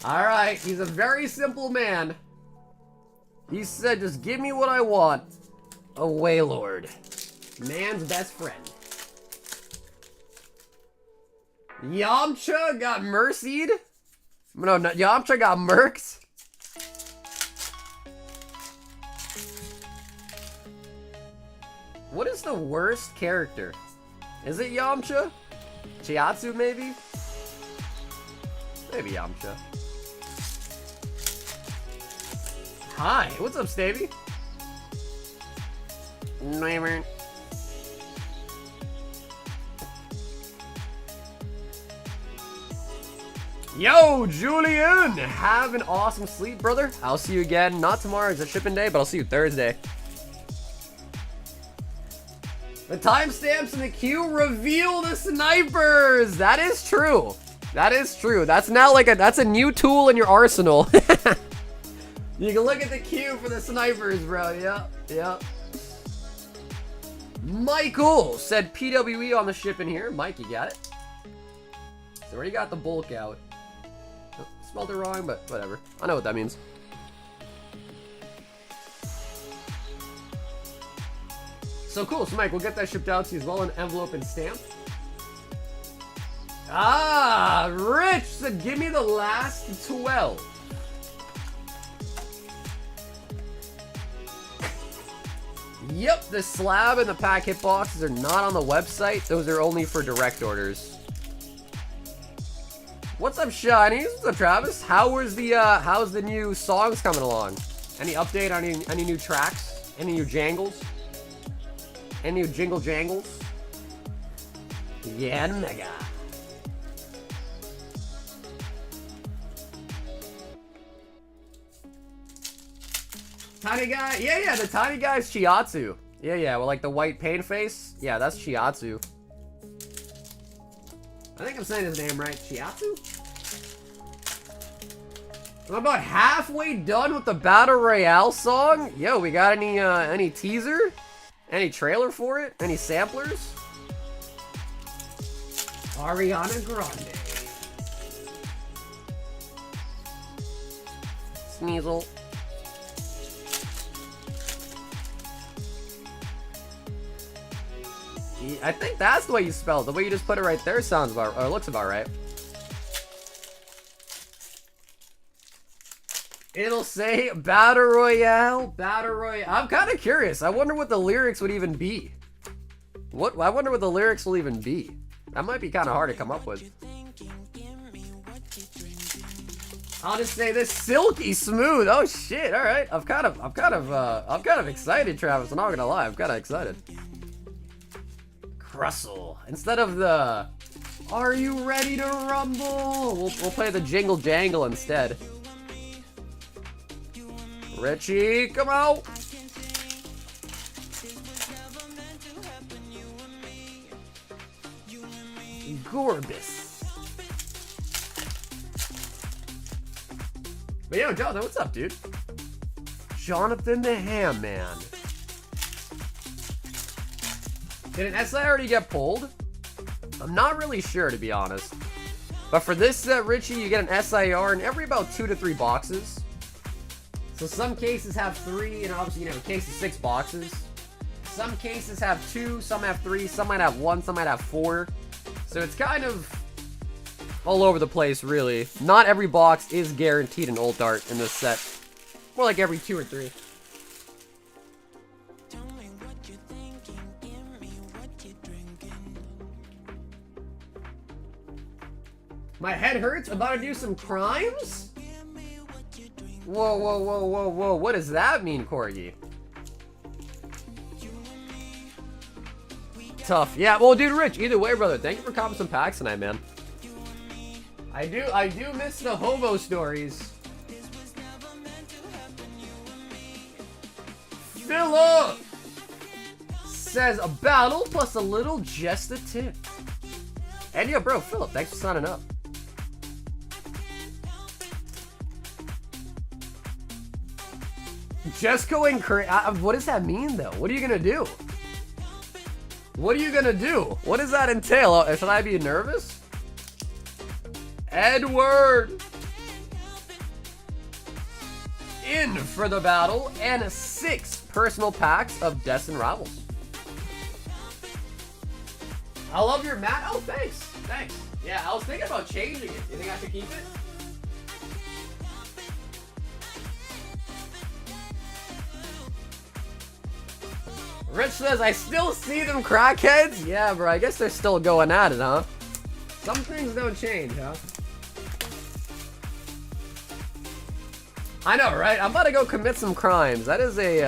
Alright, he's a very simple man. He said, just give me what I want. A Waylord. Man's best friend. Yamcha got mercied? No, Yamcha got mercs? What is the worst character Is it Yamcha? Chiatsu, maybe? Maybe Yamcha. Hi, what's up, Stavey? Never. Yo, Julian! Have an awesome sleep, brother. I'll see you again. Not tomorrow, it's a shipping day, but I'll see you Thursday. The timestamps in the queue reveal the snipers. That is true. That is true. That's now like that's a new tool in your arsenal. You can look at the queue for the snipers, bro. Yep, yep. Michael said PWE on the ship in here. Mike, you got it. So already got the bulk out. Oh, spelled it wrong, but whatever. I know what that means. So cool. So Mike, we'll get that shipped out to you as well in envelope and stamp. Ah, Rich said, give me the last 12. Yep, the slab and the pack hit boxes are not on the website. Those are only for direct orders. What's up, Shiny? What's up, Travis? How's the new songs coming along? Any update on any new tracks? Any new jangles? Any new jingle jangles? Yeah, mega. Tiny guy, yeah, the tiny guy is Chiatsu. Yeah, with like the white pain face. Yeah, that's Chiatsu. I think I'm saying his name right. Chiatsu? I'm about halfway done with the Battle Royale song. Yo, we got any teaser? Any trailer for it? Any samplers? Ariana Grande. Sneasel. I think that's the way you spell it. The way you just put it right there sounds about, or looks about right. It'll say Battle Royale, Battle Royale. I'm kind of curious. I wonder what the lyrics would even be. I wonder what the lyrics will even be. That might be kind of hard to come up with. I'll just say this silky smooth. Oh shit! All right, I'm kind of excited, Travis. I'm not gonna lie. I'm kind of excited. Russell. Instead of the "Are you ready to rumble?" We'll play the jingle jangle instead. Richie, come out. Gorbis. But yo, Jonathan, what's up, dude? Jonathan the Ham Man. Did an SI already get pulled? I'm not really sure, to be honest. But for this set, Richie, you get an SIR in every about 2 to 3 boxes. So some cases have 3, and obviously, you know, a case of 6 boxes. Some cases have 2, some have 3, some might have 1, some might have 4. So it's kind of all over the place, really. Not every box is guaranteed an ult art in this set. More like every 2 or 3. My head hurts. About to do some crimes? Whoa. What does that mean, Corgi? Tough. Yeah, well, dude, Rich, either way, brother, thank you for copping some packs tonight, man. I do miss the hobo stories. Philip says a battle plus a little just a tip. And yo, bro, Philip, thanks for signing up. Just going crazy. What does that mean, though? What are you gonna do? What are you gonna do? What does that entail? Should I be nervous? Edward! In for the battle and 6 personal packs of Destined Rivals. I love your mat. Oh, thanks. Thanks. Yeah, I was thinking about changing it. You think I should keep it? Rich says, I still see them crackheads. Yeah, bro, I guess they're still going at it, huh? Some things don't change, huh? I know, right? I'm about to go commit some crimes. That is a,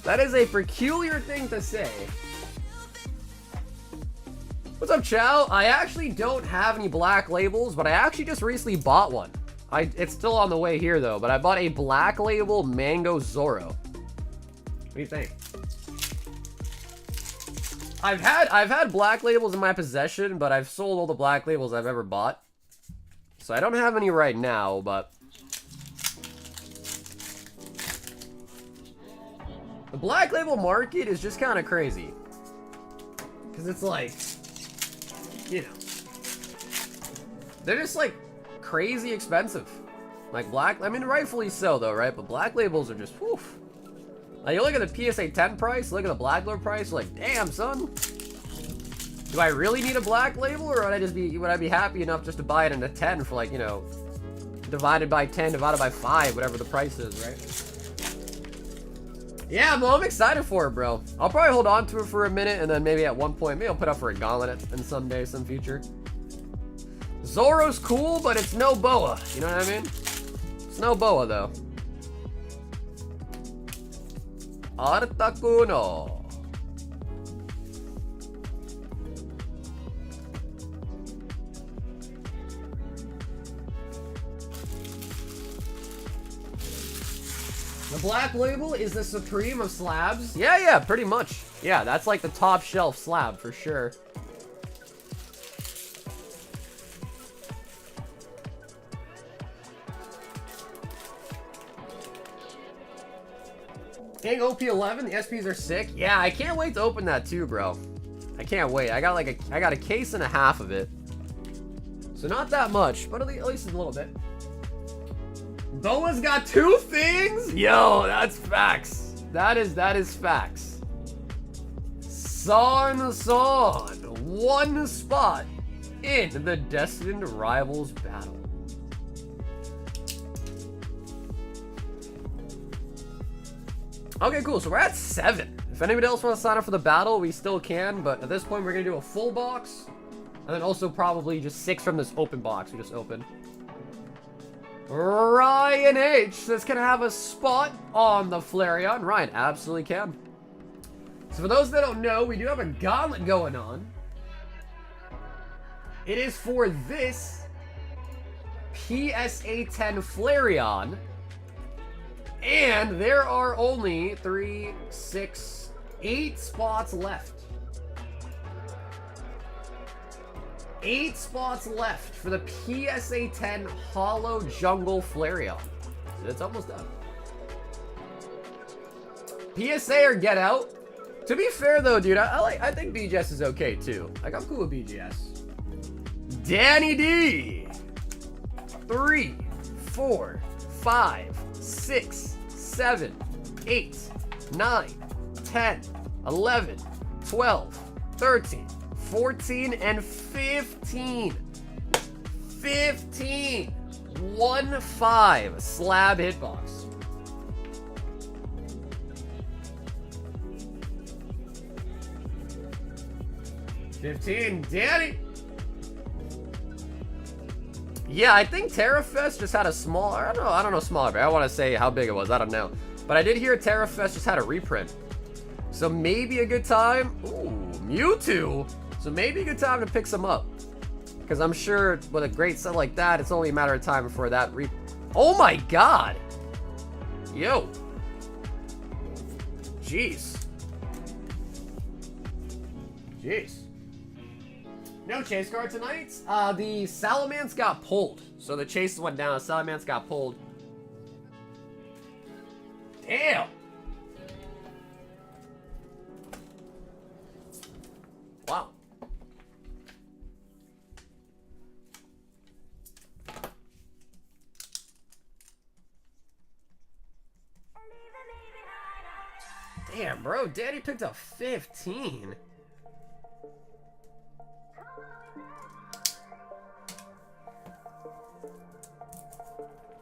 that is a peculiar thing to say. What's up, Chow? I actually don't have any black labels, but I actually just recently bought one. It's still on the way here, though, but I bought a black label Mango Zoro. What do you think? I've had black labels in my possession, but I've sold all the black labels I've ever bought. So I don't have any right now, but the black label market is just kind of crazy. Because it's like, you know, they're just like crazy expensive. Like I mean, rightfully so though, right? But black labels are just, whew. Like, you look at the PSA 10 price, look at the black label price, you're like, damn, son. Do I really need a black label, or would I be happy enough just to buy it in a 10 for, like, you know, divided by 10, divided by 5, whatever the price is, right? Yeah, well, I'm excited for it, bro. I'll probably hold on to it for a minute, and then maybe at one point, maybe I'll put up for a gauntlet in some day, some future. Zoro's cool, but it's no boa. You know what I mean? It's no boa, though. Artakuno. The black label is the supreme of slabs. Yeah, pretty much. Yeah, that's like the top shelf slab for sure. Dang, OP11, the SPs are sick. Yeah, I can't wait to open that too, bro. I can't wait. I got a case and a half of it. So not that much, but at least a little bit. Boa's got 2 things? Yo, that's facts. That is facts. Son, 1 spot in the Destined Rivals battle. Okay, cool. So we're at 7. If anybody else wants to sign up for the battle, we still can. But at this point, we're going to do a full box. And then also probably just 6 from this open box we just opened. Ryan H says, can I have a spot on the Flareon? Ryan absolutely can. So for those that don't know, we do have a gauntlet going on. It is for this PSA 10 Flareon. And there are only 3, 6, 8 spots left. 8 spots left for the PSA 10 Holo Jungle Flareon. It's almost done. PSA or get out. To be fair though, dude, I think BGS is okay too. Like, I'm cool with BGS. Danny D. 3, 4, 5, 6, 7, 8, 9, 10, 11, 12, 13, 14, and 15. 15. 1-5 slab hitbox. Danny. Yeah, I think TerraFest just had a small, I don't know smaller, but I want to say how big it was, I don't know. But I did hear TerraFest just had a reprint. So maybe a good time. Ooh, Mewtwo. So maybe a good time to pick some up. Because I'm sure with a great set like that, it's only a matter of time before that oh my god! Yo. Jeez. No chase card tonight. The Salamence got pulled. So the chases went down, Salamence got pulled. Damn! Wow. Damn, bro, Daddy picked up 15.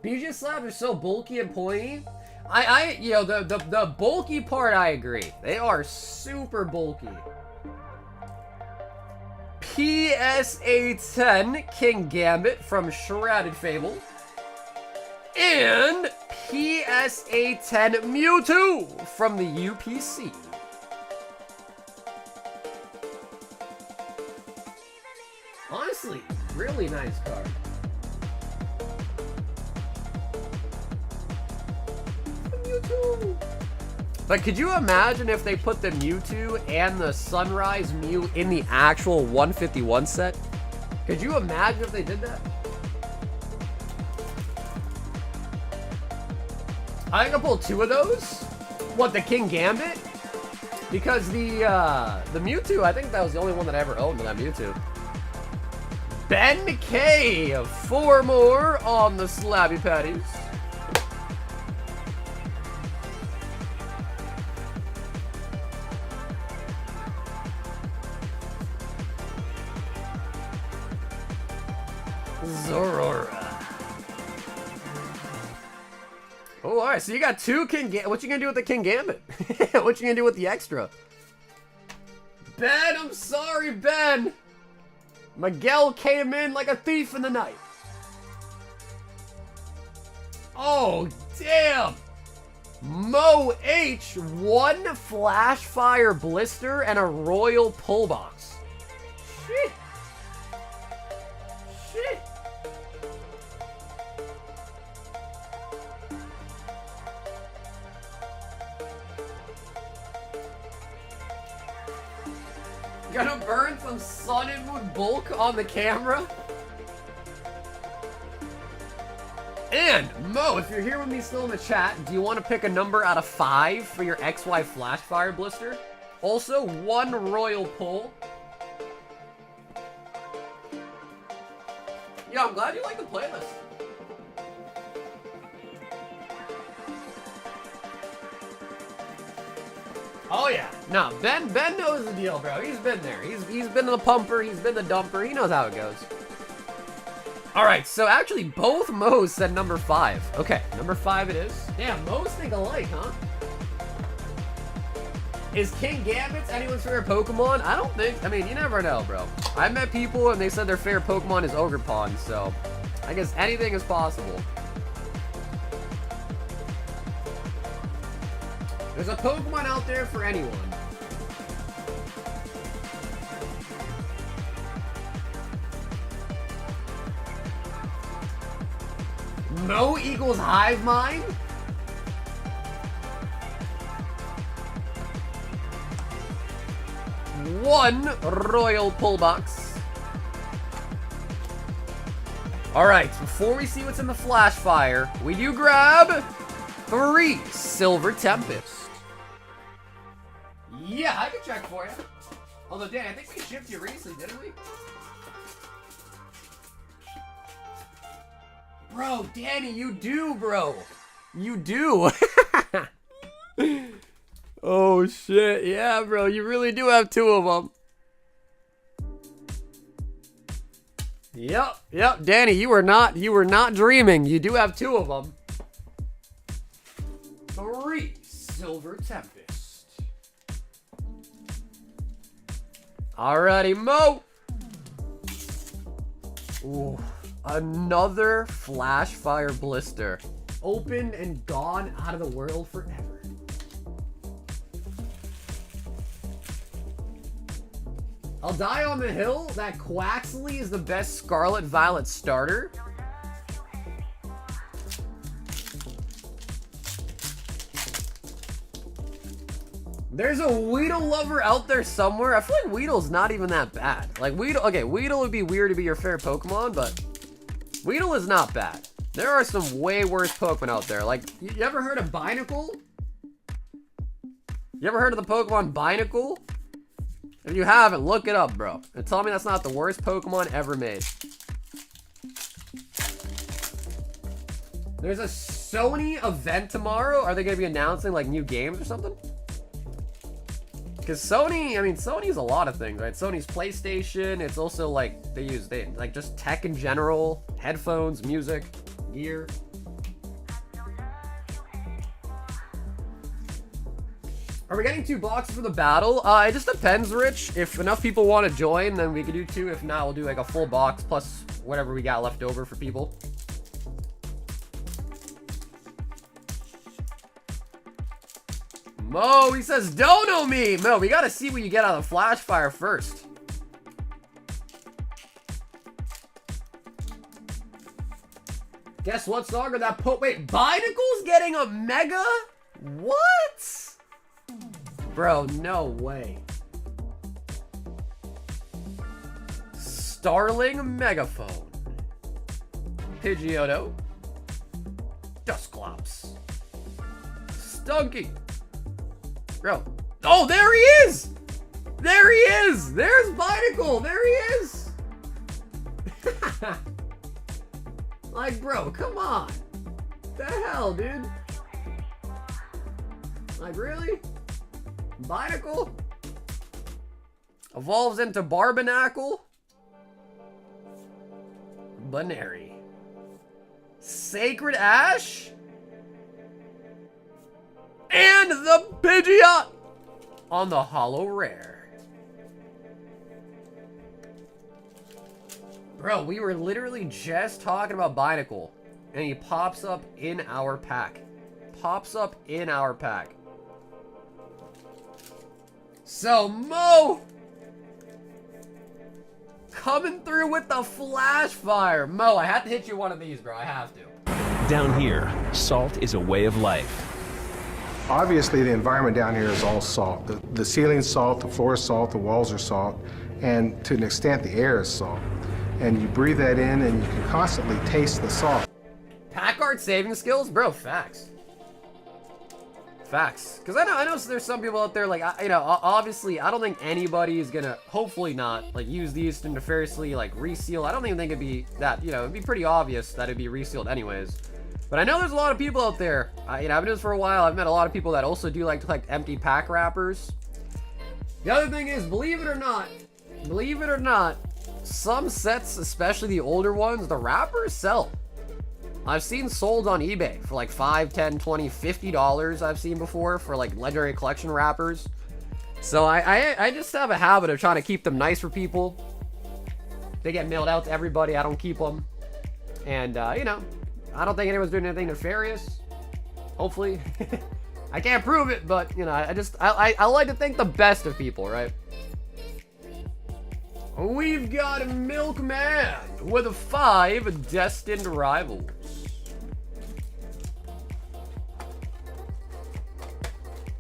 BGS slabs are so bulky and pointy. You know, the bulky part, I agree. They are super bulky. PSA 10 King Gambit from Shrouded Fable. And PSA 10 Mewtwo from the UPC. Honestly, really nice card. Mewtwo. But could you imagine if they put the Mewtwo and the Sunrise Mew in the actual 151 set? Could you imagine if they did that? I think I'll pull 2 of those. What, the King Gambit? Because the Mewtwo, I think that was the only one that I ever owned, that Mewtwo. Ben K, 4 more on the Slabby Patties. Zorora. Oh, alright, so you got 2 King Gambit. What you gonna do with the King Gambit? What you gonna do with the extra? Ben, I'm sorry, Ben. Miguel came in like a thief in the night. Oh, damn. Mo H, 1 Flash Fire Blister and a Royal Pull Box. Shit. Shit. Gonna burn some Sun and Moon bulk on the camera. And Mo, if you're here with me still in the chat, do you want to pick a number out of 5 for your XY Flash Fire Blister? Also, 1 Royal Pull. Yeah, I'm glad you like the playlist. Oh yeah, no, Ben knows the deal, bro. He's been there. He's been the pumper. He's been the dumper. He knows how it goes. All right, so actually both Mo's said number 5. Okay, number 5 it is. Damn, Mo's think alike, huh? Is King Gambit anyone's favorite Pokemon? I don't think. I mean, you never know, bro. I met people and they said their favorite Pokemon is Ogerpon, so I guess anything is possible. There's a Pokemon out there for anyone. Mo equals Hive Mind? One Royal Pull Box. Alright, before we see what's in the Flash Fire, we do grab 3 Silver Tempest. Yeah, I can check for you. Although, Dan, I think we shipped you recently, didn't we? Bro, Danny, you do, bro. You do. Oh, shit. Yeah, bro, you really do have 2 of them. Yep, Danny, you were not dreaming. You do have 2 of them. 3 Silver Tempest. Alrighty, Mo. Ooh, another Flash Fire Blister. Opened and gone out of the world forever. I'll die on the hill that Quaxley is the best Scarlet Violet starter. There's a Weedle lover out there somewhere. I feel like Weedle's not even that bad. Like, Weedle, okay, Weedle would be weird to be your favorite Pokemon, but Weedle is not bad. There are some way worse Pokemon out there. Like, you ever heard of Binacle? You ever heard of the Pokemon Binacle? If you haven't, look it up, bro. And tell me that's not the worst Pokemon ever made. There's a Sony event tomorrow. Are they going to be announcing, like, new games or something? Because Sony, I mean, Sony's a lot of things, right? Sony's PlayStation. It's also, like, they like, just tech in general. Headphones, music, gear. Are we getting 2 boxes for the battle? It just depends, Rich. If enough people want to join, then we could do 2. If not, we'll do like a full box plus whatever we got left over for people. Mo, he says, dono me. Mo, we got to see what you get out of the flash fire first. Guess what, Sogger? That wait, Bidacle's getting a mega? What? Bro, no way. Starling Megaphone. Pidgeotto. Dusclops. Stunky. Bro. Oh, there he is! There he is! There's Bidacle! There he is! Like, bro, come on. The hell, dude? Like, really? Bidacle? Evolves into Barbarnacle? Banary. Sacred Ash? And the Pidgeot on the Holo Rare. Bro, we were literally just talking about Bidacle, and he pops up in our pack. Pops up in our pack. So, Mo, coming through with the flash fire. Mo, I have to hit you one of these, bro. I have to. Down here, salt is a way of life. Obviously, the environment down here is all salt. The ceiling's salt, the floor is salt, the walls are salt, and to an extent, the air is salt. And you breathe that in, and you can constantly taste the salt. Pack art saving skills? Bro, facts. Facts. Because I know there's some people out there, like, you know, obviously, I don't think anybody is gonna, hopefully not, like, use these to nefariously, like, reseal. I don't even think it'd be that, you know, it'd be pretty obvious that it'd be resealed anyways. But I know there's a lot of people out there, you know, I've been doing this for a while. I've met a lot of people that also do like to collect empty pack wrappers. The other thing is, believe it or not, some sets, especially the older ones, the wrappers sell. I've seen sold on eBay for like $5, $10, $20, $50 I've seen before for like legendary collection wrappers. So I just have a habit of trying to keep them nice for people. They get mailed out to everybody. I don't keep them. And, you know, I don't think anyone's doing anything nefarious. Hopefully. I can't prove it, but, you know, I like to think the best of people, right? We've got a Milkman with 5 destined rivals.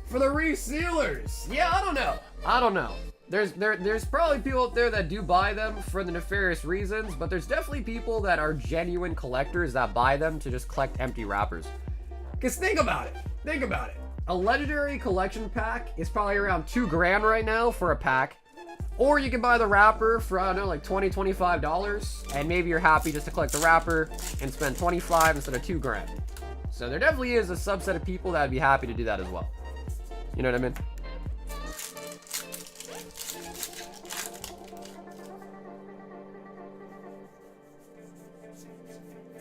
For the resealers, yeah, I don't know. There's probably people out there that do buy them for the nefarious reasons, but there's definitely people that are genuine collectors that buy them to just collect empty wrappers. Because think about it. A legendary collection pack is probably around $2 grand right now for a pack. Or you can buy the wrapper for, I don't know, like $20, $25, and maybe you're happy just to collect the wrapper and spend $25 instead of $2 grand. So there definitely is a subset of people that would be happy to do that as well. You know what I mean?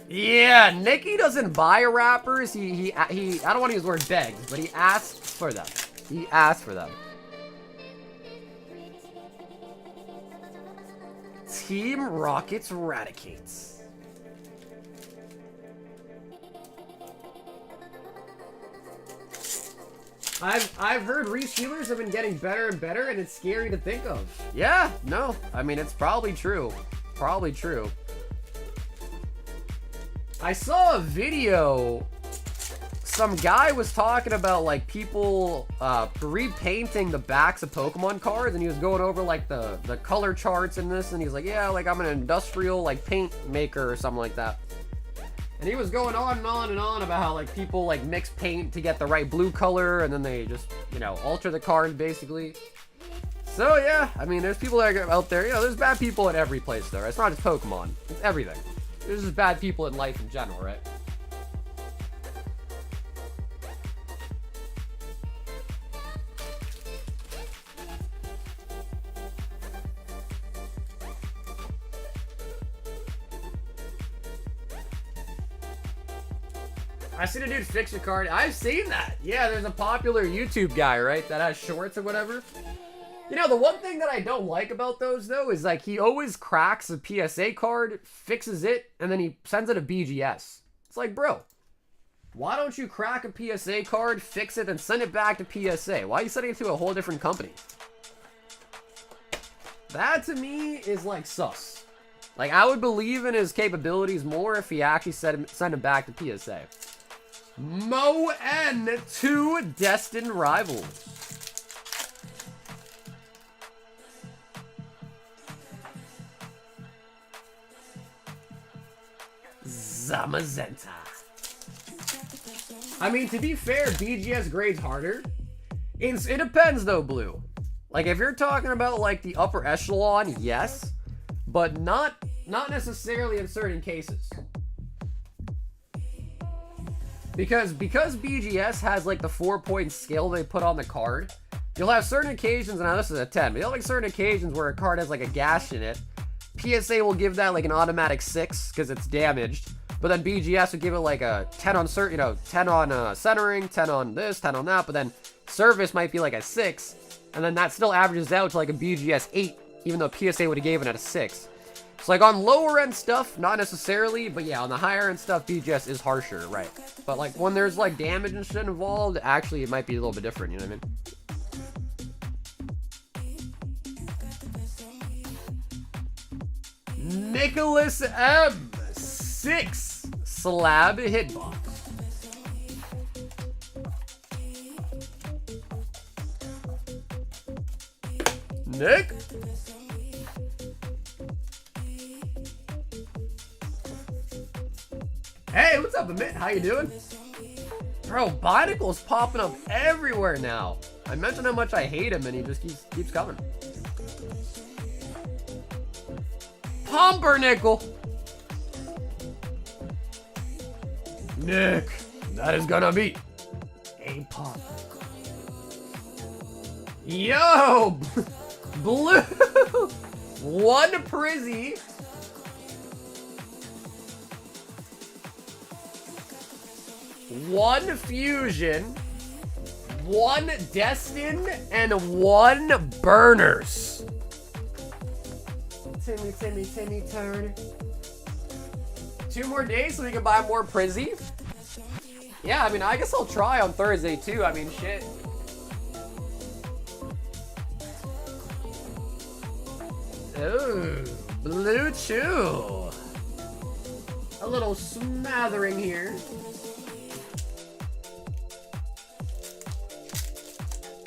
Yeah, Nikki doesn't buy wrappers. He I don't want to use the word begs, but he asks for them. He asks for them. Team Rockets Raticates. I've heard resealers have been getting better and better, and it's scary to think of. Yeah, no, I mean, it's probably true. Probably true. I saw a video, some guy was talking about like people repainting the backs of Pokemon cards, and he was going over like the color charts in this, and he's like, yeah, like I'm an industrial like paint maker or something like that. And he was going on and on and on about how like people like mix paint to get the right blue color, and then they just, you know, alter the cards basically. So yeah, I mean, there's people that are out there, you know, there's bad people at every place though, right? It's not just Pokemon, it's everything. There's just bad people in life in general, right? I seen a dude fix a card. I've seen that. Yeah, there's a popular YouTube guy, right, that has shorts or whatever. You know, the one thing that I don't like about those, though, is like he always cracks a PSA card, fixes it, and then he sends it to BGS. It's like, bro, why don't you crack a PSA card, fix it, and send it back to PSA? Why are you sending it to a whole different company? That, to me, is like sus. Like, I would believe in his capabilities more if he actually sent it back to PSA. Mo N, 2 Destined Rivals. Zamazenta. I mean, to be fair, BGS grades harder. It depends, though, Blue. Like, if you're talking about, like, the upper echelon, yes. But not necessarily in certain cases. Because BGS has, like, the 4-point scale they put on the card, you'll have certain occasions, and now this is a 10, but you'll have, like, certain occasions where a card has, like, a gash in it. PSA will give that, like, an automatic 6, because it's damaged. But then BGS would give it like a 10 on 10 on centering, 10 on this, 10 on that. But then service might be like a 6, and then that still averages out to like a BGS 8, even though PSA would have given it a 6. So like on lower end stuff, not necessarily, but yeah, on the higher end stuff, BGS is harsher, right? But like when there's like damage and shit involved, actually it might be a little bit different. You know what I mean? Nicholas M. 6 slab hitbox. Nick. Hey, what's up, Amit? How you doing? Bro, Bidicle's popping up everywhere now. I mentioned how much I hate him and he just keeps coming. Pumpernickel. Nick, that is gonna be a pump. Yo, Blue, 1 Prizzy, one Fusion, 1 Destined, and 1 Burners. Timmy Turner. 2 more days so we can buy more Prizzy. Yeah, I mean, I guess I'll try on Thursday too. I mean, shit. Ooh, Blue Chew. A little smattering here.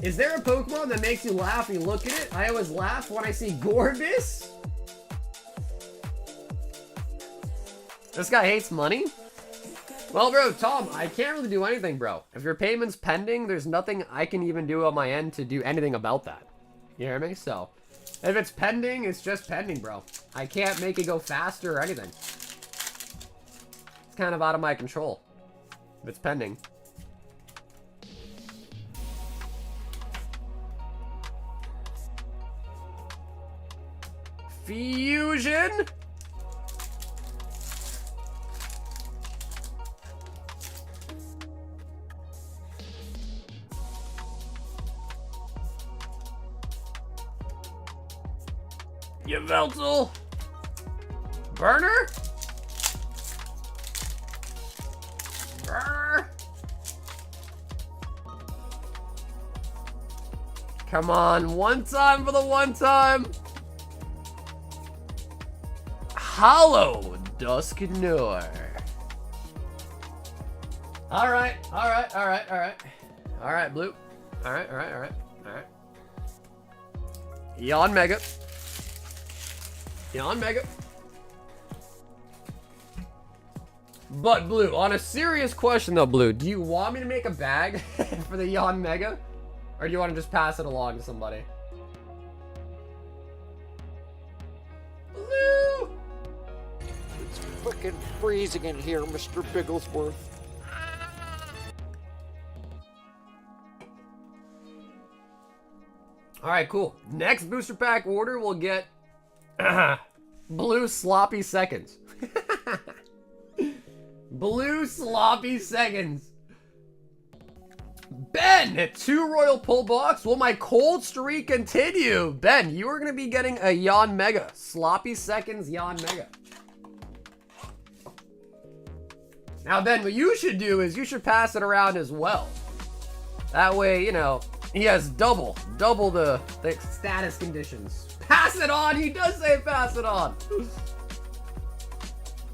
Is there a Pokemon that makes you laugh when you look at it? I always laugh when I see Gorbis. This guy hates money? Well, bro, Tom, I can't really do anything, bro. If your payment's pending, there's nothing I can even do on my end to do anything about that. You hear me? So, if it's pending, it's just pending, bro. I can't make it go faster or anything. It's kind of out of my control. If it's pending. Fusion? Yveltal. Burner? Burner? Come on, one time for the one time. Hollow Dusknoir. Alright, Blue. Alright. Yawn Mega. But Blue, on a serious question though, Blue, do you want me to make a bag for the Yawn Mega? Or do you want to just pass it along to somebody? Blue! It's frickin' freezing in here, Mr. Bigglesworth. Alright, cool. Next booster pack order will get Blue Sloppy Seconds. Blue sloppy seconds. Ben, 2 royal pull box. Will my cold streak continue? Ben, you are going to be getting a Yon Mega. Sloppy seconds, Yon Mega. Now, Ben, what you should do is you should pass it around as well. That way, you know, he has double the status conditions. Pass it on. He does say pass it on.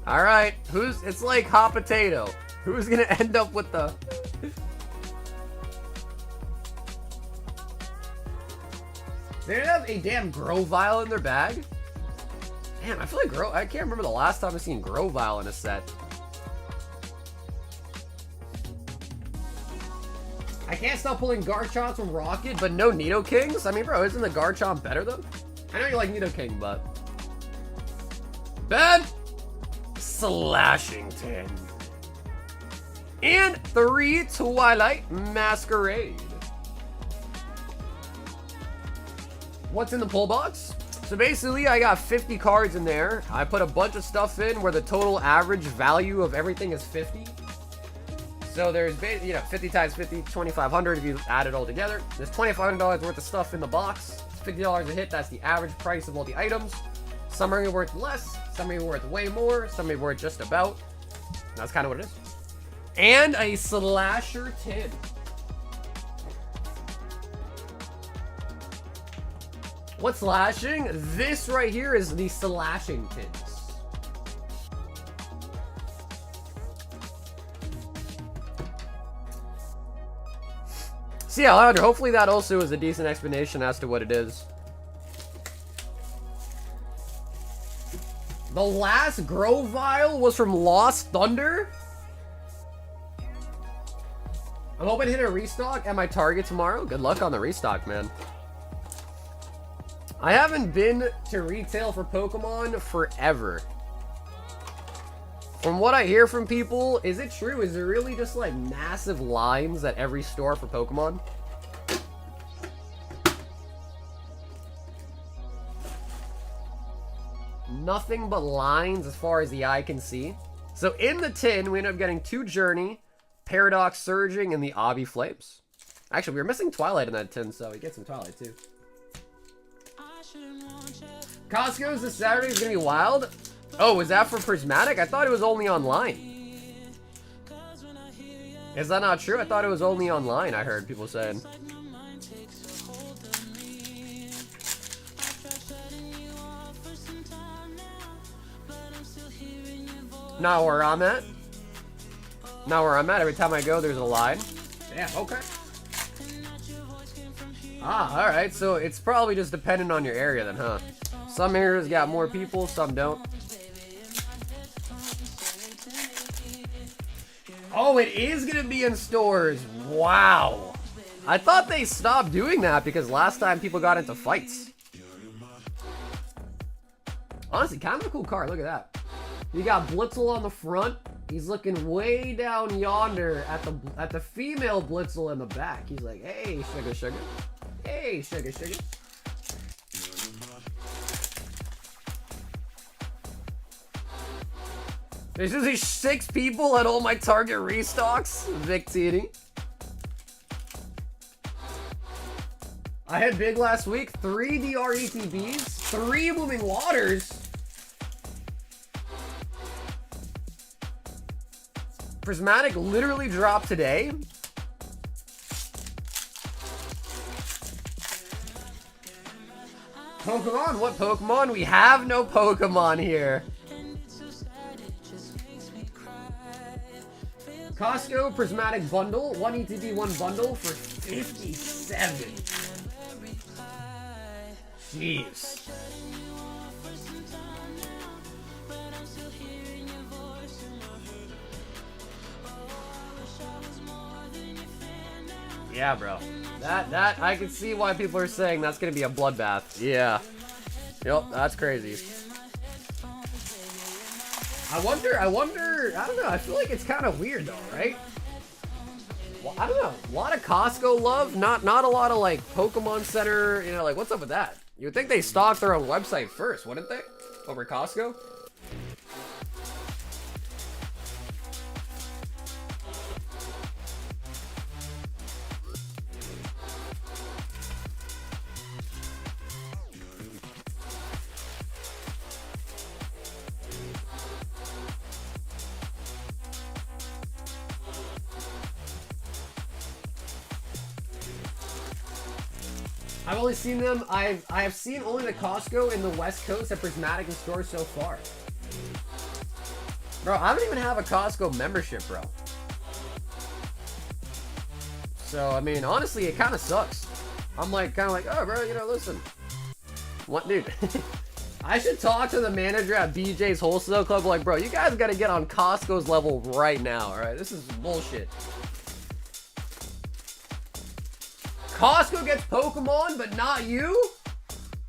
All right. It's like hot potato. Who's going to end up with the... They didn't have a damn Grovyle in their bag? Damn, I feel like I can't remember the last time I've seen Grovyle in a set. I can't stop pulling Garchomps from Rocket, but no Nidokings? I mean, bro, isn't the Garchomp better, though? I know you like Nidoking, but... Ben! Slashing 10. And 3 Twilight Masquerade. What's in the pull box? So basically, I got 50 cards in there. I put a bunch of stuff in where the total average value of everything is 50. So there's, 50 times 50, 2,500 if you add it all together. There's $2,500 worth of stuff in the box. It's $50 a hit. That's the average price of all the items. Some are worth less. Some are worth way more. Some are worth just about. That's kind of what it is. And a Slasher tin. What's slashing? This right here is the slashing tins. So yeah, Alejandro, hopefully that also is a decent explanation as to what it is. The last Grovyle was from Lost Thunder? I'm hoping to hit a restock at my Target tomorrow. Good luck on the restock, man. I haven't been to retail for Pokemon forever. From what I hear from people, is it true? Is there really just like massive lines at every store for Pokemon? Nothing but lines as far as the eye can see. So in the tin, we ended up getting 2 Journey, Paradox Surging, and the Obby Flames. Actually, we were missing Twilight in that tin, so we get some Twilight too. Costco's this Saturday is gonna be wild. Oh, is that for Prismatic? I thought it was only online. Is that not true? I thought it was only online, I heard people saying. Not where I'm at. Not where I'm at. Every time I go, there's a line. Damn, okay. Ah, alright, so it's probably just dependent on your area then, huh? Some areas got more people, some don't. Oh, it is gonna be in stores. Wow. I thought they stopped doing that because last time people got into fights. Honestly, kind of a cool card. Look at that. You got Blitzel on the front. He's looking way down yonder at the female Blitzel in the back. He's like, hey, sugar, sugar. Hey, sugar, sugar. There's usually 6 people at all my Target restocks. Victini. I had big last week. 3 DR ETBs. 3 Moving Waters. Prismatic literally dropped today. Pokemon? What Pokemon? We have no Pokemon here. Costco Prismatic Bundle. 1 ETB, 1 bundle for 57. Jeez. Yeah, bro. That I can see why people are saying that's gonna be a bloodbath. Yeah. Yep, that's crazy. I wonder, I don't know, I feel like it's kind of weird though, right? Well, I don't know, a lot of Costco love, not a lot of like Pokemon Center, you know, like what's up with that? You would think they stocked their own website first, wouldn't they? Over Costco? I've only seen them. I have seen only the Costco in the West Coast at Prismatic in stores so far. Bro, I don't even have a Costco membership, bro. So, I mean, honestly, it kind of sucks. I'm like, kind of like, oh, bro, you know, listen. What, dude? I should talk to the manager at BJ's Wholesale Club. Like, bro, you guys got to get on Costco's level right now, all right? This is bullshit. Costco gets Pokemon, but not you?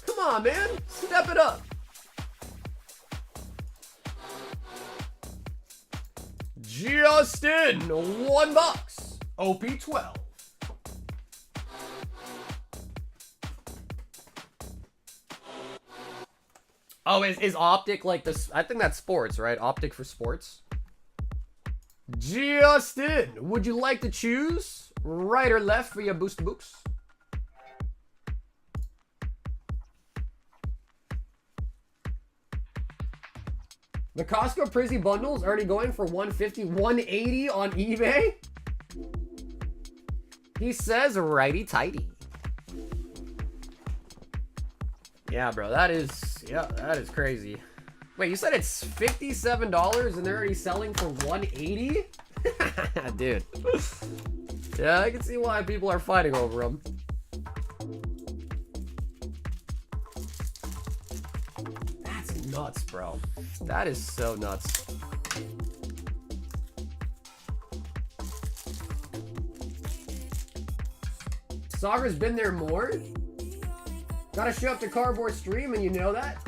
Come on, man. Step it up. Justin, $1. OP12. Oh, is Optic like this? I think that's sports, right? Optic for sports. Justin, would you like to choose right or left for your booster books? The Costco Prizzy bundles already going for $150, $180 on eBay? He says righty tighty. Yeah, bro, that is crazy. Wait, you said it's $57 and they're already selling for $180? Dude. Yeah, I can see why people are fighting over them. That's nuts, bro. That is so nuts. Soccer's been there more? Gotta show up to Cardboard Stream and you know that?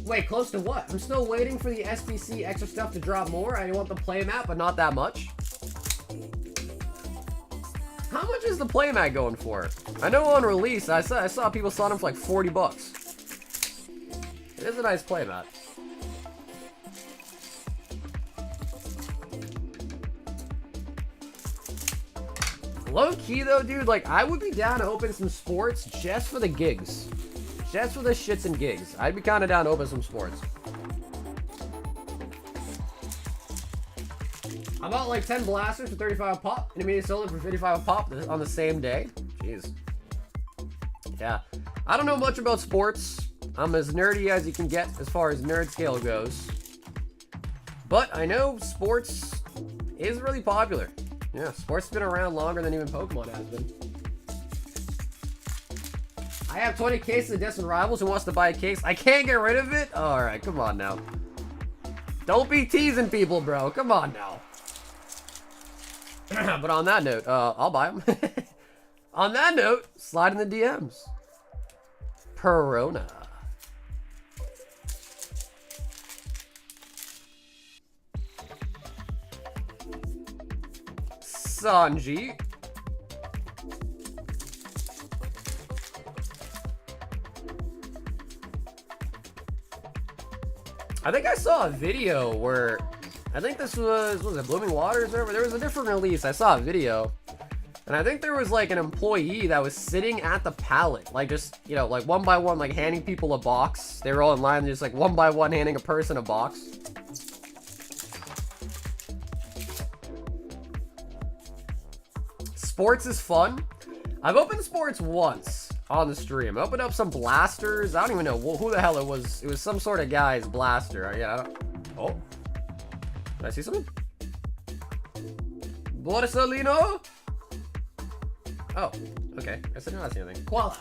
Wait, close to what? I'm still waiting for the SBC extra stuff to drop more. I want the playmat, but not that much. How much is the playmat going for? I know on release, I saw people selling them for like 40 bucks. It is a nice playmat. Low key though, dude, like I would be down to open some sports just for the gigs. Just for the shits and gigs. I'd be kind of down to open some sports. I bought like 10 blasters for 35 a pop, and immediately sold it for 55 a pop on the same day. Jeez. Yeah. I don't know much about sports. I'm as nerdy as you can get as far as nerd scale goes. But I know sports is really popular. Yeah, sports has been around longer than even Pokemon has been. I have 20 cases of Destined Rivals. Who wants to buy a case? I can't get rid of it? All right, come on now. Don't be teasing people, bro. Come on now. But on that note, I'll buy them. On that note, slide in the DMs. Perona. Sanji. I think I saw a video where, I think this was it Blooming Waters or whatever? There was a different release. I saw a video. And I think there was like an employee that was sitting at the pallet. Like just, you know, like one by one, like handing people a box. They were all in line, just like one by one handing a person a box. Sports is fun. I've opened sports once on the stream. I opened up some blasters. I don't even know who the hell it was. It was some sort of guy's blaster. Yeah. I don't... Oh. Did I see something? Borsalino? Oh, okay. I guess I did not see anything. Koala.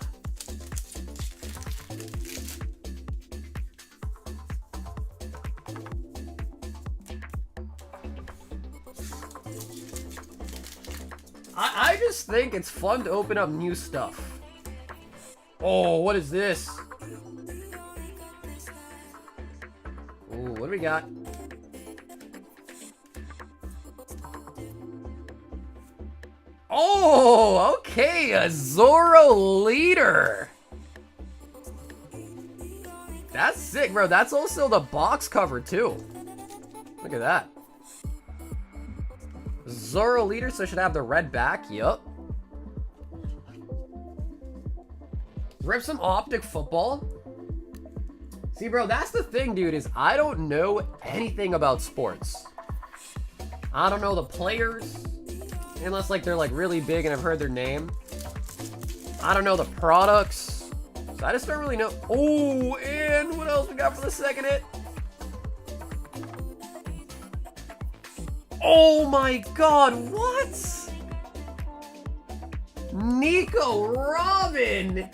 I just think it's fun to open up new stuff. Oh, what is this? Ooh, what do we got? Oh, okay, a Zoro leader. That's sick, bro. That's also the box cover, too. Look at that. Zoro leader, so it should have the red back. Yup. Rip some optic football. See, bro, that's the thing, dude, is I don't know anything about sports. I don't know the players. unless like they're like really big and I've heard their name. I don't know the products, so I just don't really know. Oh, and what else we got for the second hit? Oh my god, what? Nico Robin!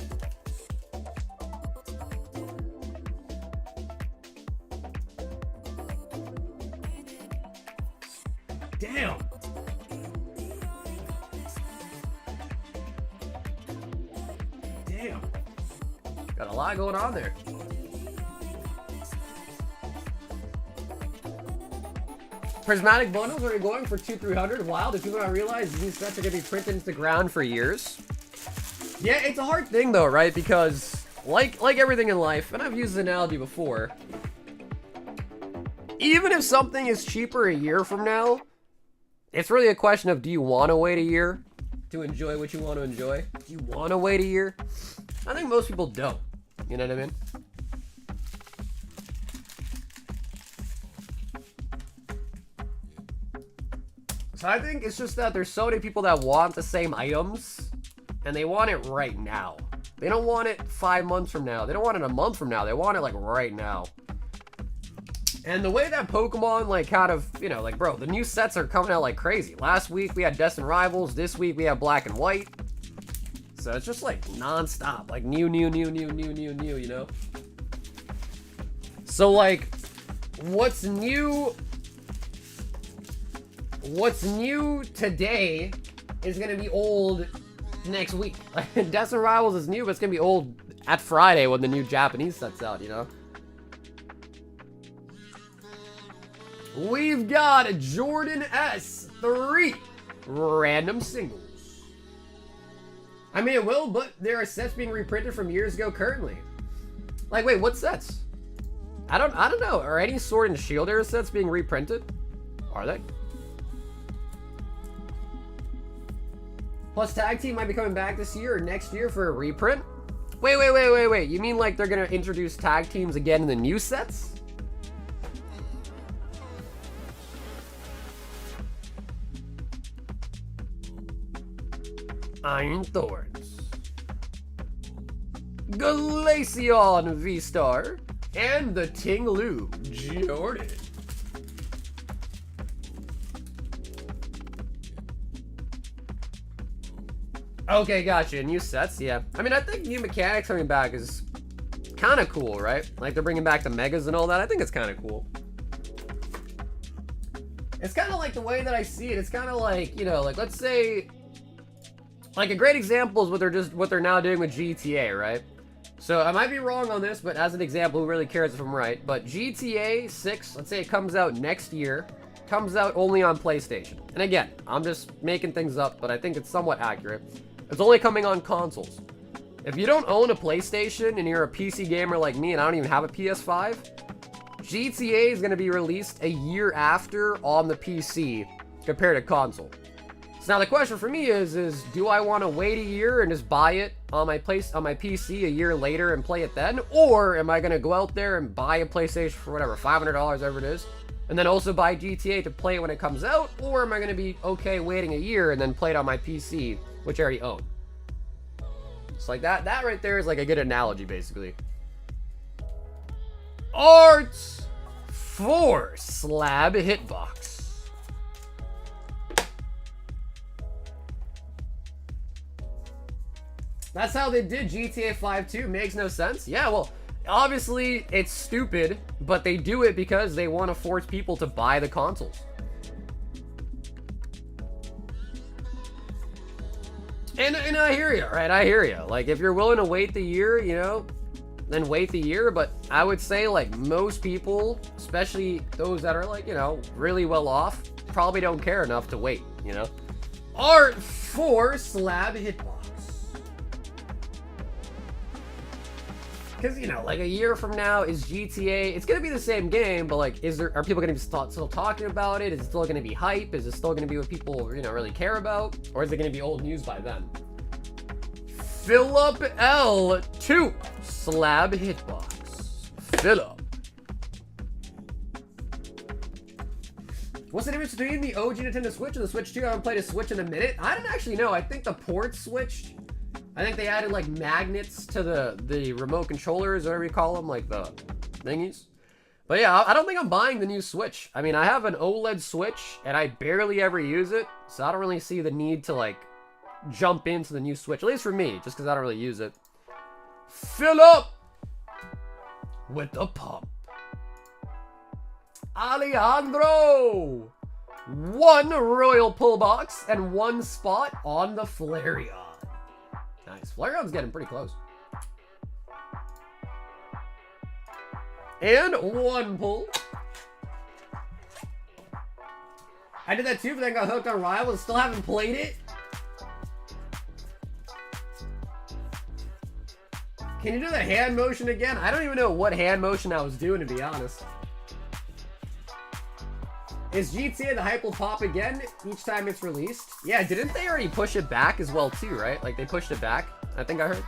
Damn. Damn. Got a lot going on there. Prismatic bundles are going for 2-300. Wow, do people not realize these sets are going to be printed into the ground for years? Yeah, it's a hard thing though, right? Because like everything in life, and I've used this analogy before, even if something is cheaper a year from now, it's really a question of, do you want to wait a year to enjoy what you want to enjoy? Do you want to wait a year? I think most people don't. You know what I mean? So I think it's just that there's so many people that want the same items, and they want it right now. They don't want it 5 months from now. They don't want it a month from now. They want it like right now. And the way that Pokemon like kind of, you know, like bro, the new sets are coming out like crazy. Last week we had Destined Rivals. This week we have Black and White. So it's just like non-stop, like new, you know? So like, what's new today is gonna be old next week. Destined Rivals is new, but it's gonna be old at Friday when the new Japanese set's out, you know? We've got a Jordan S3 random singles. I mean, it will, but there are sets being reprinted from years ago currently. Like, wait, what sets? I don't know. Are any Sword and Shield era sets being reprinted? Are they? Plus, Tag Team might be coming back this year or next year for a reprint. Wait. You mean like they're gonna introduce Tag Teams again in the new sets? Iron Thorns, Glaceon V-Star, and the Ting-Lu Jordan. Okay, gotcha. New sets, yeah. I mean, I think new mechanics coming back is kind of cool, right? Like they're bringing back the megas and all that. I think it's kind of cool. It's kind of like the way that I see it. It's kind of like, you know, like let's say, like a great example is what they're now doing with GTA, right? So I might be wrong on this, but as an example, who really cares if I'm right? But GTA 6, let's say it comes out next year, comes out only on PlayStation. And again, I'm just making things up, but I think it's somewhat accurate. It's only coming on consoles. If you don't own a PlayStation and you're a PC gamer like me and I don't even have a PS5, GTA is going to be released a year after on the PC compared to console. So now the question for me is do I want to wait a year and just buy it on my PC a year later and play it then? Or am I going to go out there and buy a PlayStation for whatever, $500, whatever it is, and then also buy GTA to play it when it comes out? Or am I going to be okay waiting a year and then play it on my PC, which I already own? It's like that right there is like a good analogy, basically. Arts 4 Slab Hitbox. That's how they did GTA 5 too. Makes no sense. Yeah, well, obviously it's stupid, but they do it because they want to force people to buy the consoles. And I hear you, right? I hear you. Like, if you're willing to wait the year, you know, then wait the year. But I would say, like, most people, especially those that are, like, you know, really well off, probably don't care enough to wait, you know? Art 4 Slab Hitbox. Because, you know, like a year from now, is GTA, it's going to be the same game, but like, are people going to be still talking about it? Is it still going to be hype? Is it still going to be what people, you know, really care about? Or is it going to be old news by then? Philip L2 Slab Hitbox. Philip. What's the difference between the OG Nintendo Switch and the Switch 2? I haven't played a Switch in a minute. I don't actually know. I think the ports switched. I think they added like magnets to the remote controllers, or whatever you call them, like the thingies. But yeah, I don't think I'm buying the new Switch. I mean, I have an OLED Switch, and I barely ever use it, so I don't really see the need to like jump into the new Switch, at least for me, just because I don't really use it. Fill up with the pump. Alejandro! 1 Royal Pull Box and 1 spot on the Flareon. Nice. Flareon's getting pretty close. And 1 pull. I did that too, but then got hooked on Rivals. Still haven't played it. Can you do the hand motion again? I don't even know what hand motion I was doing, to be honest. Is GTA the hype will pop again each time it's released? Yeah, didn't they already push it back as well too, right? Like they pushed it back, I think I heard.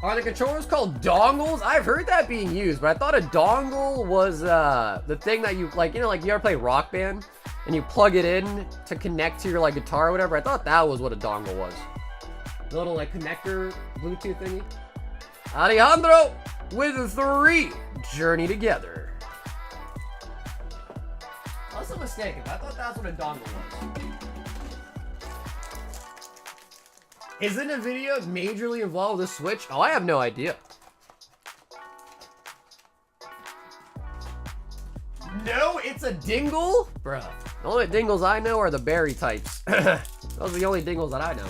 Are the controllers called dongles? I've heard that being used, but I thought a dongle was the thing that you, like, you know, like you ever play Rock Band and you plug it in to connect to your like guitar or whatever. I thought that was what a dongle was. The little like connector Bluetooth thingy. Alejandro with 3 Journey Together. I was so mistaken. I thought that's what a dongle was. Isn't NVIDIA majorly involved with the Switch? Oh, I have no idea. No, it's a dingle? Bruh. The only dingles I know are the berry types. Those are the only dingles that I know.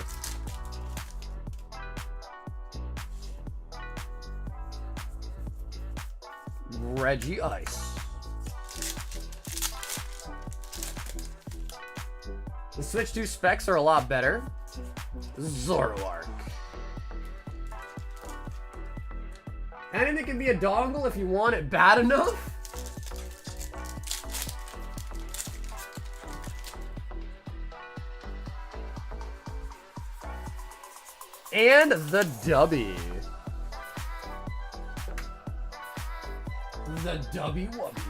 Reggie Ice. The Switch 2 specs are a lot better. Zoroark. And it can be a dongle if you want it bad enough. And the Dubby. The Dubby Wubby.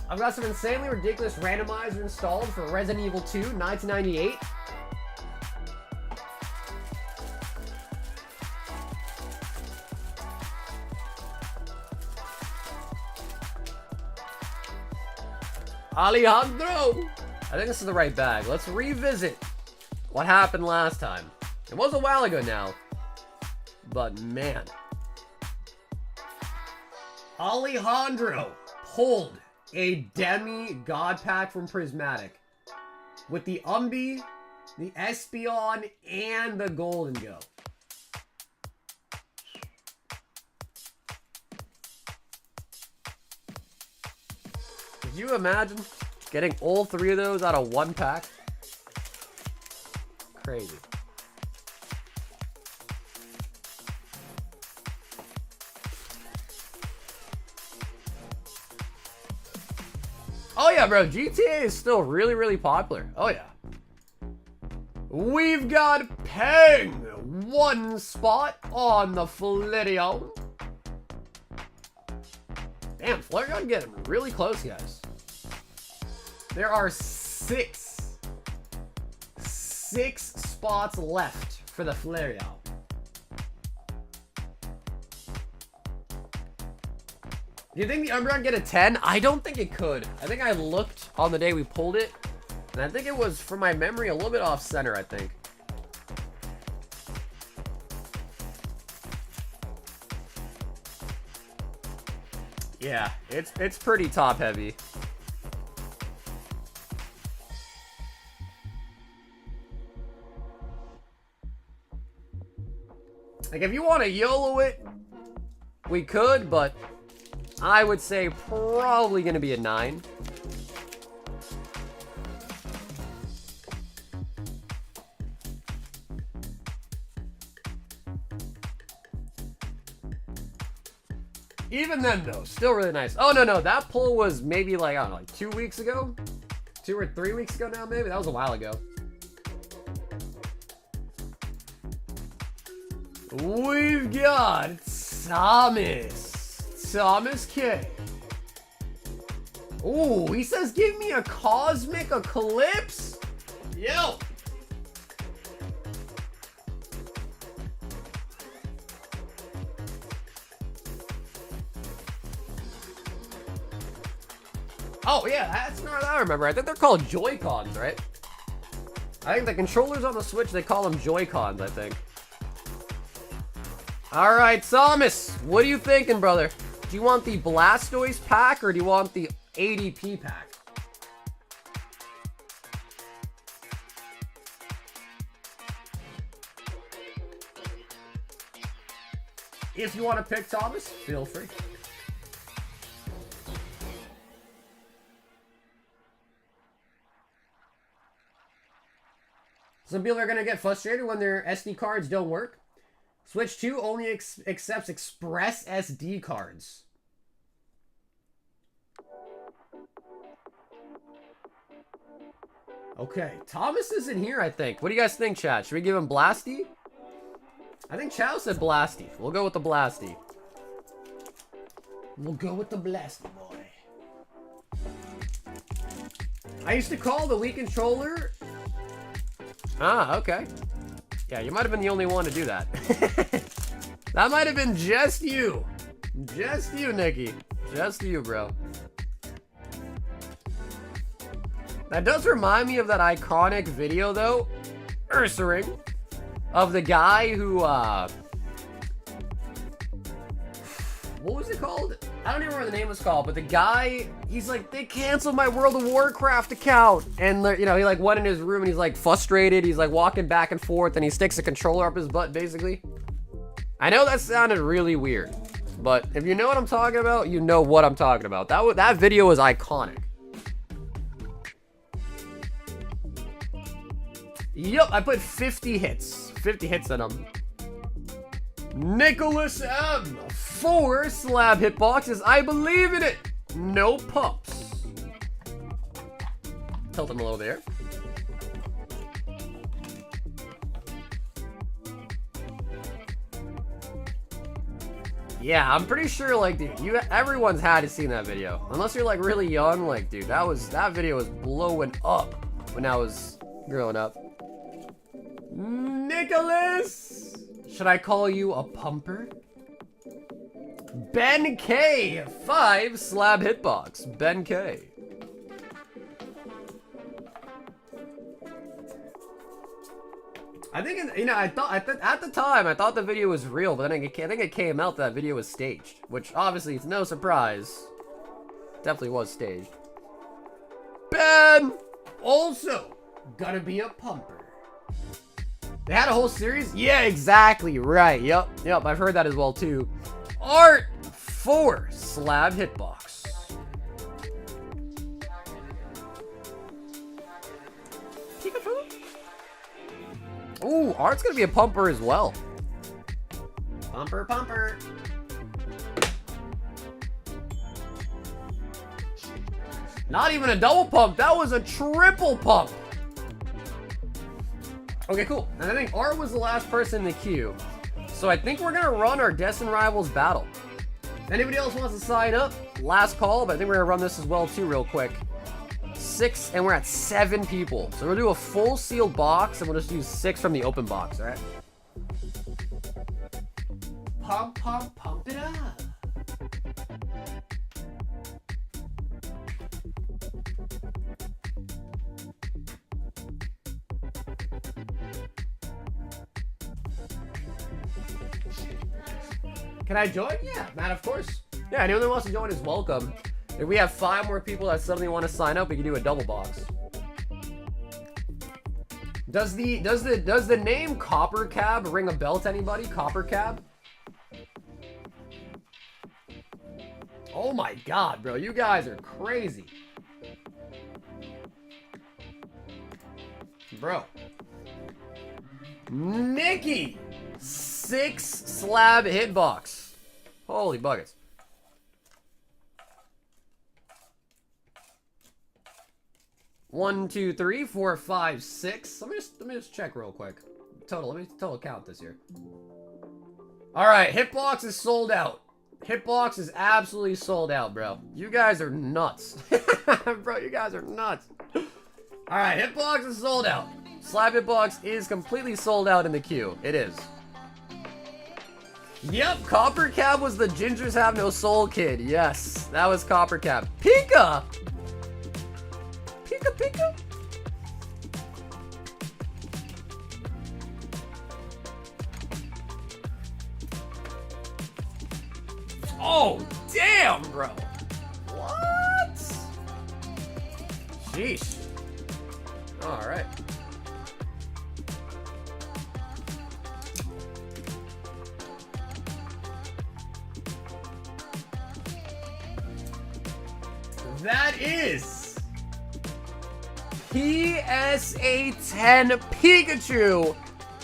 I've got some insanely ridiculous randomizer installed for Resident Evil 2, 1998. Alejandro! I think this is the right bag. Let's revisit what happened last time. It was a while ago now, but man. Alejandro pulled a Demi God Pack from Prismatic with the Umbi, the Espeon, and the Golden Go. Could you imagine getting all 3 of those out of 1 pack? Crazy. Oh yeah, bro, GTA is still really, really popular. Oh yeah. We've got Peng, 1 spot on the Flareon. Damn, Flareon getting really close, guys. There are 6 spots left for the Flareon. Do you think the Umbreon get a 10? I don't think it could. I think I looked on the day we pulled it, and I think it was, from my memory, a little bit off center, I think. Yeah, it's pretty top heavy. Like, if you want to YOLO it, we could, but I would say probably going to be a 9. Even then, though, still really nice. Oh, no, that pull was maybe like, I don't know, like 2 weeks ago? 2 or 3 weeks ago now, maybe? That was a while ago. We've got Thomas K. Ooh, he says give me a cosmic eclipse. Yo. Oh yeah, that's not what I remember. I think they're called Joy-Cons, right? I think the controllers on the Switch, they call them Joy-Cons, I think. All right, Thomas, what are you thinking, brother? Do you want the Blastoise pack or do you want the ADP pack? If you want to pick Thomas, feel free. Some people are going to get frustrated when their SD cards don't work. Switch 2 only accepts Express SD cards. Okay, Thomas isn't here, I think. What do you guys think, chat? Should we give him Blasty? I think Chow said Blasty. We'll go with the Blasty. We'll go with the Blasty, boy. I used to call the Wii controller... Ah, okay. Yeah, you might have been the only one to do that. That might have been just you. Just you, Nikki. Just you, bro. That does remind me of that iconic video, though, Ursaring, of the guy who, what was it called? I don't even remember what the name was called, but the guy, he's like, they canceled my World of Warcraft account. And, you know, he like went in his room and he's like frustrated. He's like walking back and forth and he sticks a controller up his butt, basically. I know that sounded really weird, but if you know what I'm talking about, you know what I'm talking about. That video was iconic. Yup, I put 50 hits. 50 hits in them. Nicholas M. 4 slab hitboxes. I believe in it. No pups. Tilt him a little there. Yeah, I'm pretty sure, like, dude, everyone's had to see that video. Unless you're like really young, like, dude, that video was blowing up when I was growing up. Nicholas! Should I call you a pumper? Ben K, 5 slab hitbox. Ben K. I think, you know, I thought at the time I thought the video was real, but then I think it came out that video was staged, which obviously it's no surprise. Definitely was staged. Ben, also gonna be a pumper. They had a whole series? Yeah, exactly, right. Yep, I've heard that as well too. Art 4 slab hitbox. Pikachu? Ooh, Art's gonna be a pumper as well. Pumper, pumper. Not even a double pump, that was a triple pump. Okay, cool. And I think Art was the last person in the queue. So I think we're gonna run our Destined Rivals battle. If anybody else wants to sign up, last call, but I think we're gonna run this as well too real quick. 6, and we're at 7 people. So we'll do a full sealed box, and we'll just use 6 from the open box, all right? Pump, pump, pump it up. Can I join? Yeah, man, of course. Yeah, anyone who wants to join is welcome. If we have 5 more people that suddenly want to sign up, we can do a double box. Does the name Copper Cab ring a bell to anybody? Copper Cab? Oh my god, bro, you guys are crazy. Bro. Nikki! 6 slab hitbox. Holy buckets. One, 2, 3, 4, 5, 6. Let me just check real quick. Let me total count this here. Alright, Hitbox is sold out. Hitbox is absolutely sold out, bro. You guys are nuts. Bro, you guys are nuts. Alright, Hitbox is sold out. Slab Hitbox is completely sold out in the queue. It is. Yep, Copper Cab was the Gingers Have No Soul kid. Yes, that was Copper Cab. Pika! Pika Pika? Oh, damn, bro. What? Sheesh. All right. That is PSA 10 Pikachu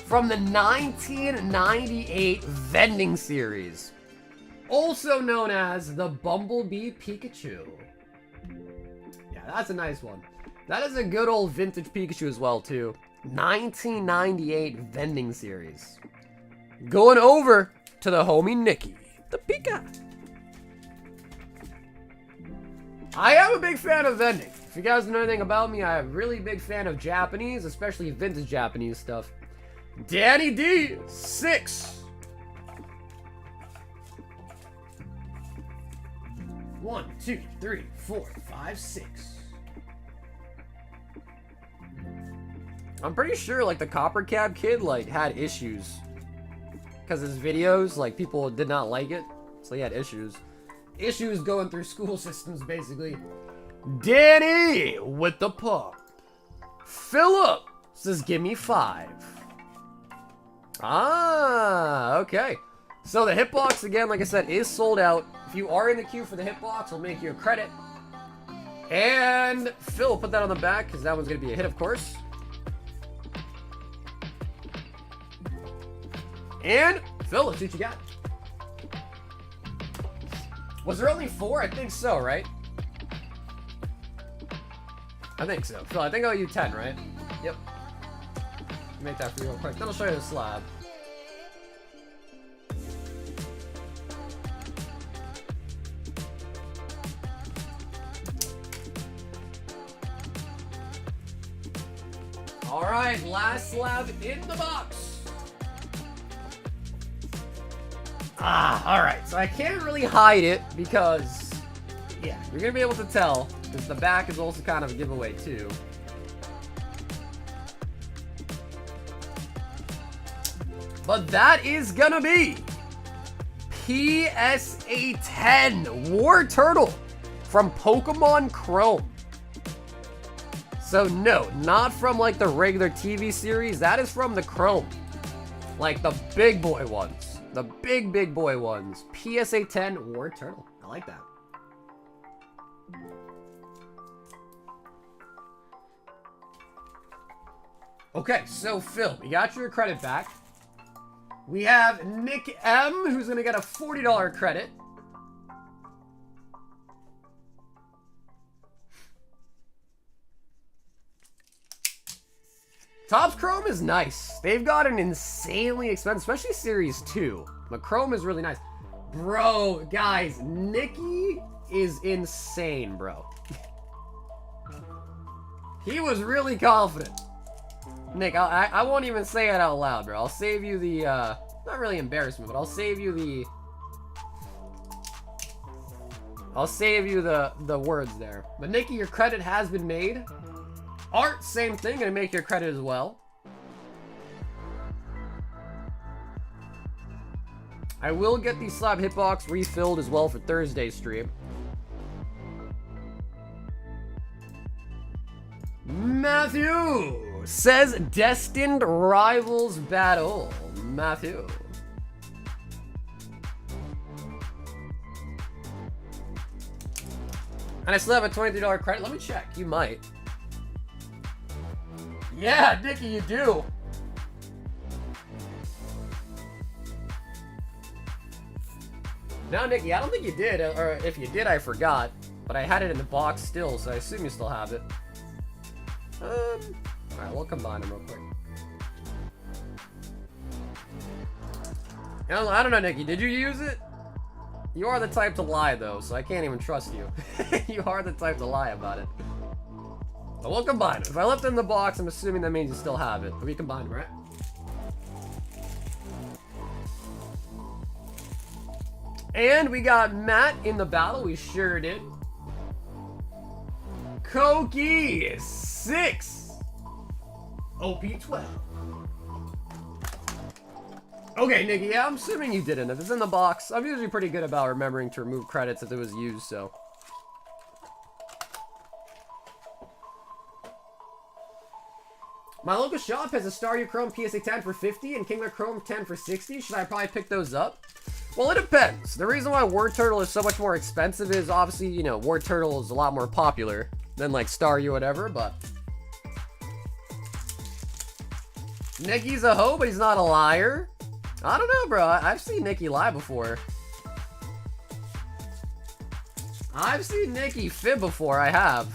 from the 1998 vending series. Also known as the Bumblebee Pikachu. Yeah, that's a nice one. That is a good old vintage Pikachu as well, too. 1998 vending series. Going over to the homie Nikki, the Pika. I am a big fan of vending. If you guys know anything about me, I'm a really big fan of Japanese, especially vintage Japanese stuff. Danny D, 6. 1, 2, 3, 4, 5, 6. I'm pretty sure, like, the Copper Cab kid, like, had issues. Because his videos, like, people did not like it. So he had issues. Issues going through school systems, basically. Danny with the pump. Philip says, give me 5. Ah, okay. So the Hitbox, again, like I said, is sold out. If you are in the queue for the Hitbox, we'll make you a credit. And Phil, put that on the back, because that one's going to be a hit, of course. And Phil, let's see what you got. Was there only 4? I think so, right? I think so. Phil, I think I owe you 10, right? Yep. Make that for you real quick. Then I'll show you the slab. Alright, last slab in the box. Alright, so I can't really hide it because, yeah, you're going to be able to tell because the back is also kind of a giveaway too. But that is going to be PSA 10 War Turtle from Pokemon Chrome. So no, not from like the regular TV series. That is from the Chrome. Like the big boy ones. The big boy ones. PSA 10 War Turtle. I like that. Okay, so Phil, we got your credit back. We have Nick M, who's going to get a $40 credit. Topps Chrome is nice. They've got an insanely expensive, especially Series 2. But Chrome is really nice. Bro, guys, Nicky is insane, bro. He was really confident. Nick, I won't even say it out loud, bro. I'll save you the, not really embarrassment, but I'll save you the words there. But Nicky, your credit has been made. Art, same thing, gonna make your credit as well. I will get the slab hitbox refilled as well for Thursday's stream. Matthew says Destined Rivals Battle. Matthew. And I still have a $23 credit. Let me check. You might. Yeah, Nicky, you do. No, Nicky, I don't think you did. Or if you did, I forgot. But I had it in the box still, so I assume you still have it. Alright, we'll combine them real quick. I don't know, Nikki. Did you use it? You are the type to lie, though, so I can't even trust you. You are the type to lie about it. But we'll combine it. If I left it in the box, I'm assuming that means you still have it. But we combined, right? And we got Matt in the battle. We sure did. Koki 6. OP12. Okay, Nikki, yeah, I'm assuming you didn't. If it's in the box, I'm usually pretty good about remembering to remove credits if it was used, so. My local shop has a Staryu Chrome PSA 10 for 50 and Kingler Chrome 10 for 60. Should I probably pick those up? Well, it depends. The reason why Word Turtle is so much more expensive is obviously, you know, Word Turtle is a lot more popular than like Staryu or whatever, but Nikki's a hoe, but he's not a liar. I don't know, bro. I've seen Nikki lie before. I've seen Nikki fib before. I have.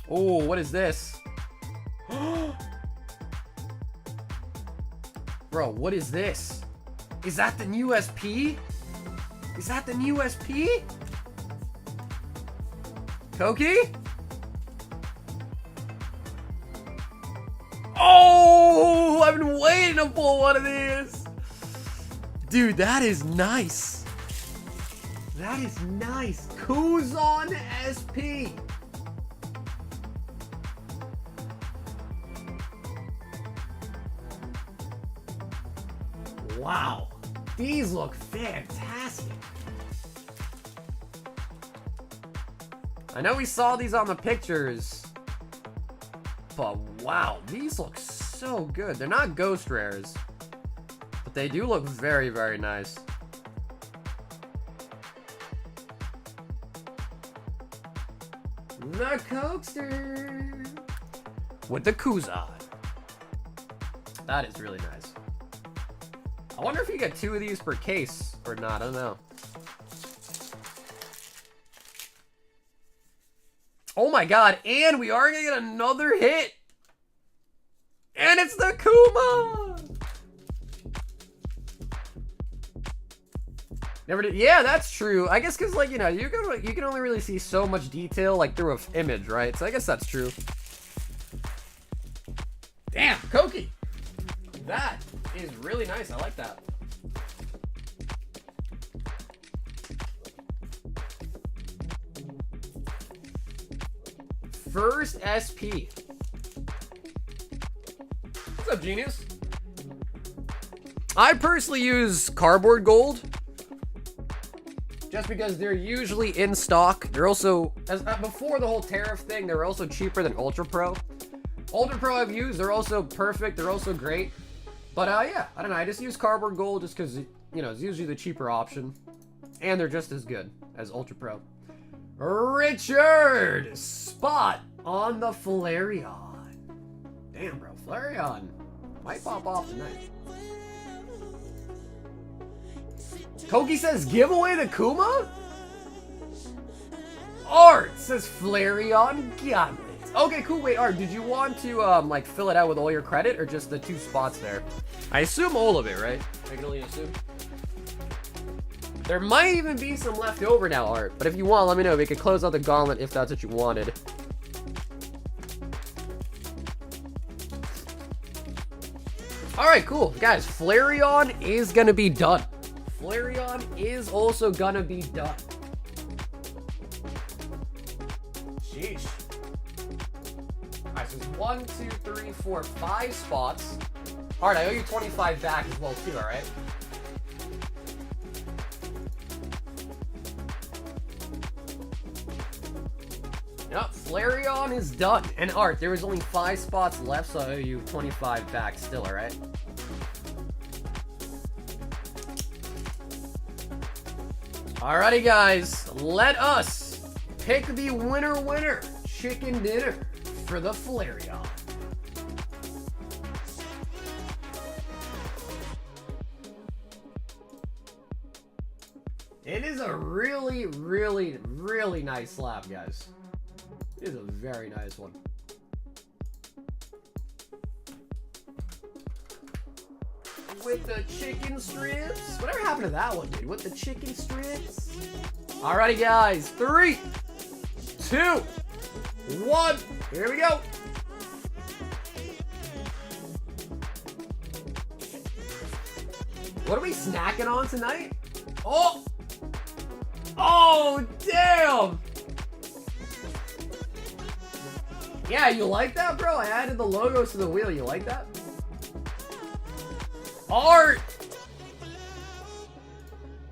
Oh, what is this? Bro, what is this? Is that the new SP? Is that the new SP? Koki? Oh, I've been waiting to pull one of these. Dude, that is nice. That is nice. Kuzon SP. Wow. These look fantastic. I know we saw these on the pictures, but wow, these look so good. They're not ghost rares, but they do look very, very nice. The Cokester with the Kuzan. That is really nice. I wonder if you get 2 of these per case or not. I don't know. Oh my god, and we are gonna get another hit! And it's the Kuma! Never did. Yeah, that's true. I guess because, like, you know, you can only really see so much detail, like, through an image, right? So I guess that's true. Damn, Koki! That is really nice. I like that. First SP. What's up, Genius? I personally use cardboard gold just because they're usually in stock. They're also, before the whole tariff thing, they were also cheaper than Ultra Pro. Ultra Pro I've used, they're also perfect, they're also great. But yeah, I don't know, I just use cardboard gold just because, you know, it's usually the cheaper option. And they're just as good as Ultra Pro. Richard! Spot on the Flareon. Damn, bro, Flareon might pop off tonight. Koki says, give away the Kuma? Art says Flareon Gauntlet. Okay, cool. Wait, Art, did you want to, like, fill it out with all your credit or just the 2 spots there? I assume all of it, right? I can only assume. There might even be some left over now, Art. But if you want, let me know. We could close out the gauntlet if that's what you wanted. Alright, cool. Guys, Flareon is gonna be done. Flareon is also gonna be done. Sheesh. Alright, so it's 1, 2, 3, 4, 5 spots. Alright, I owe you 25 back as well too, alright? Yep, Flareon is done. And Art, there was only 5 spots left, so I owe you 25 back still, alright? Alrighty, guys, let us pick the winner chicken dinner for the Flareon. It is a really, really, really nice slab, guys. It is a very nice one. with the chicken strips. Whatever happened to that one, dude? With the chicken strips? Alrighty, guys. 3, 2, 1. Here we go. What are we snacking on tonight? Oh! Oh, damn! Yeah, you like that, bro? I added the logos to the wheel. You like that? Art!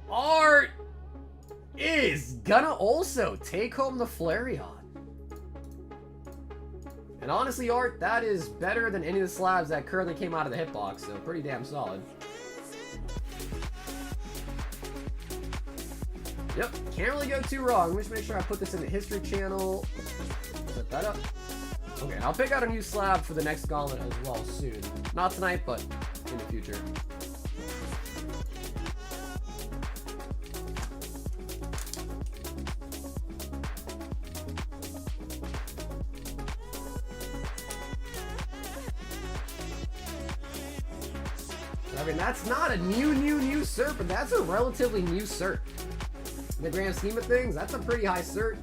Art is gonna also take home the Flareon. And honestly, Art, that is better than any of the slabs that currently came out of the hitbox, so pretty damn solid. Yep, can't really go too wrong. Let me just make sure I put this in the history channel. Set that up. Okay, I'll pick out a new slab for the next gauntlet as well soon. Not tonight, but in the future. I mean, that's not a new cert, but that's a relatively new cert. In the grand scheme of things, that's a pretty high cert.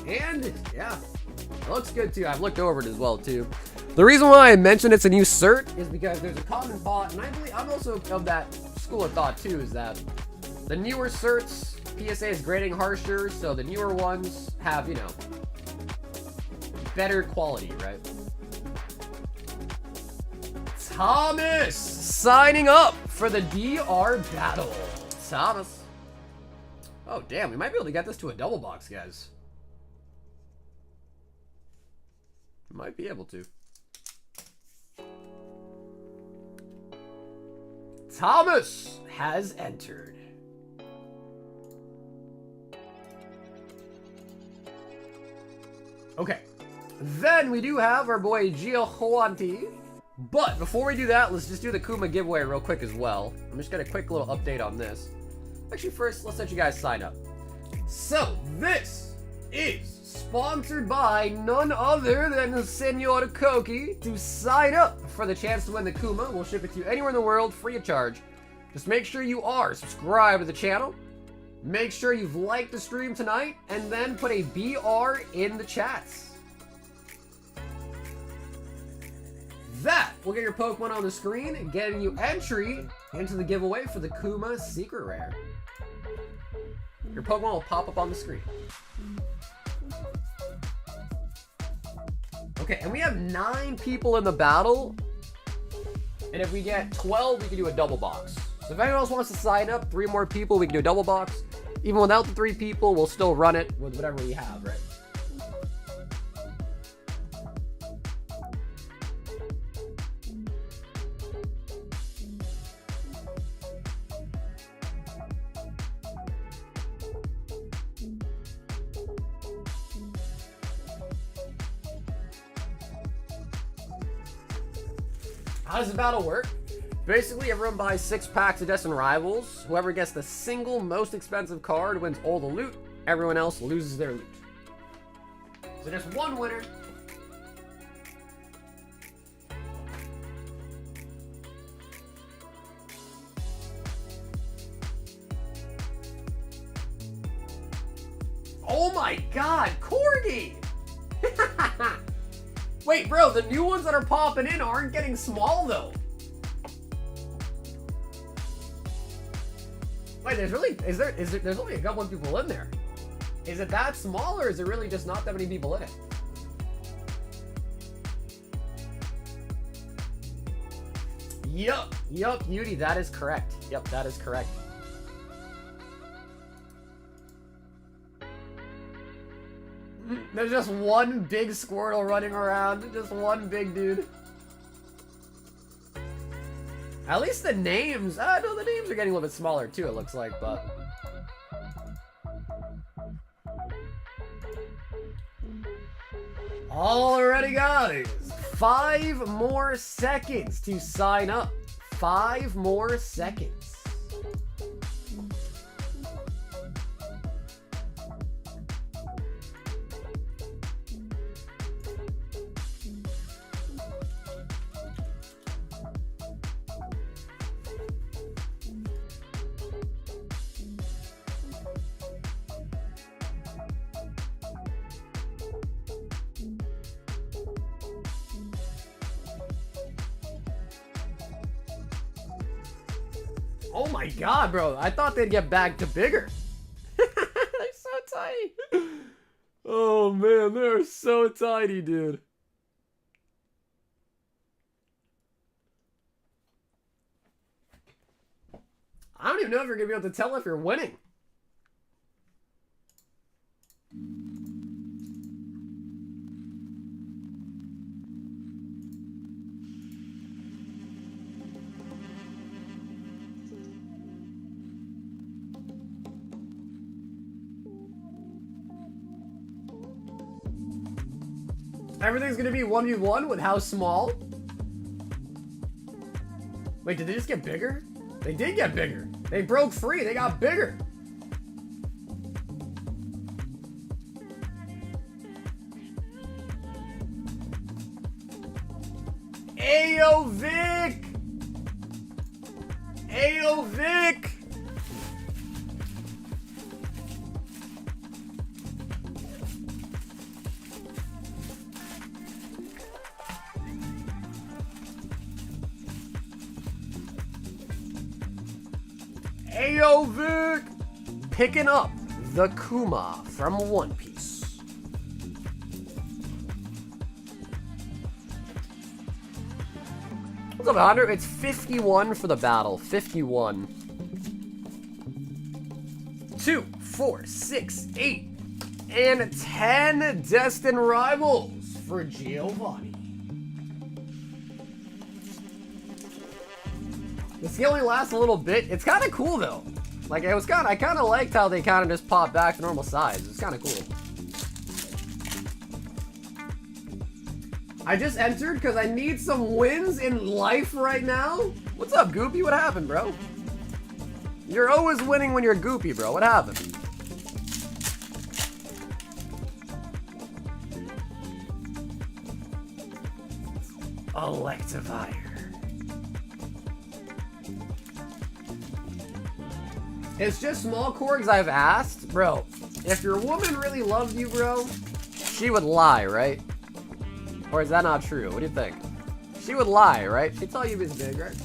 And, yeah, it looks good too. I've looked over it as well too. The reason why I mentioned it's a new cert is because there's a common thought, and I believe I'm also of that school of thought too, is that the newer certs, PSA is grading harsher, so the newer ones have, you know, better quality, right? Thomas signing up for the DR battle. Thomas. Oh, damn. We might be able to get this to a double box, guys. Might be able to. Thomas has entered. Okay. Then we do have our boy Giovanni. But before we do that, let's just do the Kuma giveaway real quick as well. I'm just gonna quick little update on this. Actually, first, let's let you guys sign up. So, this is sponsored by none other than Senor Koki. To sign up for the chance to win the Kuma, we'll ship it to you anywhere in the world, free of charge. Just make sure you are subscribed to the channel. Make sure you've liked the stream tonight, and then put a BR in the chats. That will get your Pokemon on the screen, getting you entry into the giveaway for the Kuma Secret Rare. Your Pokemon will pop up on the screen. Okay, and we have 9 people in the battle. And if we get 12, we can do a double box. So if anyone else wants to sign up, 3 more people, we can do a double box. Even without the 3 people, we'll still run it with whatever we have, right? How does the battle work? Basically, everyone buys 6 packs of Destined Rivals. Whoever gets the single most expensive card wins all the loot. Everyone else loses their loot. So there's one winner. Oh my god, Corgi! Wait, bro, the new ones that are popping in aren't getting small, though. Wait, there's only a couple of people in there. Is it that small, or is it really just not that many people in it? Yup, Yudi, that is correct. Yep, that is correct. There's just one big Squirtle running around. Just one big dude. At least the names. No, the names are getting a little bit smaller too, it looks like, but. Alrighty, guys. 5 more seconds to sign up. 5 more seconds. Oh my god, bro. I thought they'd get back to bigger. They're so tiny. Oh man, they're so tiny, dude. I don't even know if you're gonna be able to tell if you're winning. Everything's gonna be 1v1 with how small? Wait, did they just get bigger? They did get bigger. They broke free. They got bigger. Ayo, Vic! Ayo, Vic! Ayo, Vic! Picking up the Kuma from One Piece. What's up, Hunter? It's 51 for the battle. 51. 2, 4, 6, 8, and 10 Destined rivals for Giovanni. The skill only lasts a little bit. It's kind of cool though. Like I kind of liked how they kind of just pop back to normal size. It's kind of cool. I just entered because I need some wins in life right now. What's up, Goopy? What happened, bro? You're always winning when you're Goopy, bro. What happened? Electivire. It's just small corgs I've asked. Bro, if your woman really loved you, bro, she would lie, right? Or is that not true? What do you think? She would lie, right? She'd tell you it's big, right?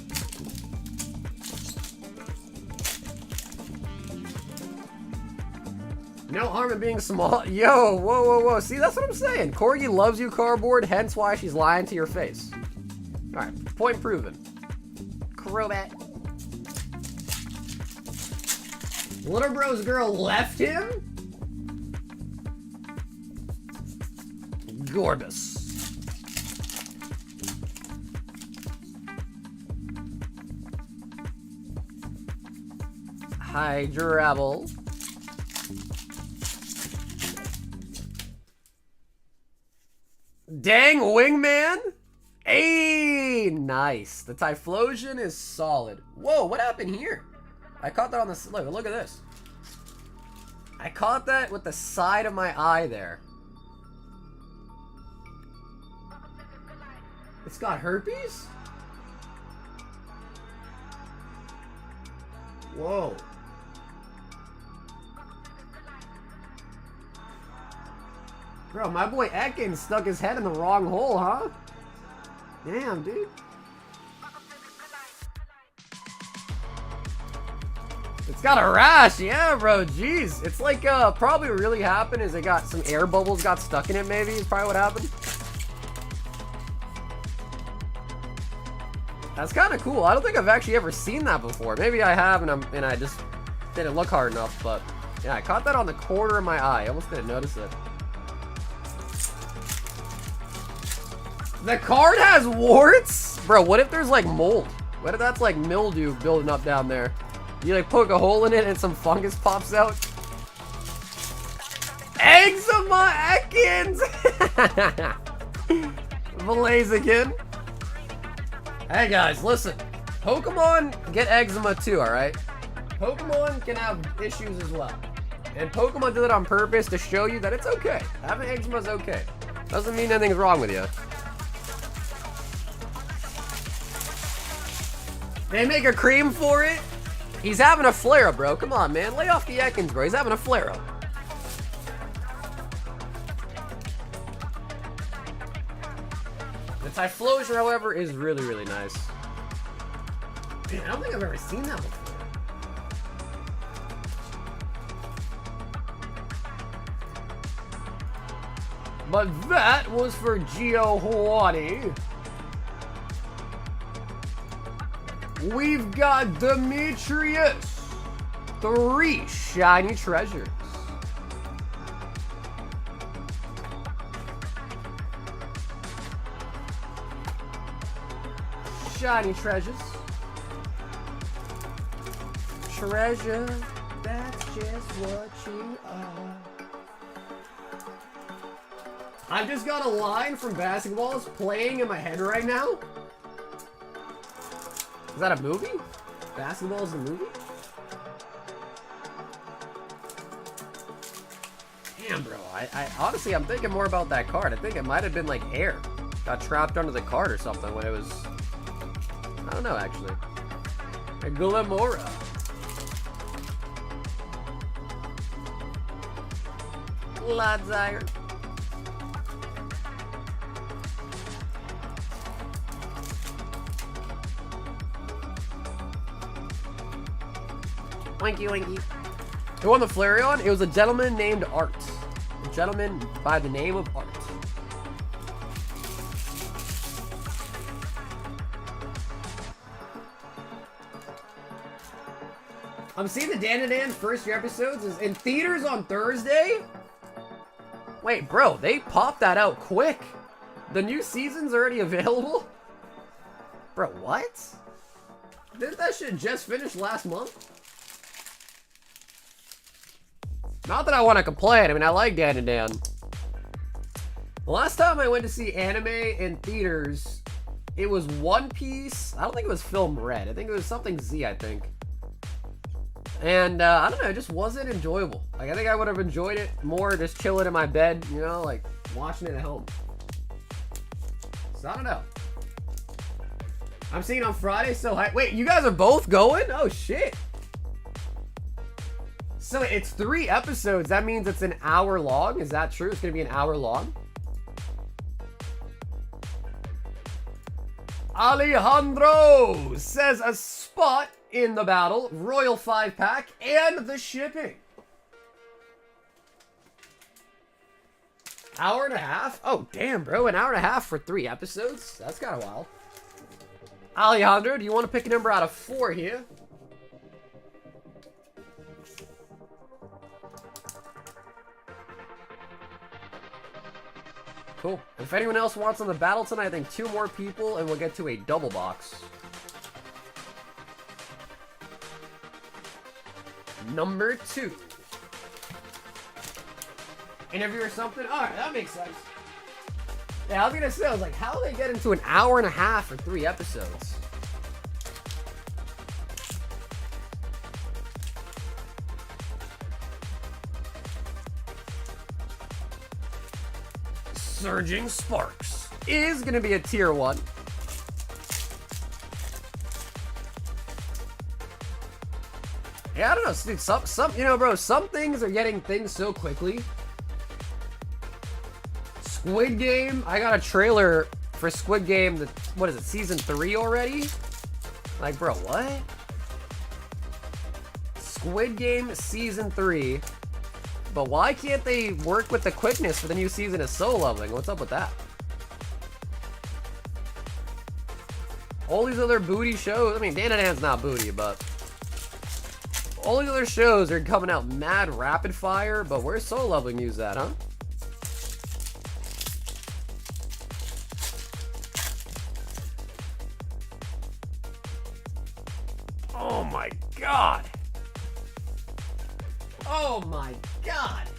No harm in being small. Yo, whoa, whoa, whoa. See, that's what I'm saying. Corgi loves you, cardboard, hence why she's lying to your face. Alright, point proven. Crobat. Little bro's girl left him? Gorbis. Hydrabble. Dang wingman? Hey, nice. The Typhlosion is solid. Whoa, what happened here? I caught that on the... Look at this. I caught that with the side of my eye there. It's got herpes? Whoa. Bro, my boy Ekans stuck his head in the wrong hole, huh? Damn, dude. It's got a rash, yeah, bro. Jeez, it's like probably what really happened is it got some air bubbles got stuck in it. Maybe is probably what happened. That's kind of cool. I don't think I've actually ever seen that before. Maybe I have, and I just didn't look hard enough. But yeah, I caught that on the corner of my eye. I almost didn't notice it. The card has warts, bro. What if there's like mold? What if that's like mildew building up down there? You like poke a hole in it and some fungus pops out. Eczema Ekans! Blaziken. Hey guys, listen. Pokemon get eczema too, alright? Pokemon can have issues as well. And Pokemon did it on purpose to show you that it's okay. Having eczema is okay. Doesn't mean anything's wrong with you. They make a cream for it? He's having a flare-up, bro. Come on, man. Lay off the Ekans, bro. He's having a flare-up. The Typhlosion, however, is really, really nice. Man, I don't think I've ever seen that before. But that was for Geo Hawani. We've got Demetrius. 3 shiny treasures. Shiny treasures. Treasure, that's just what you are. I've just got a line from Basketballs playing in my head right now. Is that a movie? Basketball is a movie? Damn, bro. I honestly, I'm thinking more about that card. I think it might have been like air. Got trapped under the card or something when it was... I don't know, actually. A Glamora. Lodzire. Winky Winky. Who won the Flareon? It was a gentleman named Art. A gentleman by the name of Art. I'm seeing the Dan and Dan first year episodes is in theaters on Thursday. Wait, bro, they popped that out quick. The new season's already available? Bro, what? Didn't that shit just finish last month? Not that I want to complain. I mean, I like Dan and Dan. The last time I went to see anime in theaters, it was One Piece. I don't think it was Film Red. I think it was something Z, I think. And, I don't know, it just wasn't enjoyable. Like, I think I would have enjoyed it more just chilling in my bed, you know, like, watching it at home. So, I don't know. I'm seeing on Friday, so wait, you guys are both going? Oh, shit. So, it's 3 episodes. That means it's an hour long. Is that true? It's going to be an hour long? Alejandro says a spot in the battle, Royal 5-pack, and the shipping. Hour and a half? Oh, damn, bro. An hour and a half for 3 episodes? That's kind of wild. Alejandro, do you want to pick a number out of 4 here? Cool. If anyone else wants on the battle tonight, I think 2 more people and we'll get to a double box. Number 2. Interview or something? Alright, that makes sense. Yeah, I was gonna say, I was like, how do they get into an hour and a half for 3 episodes? Surging Sparks is gonna be a tier 1. Yeah, I don't know, dude, some, you know, bro, some things are getting things so quickly. Squid Game, I got a trailer for Squid Game, what is it, season 3 already? Like, bro, what? Squid Game season 3. But why can't they work with the quickness for the new season of Soul Leveling? What's up with that? All these other booty shows, I mean, Dan and Dan's not booty, but all these other shows are coming out mad rapid fire, but where's Soul Leveling news at, huh? Oh my god! Oh my god!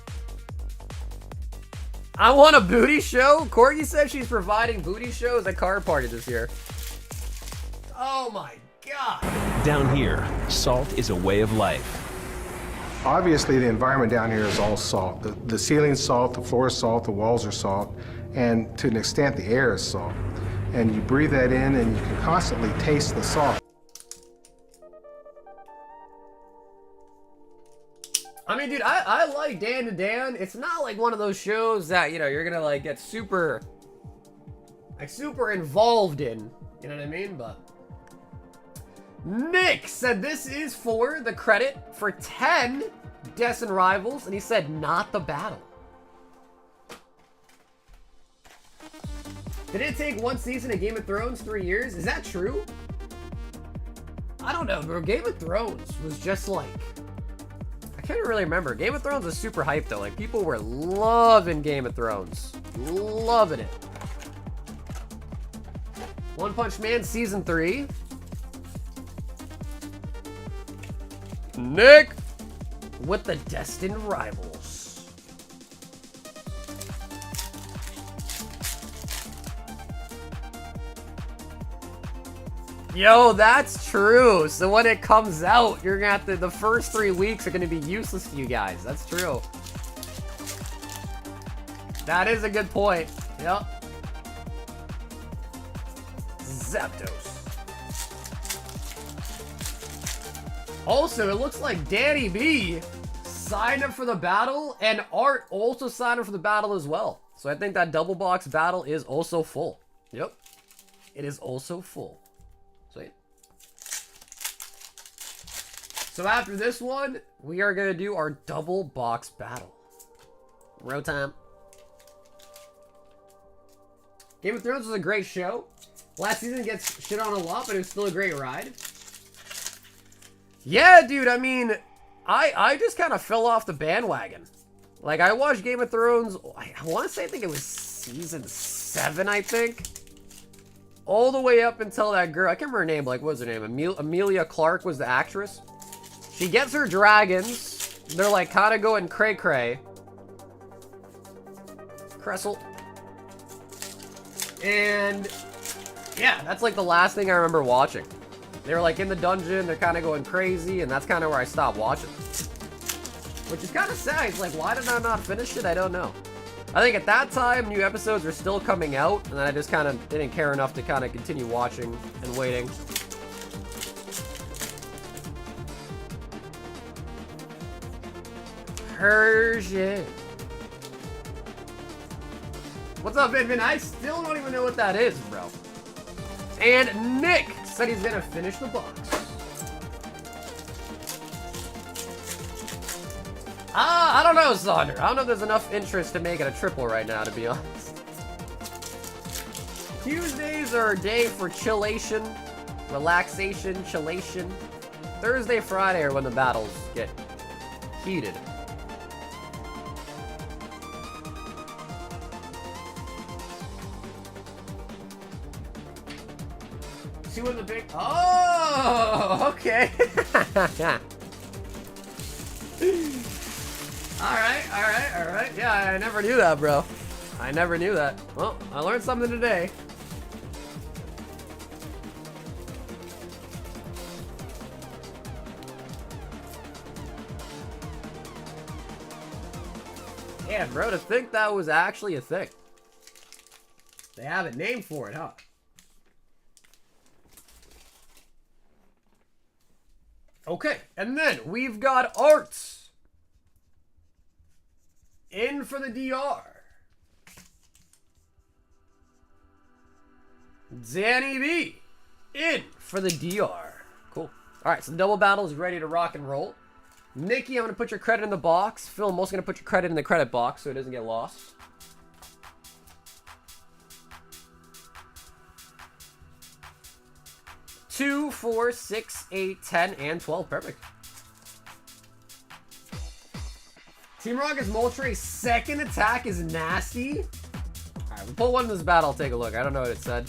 I want a booty show? Corgi said she's providing booty shows at Card Party this year. Oh my god! Down here, salt is a way of life. Obviously, the environment down here is all salt. The ceiling's salt, the floor is salt, the walls are salt, and to an extent, the air is salt. And you breathe that in, and you can constantly taste the salt. I mean, dude, I like Dan to Dan. It's not like one of those shows that, you know, you're gonna like get super involved in. You know what I mean? But Nick said this is for the credit for 10 Destined rivals, and he said not the battle. Did it take one season of Game of Thrones 3 years? Is that true? I don't know, bro. Game of Thrones was just like... I can't really remember. Game of Thrones was super hyped, though. Like, people were loving Game of Thrones. Loving it. One Punch Man Season 3. Nick with the Destined Rivals. Yo, that's true. So when it comes out, you're gonna have to, the first 3 weeks are gonna be useless to you guys. That's true. That is a good point. Yep. Zapdos. Also, it looks like Danny B signed up for the battle, and Art also signed up for the battle as well. So I think that double box battle is also full. Yep. It is also full. Sweet. So after this one, we are going to do our double box battle. Row time. Game of Thrones was a great show. Last season gets shit on a lot, but it was still a great ride. Yeah, dude, I mean, I just kind of fell off the bandwagon. Like, I watched Game of Thrones, I want to say, I think it was season 7, I think. All the way up until that girl, I can't remember her name, like, what was her name? Emilia Clarke was the actress. She gets her dragons. They're, like, kind of going cray-cray. Cressel. And, yeah, that's, like, the last thing I remember watching. They were like in the dungeon, they're kind of going crazy, and that's kind of where I stopped watching. Which is kind of sad. It's like, why did I not finish it? I don't know. I think at that time, new episodes were still coming out, and then I just kind of didn't care enough to kind of continue watching and waiting. Persian. What's up, Vin? I still don't even know what that is, bro. And Nick said he's gonna finish the box. I don't know, Sonder. I don't know if there's enough interest to make it a triple right now, to be honest. Tuesdays are a day for chillation, relaxation, chillation. Thursday, Friday are when the battles get heated. Two in the big... Oh, okay. All right. Yeah, I never knew that, bro. I never knew that. Well, I learned something today. Yeah, bro, to think that was actually a thing. They have a name for it, huh? Okay, and then we've got Arts in for the DR. Danny B in for the DR. Cool. All right, so the double battle is ready to rock and roll. Nikki, I'm going to put your credit in the box. Phil, I'm also going to put your credit in the credit box so it doesn't get lost. Two, 4, 6, 8, 10, and 12. Perfect. Team Rocket's Moltres' second attack is nasty. Alright, we'll pull one in this battle. I'll take a look. I don't know what it said.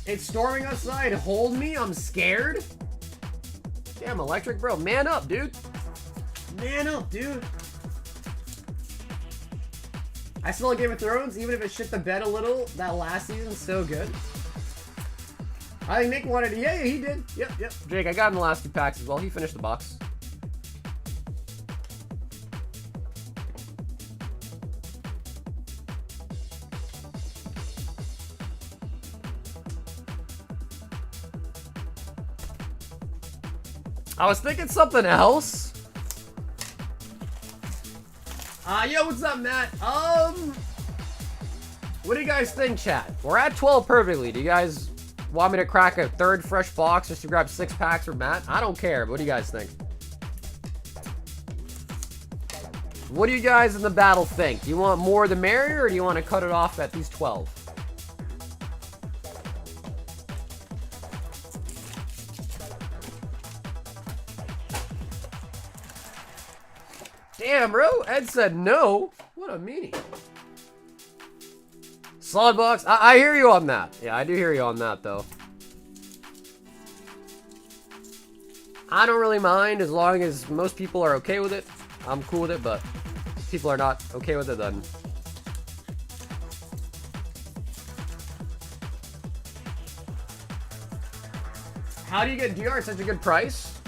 It's storming outside. Hold me. I'm scared. Damn, Electric, bro. Man up, dude. Man up, dude. I still like Game of Thrones, even if it shit the bed a little. That last season's so good. I think Nick wanted to, yeah, he did. Yep. Jake, I got him the last 2 packs as well. He finished the box. I was thinking something else. Yo, what's up, Matt? What do you guys think, chat? We're at 12 perfectly. Do you guys want me to crack a 3rd fresh box just to grab 6 packs for Matt? I don't care. What do you guys think? What do you guys in the battle think? Do you want more the merrier, or do you want to cut it off at these 12? Damn, bro. Ed said no. What a meanie. Solid box. I hear you on that. Yeah, I do hear you on that, though. I don't really mind as long as most people are okay with it. I'm cool with it, but if people are not okay with it, then... How do you get DR at such a good price?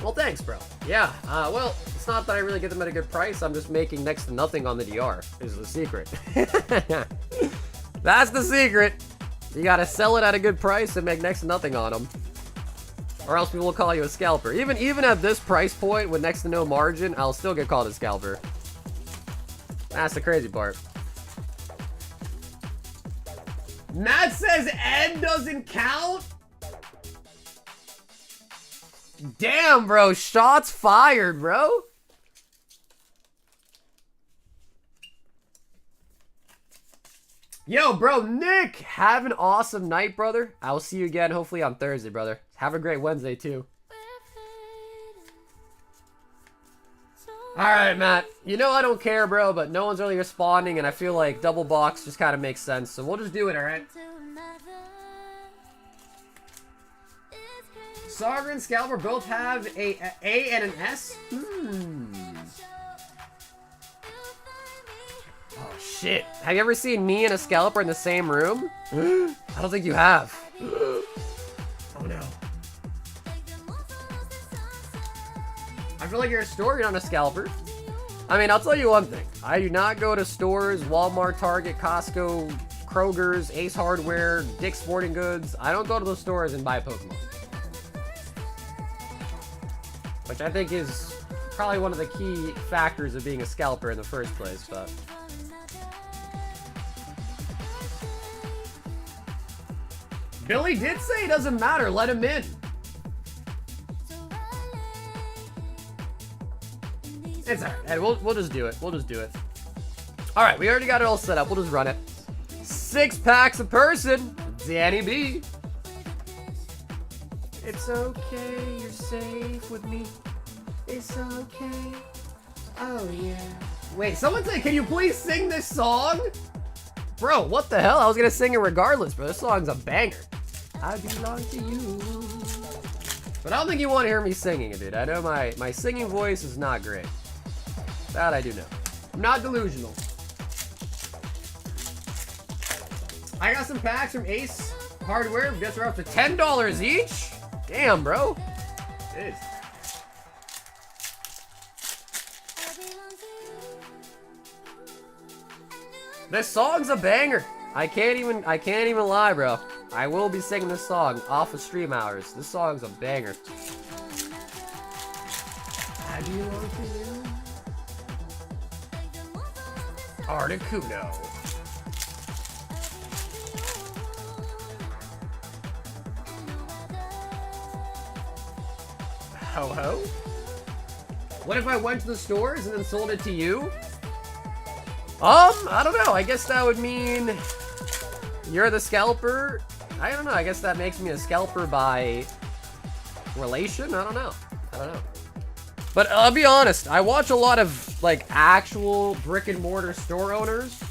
Well, thanks, bro. Yeah, well, it's not that I really get them at a good price. I'm just making next to nothing on the DR, is the secret. That's the secret. You gotta sell it at a good price and make next to nothing on them. Or else people will call you a scalper. Even at this price point with next to no margin, I'll still get called a scalper. That's the crazy part. Matt says Ed doesn't count? Damn, bro. Shots fired, bro. Yo, bro, Nick, have an awesome night, brother. I will see you again, hopefully on Thursday, brother. Have a great Wednesday, too. Alright, Matt. You know I don't care, bro, but no one's really responding, and I feel like double box just kind of makes sense, so we'll just do it, alright? Saga and Scalper both have a and an S? Oh, shit. Have you ever seen me and a Scalper in the same room? I don't think you have. Oh, no. I feel like you're a store, you're not a Scalper. I mean, I'll tell you one thing. I do not go to stores, Walmart, Target, Costco, Kroger's, Ace Hardware, Dick's Sporting Goods. I don't go to those stores and buy Pokemon. Which I think is probably one of the key factors of being a scalper in the first place, but... Billy did say it doesn't matter, let him in. It's alright, and we'll just do it. We'll just do it. Alright, we already got it all set up. We'll just run it. 6 packs a person. Danny B. It's okay, you're safe with me. It's okay. Oh, yeah. Wait, someone say, can you please sing this song? Bro, what the hell? I was gonna sing it regardless, bro. This song's a banger. I belong to you. But I don't think you want to hear me singing it, dude. I know my singing voice is not great. That I do know. I'm not delusional. I got some packs from Ace Hardware. Guess we're up to $10 each. Damn, bro. Jeez. This song's a banger. I can't even lie, bro. I will be singing this song off of stream hours. This song's a banger. I belong to you. Articuno. Ho ho? What if I went to the stores and then sold it to you? I don't know. I guess that would mean you're the scalper. I don't know. I guess that makes me a scalper by relation. I don't know. But I'll be honest. I watch a lot of like actual brick and mortar store owners,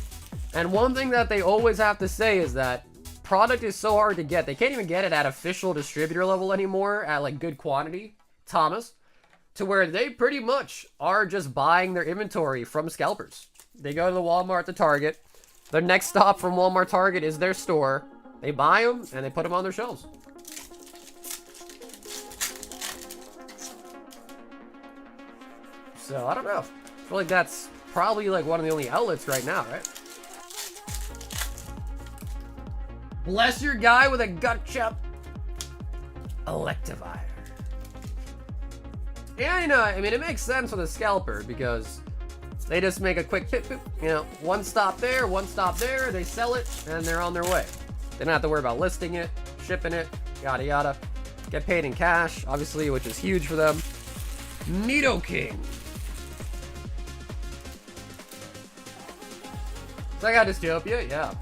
and one thing that they always have to say is that product is so hard to get. They can't even get it at official distributor level anymore at like good quantity, Thomas, to where they pretty much are just buying their inventory from scalpers. They go to the Walmart, the Target. Their next stop from Walmart, Target is their store. They buy them and they put them on their shelves. So I don't know. I feel like that's probably like one of the only outlets right now, right? Bless your guy with a gotcha. Electivire. Yeah, you know, I mean, it makes sense with a scalper because they just make a quick pip, pip, you know, one stop there, they sell it, and they're on their way. They don't have to worry about listing it, shipping it, yada yada. Get paid in cash, obviously, which is huge for them. Nidoking. Check out Dystopia, yeah.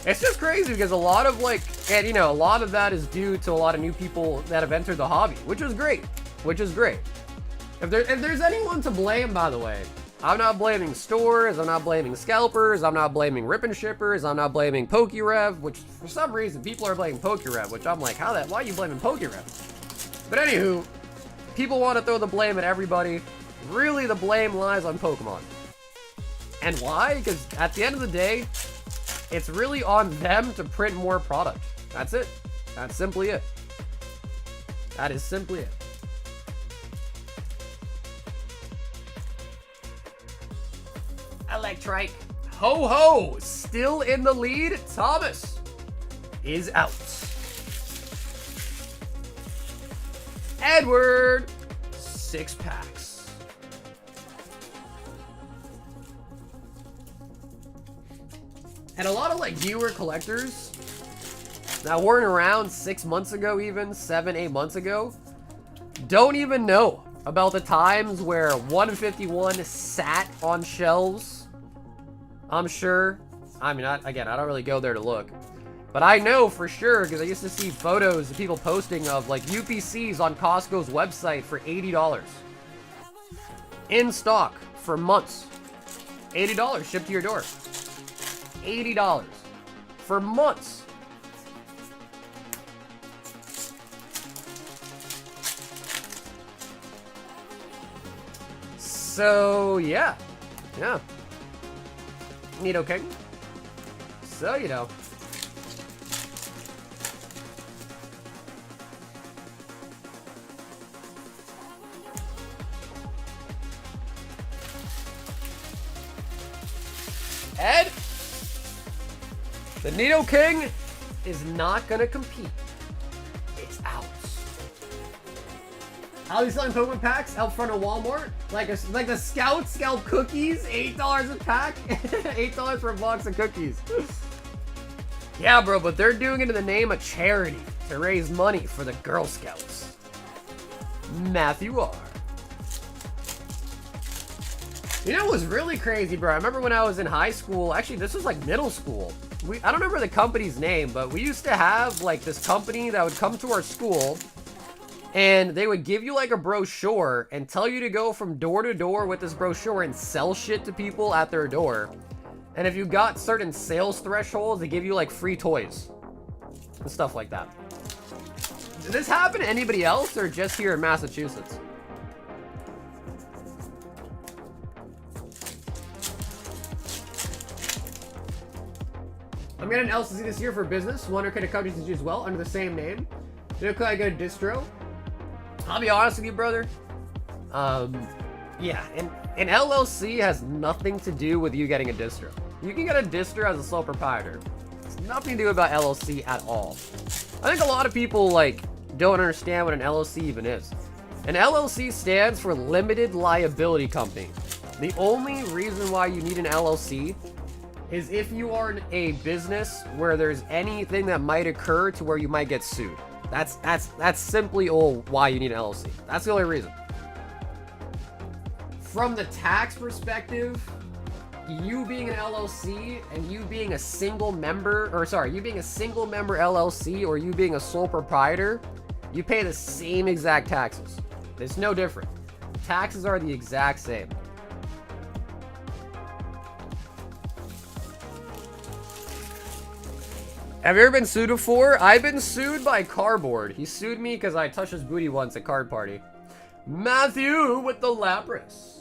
It's just crazy because a lot of like, and you know, a lot of that is due to a lot of new people that have entered the hobby, which is great, which is great. If there's anyone to blame, by the way, I'm not blaming stores, I'm not blaming scalpers, I'm not blaming rip and shippers, I'm not blaming PokeRev, which for some reason people are blaming PokeRev, which I'm like, why are you blaming PokeRev? But anywho, people want to throw the blame at everybody. Really, the blame lies on Pokemon. And why? Because at the end of the day, it's really on them to print more product. That's it. That's simply it. That is simply it. Electrike. Ho-ho! Still in the lead. Thomas is out. Edward, 6 packs. And a lot of like newer collectors that weren't around 6 months ago, even 7, 8 months ago, don't even know about the times where 151 sat on shelves. I'm sure. I mean, I don't really go there to look. But I know for sure, because I used to see photos of people posting of like UPCs on Costco's website for $80. In stock for months. $80 shipped to your door. $80 for months. So, yeah. Yeah. Nido King. So, you know. Ed, the Nido King is not gonna compete. It's out. I'll be selling Pokemon packs out front of Walmart, like the Scout cookies, $8 a pack, $8 for a box of cookies. Yeah, bro, but they're doing it in the name of charity to raise money for the Girl Scouts. Matthew R. You know what was really crazy, bro? I remember when I was in high school, actually this was like middle school. I don't remember the company's name, but we used to have like this company that would come to our school and they would give you like a brochure and tell you to go from door to door with this brochure and sell shit to people at their door. And if you got certain sales thresholds, they give you like free toys and stuff like that. Did this happen to anybody else or just here in Massachusetts? I'm getting an LCC this year for business. Wonder could a company to as well under the same name. Could I get a distro? I'll be honest with you, brother. Yeah, an LLC has nothing to do with you getting a distro. You can get a distro as a sole proprietor. It's nothing to do about LLC at all. I think a lot of people like don't understand what an LLC even is. An LLC stands for Limited Liability Company. The only reason why you need an LLC is if you are in a business where there's anything that might occur to where you might get sued. That's simply all why you need an LLC. That's the only reason. From the tax perspective, you being an LLC and you being a single member, you being a single member LLC or you being a sole proprietor, you pay the same exact taxes. It's no different. Taxes are the exact same. Have you ever been sued before? I've been sued by Cardboard. He sued me because I touched his booty once at Card Party. Matthew with the Lapras.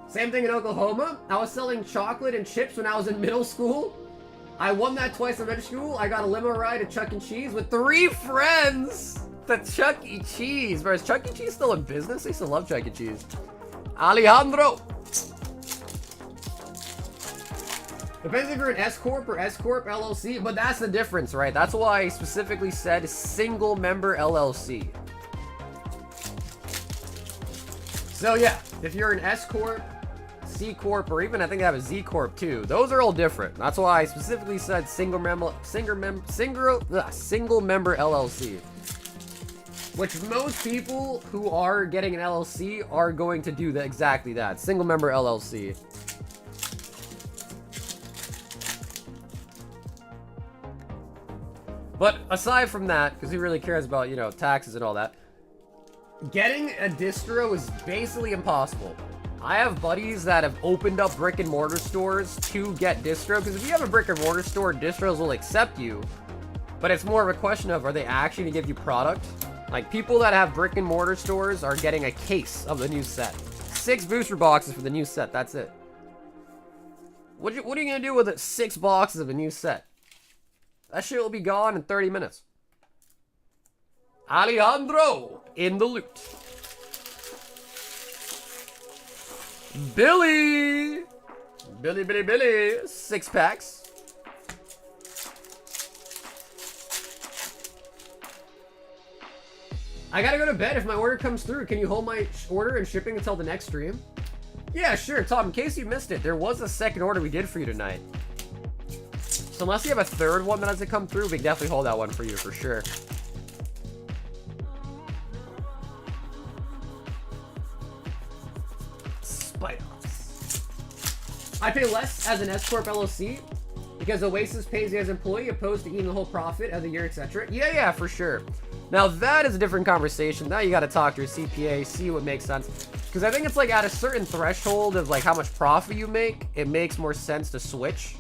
Same thing in Oklahoma. I was selling chocolate and chips when I was in middle school. I won that twice in middle school. I got a limo ride to Chuck E. Cheese with 3 friends to Chuck E. Cheese. Bro, is Chuck E. Cheese still in business? I used to love Chuck E. Cheese. Alejandro. Depends if you're an S Corp or S Corp LLC, but that's the difference, right? That's why I specifically said single member LLC. So yeah, if you're an S Corp, C Corp, or even I think they have a Z Corp too, those are all different. That's why I specifically said single member LLC. Which most people who are getting an LLC are going to do that, exactly that. Single member LLC. But aside from that, because he really cares about, you know, taxes and all that, getting a distro is basically impossible. I have buddies that have opened up brick and mortar stores to get distro, because if you have a brick and mortar store, distros will accept you. But it's more of a question of, are they actually going to give you product? Like, people that have brick and mortar stores are getting a case of the new set. 6 booster boxes for the new set, that's it. What are you going to do with 6 boxes of a new set? That shit will be gone in 30 minutes. Alejandro in the loot. Billy! Billy. 6 packs. I gotta go to bed. If my order comes through, can you hold my order and shipping until the next stream? Yeah, sure, Tom. In case you missed it, there was a second order we did for you tonight. So unless you have a third one that has to come through, we can definitely hold that one for you for sure. Spiders. I pay less as an S-Corp LLC because Oasis pays you as an employee opposed to eating the whole profit of the year, etc. Yeah, for sure. Now that is a different conversation. Now you got to talk to your CPA, see what makes sense. Because I think it's like at a certain threshold of like how much profit you make, it makes more sense to switch.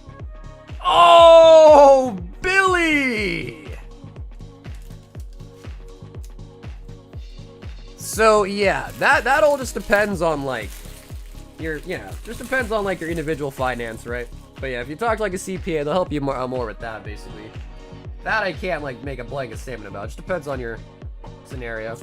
Oh, Billy! So yeah, that all just depends on like your, just depends on like your individual finance, right? But yeah, if you talk to like a CPA, they'll help you more with that basically. That I can't like make a blanket statement about. It just depends on your scenario.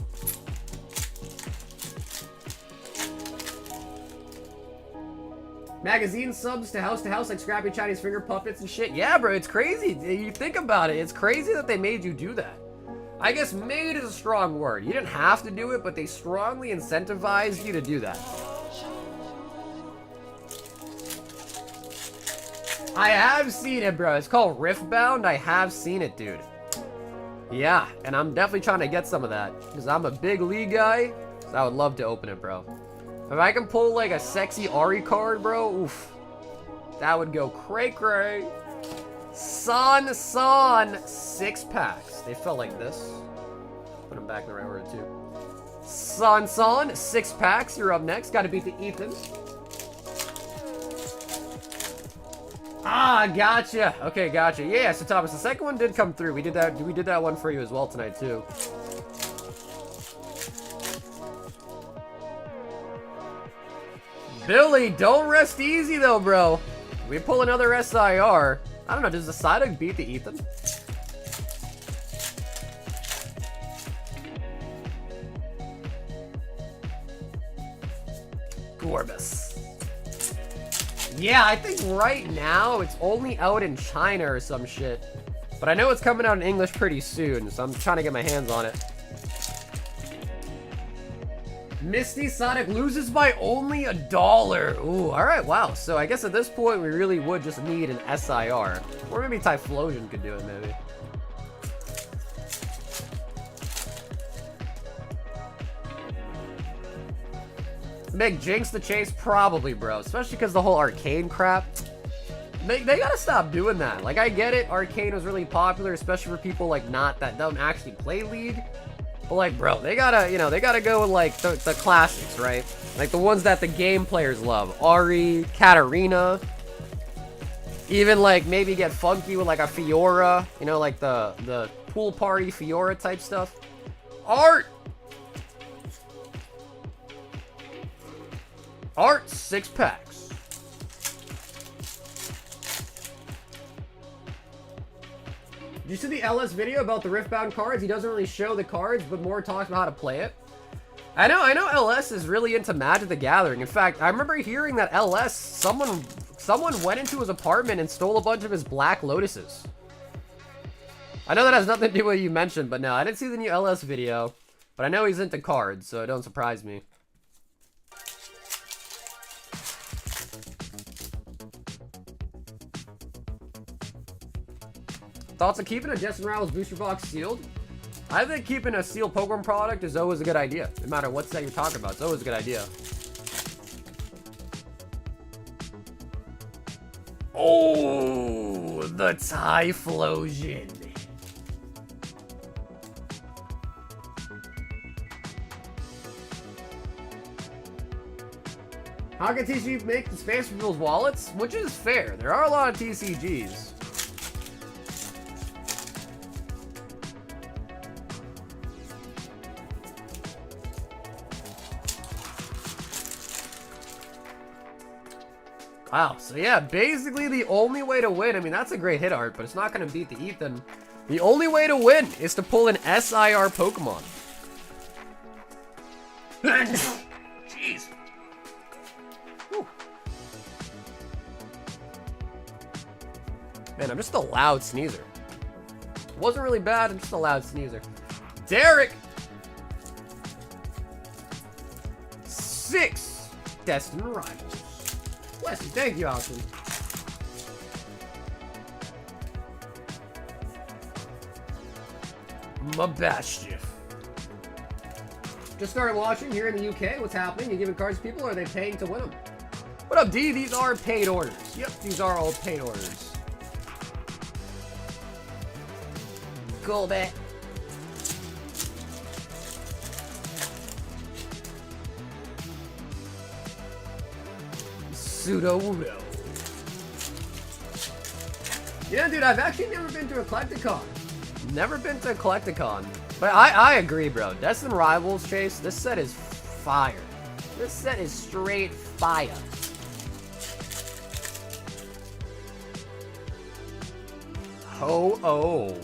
Magazine subs to house like Scrappy Chinese finger puppets and shit. Yeah, bro, it's crazy. You think about it. It's crazy that they made you do that. I guess made is a strong word. You didn't have to do it, but they strongly incentivized you to do that. I have seen it, bro. It's called Riftbound. I have seen it, dude. Yeah, and I'm definitely trying to get some of that because I'm a big League guy, so I would love to open it, bro. If I can pull like a sexy Ari card, bro, oof, that would go cray-cray. San, 6 packs. They felt like this. Put them back in the right order too. San, 6 packs. You're up next. Got to beat the Ethan. Ah, gotcha. Okay, gotcha. Yeah, so Thomas, the second one did come through. We did that one for you as well tonight too. Billy, don't rest easy though, bro. We pull another SIR. I don't know, does the Psyduck beat the Ethan? Gorbis. Yeah, I think right now it's only out in China or some shit. But I know it's coming out in English pretty soon, so I'm trying to get my hands on it. Misty Sonic loses by only $1. Ooh, alright, wow. So I guess at this point we really would just need an SIR. Or maybe Typhlosion could do it, maybe. Make Jinx the chase? Probably, bro. Especially because the whole Arcane crap. They gotta stop doing that. Like, I get it. Arcane was really popular, especially for people like that don't actually play League. But like, bro, they gotta, they gotta go with like the classics, right? Like the ones that the game players love. Ari, Katarina. Even like maybe get funky with like a Fiora, like the pool party Fiora type stuff. Art! 6 packs. Did you see the LS video about the Riftbound cards? He doesn't really show the cards, but more talks about how to play it. I know LS is really into Magic the Gathering. In fact, I remember hearing that LS, someone went into his apartment and stole a bunch of his Black Lotuses. I know that has nothing to do with what you mentioned, but no, I didn't see the new LS video. But I know he's into cards, so it don't surprise me. Thoughts on keeping a Justin Riles booster box sealed? I think keeping a sealed Pokemon product is always a good idea. No matter what set you're talking about, it's always a good idea. Oh, the Typhlosion. How can TCG make the space for people's wallets? Which is fair. There are a lot of TCGs. Wow, so yeah, basically the only way to win, I mean, that's a great hit art, but it's not going to beat the Ethan. The only way to win is to pull an SIR Pokemon. Jeez. Whew. Man, I'm just a loud sneezer. Wasn't really bad, I'm just a loud sneezer. Derek! 6 Destined Rivals. Bless you. Thank you, Austin. Mabashif. Just started watching here in the UK. What's happening? You giving cards to people, or are they paying to win them? What up, D? These are paid orders. Yep, these are all paid orders. Cool, bet. Pseudo-Wudo. Yeah, dude, I've actually never been to a Collecticon. Never been to a Collecticon. But I agree, bro. Destined Rivals, Chase, this set is fire. This set is straight fire. Ho-oh.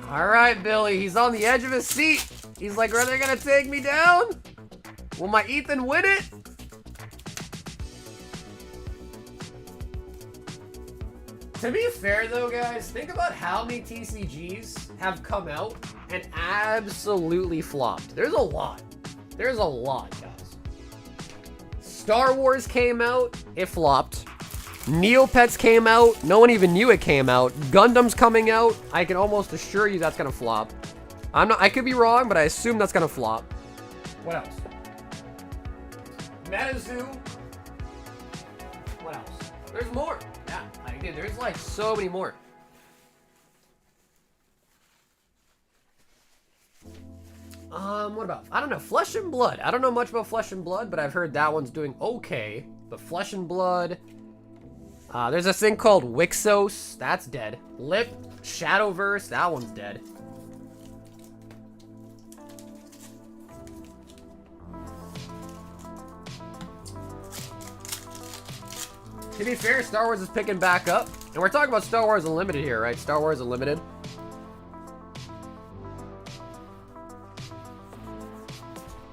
Alright, Billy. He's on the edge of his seat. He's like, are they gonna take me down? Will my Ethan win it? To be fair though, guys, think about how many TCGs have come out and absolutely flopped. There's a lot. There's a lot, guys. Star Wars came out, it flopped. Neopets came out, no one even knew it came out. Gundam's coming out, I can almost assure you that's gonna flop. I could be wrong, but I assume that's gonna flop. What else? Metazoo. What else? There's more. Yeah, dude, there's like so many more. What about? I don't know. Flesh and Blood. I don't know much about Flesh and Blood, but I've heard that one's doing okay. But Flesh and Blood. There's this thing called Wixos. That's dead. Lip. Shadowverse. That one's dead. To be fair, Star Wars is picking back up. And we're talking about Star Wars Unlimited here, right? Star Wars Unlimited.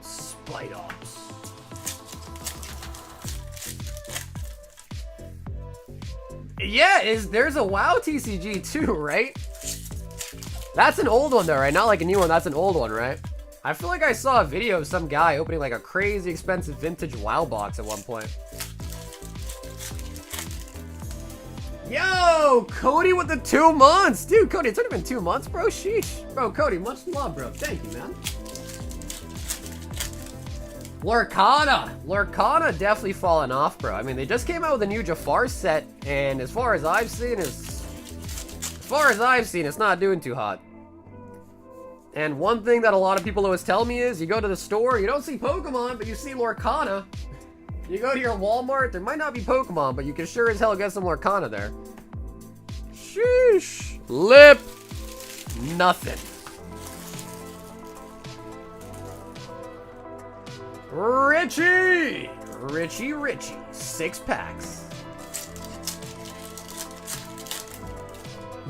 Spite Ops. Yeah, there's a WoW TCG too, right? That's an old one though, right? Not like a new one, that's an old one, right? I feel like I saw a video of some guy opening like a crazy expensive vintage WoW box at one point. Yo, Cody with the 2 months. Dude, Cody, it's only been 2 months, bro. Sheesh. Bro, Cody, much love, bro. Thank you, man. Lurkana definitely fallen off, bro. I mean, they just came out with a new Jafar set, and as far as I've seen, it's not doing too hot. And one thing that a lot of people always tell me is, you go to the store, you don't see Pokemon, but you see Lurkana. You go to your Walmart, there might not be Pokemon, but you can sure as hell get some Lurkana there. Sheesh. Lip. Nothing. Richie. 6 packs.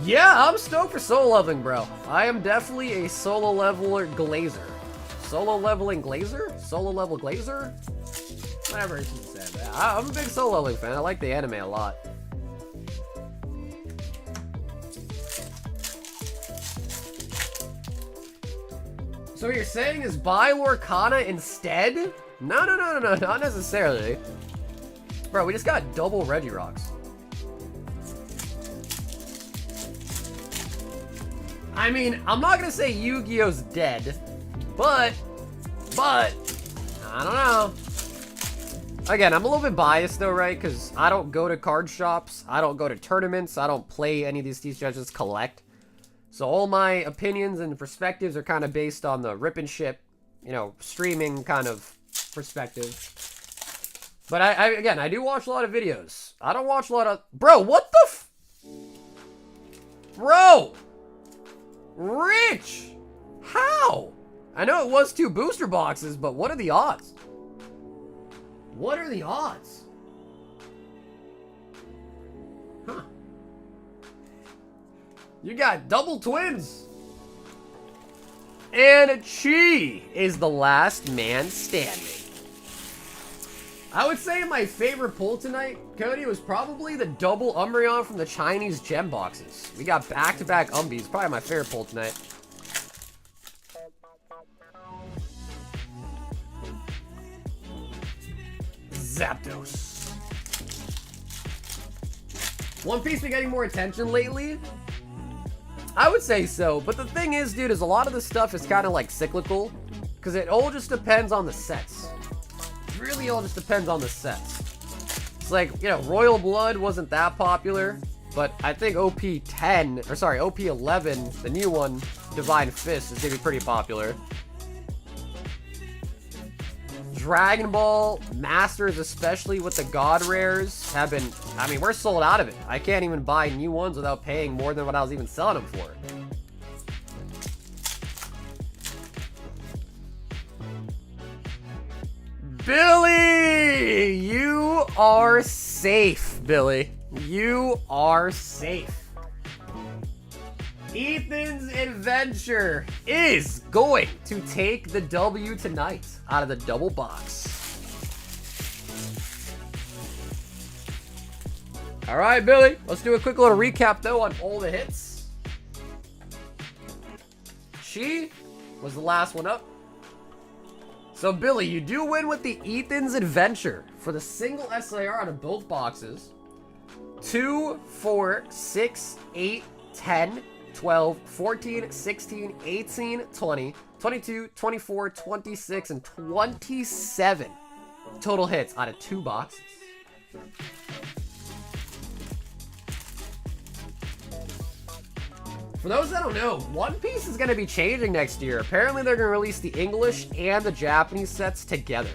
Yeah, I'm stoked for solo leveling, bro. I am definitely a solo leveler glazer. Solo leveling glazer? Solo level glazer? Whatever she said. I'm a big solo leveling fan. I like the anime a lot. So what you're saying is buy Lurkana instead? No, not necessarily. Bro, we just got double Regirocks. I mean, I'm not gonna say Yu-Gi-Oh's dead, but, I don't know. Again, I'm a little bit biased though, right? Because I don't go to card shops, I don't go to tournaments, I don't play any of these TCGs, I just collect. So all my opinions and perspectives are kind of based on the rip and ship, you know, streaming kind of perspective. But again, I do watch a lot of videos. I don't watch a lot of... Bro, what the f... Bro! Rich! How? I know it was 2 booster boxes, but what are the odds? What are the odds? Huh. You got double twins. And Chi is the last man standing. I would say my favorite pull tonight, Cody, was probably the double Umbreon from the Chinese gem boxes. We got back-to-back Umbies. Probably my favorite pull tonight. Zapdos. One Piece been getting more attention lately? I would say so, but the thing is, dude, is a lot of this stuff is kind of like cyclical, because it all just depends on the sets. It really all just depends on the sets. It's like, you know, Royal Blood wasn't that popular, but I think OP10, or sorry, OP11, the new one, Divine Fist, is gonna be pretty popular. Dragon Ball Masters, especially with the God Rares, have been... I mean, we're sold out of it. I can't even buy new ones without paying more than what I was even selling them for. Billy! You are safe, Billy. You are safe. Ethan's Adventure is going to take the W tonight out of the double box. All right, Billy, let's do a quick little recap though on all the hits. She was the last one up. So Billy, you do win with the Ethan's Adventure for the single SIR out of both boxes. 2, 4, 6, 8, 10, 12, 14, 16, 18, 20, 22, 24, 26, and 27 total hits out of 2 boxes. For those that don't know, One Piece is going to be changing next year. Apparently they're going to release the English and the Japanese sets together.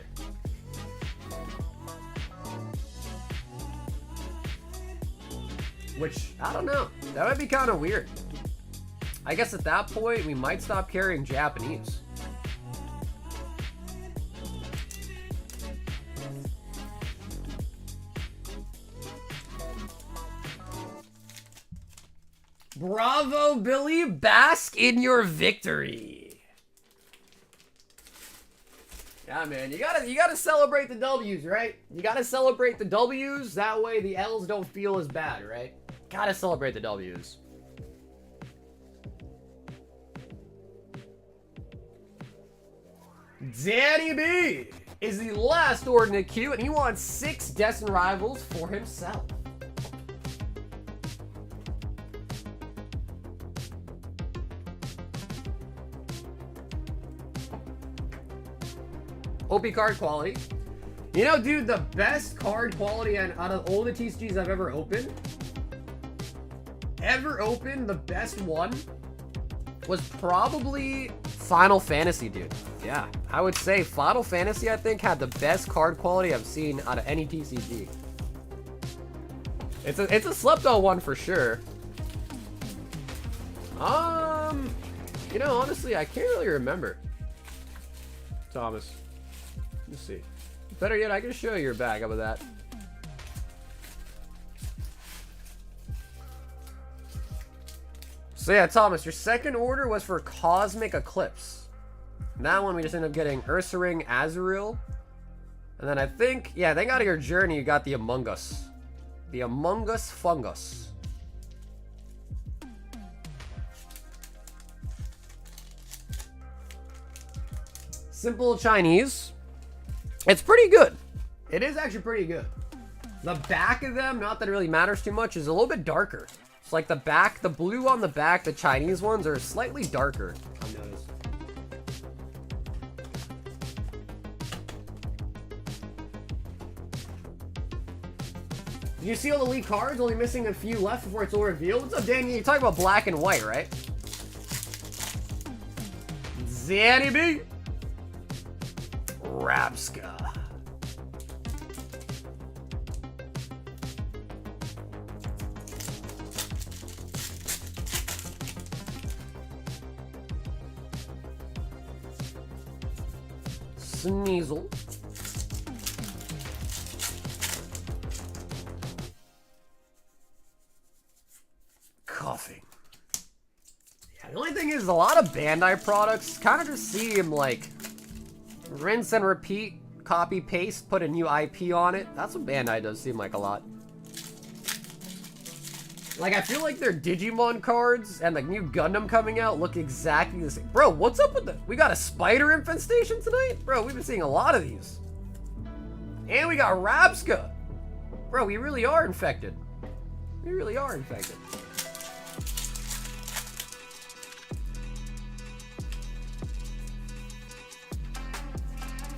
Which, I don't know. That would be kind of weird. I guess at that point, we might stop carrying Japanese. Bravo, Billy. Bask in your victory. Yeah, man. You gotta celebrate the W's, right? You gotta celebrate the W's. That way the L's don't feel as bad, right? Gotta celebrate the W's. Danny B is the last ordinate queue, and he wants 6 Destined Rivals for himself. OP card quality. You know, dude, the best card quality out of all the TCGs I've ever opened, the best one was probably Final Fantasy, dude. Yeah, I would say Final Fantasy, I think, had the best card quality I've seen out of any TCG. It's a slept-on one for sure. You know, honestly, I can't really remember. Thomas, let's see. Better yet, I can show you your bag. How about that? So yeah, Thomas, your second order was for Cosmic Eclipse. And that one we just ended up getting Ursaring Azurill. And then I think, yeah, I think out of your journey you got the Among Us. The Among Us Fungus. Simple Chinese. It's pretty good. It is actually pretty good. The back of them, not that it really matters too much, is a little bit darker. It's like the back, the blue on the back, the Chinese ones are slightly darker. I've noticed. Did you see all the leaked cards? Only missing a few left before it's all revealed. What's up, Danny? You're talking about black and white, right? Zanny B. Rabska. Sneasel. Coughing. Yeah, the only thing is a lot of Bandai products kind of just seem like rinse and repeat, copy paste, put a new IP on it. That's what Bandai does seem like a lot. Like, I feel like their Digimon cards and the new Gundam coming out look exactly the same. Bro, what's up with the... We got a spider infestation tonight? Bro, we've been seeing a lot of these. And we got Rabska. Bro, we really are infected. We really are infected.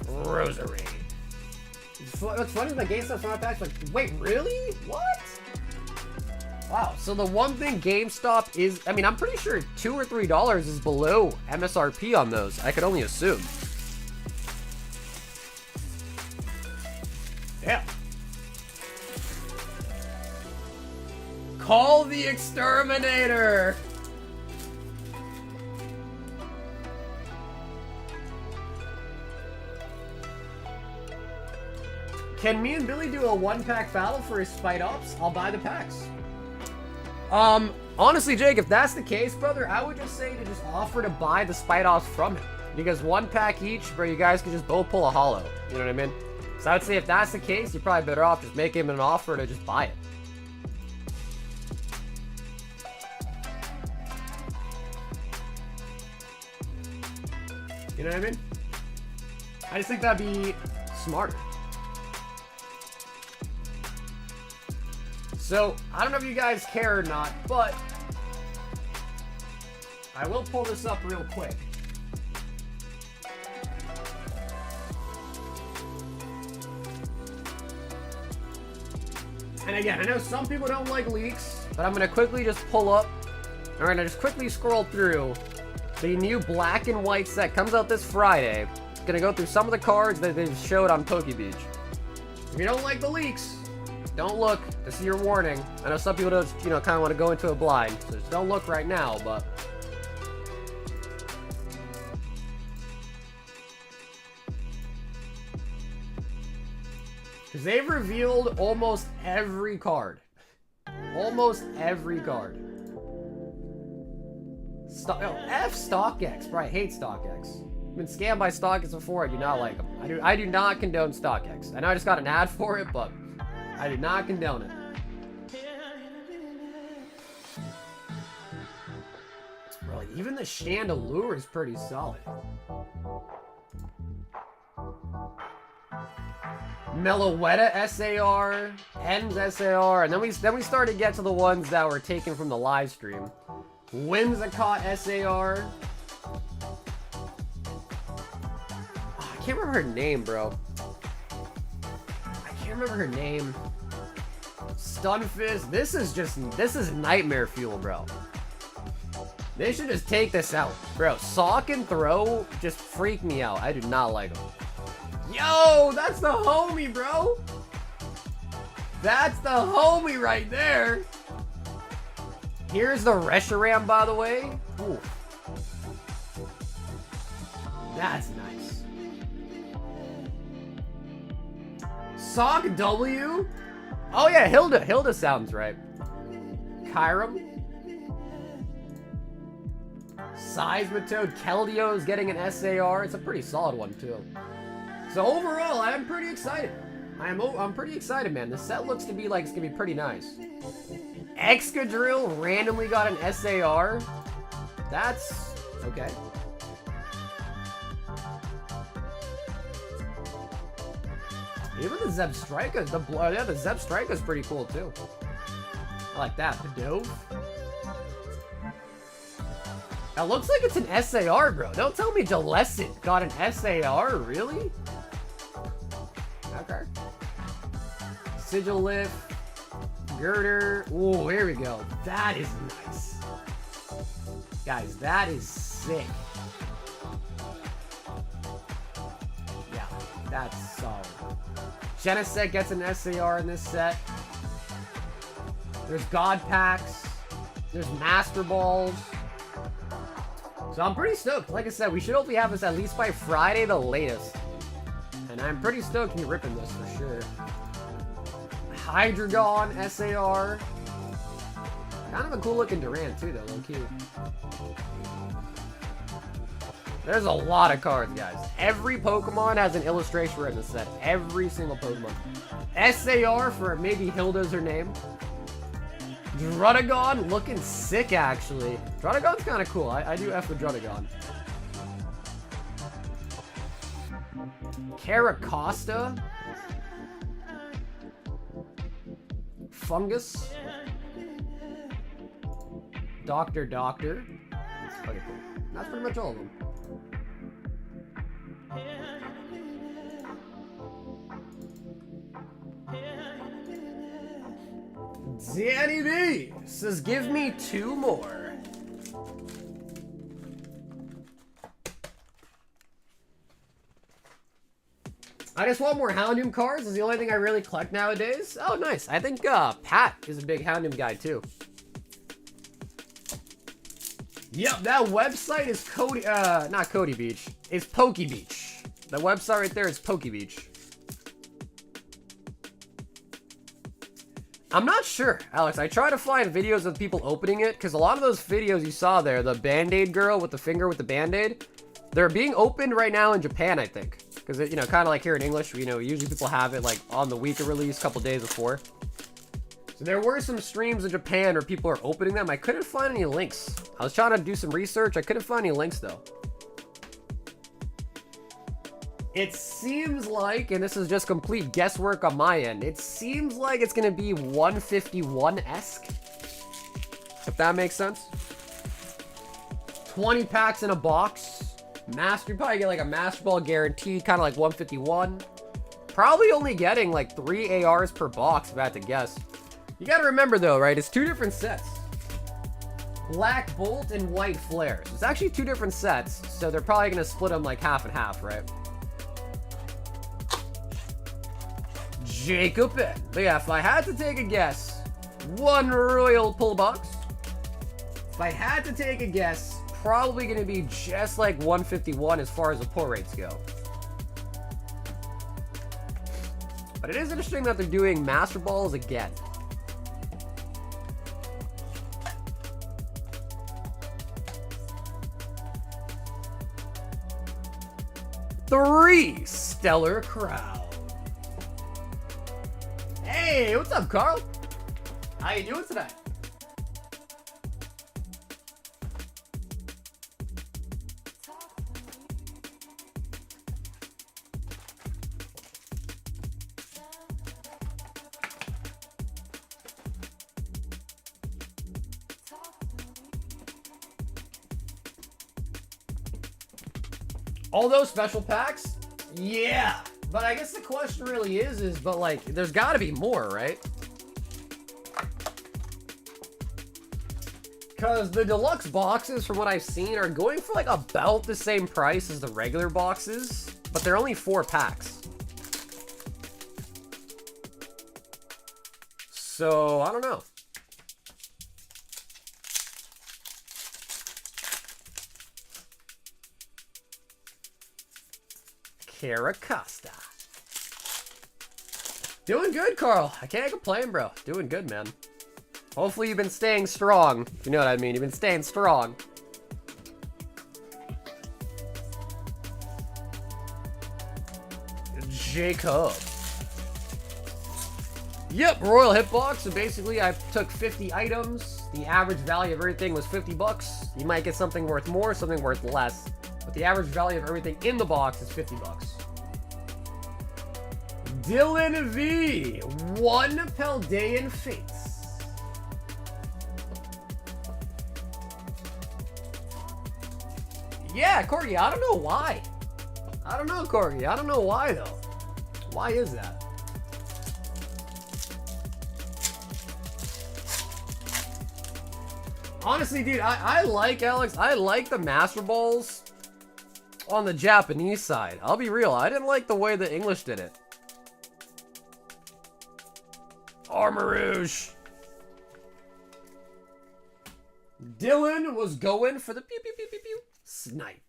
Rosary. What's funny, the GameStop's not back. Like, wait, really? What? Wow, so the one thing GameStop is, I mean, I'm pretty sure $2 or $3 is below MSRP on those. I could only assume. Yeah. Call the exterminator. Can me and Billy do a one-pack battle for his Spite Ops? I'll buy the packs. Honestly, Jake, if that's the case, brother, I would just say to just offer to buy the Spite Offs from him. Because one pack each, bro, you guys could just both pull a holo. You know what I mean? So I would say if that's the case, you're probably better off just make him an offer to just buy it. You know what I mean? I just think that'd be smarter. So, I don't know if you guys care or not, but I will pull this up real quick. And again, I know some people don't like leaks, but I'm going to quickly just pull up. I'm going to just quickly scroll through the new black and white set. Comes out this Friday. It's going to go through some of the cards that they showed on PokeBeach. If you don't like the leaks, don't look. This is your warning. I know some people don't, you know, kind of want to go into it blind, so just don't look right now, but... Because they've revealed almost every card. Almost every card. F StockX, bro. I hate StockX. I've been scammed by StockX before. I do not like them. I do not condone StockX. I know I just got an ad for it, but I do not condone it. Bro, like, even the Chandelure is pretty solid. Meloetta SAR, Hens SAR, and then we started to get to the ones that were taken from the live stream. Whimsicott SAR. Oh, I can't remember her name, bro. I can't remember her name. Stunfisk. This is nightmare fuel, bro. They should just take this out, bro. Sock and Throw just freak me out. I do not like them. Yo, that's the homie, bro. That's the homie right there. Here's the Reshiram, by the way. Ooh. That's nice. Sock W. Oh yeah, Hilda. Hilda sounds right. Kyurem. Seismitoad. Keldeo is getting an SAR. It's a pretty solid one too. So overall, I'm pretty excited. I'm pretty excited, man. The set looks to be like it's gonna be pretty nice. Excadrill randomly got an SAR. That's okay. Even the Zebstrika, the Zebstrika is pretty cool too. I like that. Pidove. It looks like it's an SAR, bro. Don't tell me Jalescent got an SAR, really? Okay. Sigil lift. Girder. Oh, here we go. That is nice. Guys, that is sick. Yeah, that's solid. Genesect gets an SAR in this set. There's God Packs. There's Master Balls. So I'm pretty stoked. Like I said, we should hopefully have this at least by Friday the latest. And I'm pretty stoked to be ripping this for sure. Hydreigon SAR. Kind of a cool looking Durant too though, low key. There's a lot of cards, guys. Every Pokemon has an illustration in the set. Every single Pokemon. SAR for maybe Hilda's her name. Druddigon looking sick, actually. Druddigon's kind of cool. I do F with Druddigon. Caracosta. Fungus. Doctor. Okay, cool. That's pretty much all of them. Danny B says, give me 2 more. I just want more Houndoom cards. Is the only thing I really collect nowadays. Oh, nice. I think Pat is a big Houndoom guy too. Yep, that website is not Cody Beach. It's Pokey Beach. The website right there is Pokey Beach. I'm not sure, Alex. I try to find videos of people opening it, because a lot of those videos you saw there, the Band-Aid girl with the finger with the Band-Aid, they're being opened right now in Japan, I think. Because, you know, kind of like here in English, you know, usually people have it, like, on the week of release, a couple days before. So there were some streams in Japan where people are opening them. I couldn't find any links. I was trying to do some research. I couldn't find any links, though. It seems like, and this is just complete guesswork on my end, it seems like it's going to be 151-esque. If that makes sense. 20 packs in a box. You probably get like a Master Ball guaranteed, kind of like 151. Probably only getting like 3 ARs per box, if I had to guess. You got to remember though, right? It's 2 different sets. Black Bolt and White Flares. It's actually 2 different sets, so they're probably going to split them like half and half, right? Jacob in. But yeah, if I had to take a guess, 1 Royal Pull Box. If I had to take a guess, probably going to be just like 151 as far as the pull rates go. But it is interesting that they're doing Master Balls again. Three Stellar Crown. Hey, what's up, Carl? How you doing tonight? All those special packs? Yeah. But I guess the question really is, but like, there's gotta be more, right? Because the deluxe boxes, from what I've seen, are going for like about the same price as the regular boxes, but they're only 4 packs. So, I don't know. Caracosta. Doing good, Carl. I can't complain, bro. Doing good, man. Hopefully you've been staying strong. You know what I mean? You've been staying strong. Jacob. Yep, Royal Hitbox. So basically I took 50 items. The average value of everything was 50 bucks. You might get something worth more, something worth less. But the average value of everything in the box is 50 bucks. Dylan V. 1 Paldean Fates. Yeah, Corgi, I don't know why. I don't know, Corgi. I don't know why, though. Why is that? Honestly, dude, I like, Alex, I like the Master Balls on the Japanese side. I'll be real, I didn't like the way the English did it. Armourouge. Dylan was going for the pew pew pew pew pew snipe.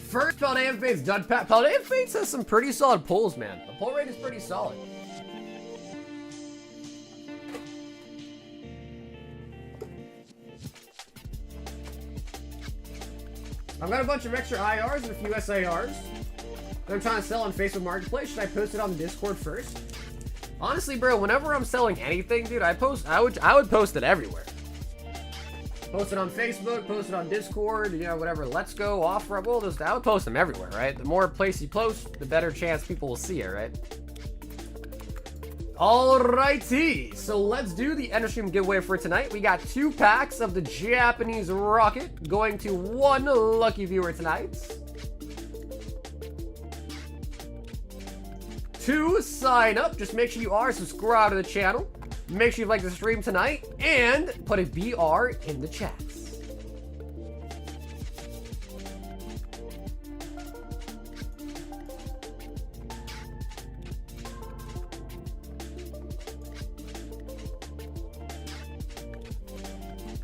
First Paldea Fates done. Paldea Fates has some pretty solid pulls, man. The pull rate is pretty solid. I've got a bunch of extra IRs and a few SIRs that I'm trying to sell on Facebook Marketplace. Should I post it on the Discord first? Honestly, bro, whenever I'm selling anything, dude, I would post it everywhere. Post it on Facebook, post it on Discord, you know, whatever. Let's Go, offer up, all those. I would post them everywhere, right? The more place you post, the better chance people will see it, right? Alrighty, so let's do the end of stream giveaway for tonight. We got 2 packs of the Japanese Rocket going to 1 lucky viewer tonight. 2 sign up. Just make sure you are subscribed to the channel. Make sure you like the stream tonight and put a BR in the chats.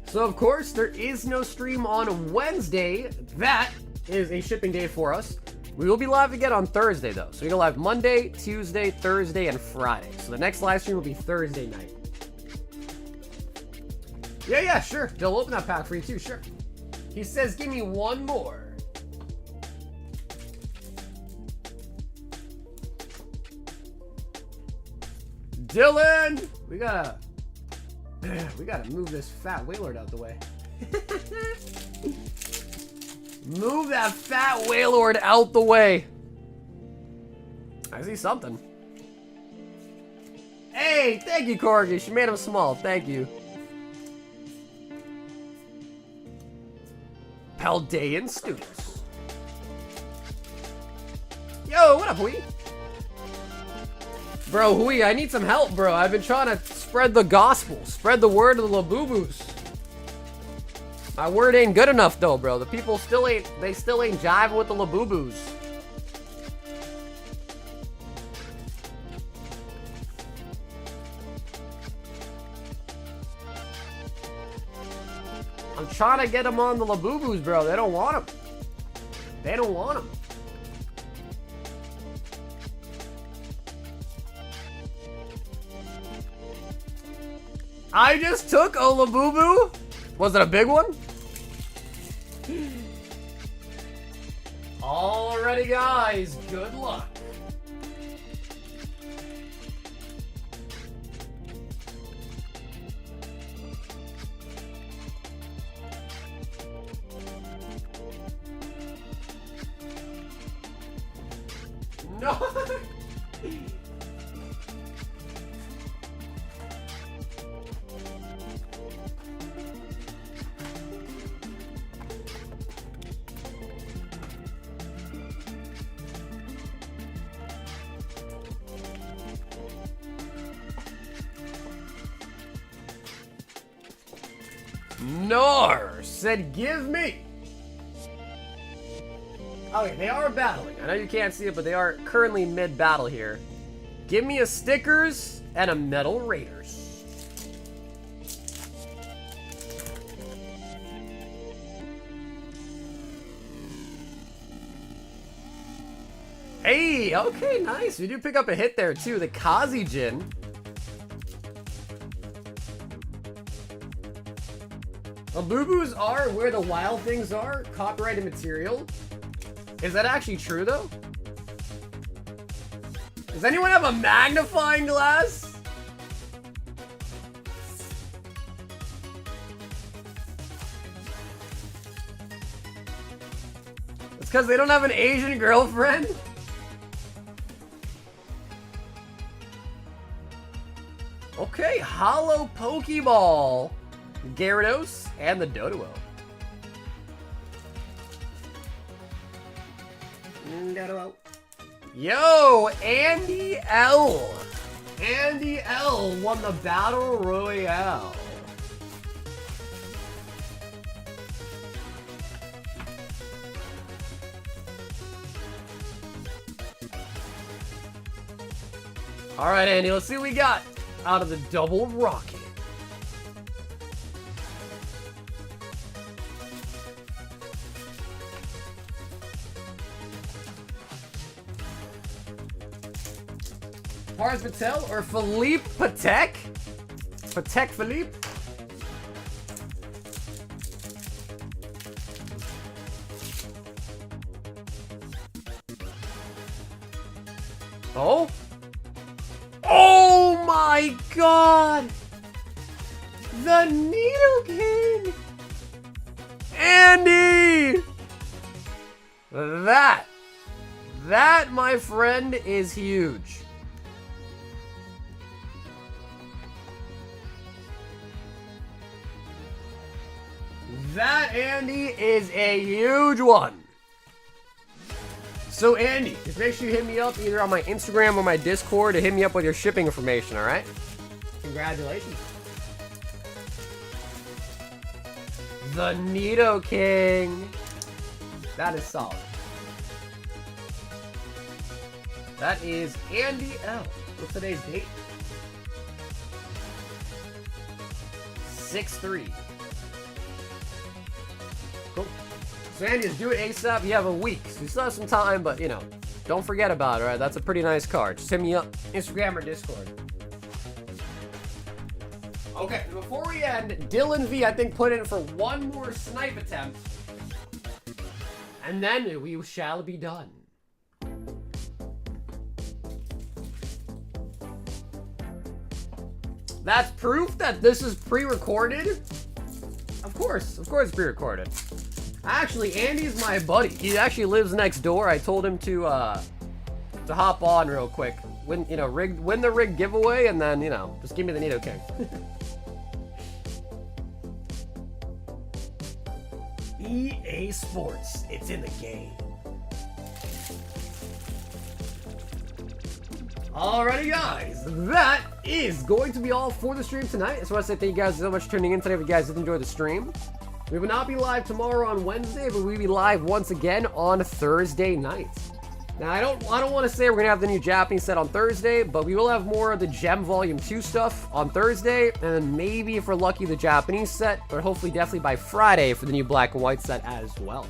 So of course, there is no stream on Wednesday. That is a shipping day for us. We will be live again on Thursday though. So we go live Monday, Tuesday, Thursday, and Friday. So the next live stream will be Thursday night. Yeah, sure. They'll open that pack for you too, sure. He says, give me 1 more. Dylan! We gotta move this fat Wailord out the way. Move that fat Wailord out the way. I see something. Hey, thank you, Corgi. She made him small. Thank you. Paldean students. Yo, what up, Hui? Bro, Hui, I need some help, bro. I've been trying to spread the gospel, spread the word of the Labubus. My word ain't good enough, though, bro. The people still ain't jiving with the Labubus. I'm trying to get them on the Labubus, bro. They don't want them. They don't want them. I just took a Labubu. Was it a big one? Alrighty, guys. Good luck. No. Nar said, give me. Okay, they are battling. I know you can't see it, but they are currently mid-battle here. Give me a Stickers and a Metal Raiders. Hey, okay, nice. We do pick up a hit there, too. The Kazijin. Labubus are where the wild things are. Copyrighted material. Is that actually true, though? Does anyone have a magnifying glass? It's because they don't have an Asian girlfriend? Okay, Holo Pokeball, Gyarados, and the Doduo. Yo, Andy L. Andy L won the Battle Royale. All right, Andy, let's see what we got out of the double rocket. Pars Patel or Philippe Patek? Patek Philippe? Oh? Oh my god! The Needle King! Andy! That, my friend, is huge. That, Andy, is a huge one. So, Andy, just make sure you hit me up either on my Instagram or my Discord to hit me up with your shipping information, all right? Congratulations. The Nido King. That is solid. That is Andy L. What's today's date? 6/3. Cool. So Andy, just do it ASAP. You have a week, so you still have some time, but you know, don't forget about it, all right? That's a pretty nice card. Just hit me up, Instagram or Discord. Okay, before we end, Dylan V, I think, put in for one more snipe attempt. And then we shall be done. That's proof that this is pre-recorded? Of course pre-recorded. Actually, Andy's my buddy. He actually lives next door. I told him to hop on real quick. Win the rig giveaway, and then, you know, just give me the Nido King. EA Sports, it's in the game. Alrighty, guys, that is going to be all for the stream tonight. I just want to say thank you guys so much for tuning in today. If you guys did enjoy the stream, we will not be live tomorrow on Wednesday, but we'll be live once again on Thursday night. Now, I don't want to say we're going to have the new Japanese set on Thursday, but we will have more of the Gem Volume 2 stuff on Thursday, and then maybe, if we're lucky, the Japanese set, but hopefully definitely by Friday for the new Black and White set as well.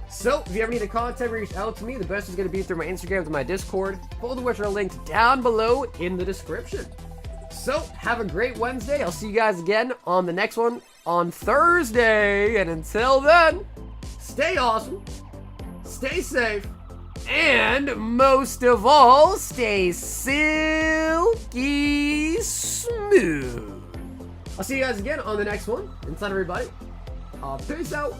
So, if you ever need to contact me, reach out to me. The best is going to be through my Instagram and my Discord, both of which are linked down below in the description. So, have a great Wednesday. I'll see you guys again on the next one on Thursday, and until then, stay awesome, stay safe, and most of all, stay silky smooth. I'll see you guys again on the next one. Until then, everybody, peace out.